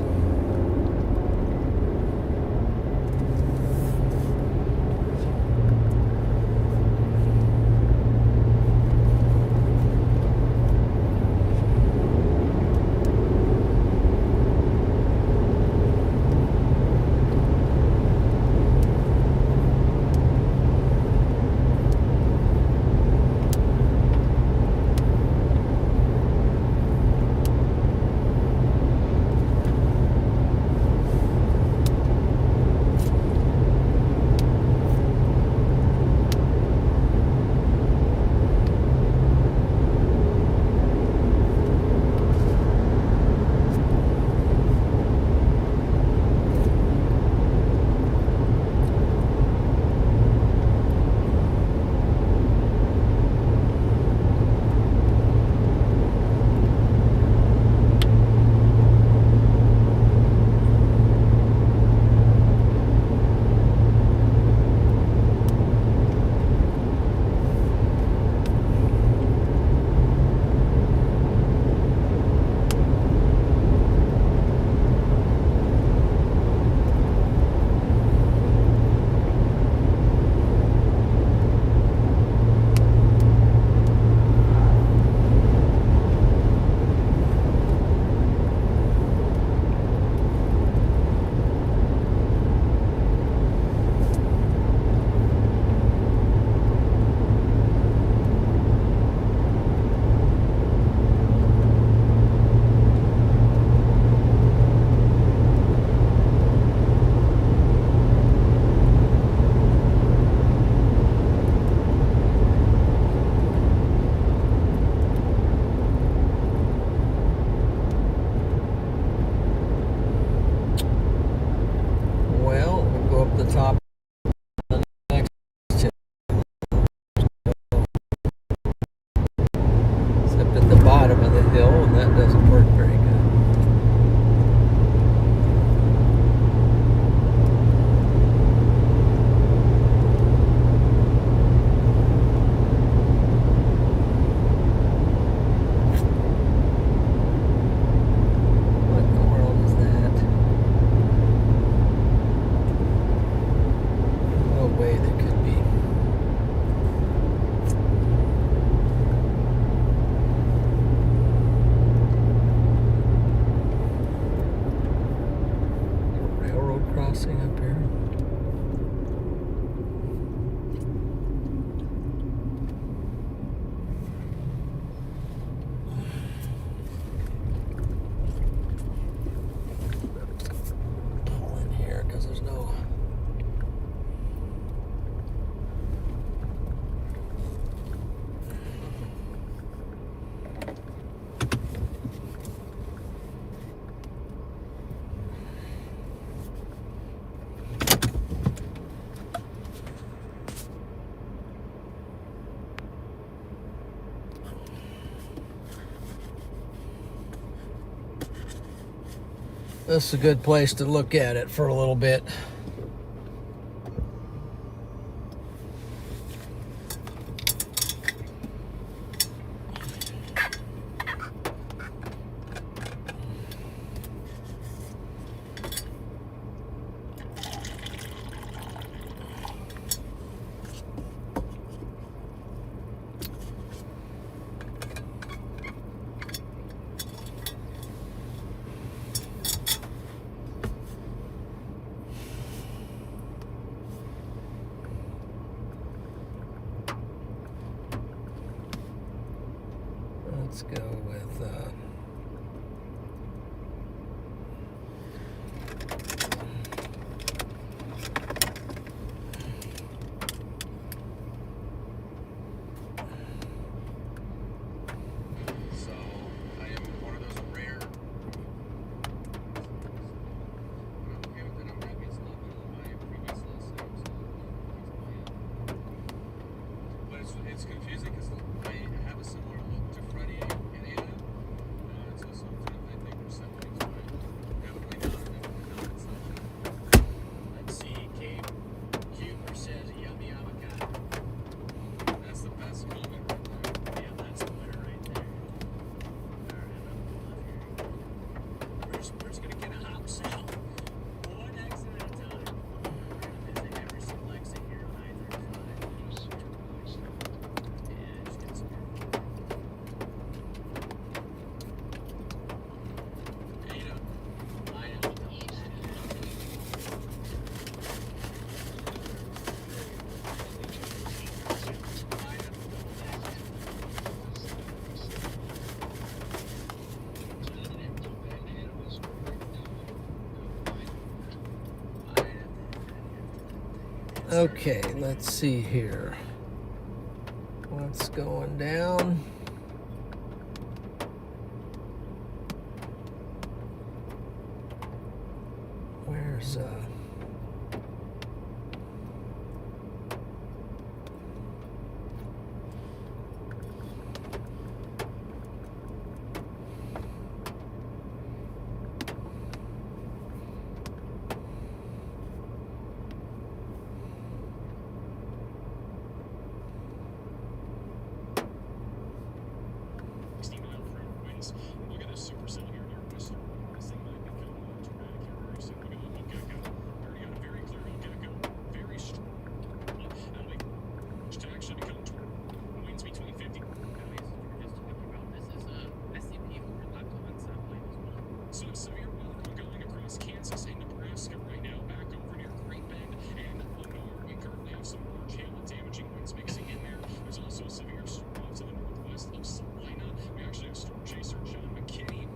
thing up here? Pull in here because there's no. This is a good place to look at it for a little bit. Let's go with So I am one of those rare. I'm okay with it. I'm happy it's not below my previous listing. But it's confusing because I have a similar look to Freddie and Ada. It's also I think we're separating. Definitely not. It's not. Let's see, Cape Cuber says yummy avocado. That's the best comment right there. Yeah, that's a winner right there. Alright, I'm love here. We're just gonna get a hop sale. One exit at a time. We're gonna visit every single exit here on I-35. Yeah, just get some. Ada. I am with the okay, let's see here. What's going down? Where's Look at this Supercell here near Whistler. This thing might become dramatic here very soon. Look at the hook gecko. Already got a very clear hook gecko. Very strong. Which actually become winds between 50. just talking about this is SCP overlapped on satellite as well. So severe weather ongoing across Kansas and Nebraska right now. Back over near Great Bend and Lenore. We currently have some large hail and damaging winds mixing in there. There's also a severe storm off to the northwest of Salina. We actually have storm chaser John McKinney,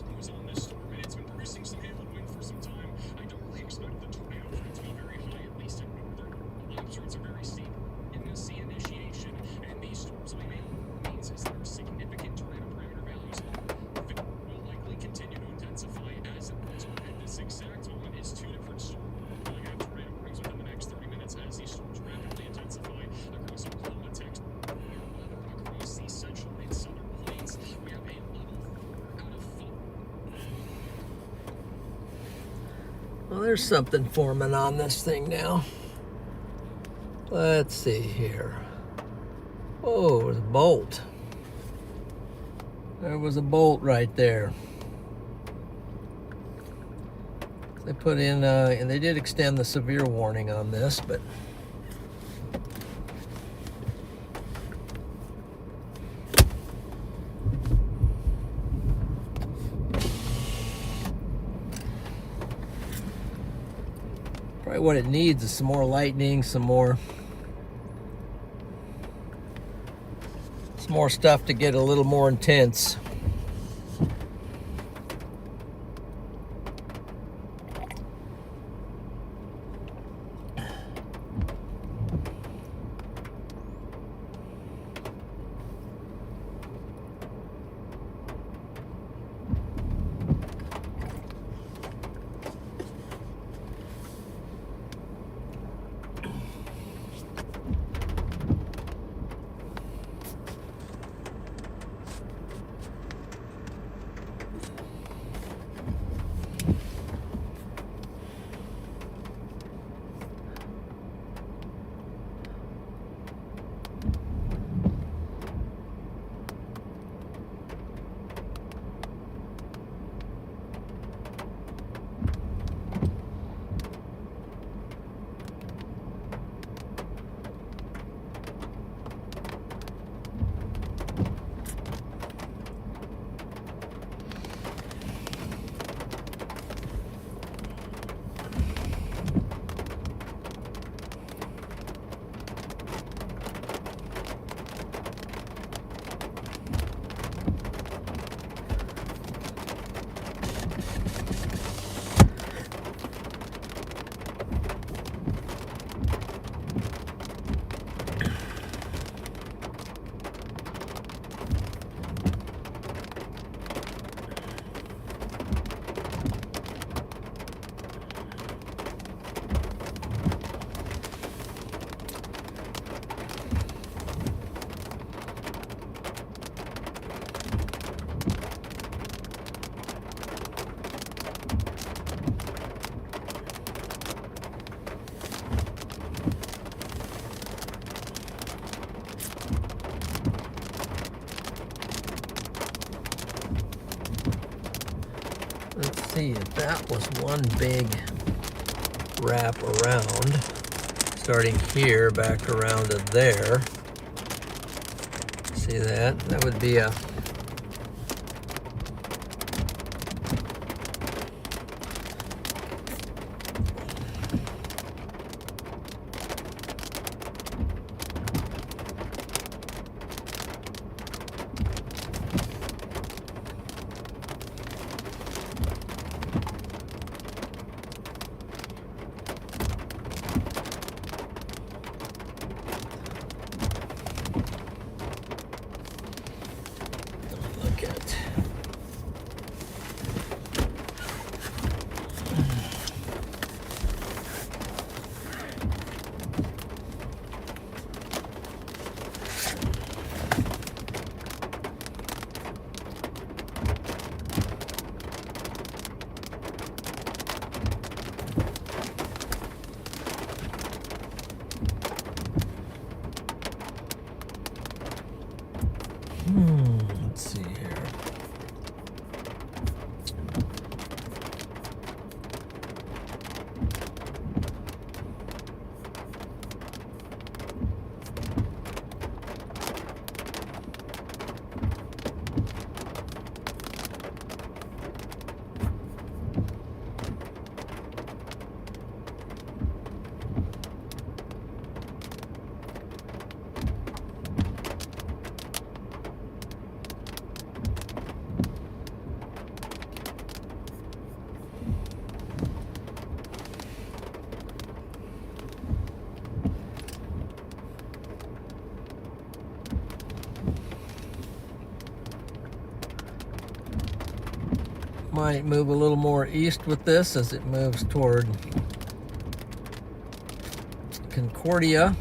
who was on this storm, and it's been producing some hail and wind for some time. I don't really expect the tornado front to be very high, at least in northern. The lap throats are very steep in the sea initiation, and these storms means is there are significant tornado parameter values will likely continue to intensify as it was. And this exact one is two different storms. We're going to have tornado warnings within the next 30 minutes as these storms rapidly intensify across Oklahoma, Texas, across the central and southern plains. We have a level 4 out of 5. Well, there's something forming on this thing now. Let's see here. Oh, it was a bolt. There was a bolt right there. They put in, and they did extend the severe warning on this, but Probably what it needs is some more lightning, some more stuff to get a little more intense. Let's see if that was one big wrap around, starting here back around to there. See that? That would be a look at. Let's see here. Might move a little more east with this as it moves toward Concordia.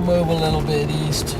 Move a little bit east.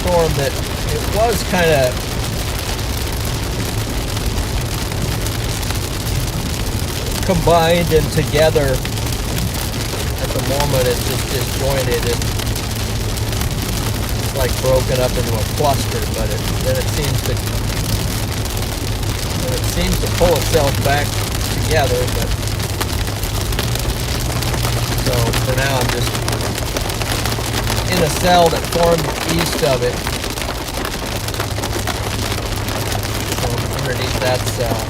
storm that it was kind of combined and together. At the moment it's just disjointed and it's like broken up into a cluster, but then it seems to pull itself back together. But so for now I'm just in a cell that formed east of it. So underneath that cell.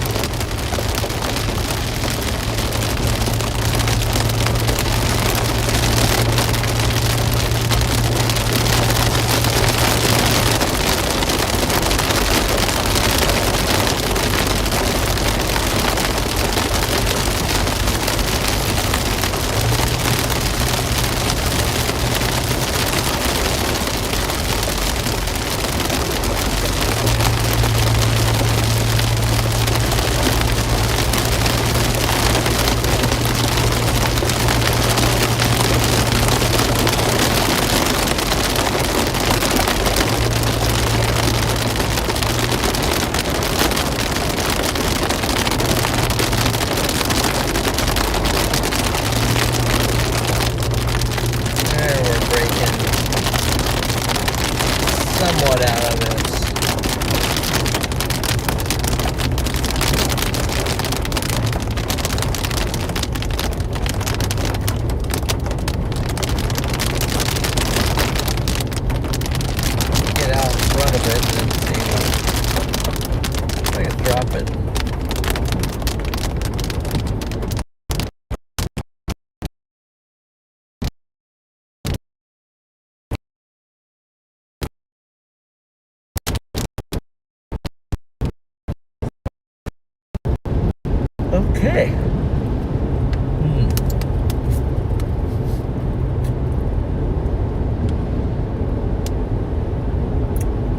Okay.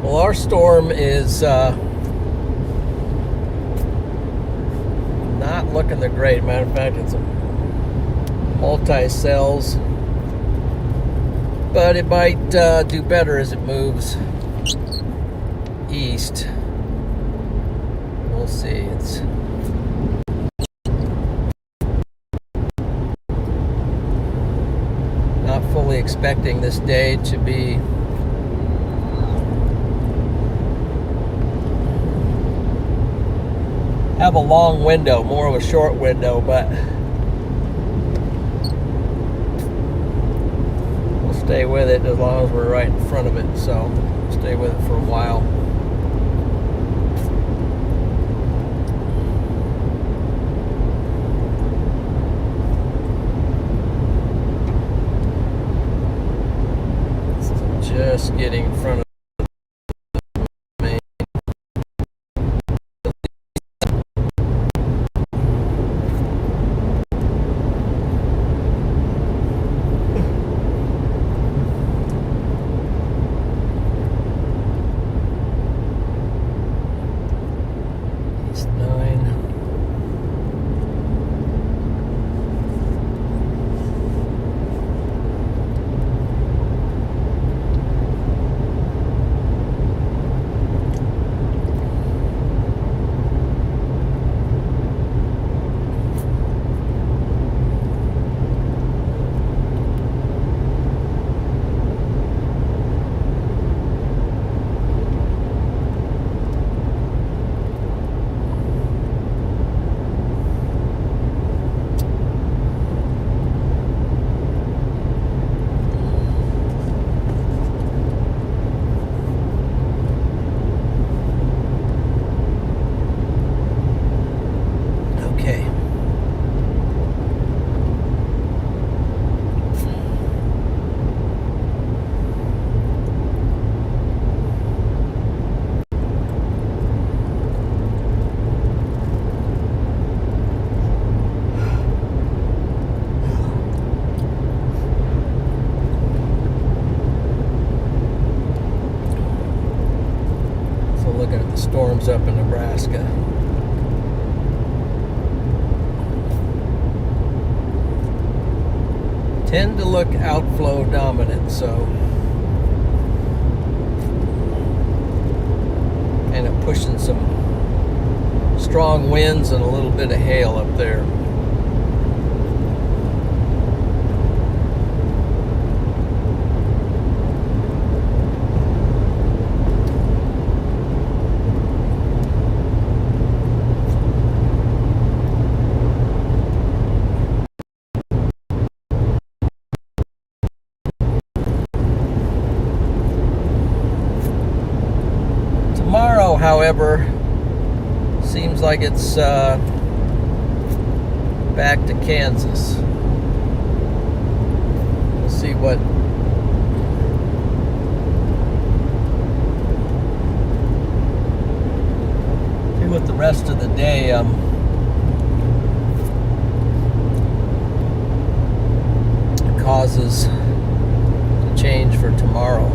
Well, our storm is not looking the great. Matter of fact, it's multi-cells, but it might do better as it moves east. We'll see. It's not fully expecting this day to be have a long window, more of a short window, but we'll stay with it as long as we're right in front of it, so stay with it for a while. Just getting in front of me. East 9. Okay. So looking at the storms up in Nebraska. Tend to look outflow dominant, so kind of pushing some strong winds and a little bit of hail up there. Tomorrow, however, seems like it's back to Kansas. We'll see what the rest of the day causes to change for tomorrow.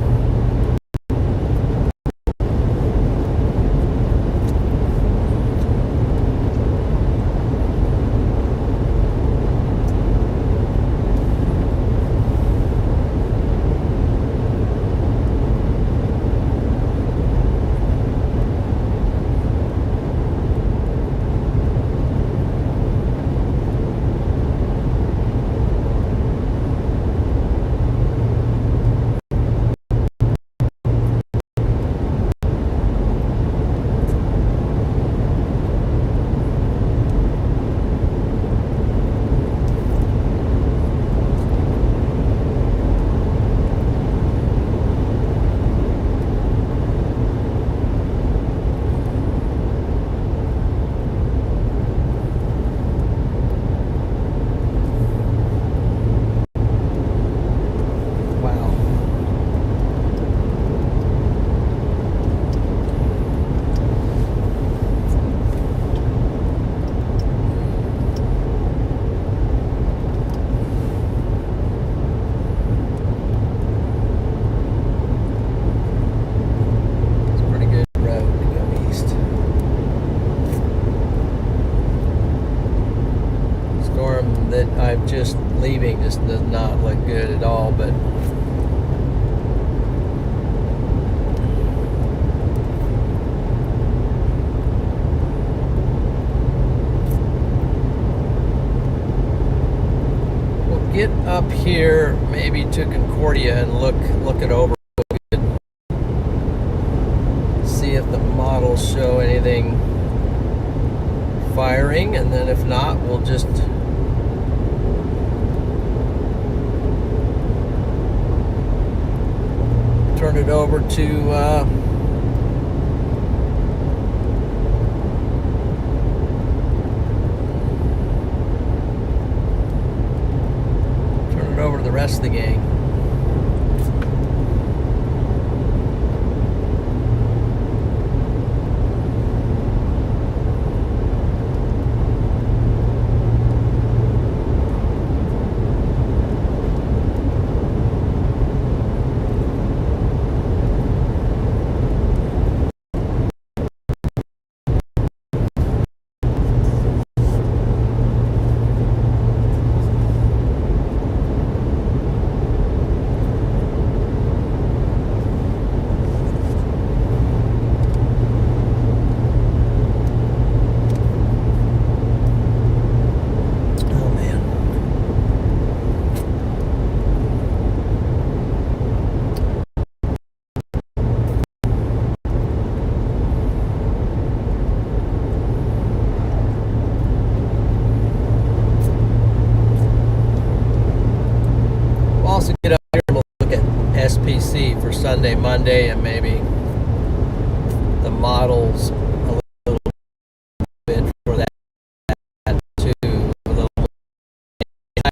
Just does not look good at all, but we'll get up here maybe to Concordia and look it over. See if the models show anything firing, and then if not, we'll just turn it over to the rest of the gang. Also get up here and we'll look at SPC for Sunday, Monday, and maybe the models a little bit for that too. A little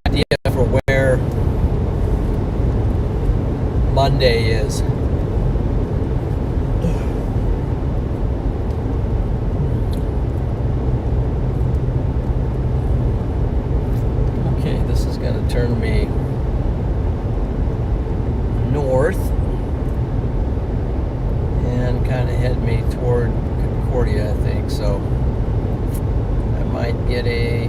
idea for where Monday is. Okay, this is going to turn me north and kind of head me toward Concordia, I think. So I might get a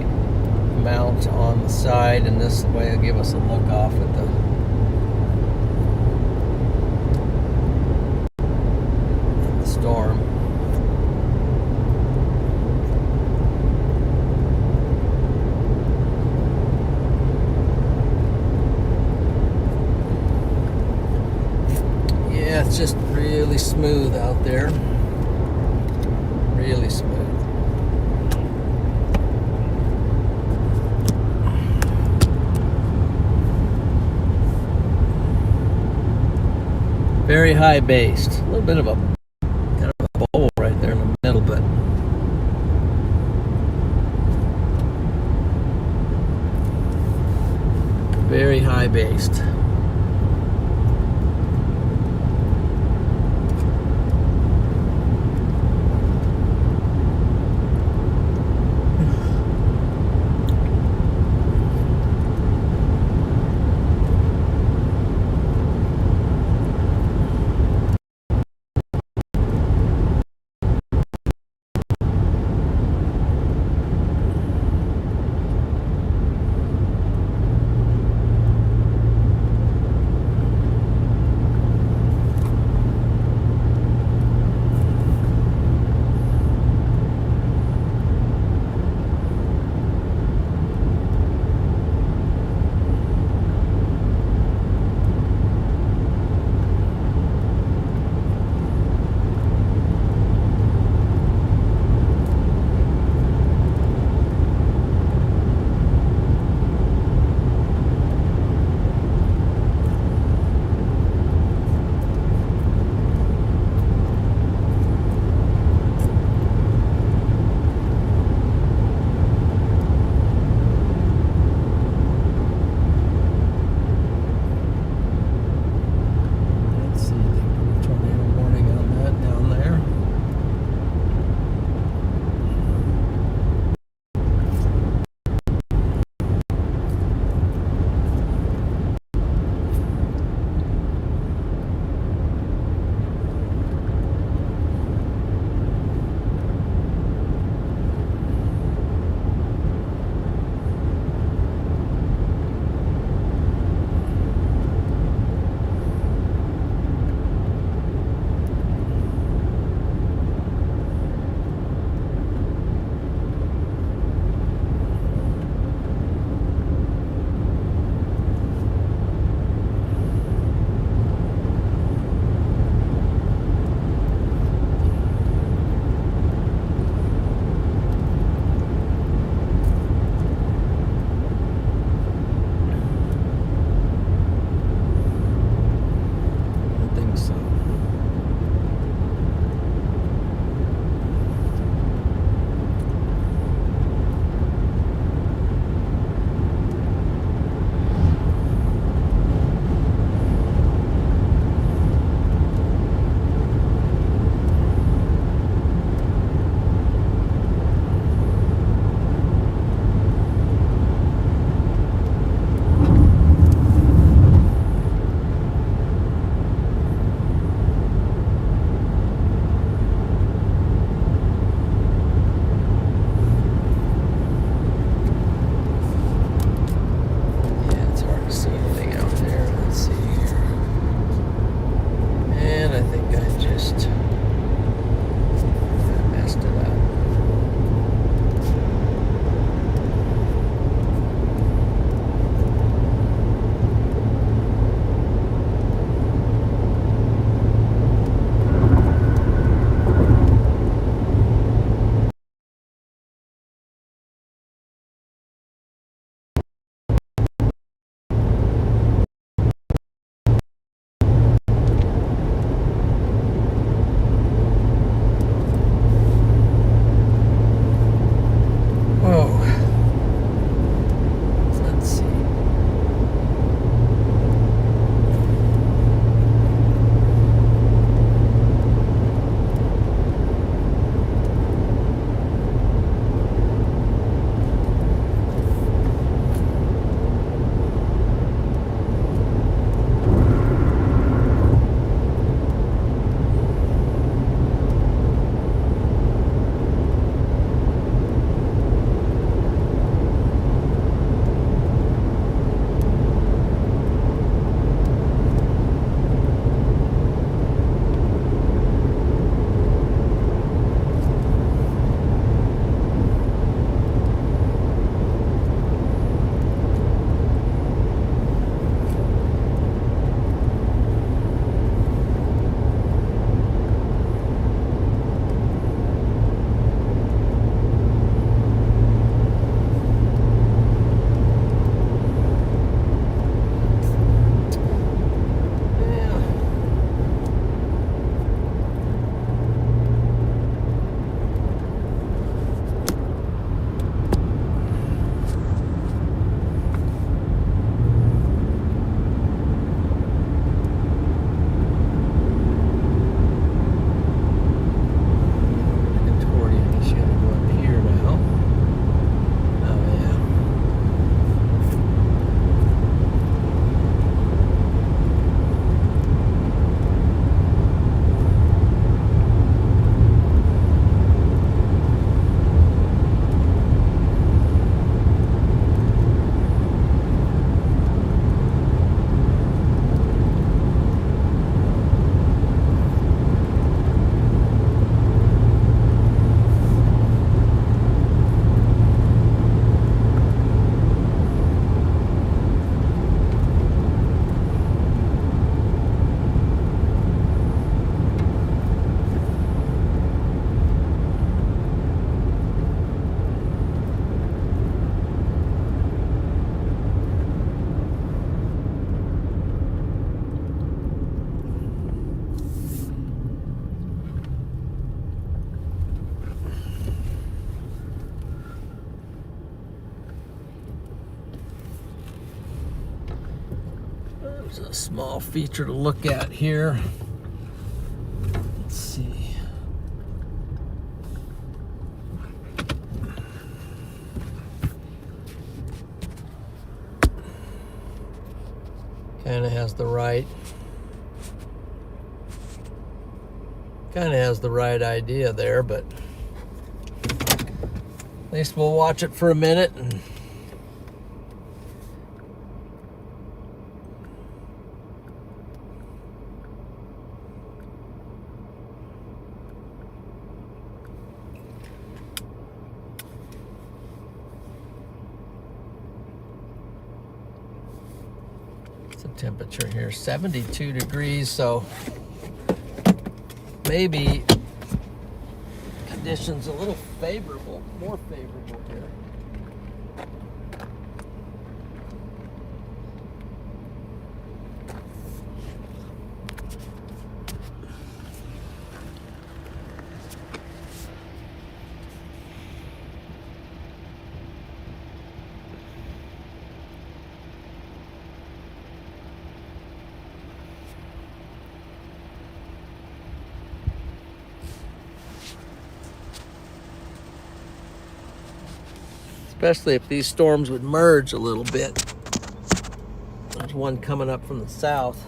mount on the side, and this way will give us a look off at the storm. Yeah, it's just really smooth out there. Really smooth. Very high based. A little bit of a kind of a bowl right there in the middle, but very high based. There's a small feature to look at here. Let's see. Kind of has the right idea there, but at least we'll watch it for a minute. And the temperature here 72 degrees, so maybe conditions a little more favorable here. Especially if these storms would merge a little bit. There's one coming up from the south.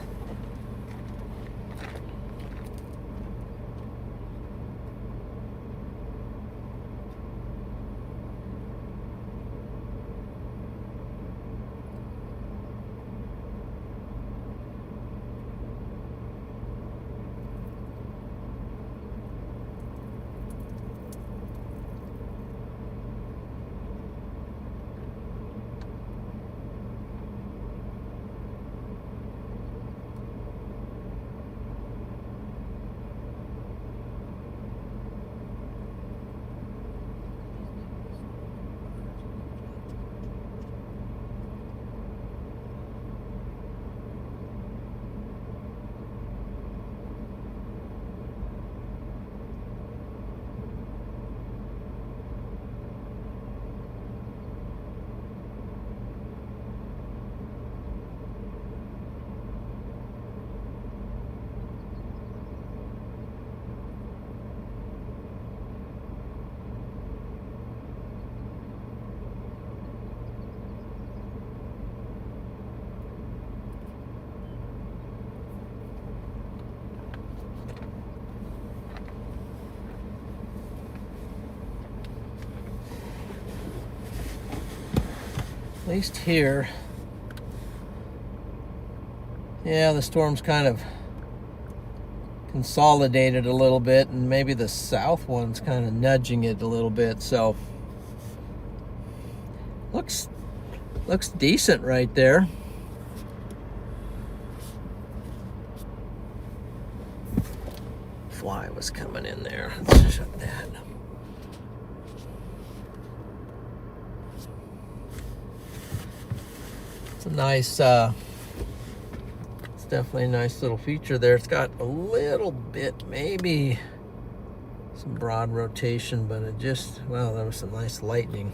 At least here, yeah, the storm's kind of consolidated a little bit, and maybe the south one's kind of nudging it a little bit, so looks decent right there. Fly was coming in there. Let's shut that. It's a nice, it's definitely a nice little feature there. It's got a little bit, maybe some broad rotation, but it just, well, there was some nice lightning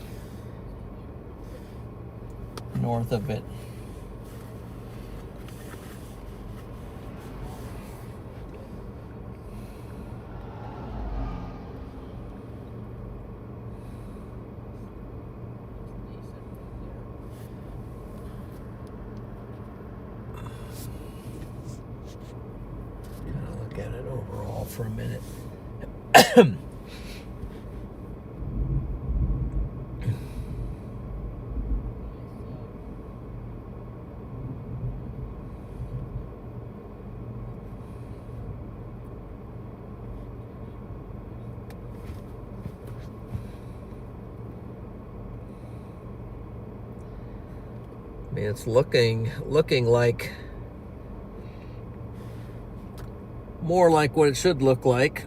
north of it. At it overall for a minute. I mean, it's looking like more like what it should look like.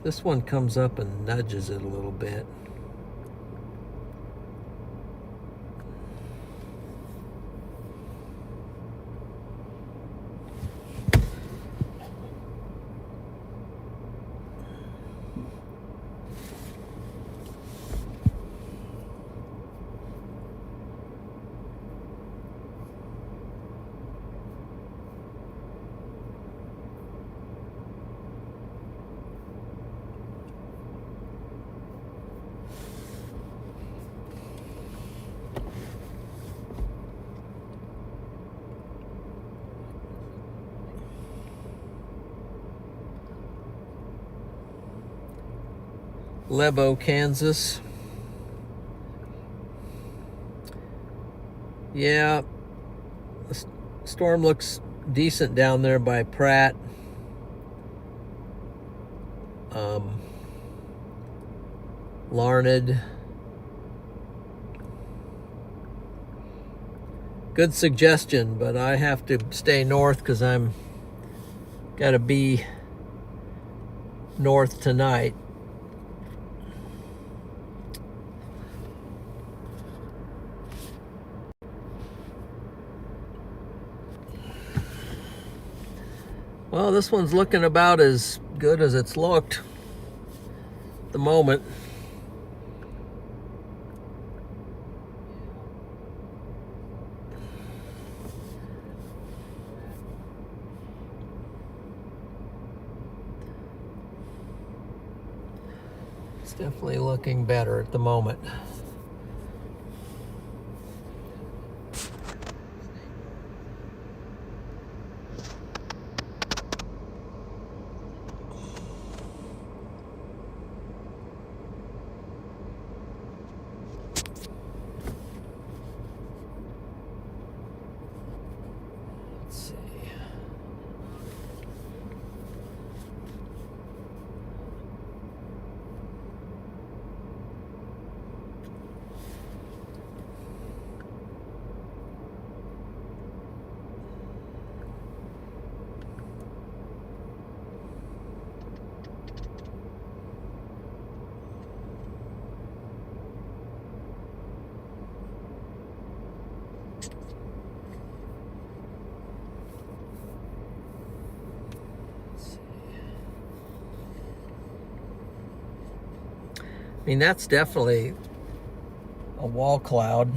This one comes up and nudges it a little bit. Lebo, Kansas. Yeah, the storm looks decent down there by Pratt. Larned. Good suggestion, but I have to stay north because I'm gotta be north tonight. Well, this one's looking about as good as it's looked at the moment. It's definitely looking better at the moment. Let's see. I mean, that's definitely a wall cloud.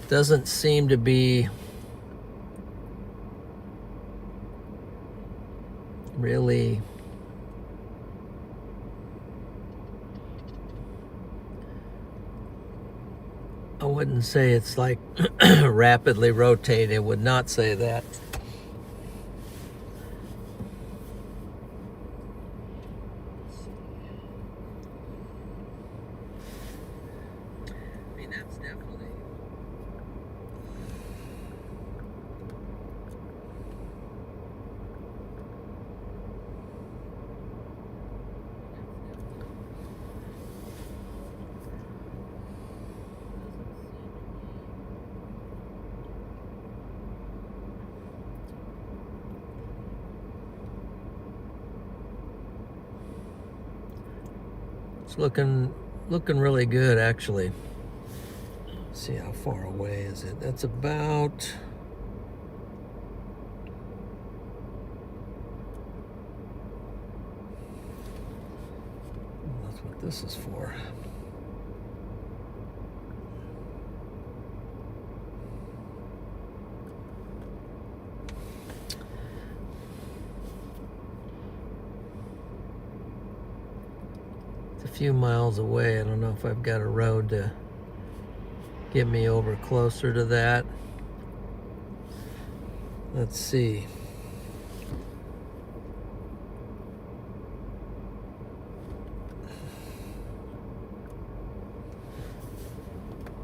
Doesn't seem to be really I wouldn't say it's like rapidly rotating. I would not say that. I mean, that's definitely it's looking really good, actually. Let's see, how far away is it? That's about that's what this is for. It's a few miles away. I don't know if I've got a road to get me over closer to that. Let's see.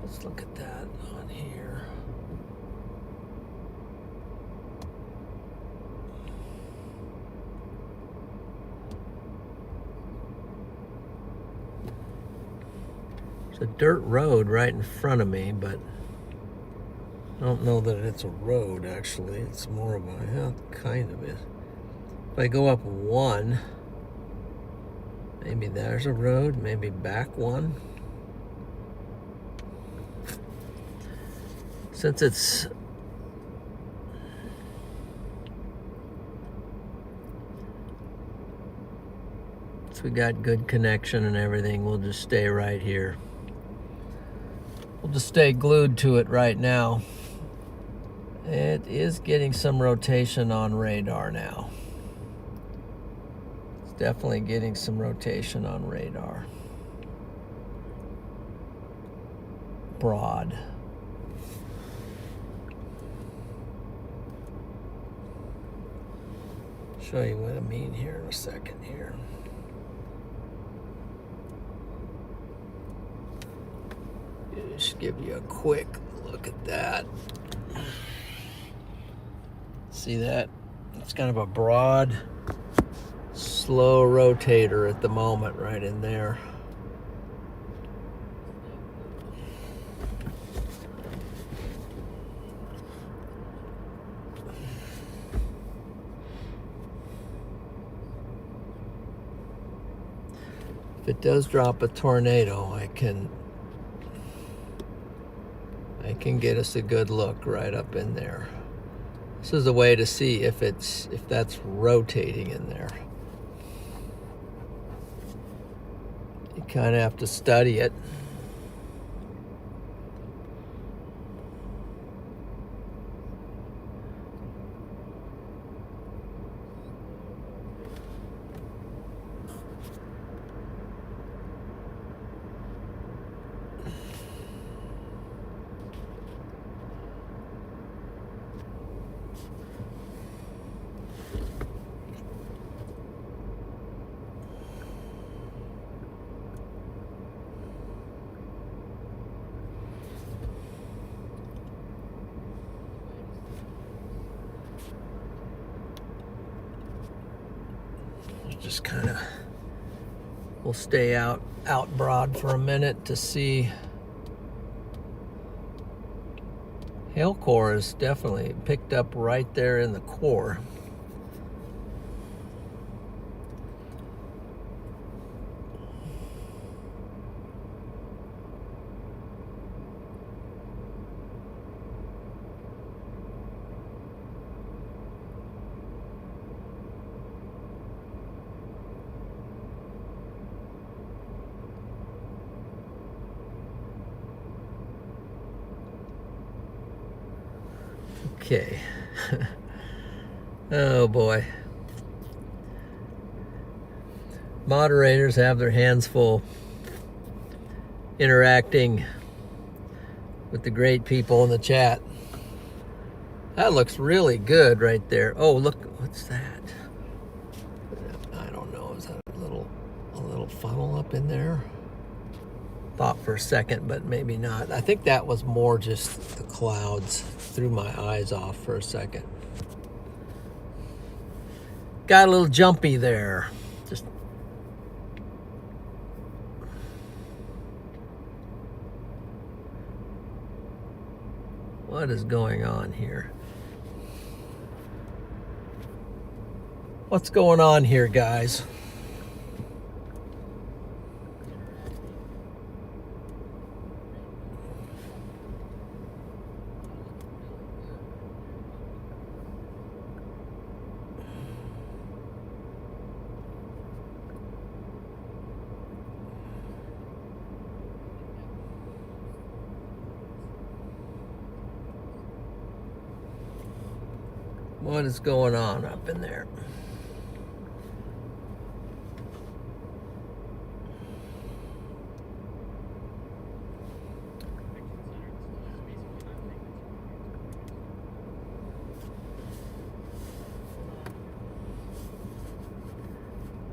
Let's look at that on here. It's a dirt road right in front of me, but I don't know that it's a road, actually. It's more of a, yeah, kind of is. If I go up one, maybe there's a road, maybe back one. Since it's we got good connection and everything, we'll just stay right here. We'll just stay glued to it right now. It is getting some rotation on radar now. It's definitely getting some rotation on radar. Broad. Show you what I mean here in a second here. Just give you a quick look at that. See that? It's kind of a broad, slow rotator at the moment right in there. If it does drop a tornado, I can get us a good look right up in there. This is a way to see if that's rotating in there. You kind of have to study it. Just kind of, we'll stay out broad for a minute to see. Hail core is definitely picked up right there in the core. Okay. Oh boy. Moderators have their hands full interacting with the great people in the chat. That looks really good right there. Oh, look, what's that? I don't know. Is that a little funnel up in there? Thought for a second, but maybe not. I think that was more just the clouds. Threw my eyes off for a second. Got a little jumpy there. Just what is going on here? What's going on here, guys? What is going on up in there?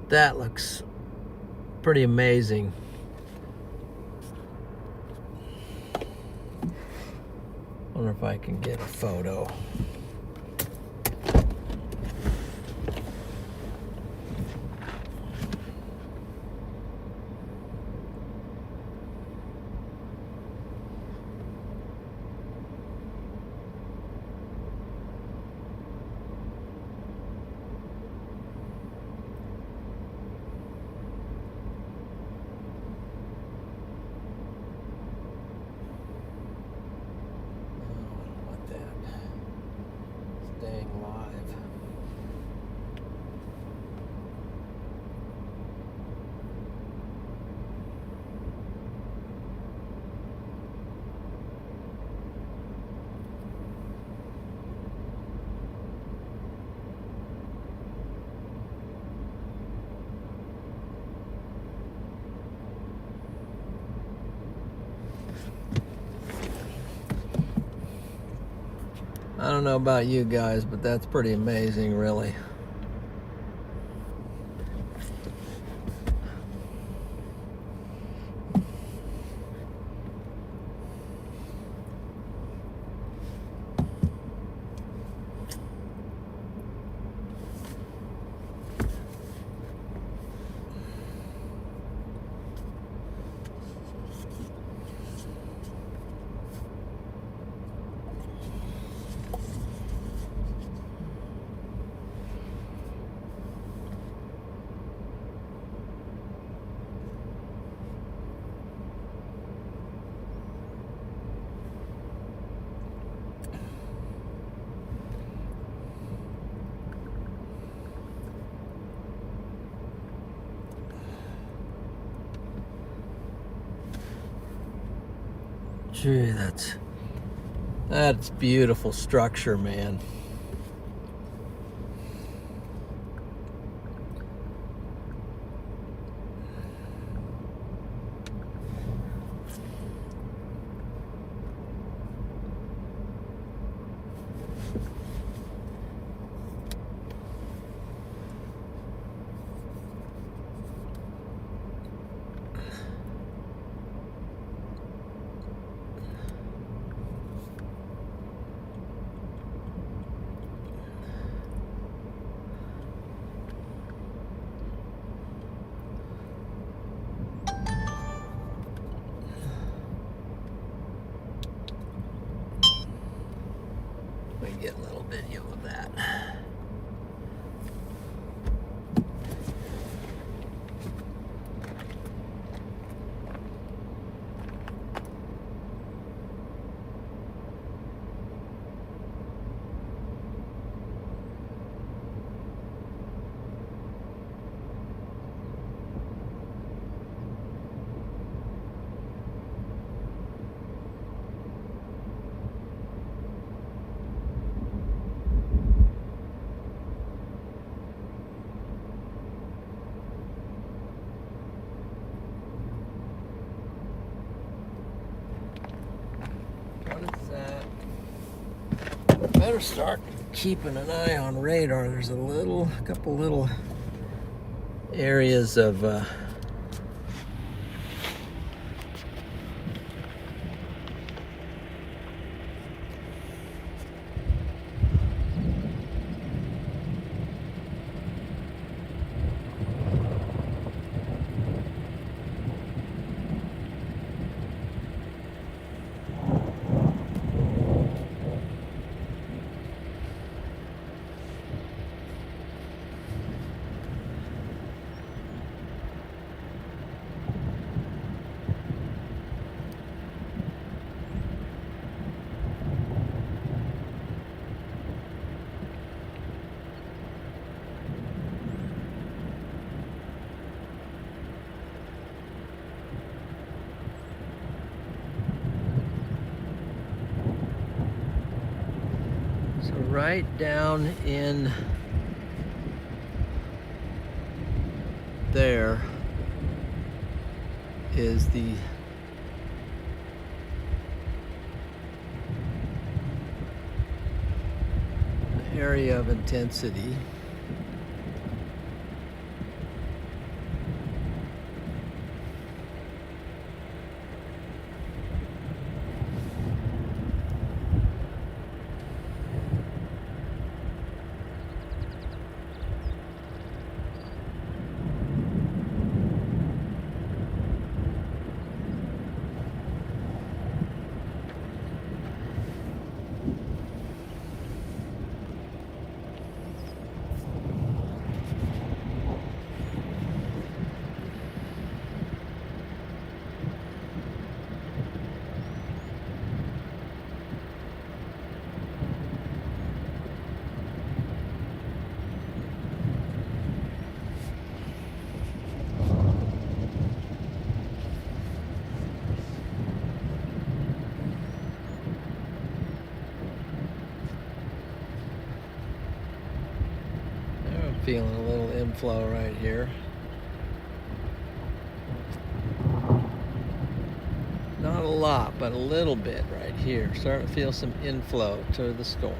That looks pretty amazing. Wonder if I can get a photo. I don't know about you guys, but that's pretty amazing, really. Gee, that's beautiful structure, man. Let me get a little video of that. What is that? Better start keeping an eye on radar. There's a couple little areas of so right down in there is the area of intensity. Feeling a little inflow right here. Not a lot, but a little bit right here. Starting to feel some inflow to the storm.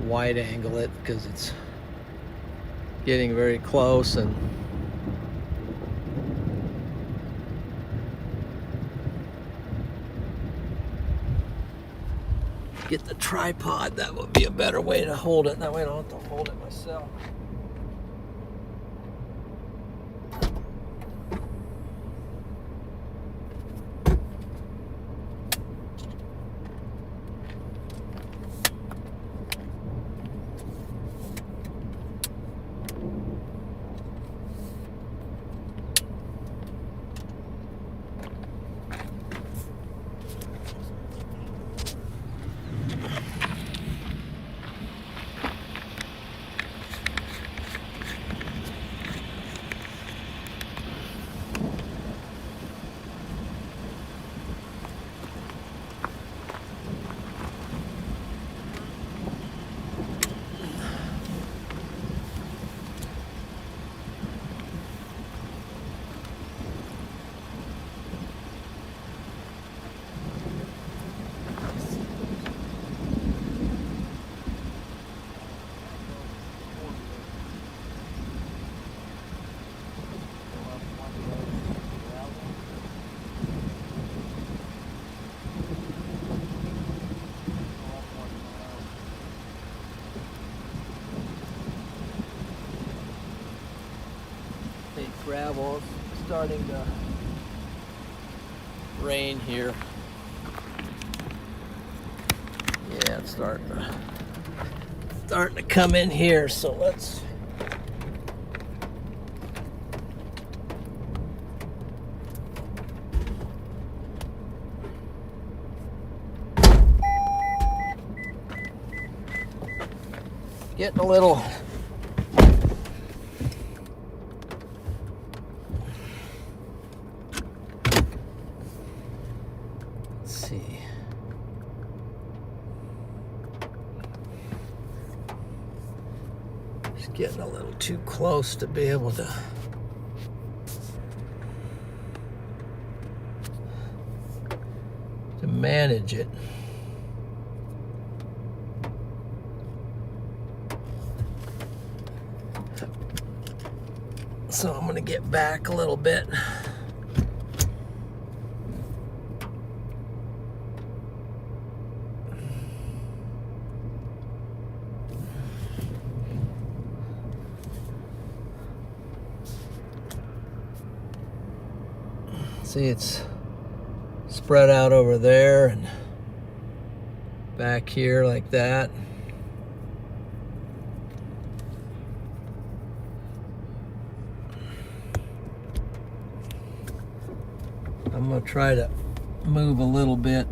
Wide angle it because it's getting very close, and get the tripod. That would be a better way to hold it. That way I don't have to hold it myself. gravel. It's starting to rain here. Yeah, it's starting to come in here, so let's getting a little see. Just getting a little too close to be able to manage it. So I'm going to get back a little bit. See, it's spread out over there and back here like that. I'm going to try to move a little bit.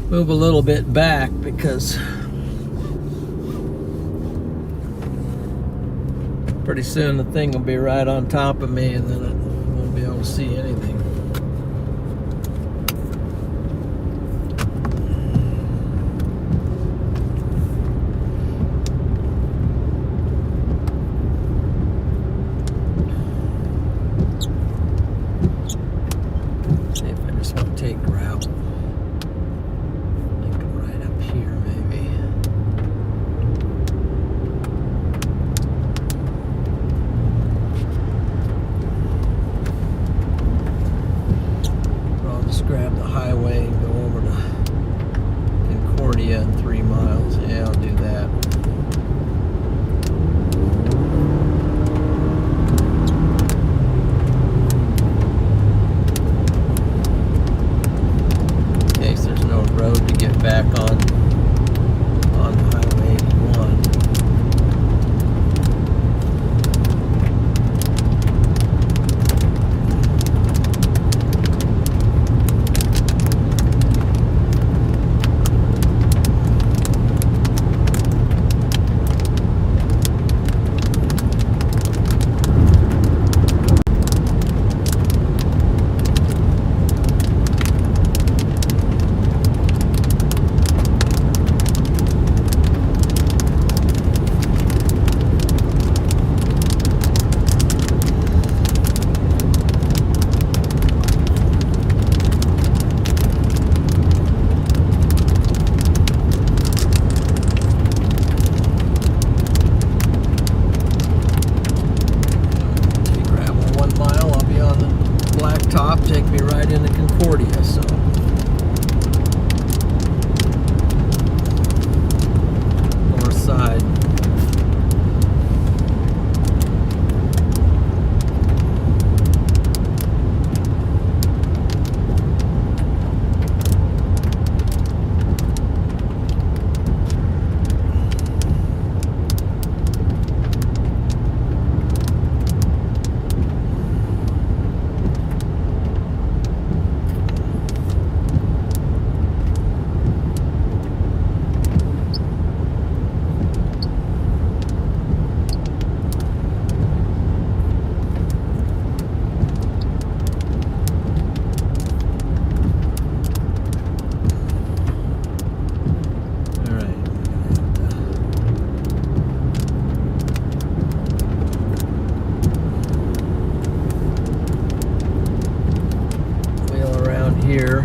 Move a little bit back because pretty soon the thing will be right on top of me and then I won't be able to see anything. See if I just want to take gravel. Grab the highway and go over to Concordia in 3 miles. Yeah, I'll do that. In case there's no road to get back on Highway 81. Take me right into Concordia, so north side. Here.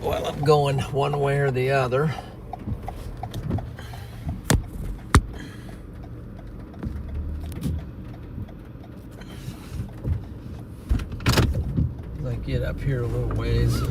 while I'm going one way or the other. As I get up here a little ways.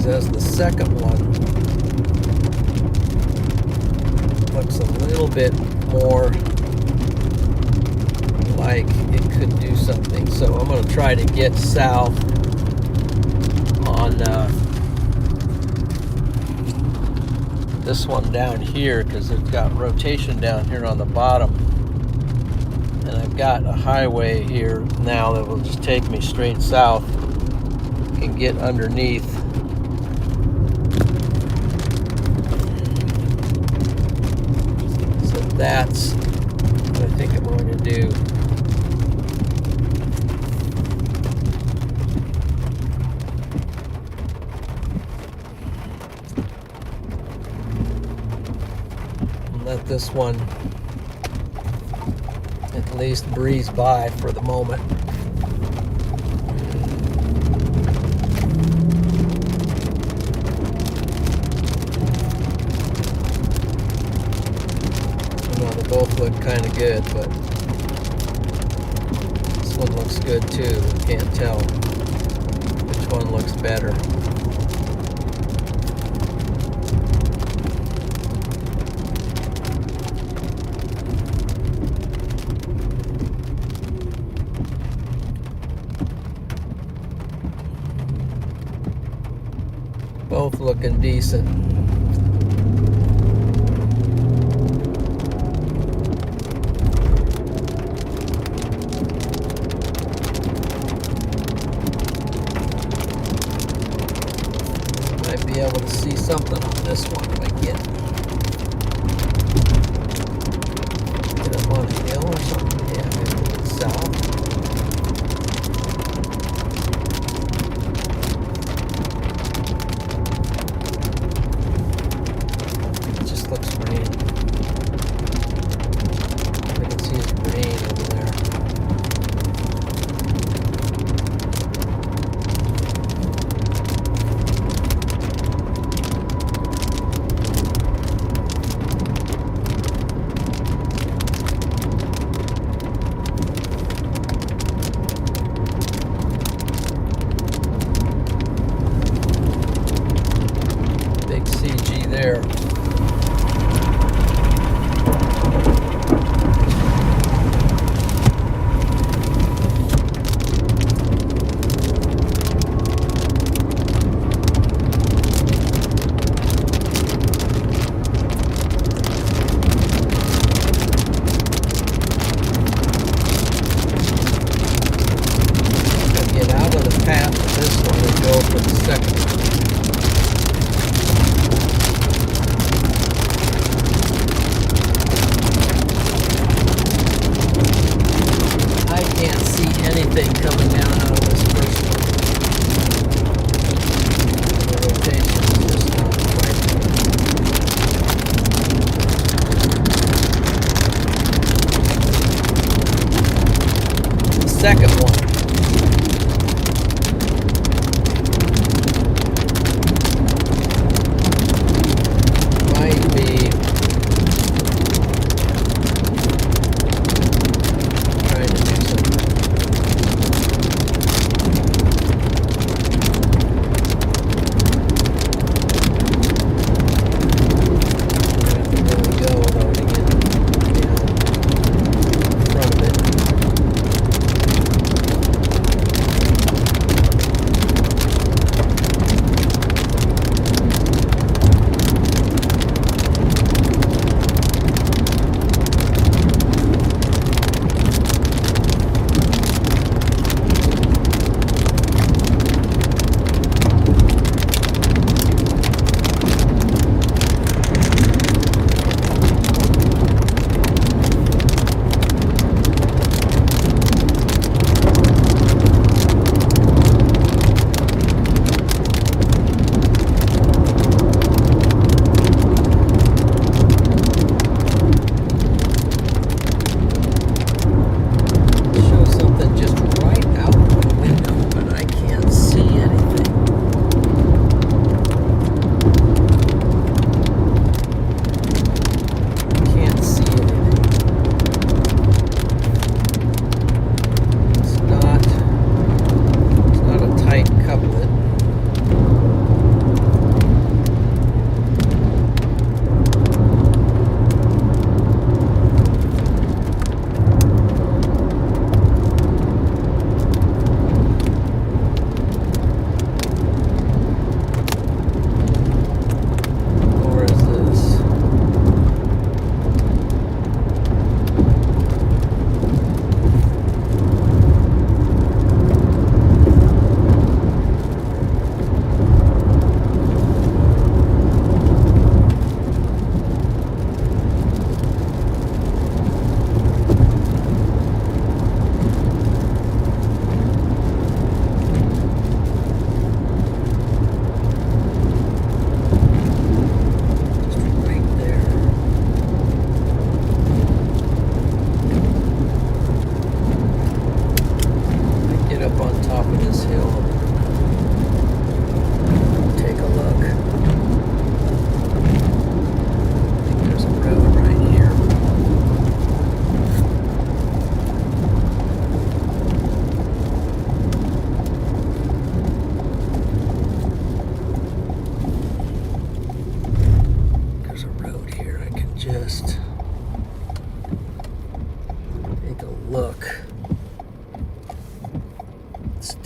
As the second one looks a little bit more like it could do something. So I'm going to try to get south on this one down here because it's got rotation down here on the bottom. And I've got a highway here now that will just take me straight south and get underneath. So that's what I think I'm going to do. Let this one at least breeze by for the moment. kind of good, but this one looks good too. Can't tell which one looks better. Both looking decent. Might be able to see something on this one if I get up on a hill or something. Yeah, maybe a little south. It just looks green. I can see it's green over there. Big CG there. Gotta get out of the path of this one and go for the second one. I can't see anything coming down out of this first one. The rotation is just not quite there. The second one. Might be trying to do something. There we go, though, to get down in front of it.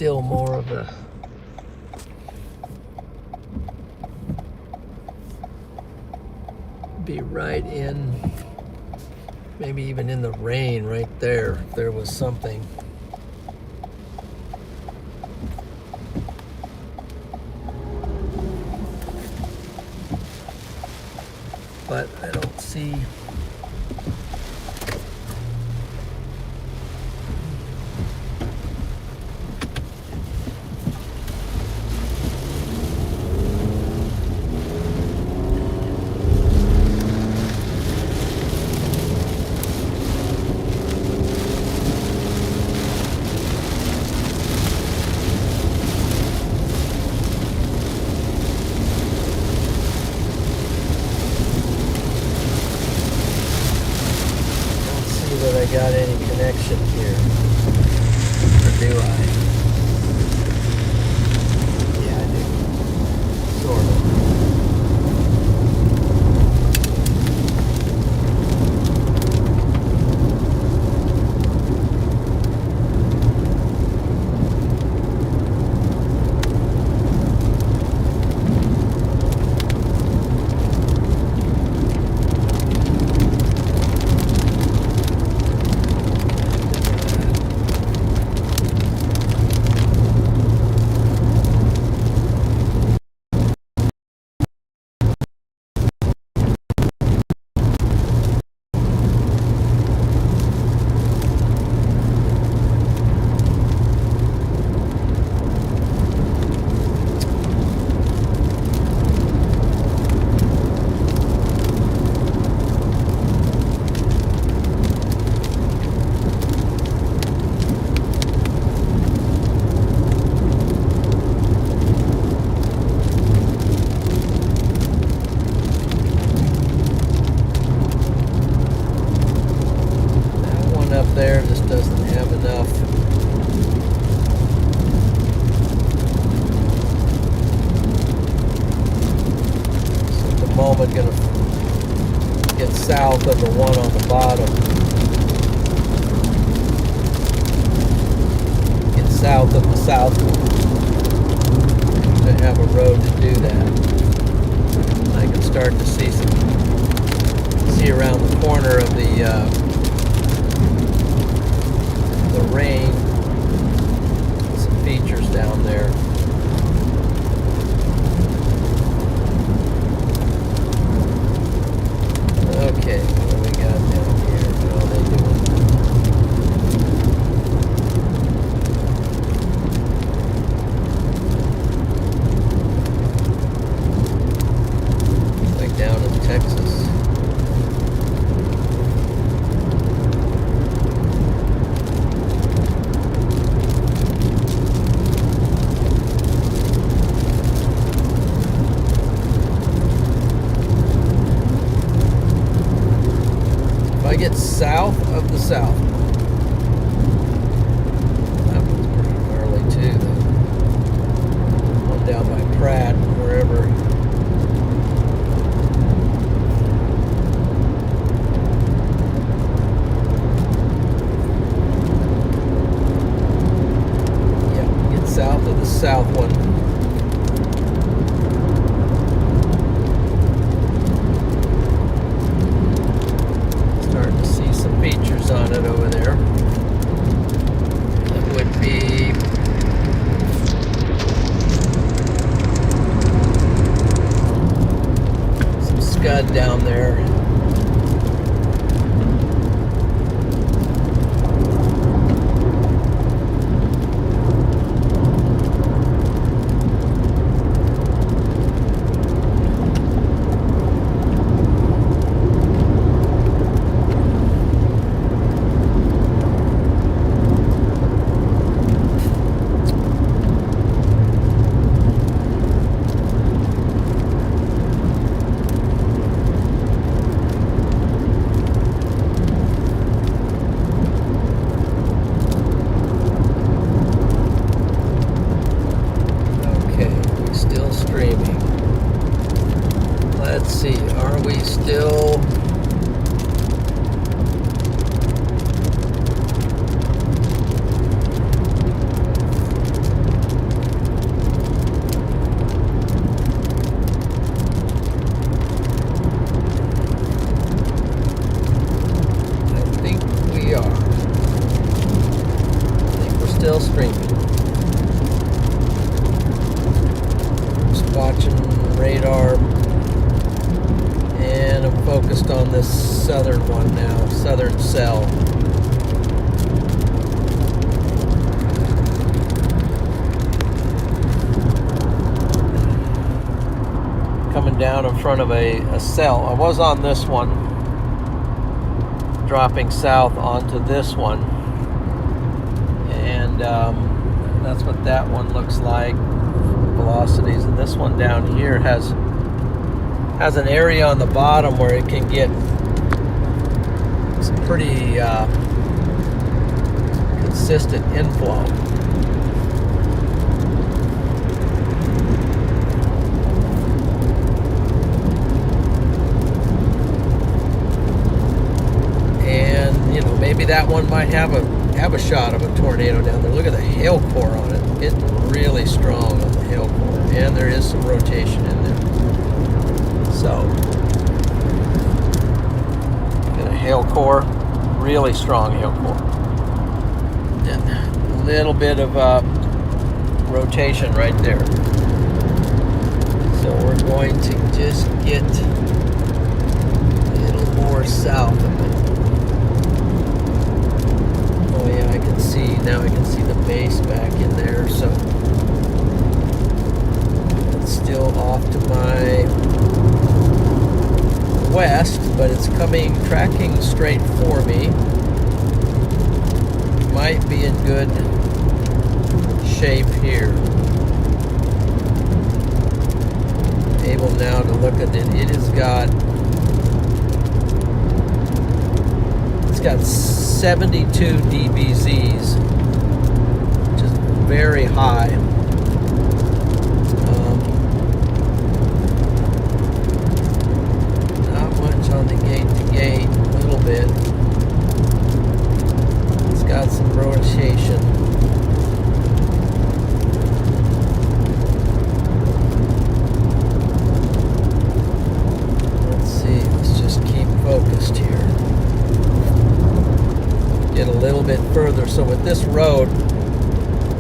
still more of a be right in, maybe even in the rain right there if there was something. But I don't see. Got any connection here? Or do I? Yeah, I do. Sort of. There just doesn't have enough. So at the moment gonna get south of the one on the bottom. Get south of the south one to have a road to do that. I can start to see around the corner of the rain, some features down there. Okay, what do we got down here? What are they doing? Like down in Texas. Get south of the south. That one's pretty gnarly too, though. One down by Pratt, wherever. Yeah, get south of the south one. Features on it over there. That would be some scud down there. Let's see, are we still... on this southern one now, southern cell. Coming down in front of a cell. I was on this one, dropping south onto this one, and that's what that one looks like, velocities. And this one down here has an area on the bottom where it can get some pretty consistent inflow. And you know, maybe that one might have a shot of a tornado down there. Look at the hail core on it. It's really strong on the hail core, and there is some rotation in there. So, got a hail core, really strong hail core. And a little bit of rotation right there. So we're going to just get a little more south of it. Oh yeah, I can see, now I can see the base back in there, so it's still off to my west, but it's tracking straight for me. Might be in good shape here. Able now to look at it. It's got 72 dBZs, which is very high. On the gate to gate a little bit. It's got some rotation. Let's see, let's just keep focused here. Get a little bit further. So with this road,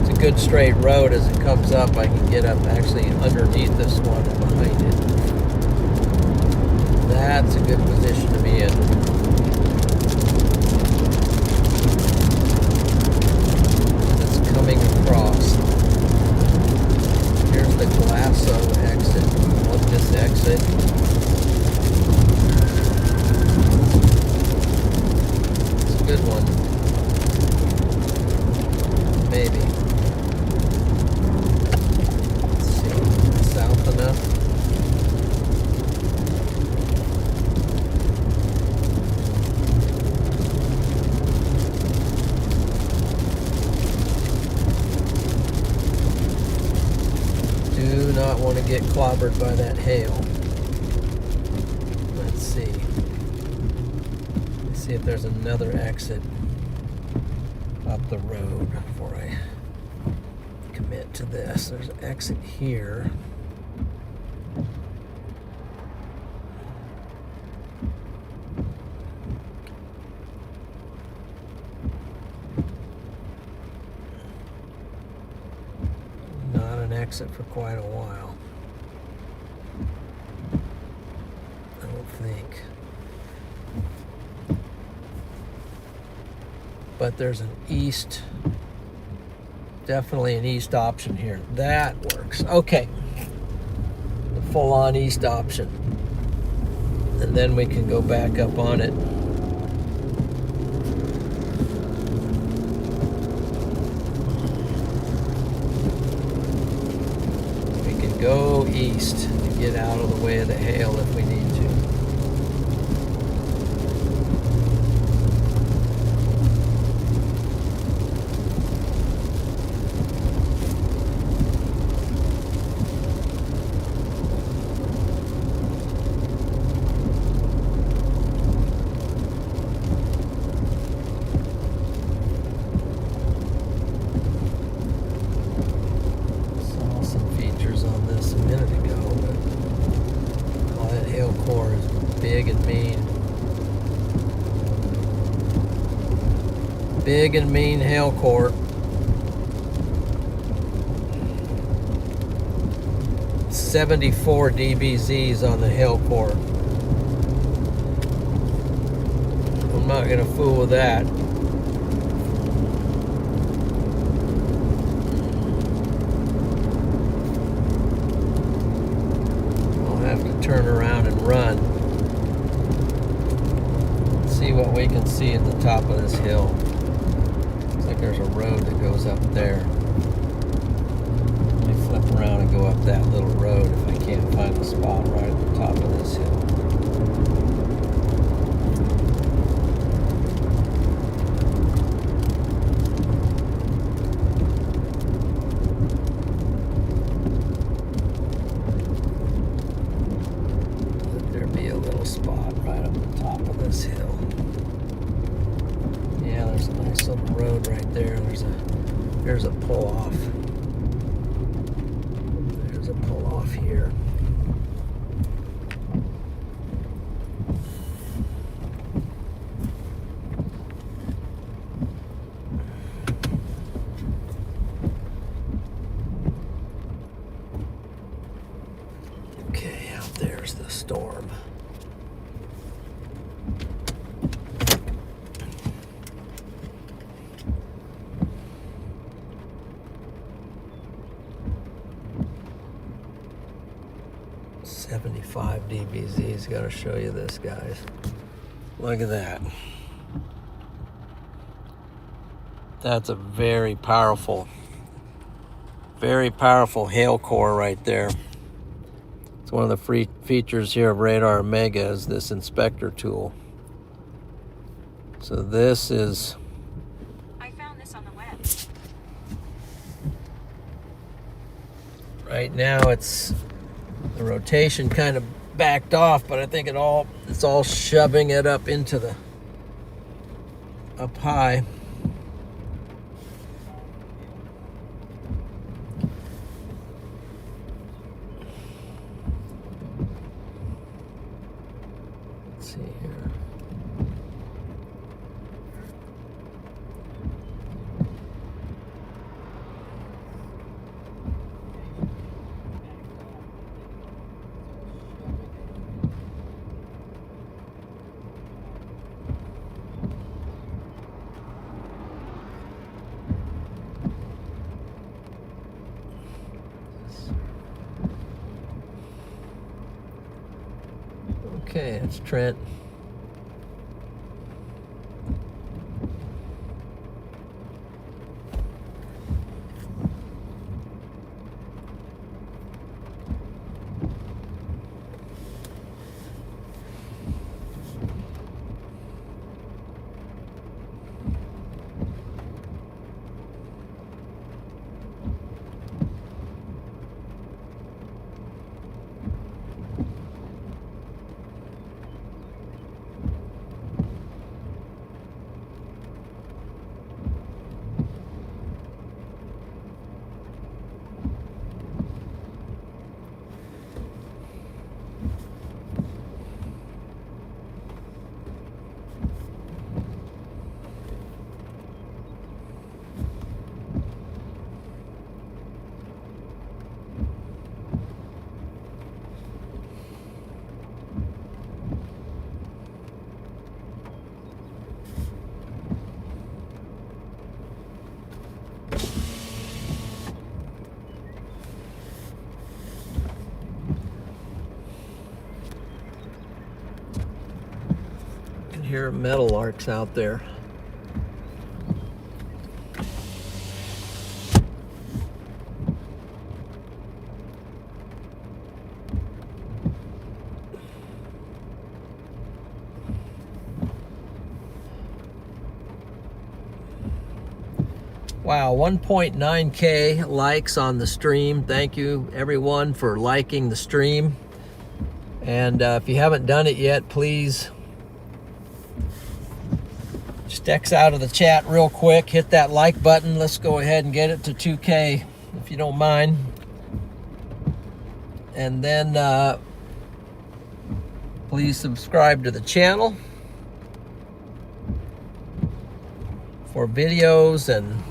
it's a good straight road. As it comes up, I can get up actually underneath this one and behind it. That's a good position to be in. It's coming across. Here's the Glasso exit. Look at this exit. It's a good one. Maybe. Let's see. South enough. Not want to get clobbered by that hail. Let's see. Let's see if there's another exit up the road before I commit to this. There's an exit here. Exit for quite a while. I don't think. But there's an east, definitely an east option here. That works. Okay. The full-on east option. And then we can go back up on it. Go east to get out of the way of the hail if we need to. Big and mean hail core. 74 dBZs on the hail core. I'm not gonna fool with that. I'll have to turn around and run. See what we can see at the top of this hill. Looks like there's a road that goes up there. Let me flip around and go up that little road if I can't find a spot right at the top of this hill. Let there be a little spot right up the top of this hill. Yeah, there's a nice little road right there. There's a pull off. There's a pull off here. Okay, out there's the storm. .75 dBz's. Got to show you this, guys. Look at that. That's a very powerful hail core right there. It's one of the free features here of Radar Omega is this inspector tool. So this is... I found this on the web. Right now it's... The rotation kind of backed off, but I think it's all shoving it up into the... up high. Let's see here. Okay, it's Trent. Hear metal arcs out there. Wow, 1.9K likes on the stream. Thank you everyone for liking the stream. And if you haven't done it yet, please just X out of the chat real quick. Hit that like button. Let's go ahead and get it to 2K if you don't mind. And then please subscribe to the channel for videos and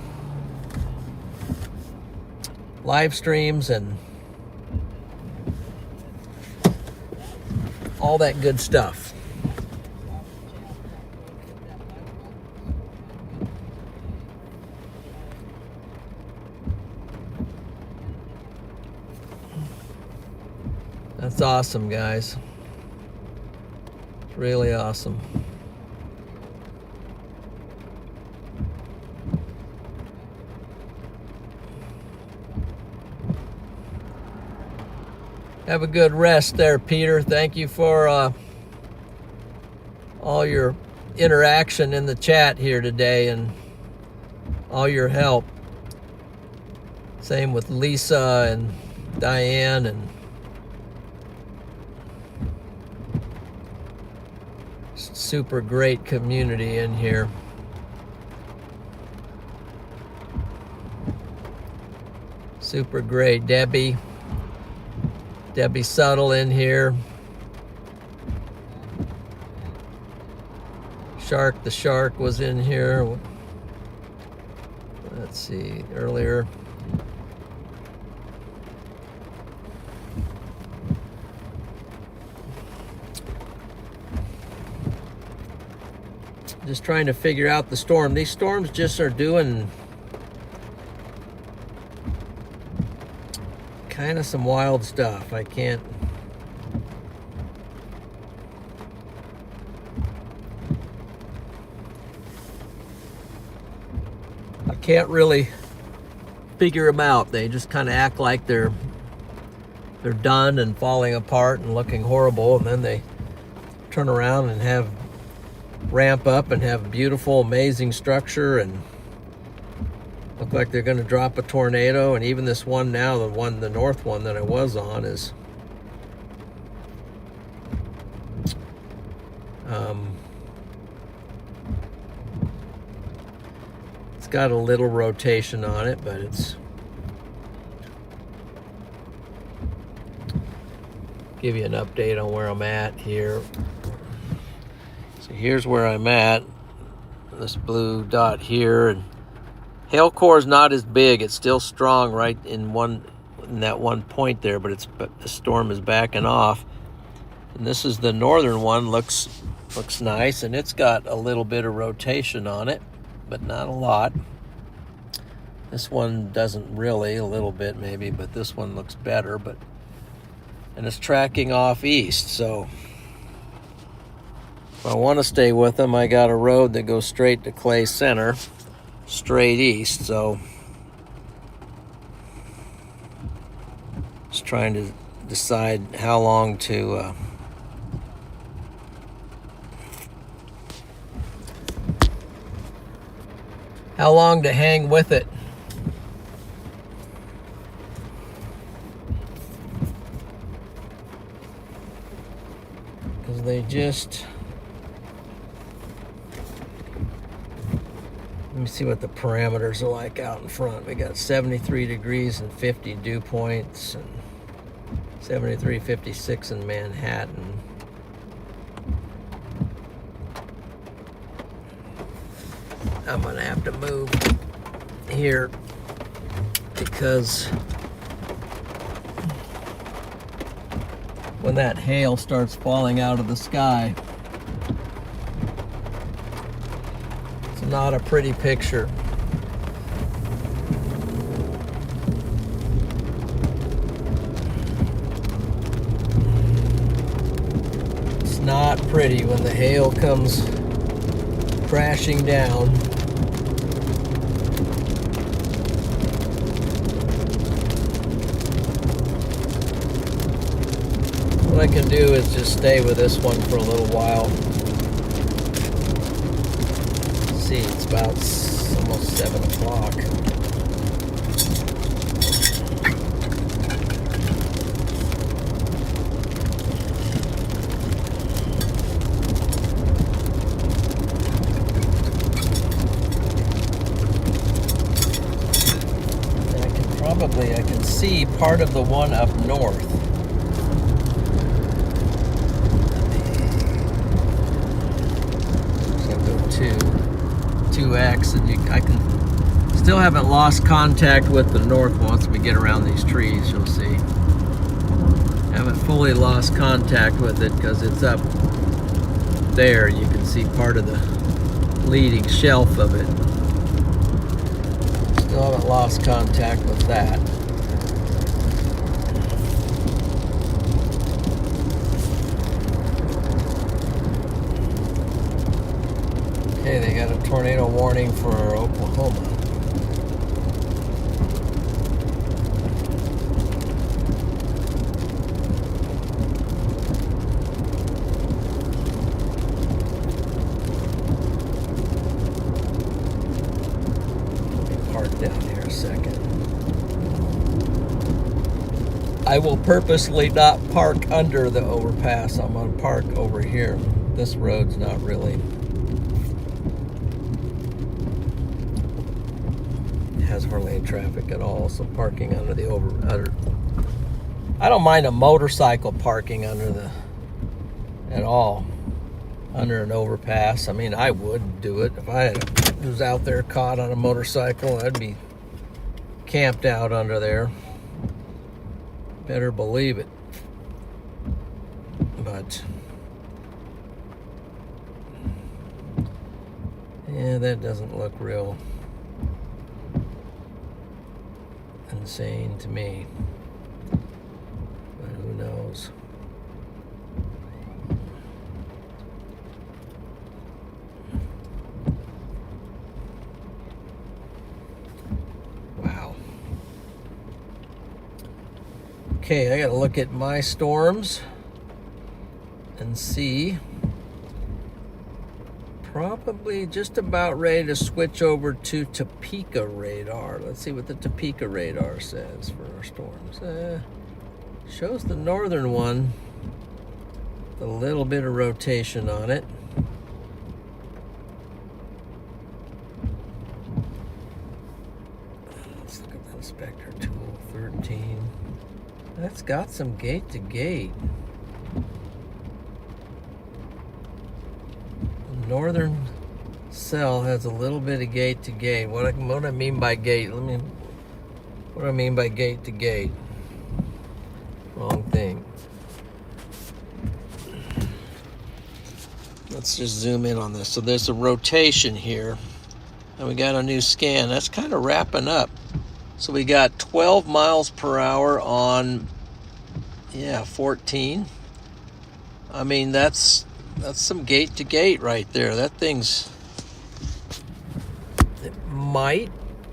live streams and all that good stuff. That's awesome, guys. It's really awesome. Have a good rest there, Peter. Thank you for all your interaction in the chat here today and all your help. Same with Lisa and Diane and super great community in here. Super great. Debbie Subtle in here. Shark the Shark was in here. Let's see, earlier. Just trying to figure out the storm. These storms just are doing kind of some wild stuff. I can't really figure them out. They just kind of act like they're done and falling apart and looking horrible, and then they turn around and ramp up and have beautiful, amazing structure and look like they're going to drop a tornado. And even this one now, the north one that I was on, is it's got a little rotation on it, but it's give you an update on where I'm at here. So here's where I'm at, this blue dot here, and hail core is not as big. It's still strong right in that one point there, but the storm is backing off. And this is the northern one. Looks nice, and it's got a little bit of rotation on it, but not a lot. This one doesn't really, a little bit maybe, but this one looks better. And it's tracking off east, so if I want to stay with them, I got a road that goes straight to Clay Center, straight east. So just trying to decide how long to hang with it. Because they just... Let me see what the parameters are like out in front. We got 73 degrees and 50 dew points, and 73, 56 in Manhattan. I'm gonna have to move here because when that hail starts falling out of the sky, it's not a pretty picture. It's not pretty when the hail comes crashing down. What I can do is just stay with this one for a little while. See, it's about almost 7 o'clock. I can see part of the one up north. So go 2x, and I can still haven't lost contact with the north one. Once we get around these trees, you'll see. Haven't fully lost contact with it because it's up there. You can see part of the leading shelf of it. Still haven't lost contact with that. tornado warning for Oklahoma. Let me park down here a second. I will purposely not park under the overpass. I'm going to park over here. This road's not really has hardly any traffic at all, so parking under the under I don't mind a motorcycle parking under at all under an overpass. I mean, I would do it if I was out there caught on a motorcycle. I'd be camped out under there. Better believe it. But yeah, that doesn't look real insane to me. But who knows? Wow. Okay, I gotta look at my storms and see. Probably just about ready to switch over to Topeka radar. Let's see what the Topeka radar says for our storms. Shows the northern one, a little bit of rotation on it. Let's look at the inspector tool, 13. That's got some gate to gate. Northern cell has a little bit of gate to gate. What I mean by gate? What do I mean by gate to gate? Wrong thing. Let's just zoom in on this. So there's a rotation here, and we got a new scan. That's kind of wrapping up. So we got 12 miles per hour on, 14. I mean, that's some gate to gate right there. That thing's, it might,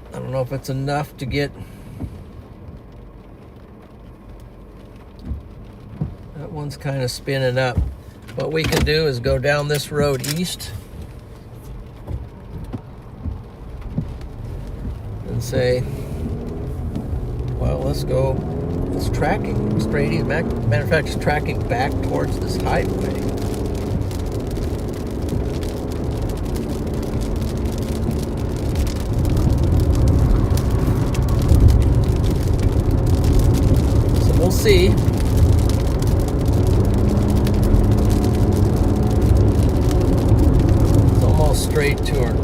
I don't know if it's enough to get, that one's kind of spinning up. What we can do is go down this road east and say, well, let's go, it's tracking straight east. Matter of fact, it's tracking back towards this highway. We'll see. It's almost straight north.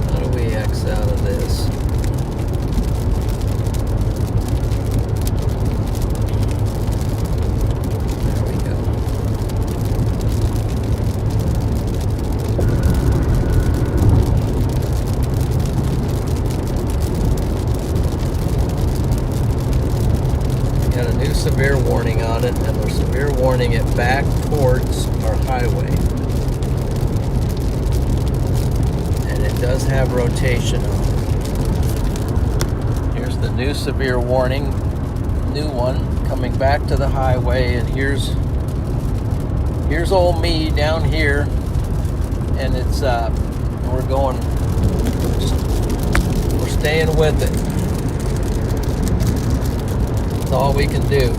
How do we X out of this? Severe warning on it, and we're severe warning it back towards our highway. And it does have rotation on it. Here's the new severe warning, new one coming back to the highway, and here's old me down here, and it's we're staying with it. That's all we can do.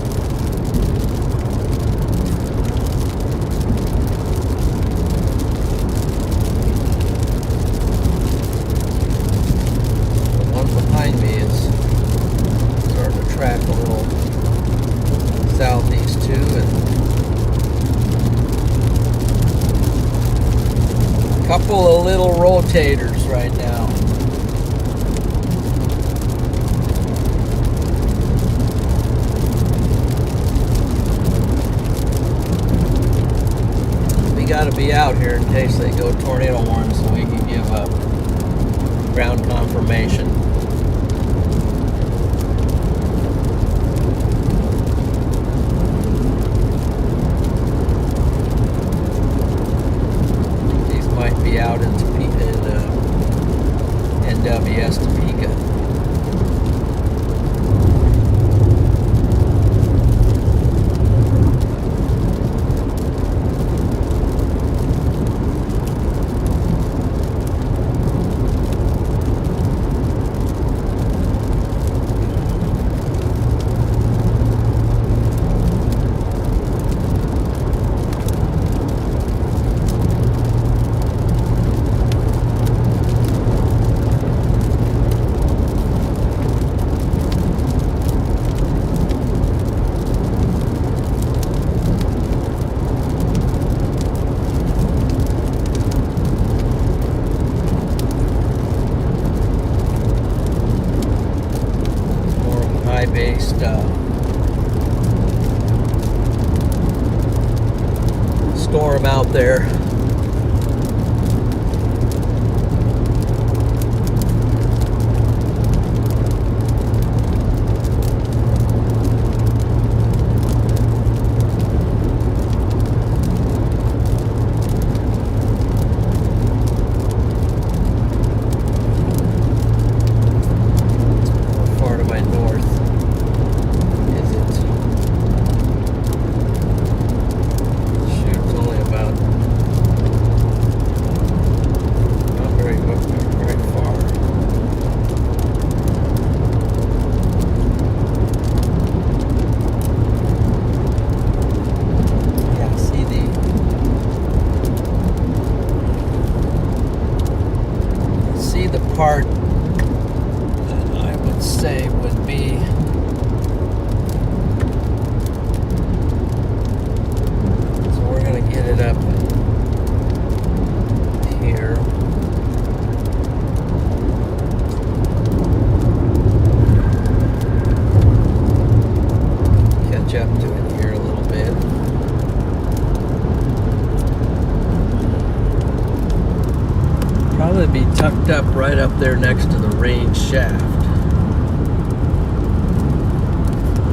The one behind me is starting to track a little southeast too, and a couple of little rotators right now. Got to be out here in case they go tornado warning, so we can give ground confirmation. These might be out in NWS Topeka. Based storm out there. Far to my north. Part that I would say would be so we're going to get it up here. Catch up to it here a little bit. Probably be tucked up right up there next to the range shaft.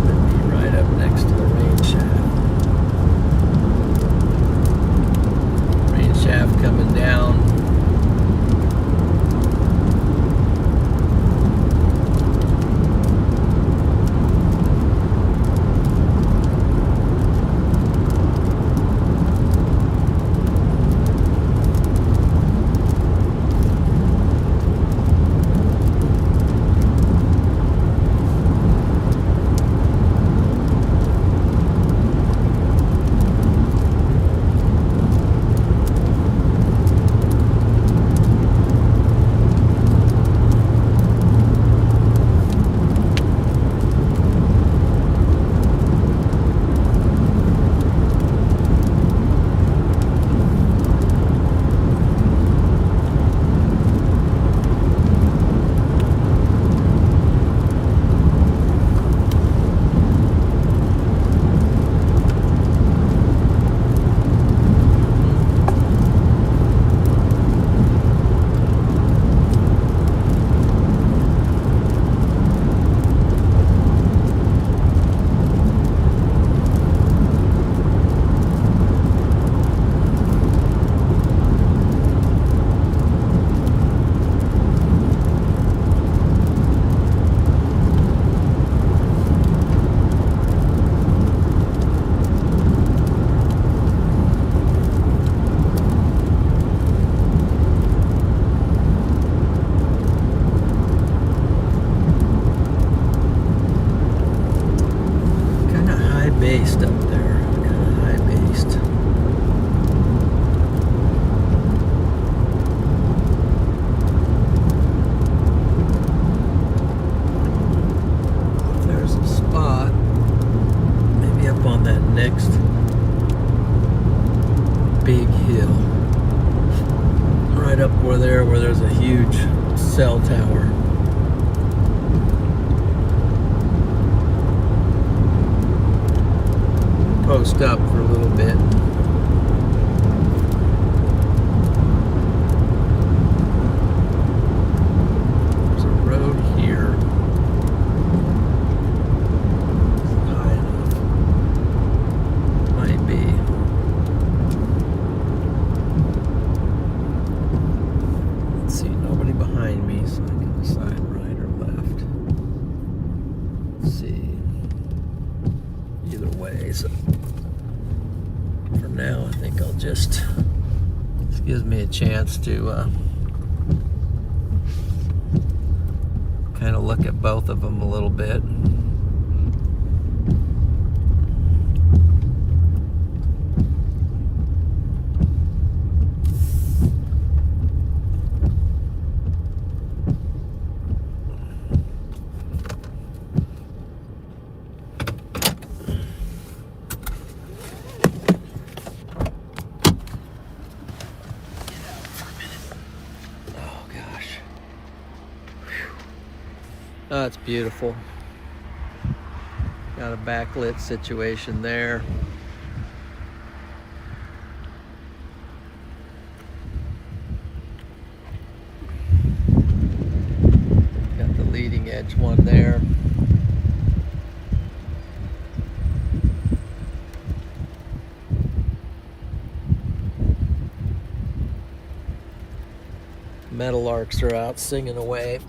Would be right up next to the range shaft. Range shaft coming down. Based up there, kind of high based. There's a spot, maybe up on that next big hill, right up where there's a huge cell tower. Post up for a little bit. now, I think I'll just, this gives me a chance to kind of look at both of them a little bit. Oh, it's beautiful. Got a backlit situation there. Got the leading edge one there. Meadowlarks are out singing away.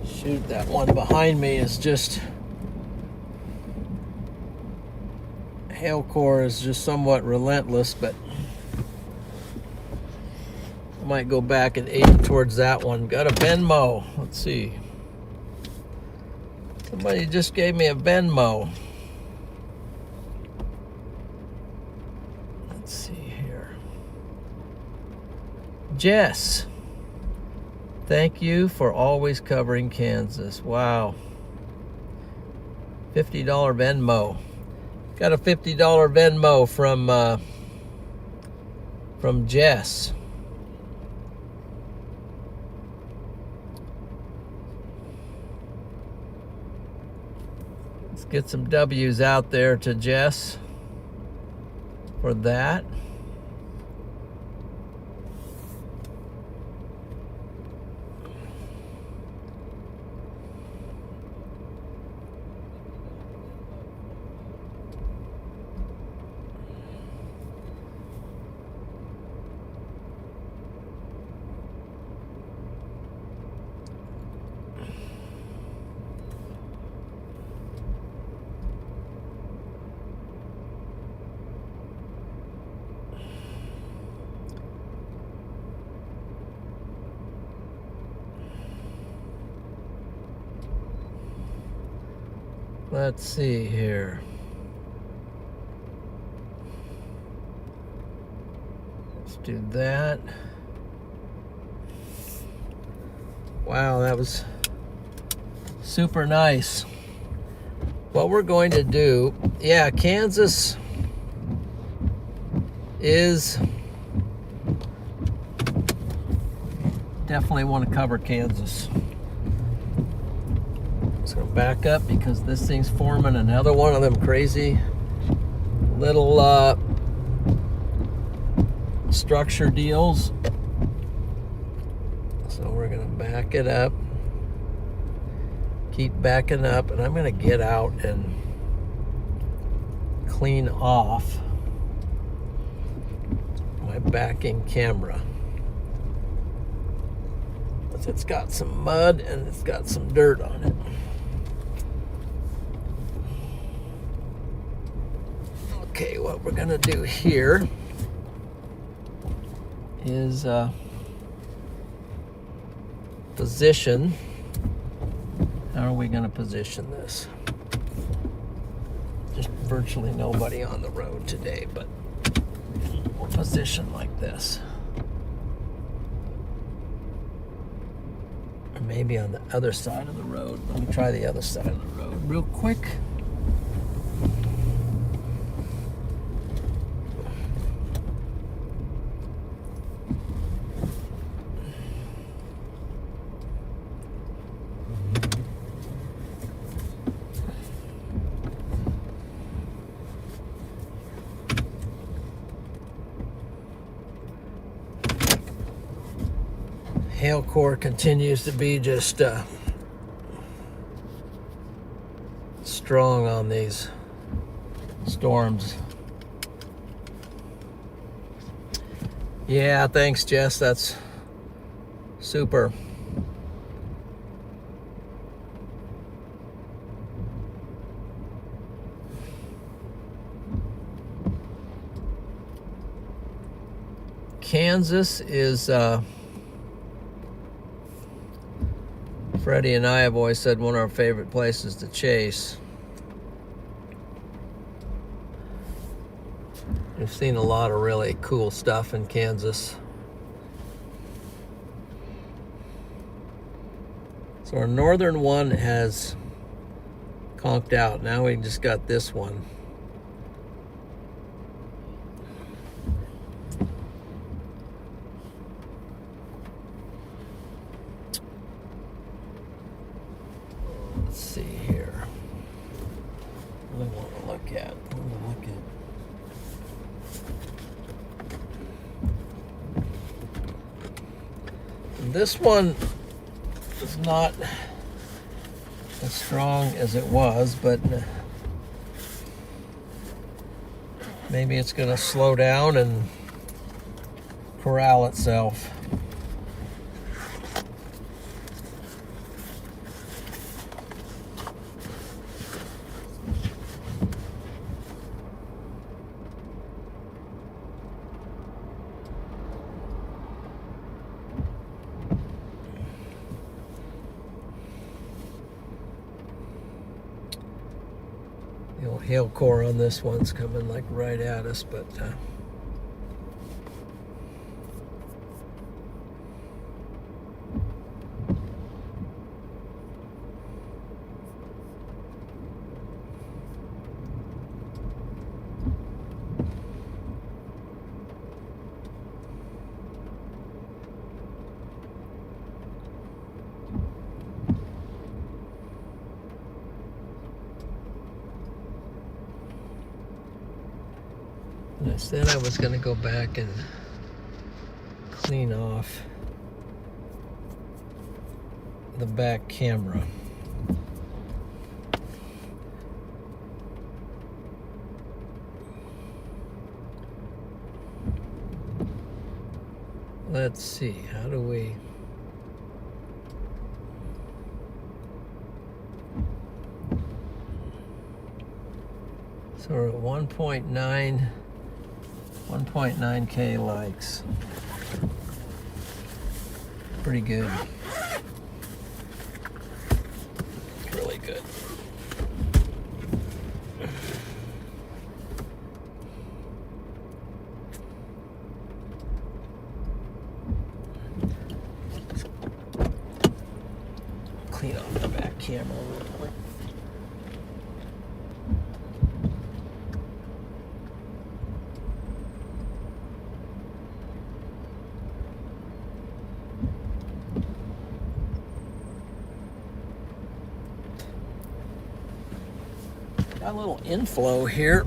Shoot, that one behind me is just, hail core is just somewhat relentless, but I might go back and aim towards that one. Got a Venmo. Let's see. Somebody just gave me a Venmo. Let's see here. Jess. Thank you for always covering Kansas. Wow. $50 Venmo. Got a $50 Venmo from Jess. Let's get some W's out there to Jess for that. Let's see here. Let's do that. Wow, that was super nice. What we're going to do, yeah, Kansas is, definitely want to cover Kansas. So back up because this thing's forming another one of them crazy little structure deals. So we're gonna back it up, keep backing up, and I'm gonna get out and clean off my my backing camera. It's got some mud and it's got some dirt on it. Okay, what we're gonna do here is position. How are we gonna position this? Just virtually nobody on the road today, but we'll position like this. Or maybe on the other side of the road. Let me try the other side of the road real quick. Hail core continues to be just strong on these storms. Yeah, thanks, Jess. That's super. Kansas is Freddie and I have always said one of our favorite places to chase. We've seen a lot of really cool stuff in Kansas. So our northern one has conked out. Now we just got this one. Let's see here. What do I want to look at? This one is not as strong as it was, but maybe it's going to slow down and corral itself. The old hail core on this one's coming like right at us, but I said I was going to go back and clean off the back camera. Let's see, how do we... So we're at 1.9K likes. Pretty good. Really good. Clean off the back camera real quick. Got a little inflow here.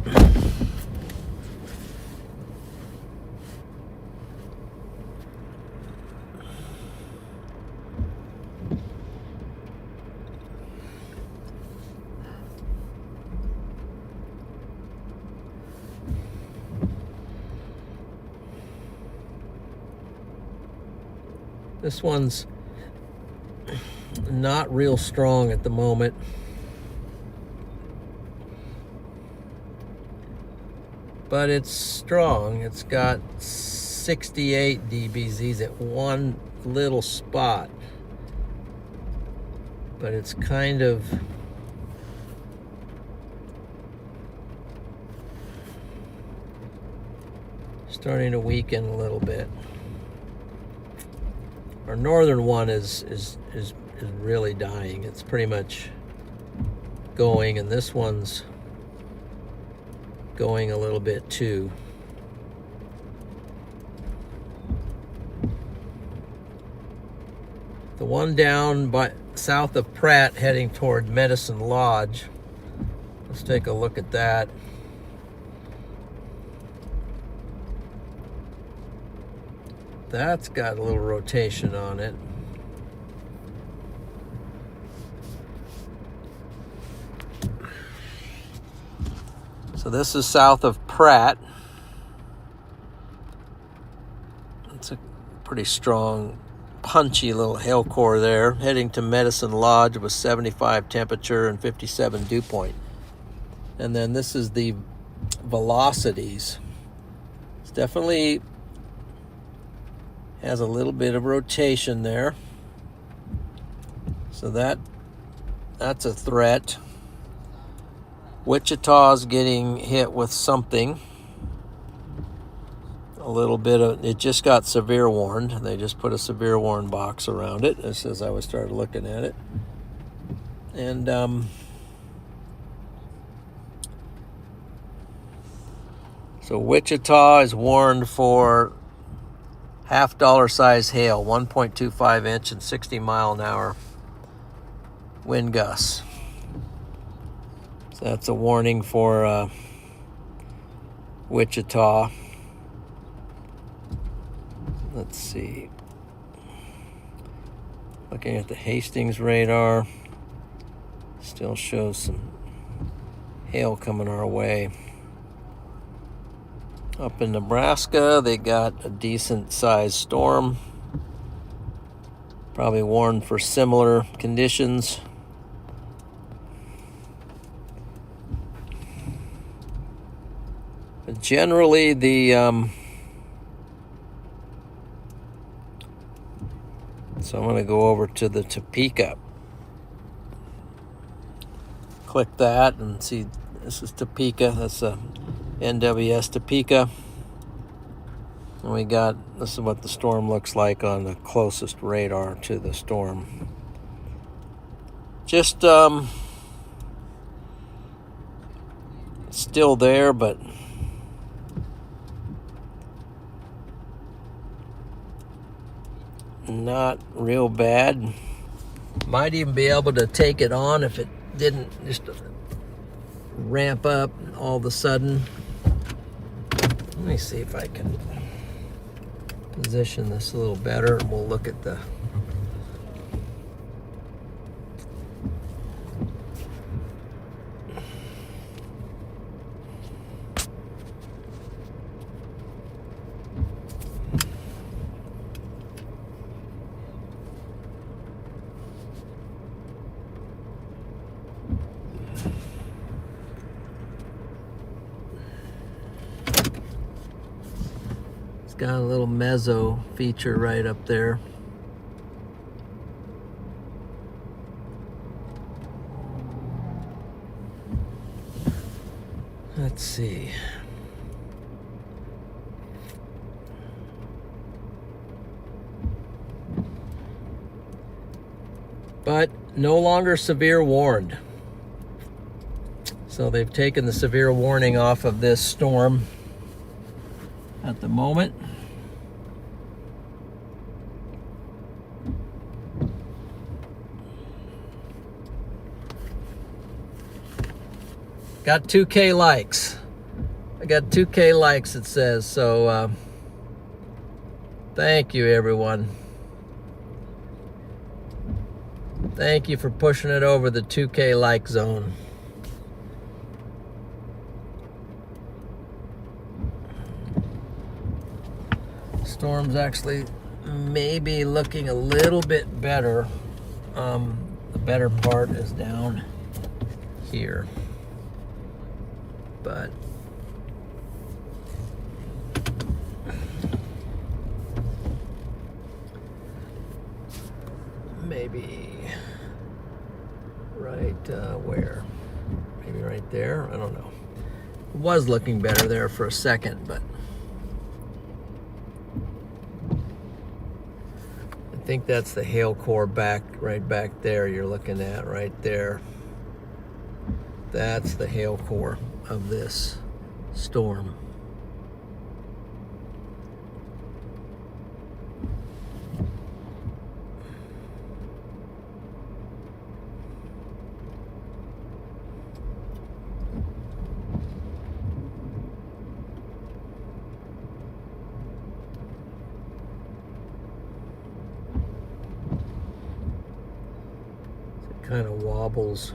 This one's not real strong at the moment. But it's strong. It's got 68 dBZs at one little spot. But it's kind of starting to weaken a little bit. Our northern one is really dying. It's pretty much going, and this one's going a little bit too. The one down by south of Pratt heading toward Medicine Lodge. Let's take a look at that. That's got a little rotation on it. So this is south of Pratt. It's a pretty strong, punchy little hail core there, heading to Medicine Lodge with 75 temperature and 57 dew point. And then this is the velocities. It's definitely has a little bit of rotation there. So that's a threat. Wichita's getting hit with something. A little bit of, it just got severe warned. They just put a severe warn box around it as I started looking at it. And so Wichita is warned for $half size hail, 1.25 inch and 60 mile an hour wind gusts. So that's a warning for Wichita. Let's see. Looking at the Hastings radar, still shows some hail coming our way. Up in Nebraska, they got a decent sized storm. Probably warned for similar conditions. But generally, so I'm going to go over to the Topeka. Click that and see, this is Topeka. That's a NWS Topeka. And we got, this is what the storm looks like on the closest radar to the storm. Just still there, but not real bad. Might even be able to take it on if it didn't just ramp up all of a sudden. Let me see if I can position this a little better, and we'll look at the got a little meso feature right up there. Let's see. But no longer severe warned. So they've taken the severe warning off of this storm at the moment. Got 2K likes. I got 2K likes, it says. So thank you, everyone. Thank you for pushing it over the 2K like zone. Storm's actually maybe looking a little bit better. The better part is down here, but maybe right where? Maybe right there. I don't know. It was looking better there for a second, but I think that's the hail core right back there you're looking at right there. That's the hail core of this storm. Kind of wobbles.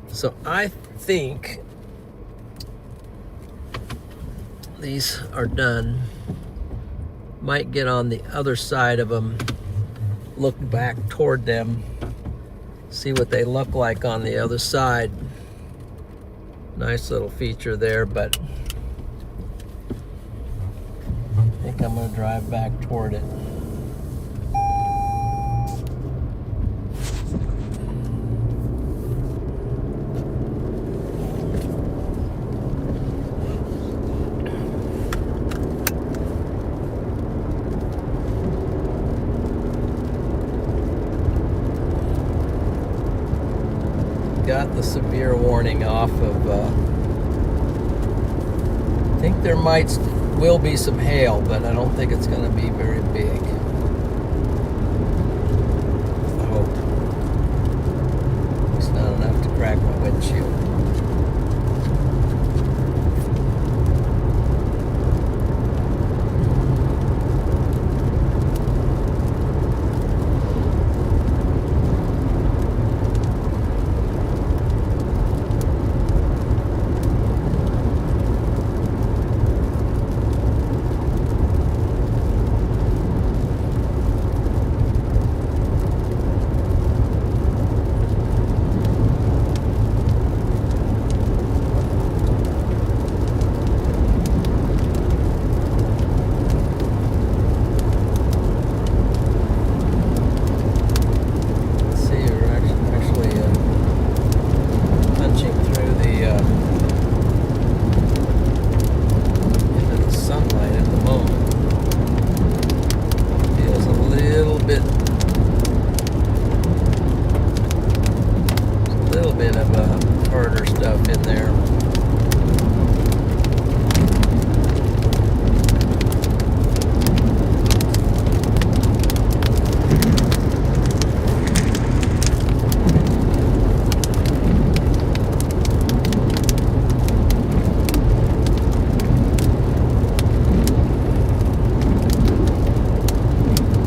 So I think these are done. Might get on the other side of them, look back toward them, see what they look like on the other side. Nice little feature there, but I think I'm going to drive back toward it. Got the severe warning off of, I think there will be some hail, but I don't think it's going to be very big. I hope. It's not enough to crack my windshield.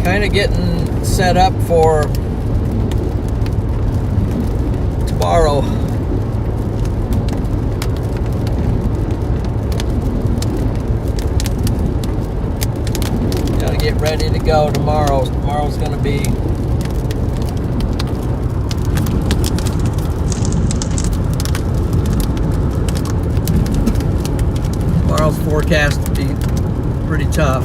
Kind of getting set up for tomorrow. Gotta get ready to go tomorrow. Tomorrow's gonna be forecast to be pretty tough.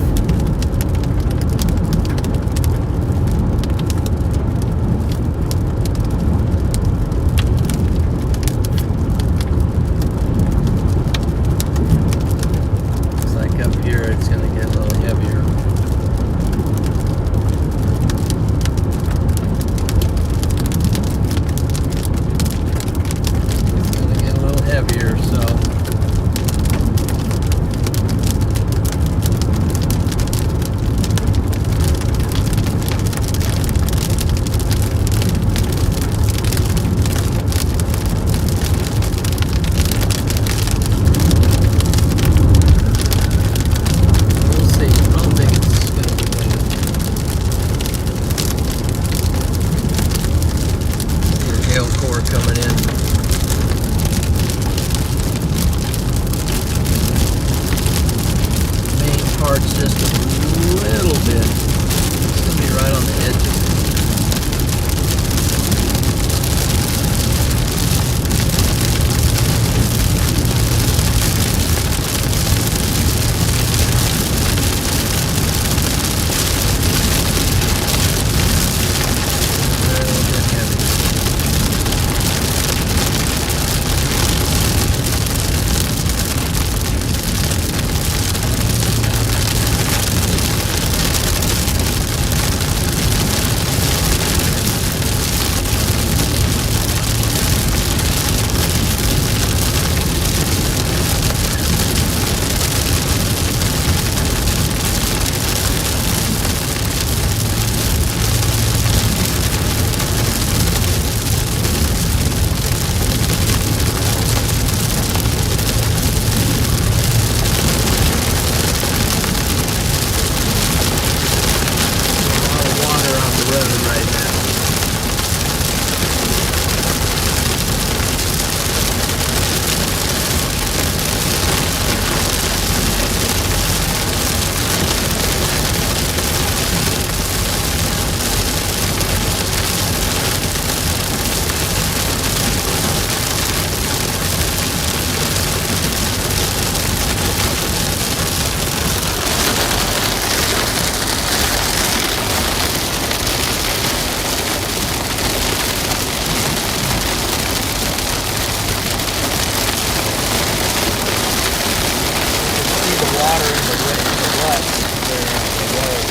water in the ruts there on the road.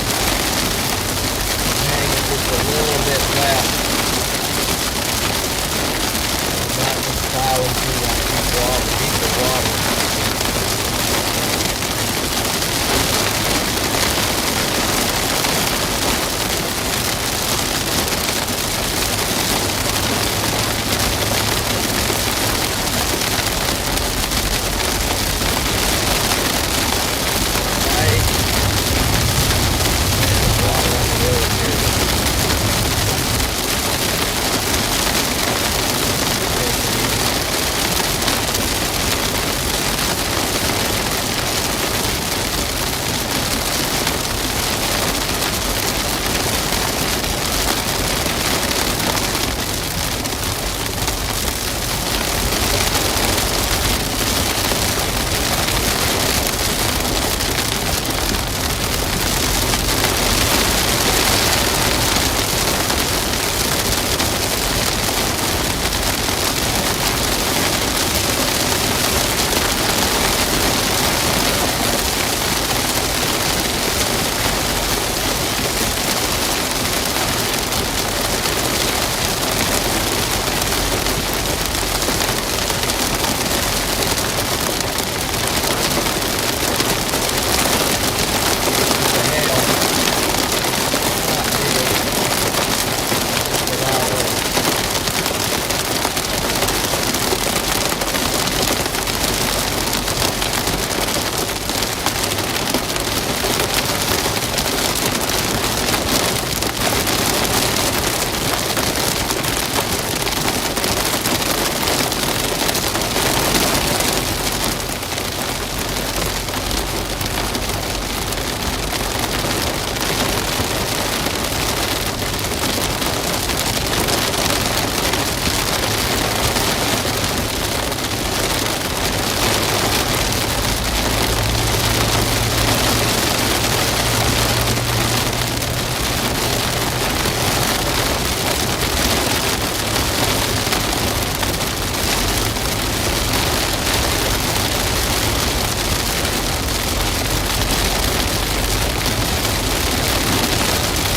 Hanging just a little bit left. Not just plowing through that deeper water.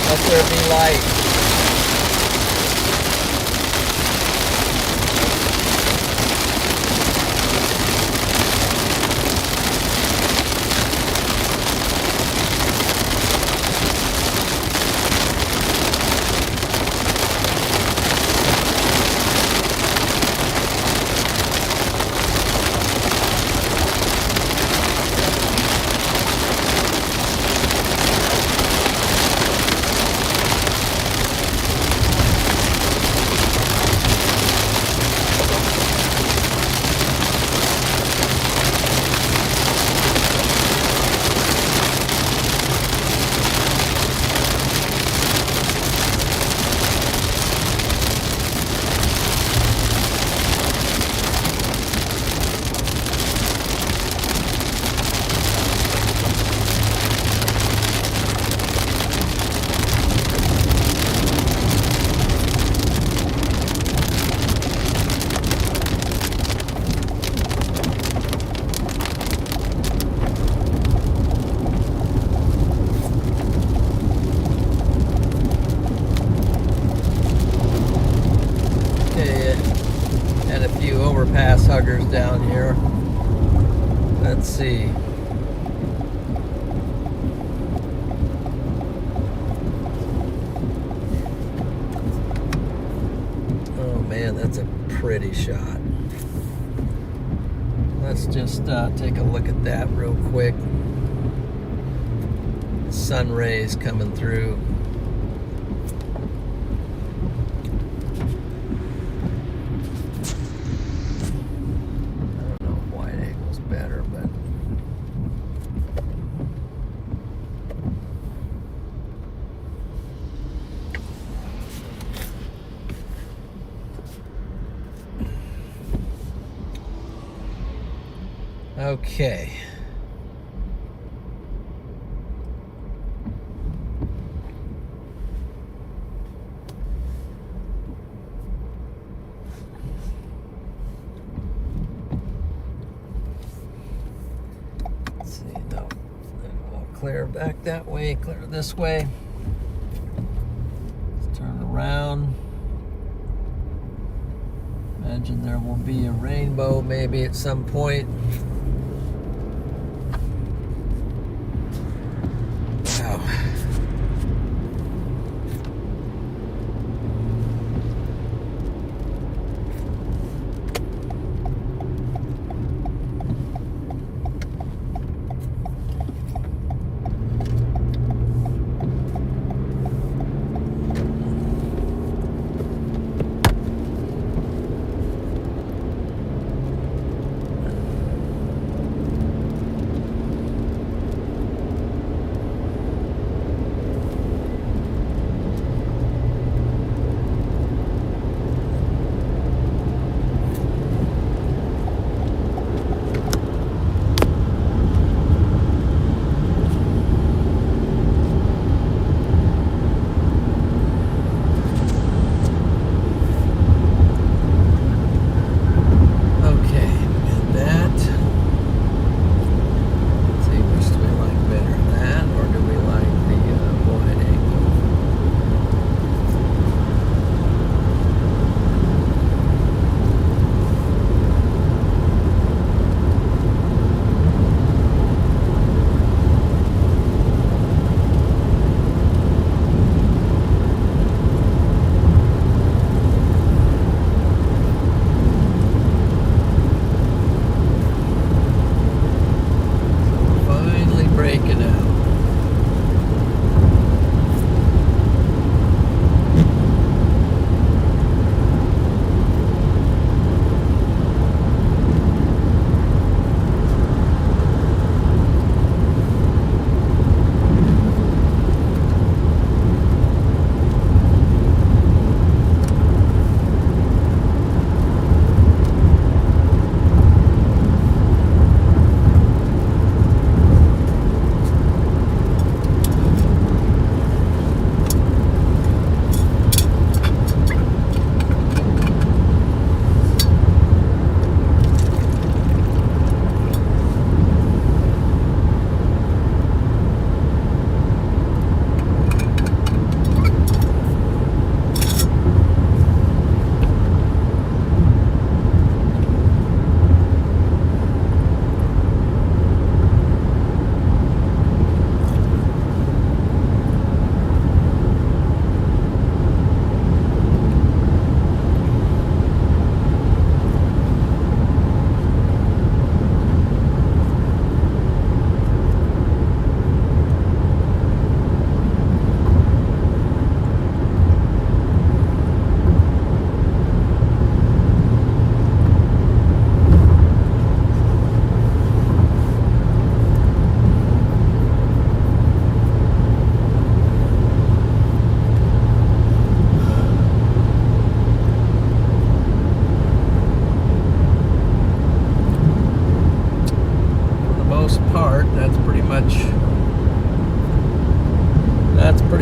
Let there be light. Overpass huggers down here. Let's see. Oh man, that's a pretty shot. Let's just take a look at that real quick. Sun rays coming through. Okay. Let's see, no, clear back that way, clear this way. Let's turn around. Imagine there will be a rainbow maybe at some point. Wow.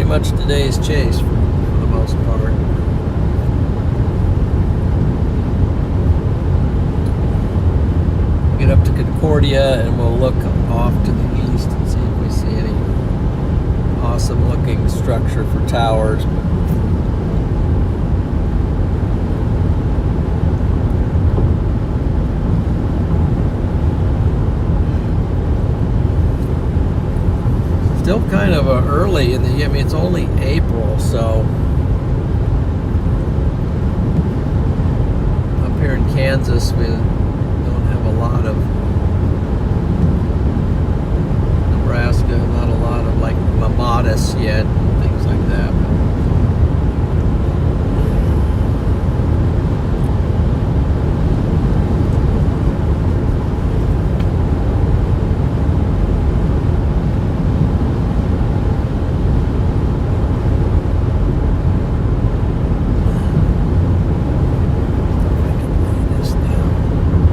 Much today's chase for the most part. Get up to Concordia and we'll look off to the east and see if we see any awesome looking structure for towers. Still kind of early in the year. I mean, it's only April, so up here in Kansas, we don't have a lot of Nebraska, not a lot of like mamadas yet, things like that. This down.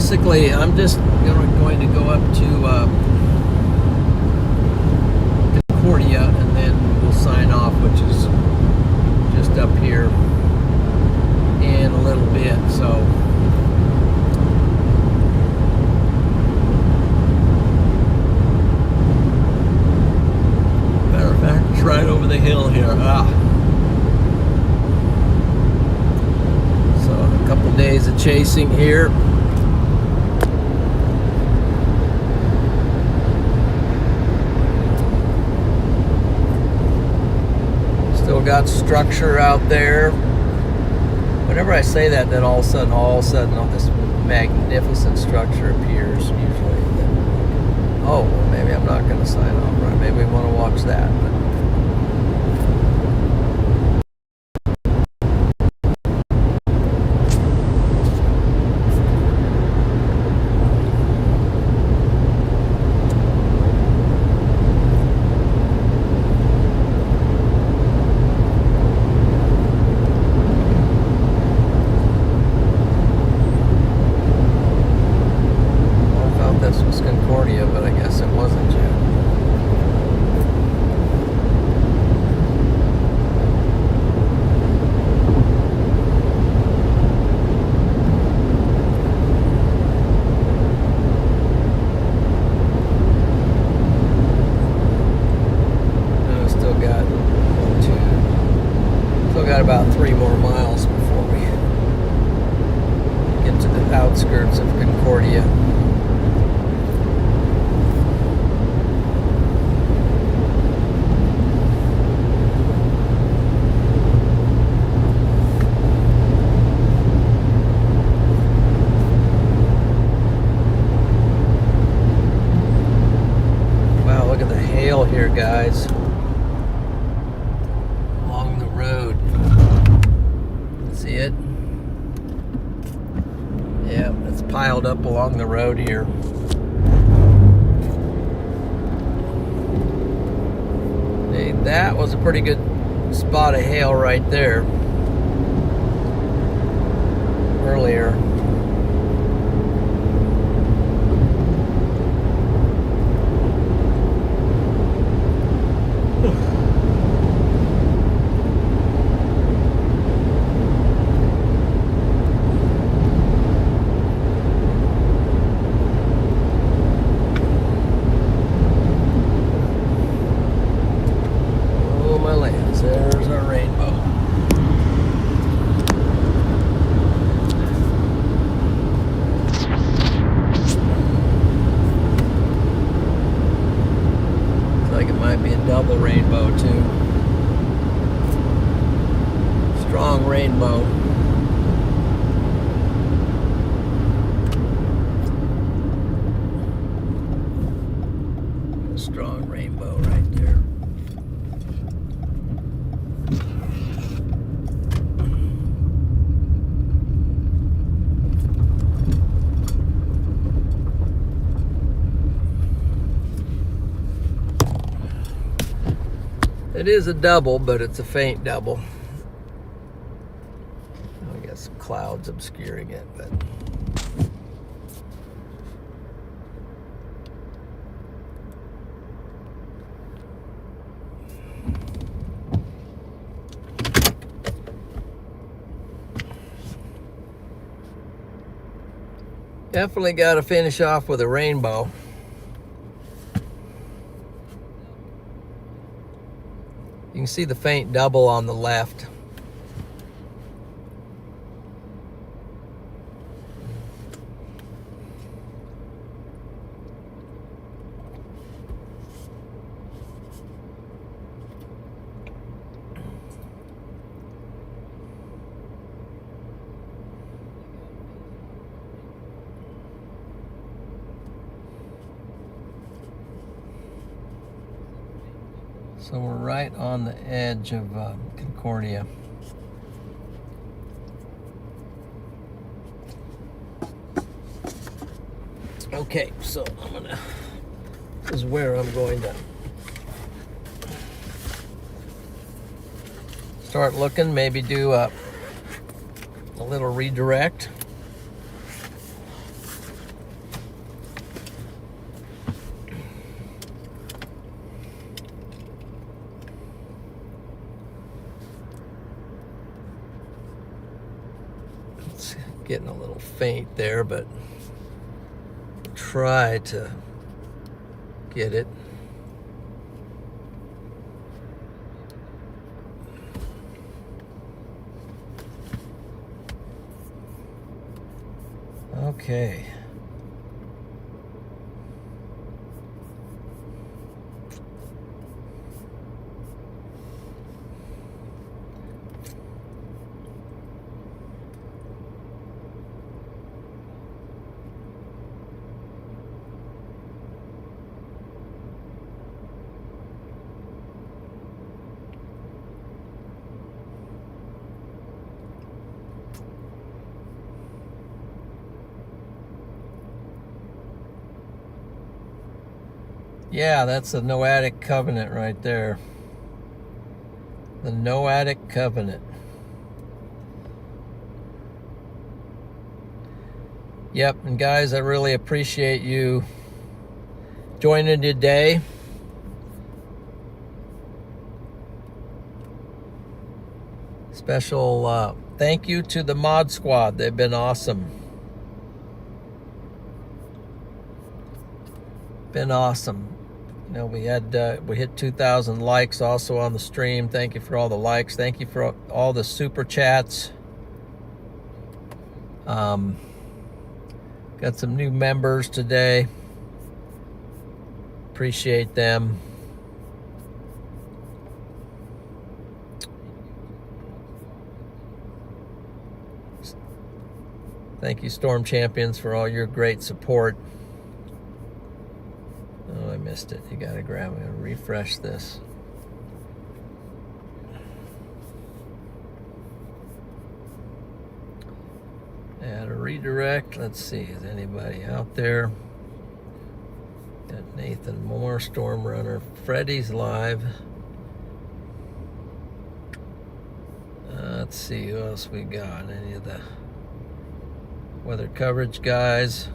basically, I'm just going to go up to Concordia, and then we'll sign off, which is just up here in a little bit. So matter of fact, it's right over the hill here. So a couple days of chasing here. Still got structure out there. Whenever I say that, then all of a sudden, this magnificent structure appears usually. Oh, well, maybe I'm not going to sign off, right? Maybe we want to watch that. But but I guess it wasn't yet. Still got about 3 more miles before we get to the outskirts of Concordia. Here, guys, along the road. See it? Yeah, it's piled up along the road here. Hey, that was a pretty good spot of hail right there earlier. There's our rainbow. Looks like it might be a double rainbow too. Strong rainbow. Strong rainbow right there. It is a double, but it's a faint double. I guess clouds obscuring it, but definitely got to finish off with a rainbow. You can see the faint double on the left. So we're right on the edge of Concordia. Okay, so this is where I'm going to start looking, maybe do a little redirect. It's getting a little faint there, but try to get it. Okay. Yeah, that's the Noatic covenant right there. The Noatic covenant. Yep, and guys, I really appreciate you joining today. Special thank you to the Mod Squad. They've been awesome. Been awesome. You know, we hit 2,000 likes also on the stream. Thank you for all the likes. Thank you for all the super chats. Got some new members today. Appreciate them. Thank you, Storm Champions, for all your great support. Oh, I missed it. You gotta grab it and refresh this. Add a redirect. Let's see, is anybody out there? Got Nathan Moore, Storm Runner, Freddy's live. Let's see who else we got. Any of the weather coverage guys.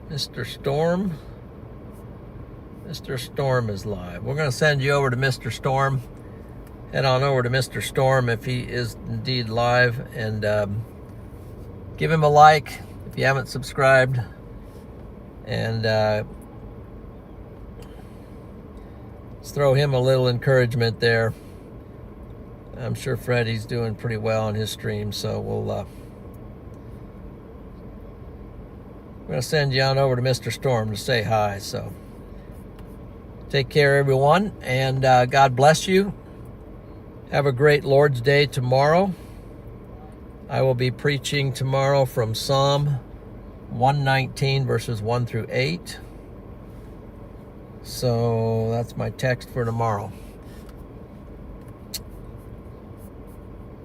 Mr. Storm. Mr. Storm is live. We're going to send you over to Mr. Storm. Head on over to Mr. Storm if he is indeed live, and give him a like if you haven't subscribed. And let's throw him a little encouragement there. I'm sure Freddie's doing pretty well on his stream, so we're going to send you on over to Mr. Storm to say hi. So take care, everyone, and God bless you. Have a great Lord's Day tomorrow. I will be preaching tomorrow from Psalm 119, verses 1 through 8. So that's my text for tomorrow.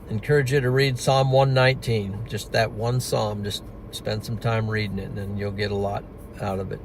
Encourage you to read Psalm 119, just that one psalm. Just spend some time reading it, and then you'll get a lot out of it.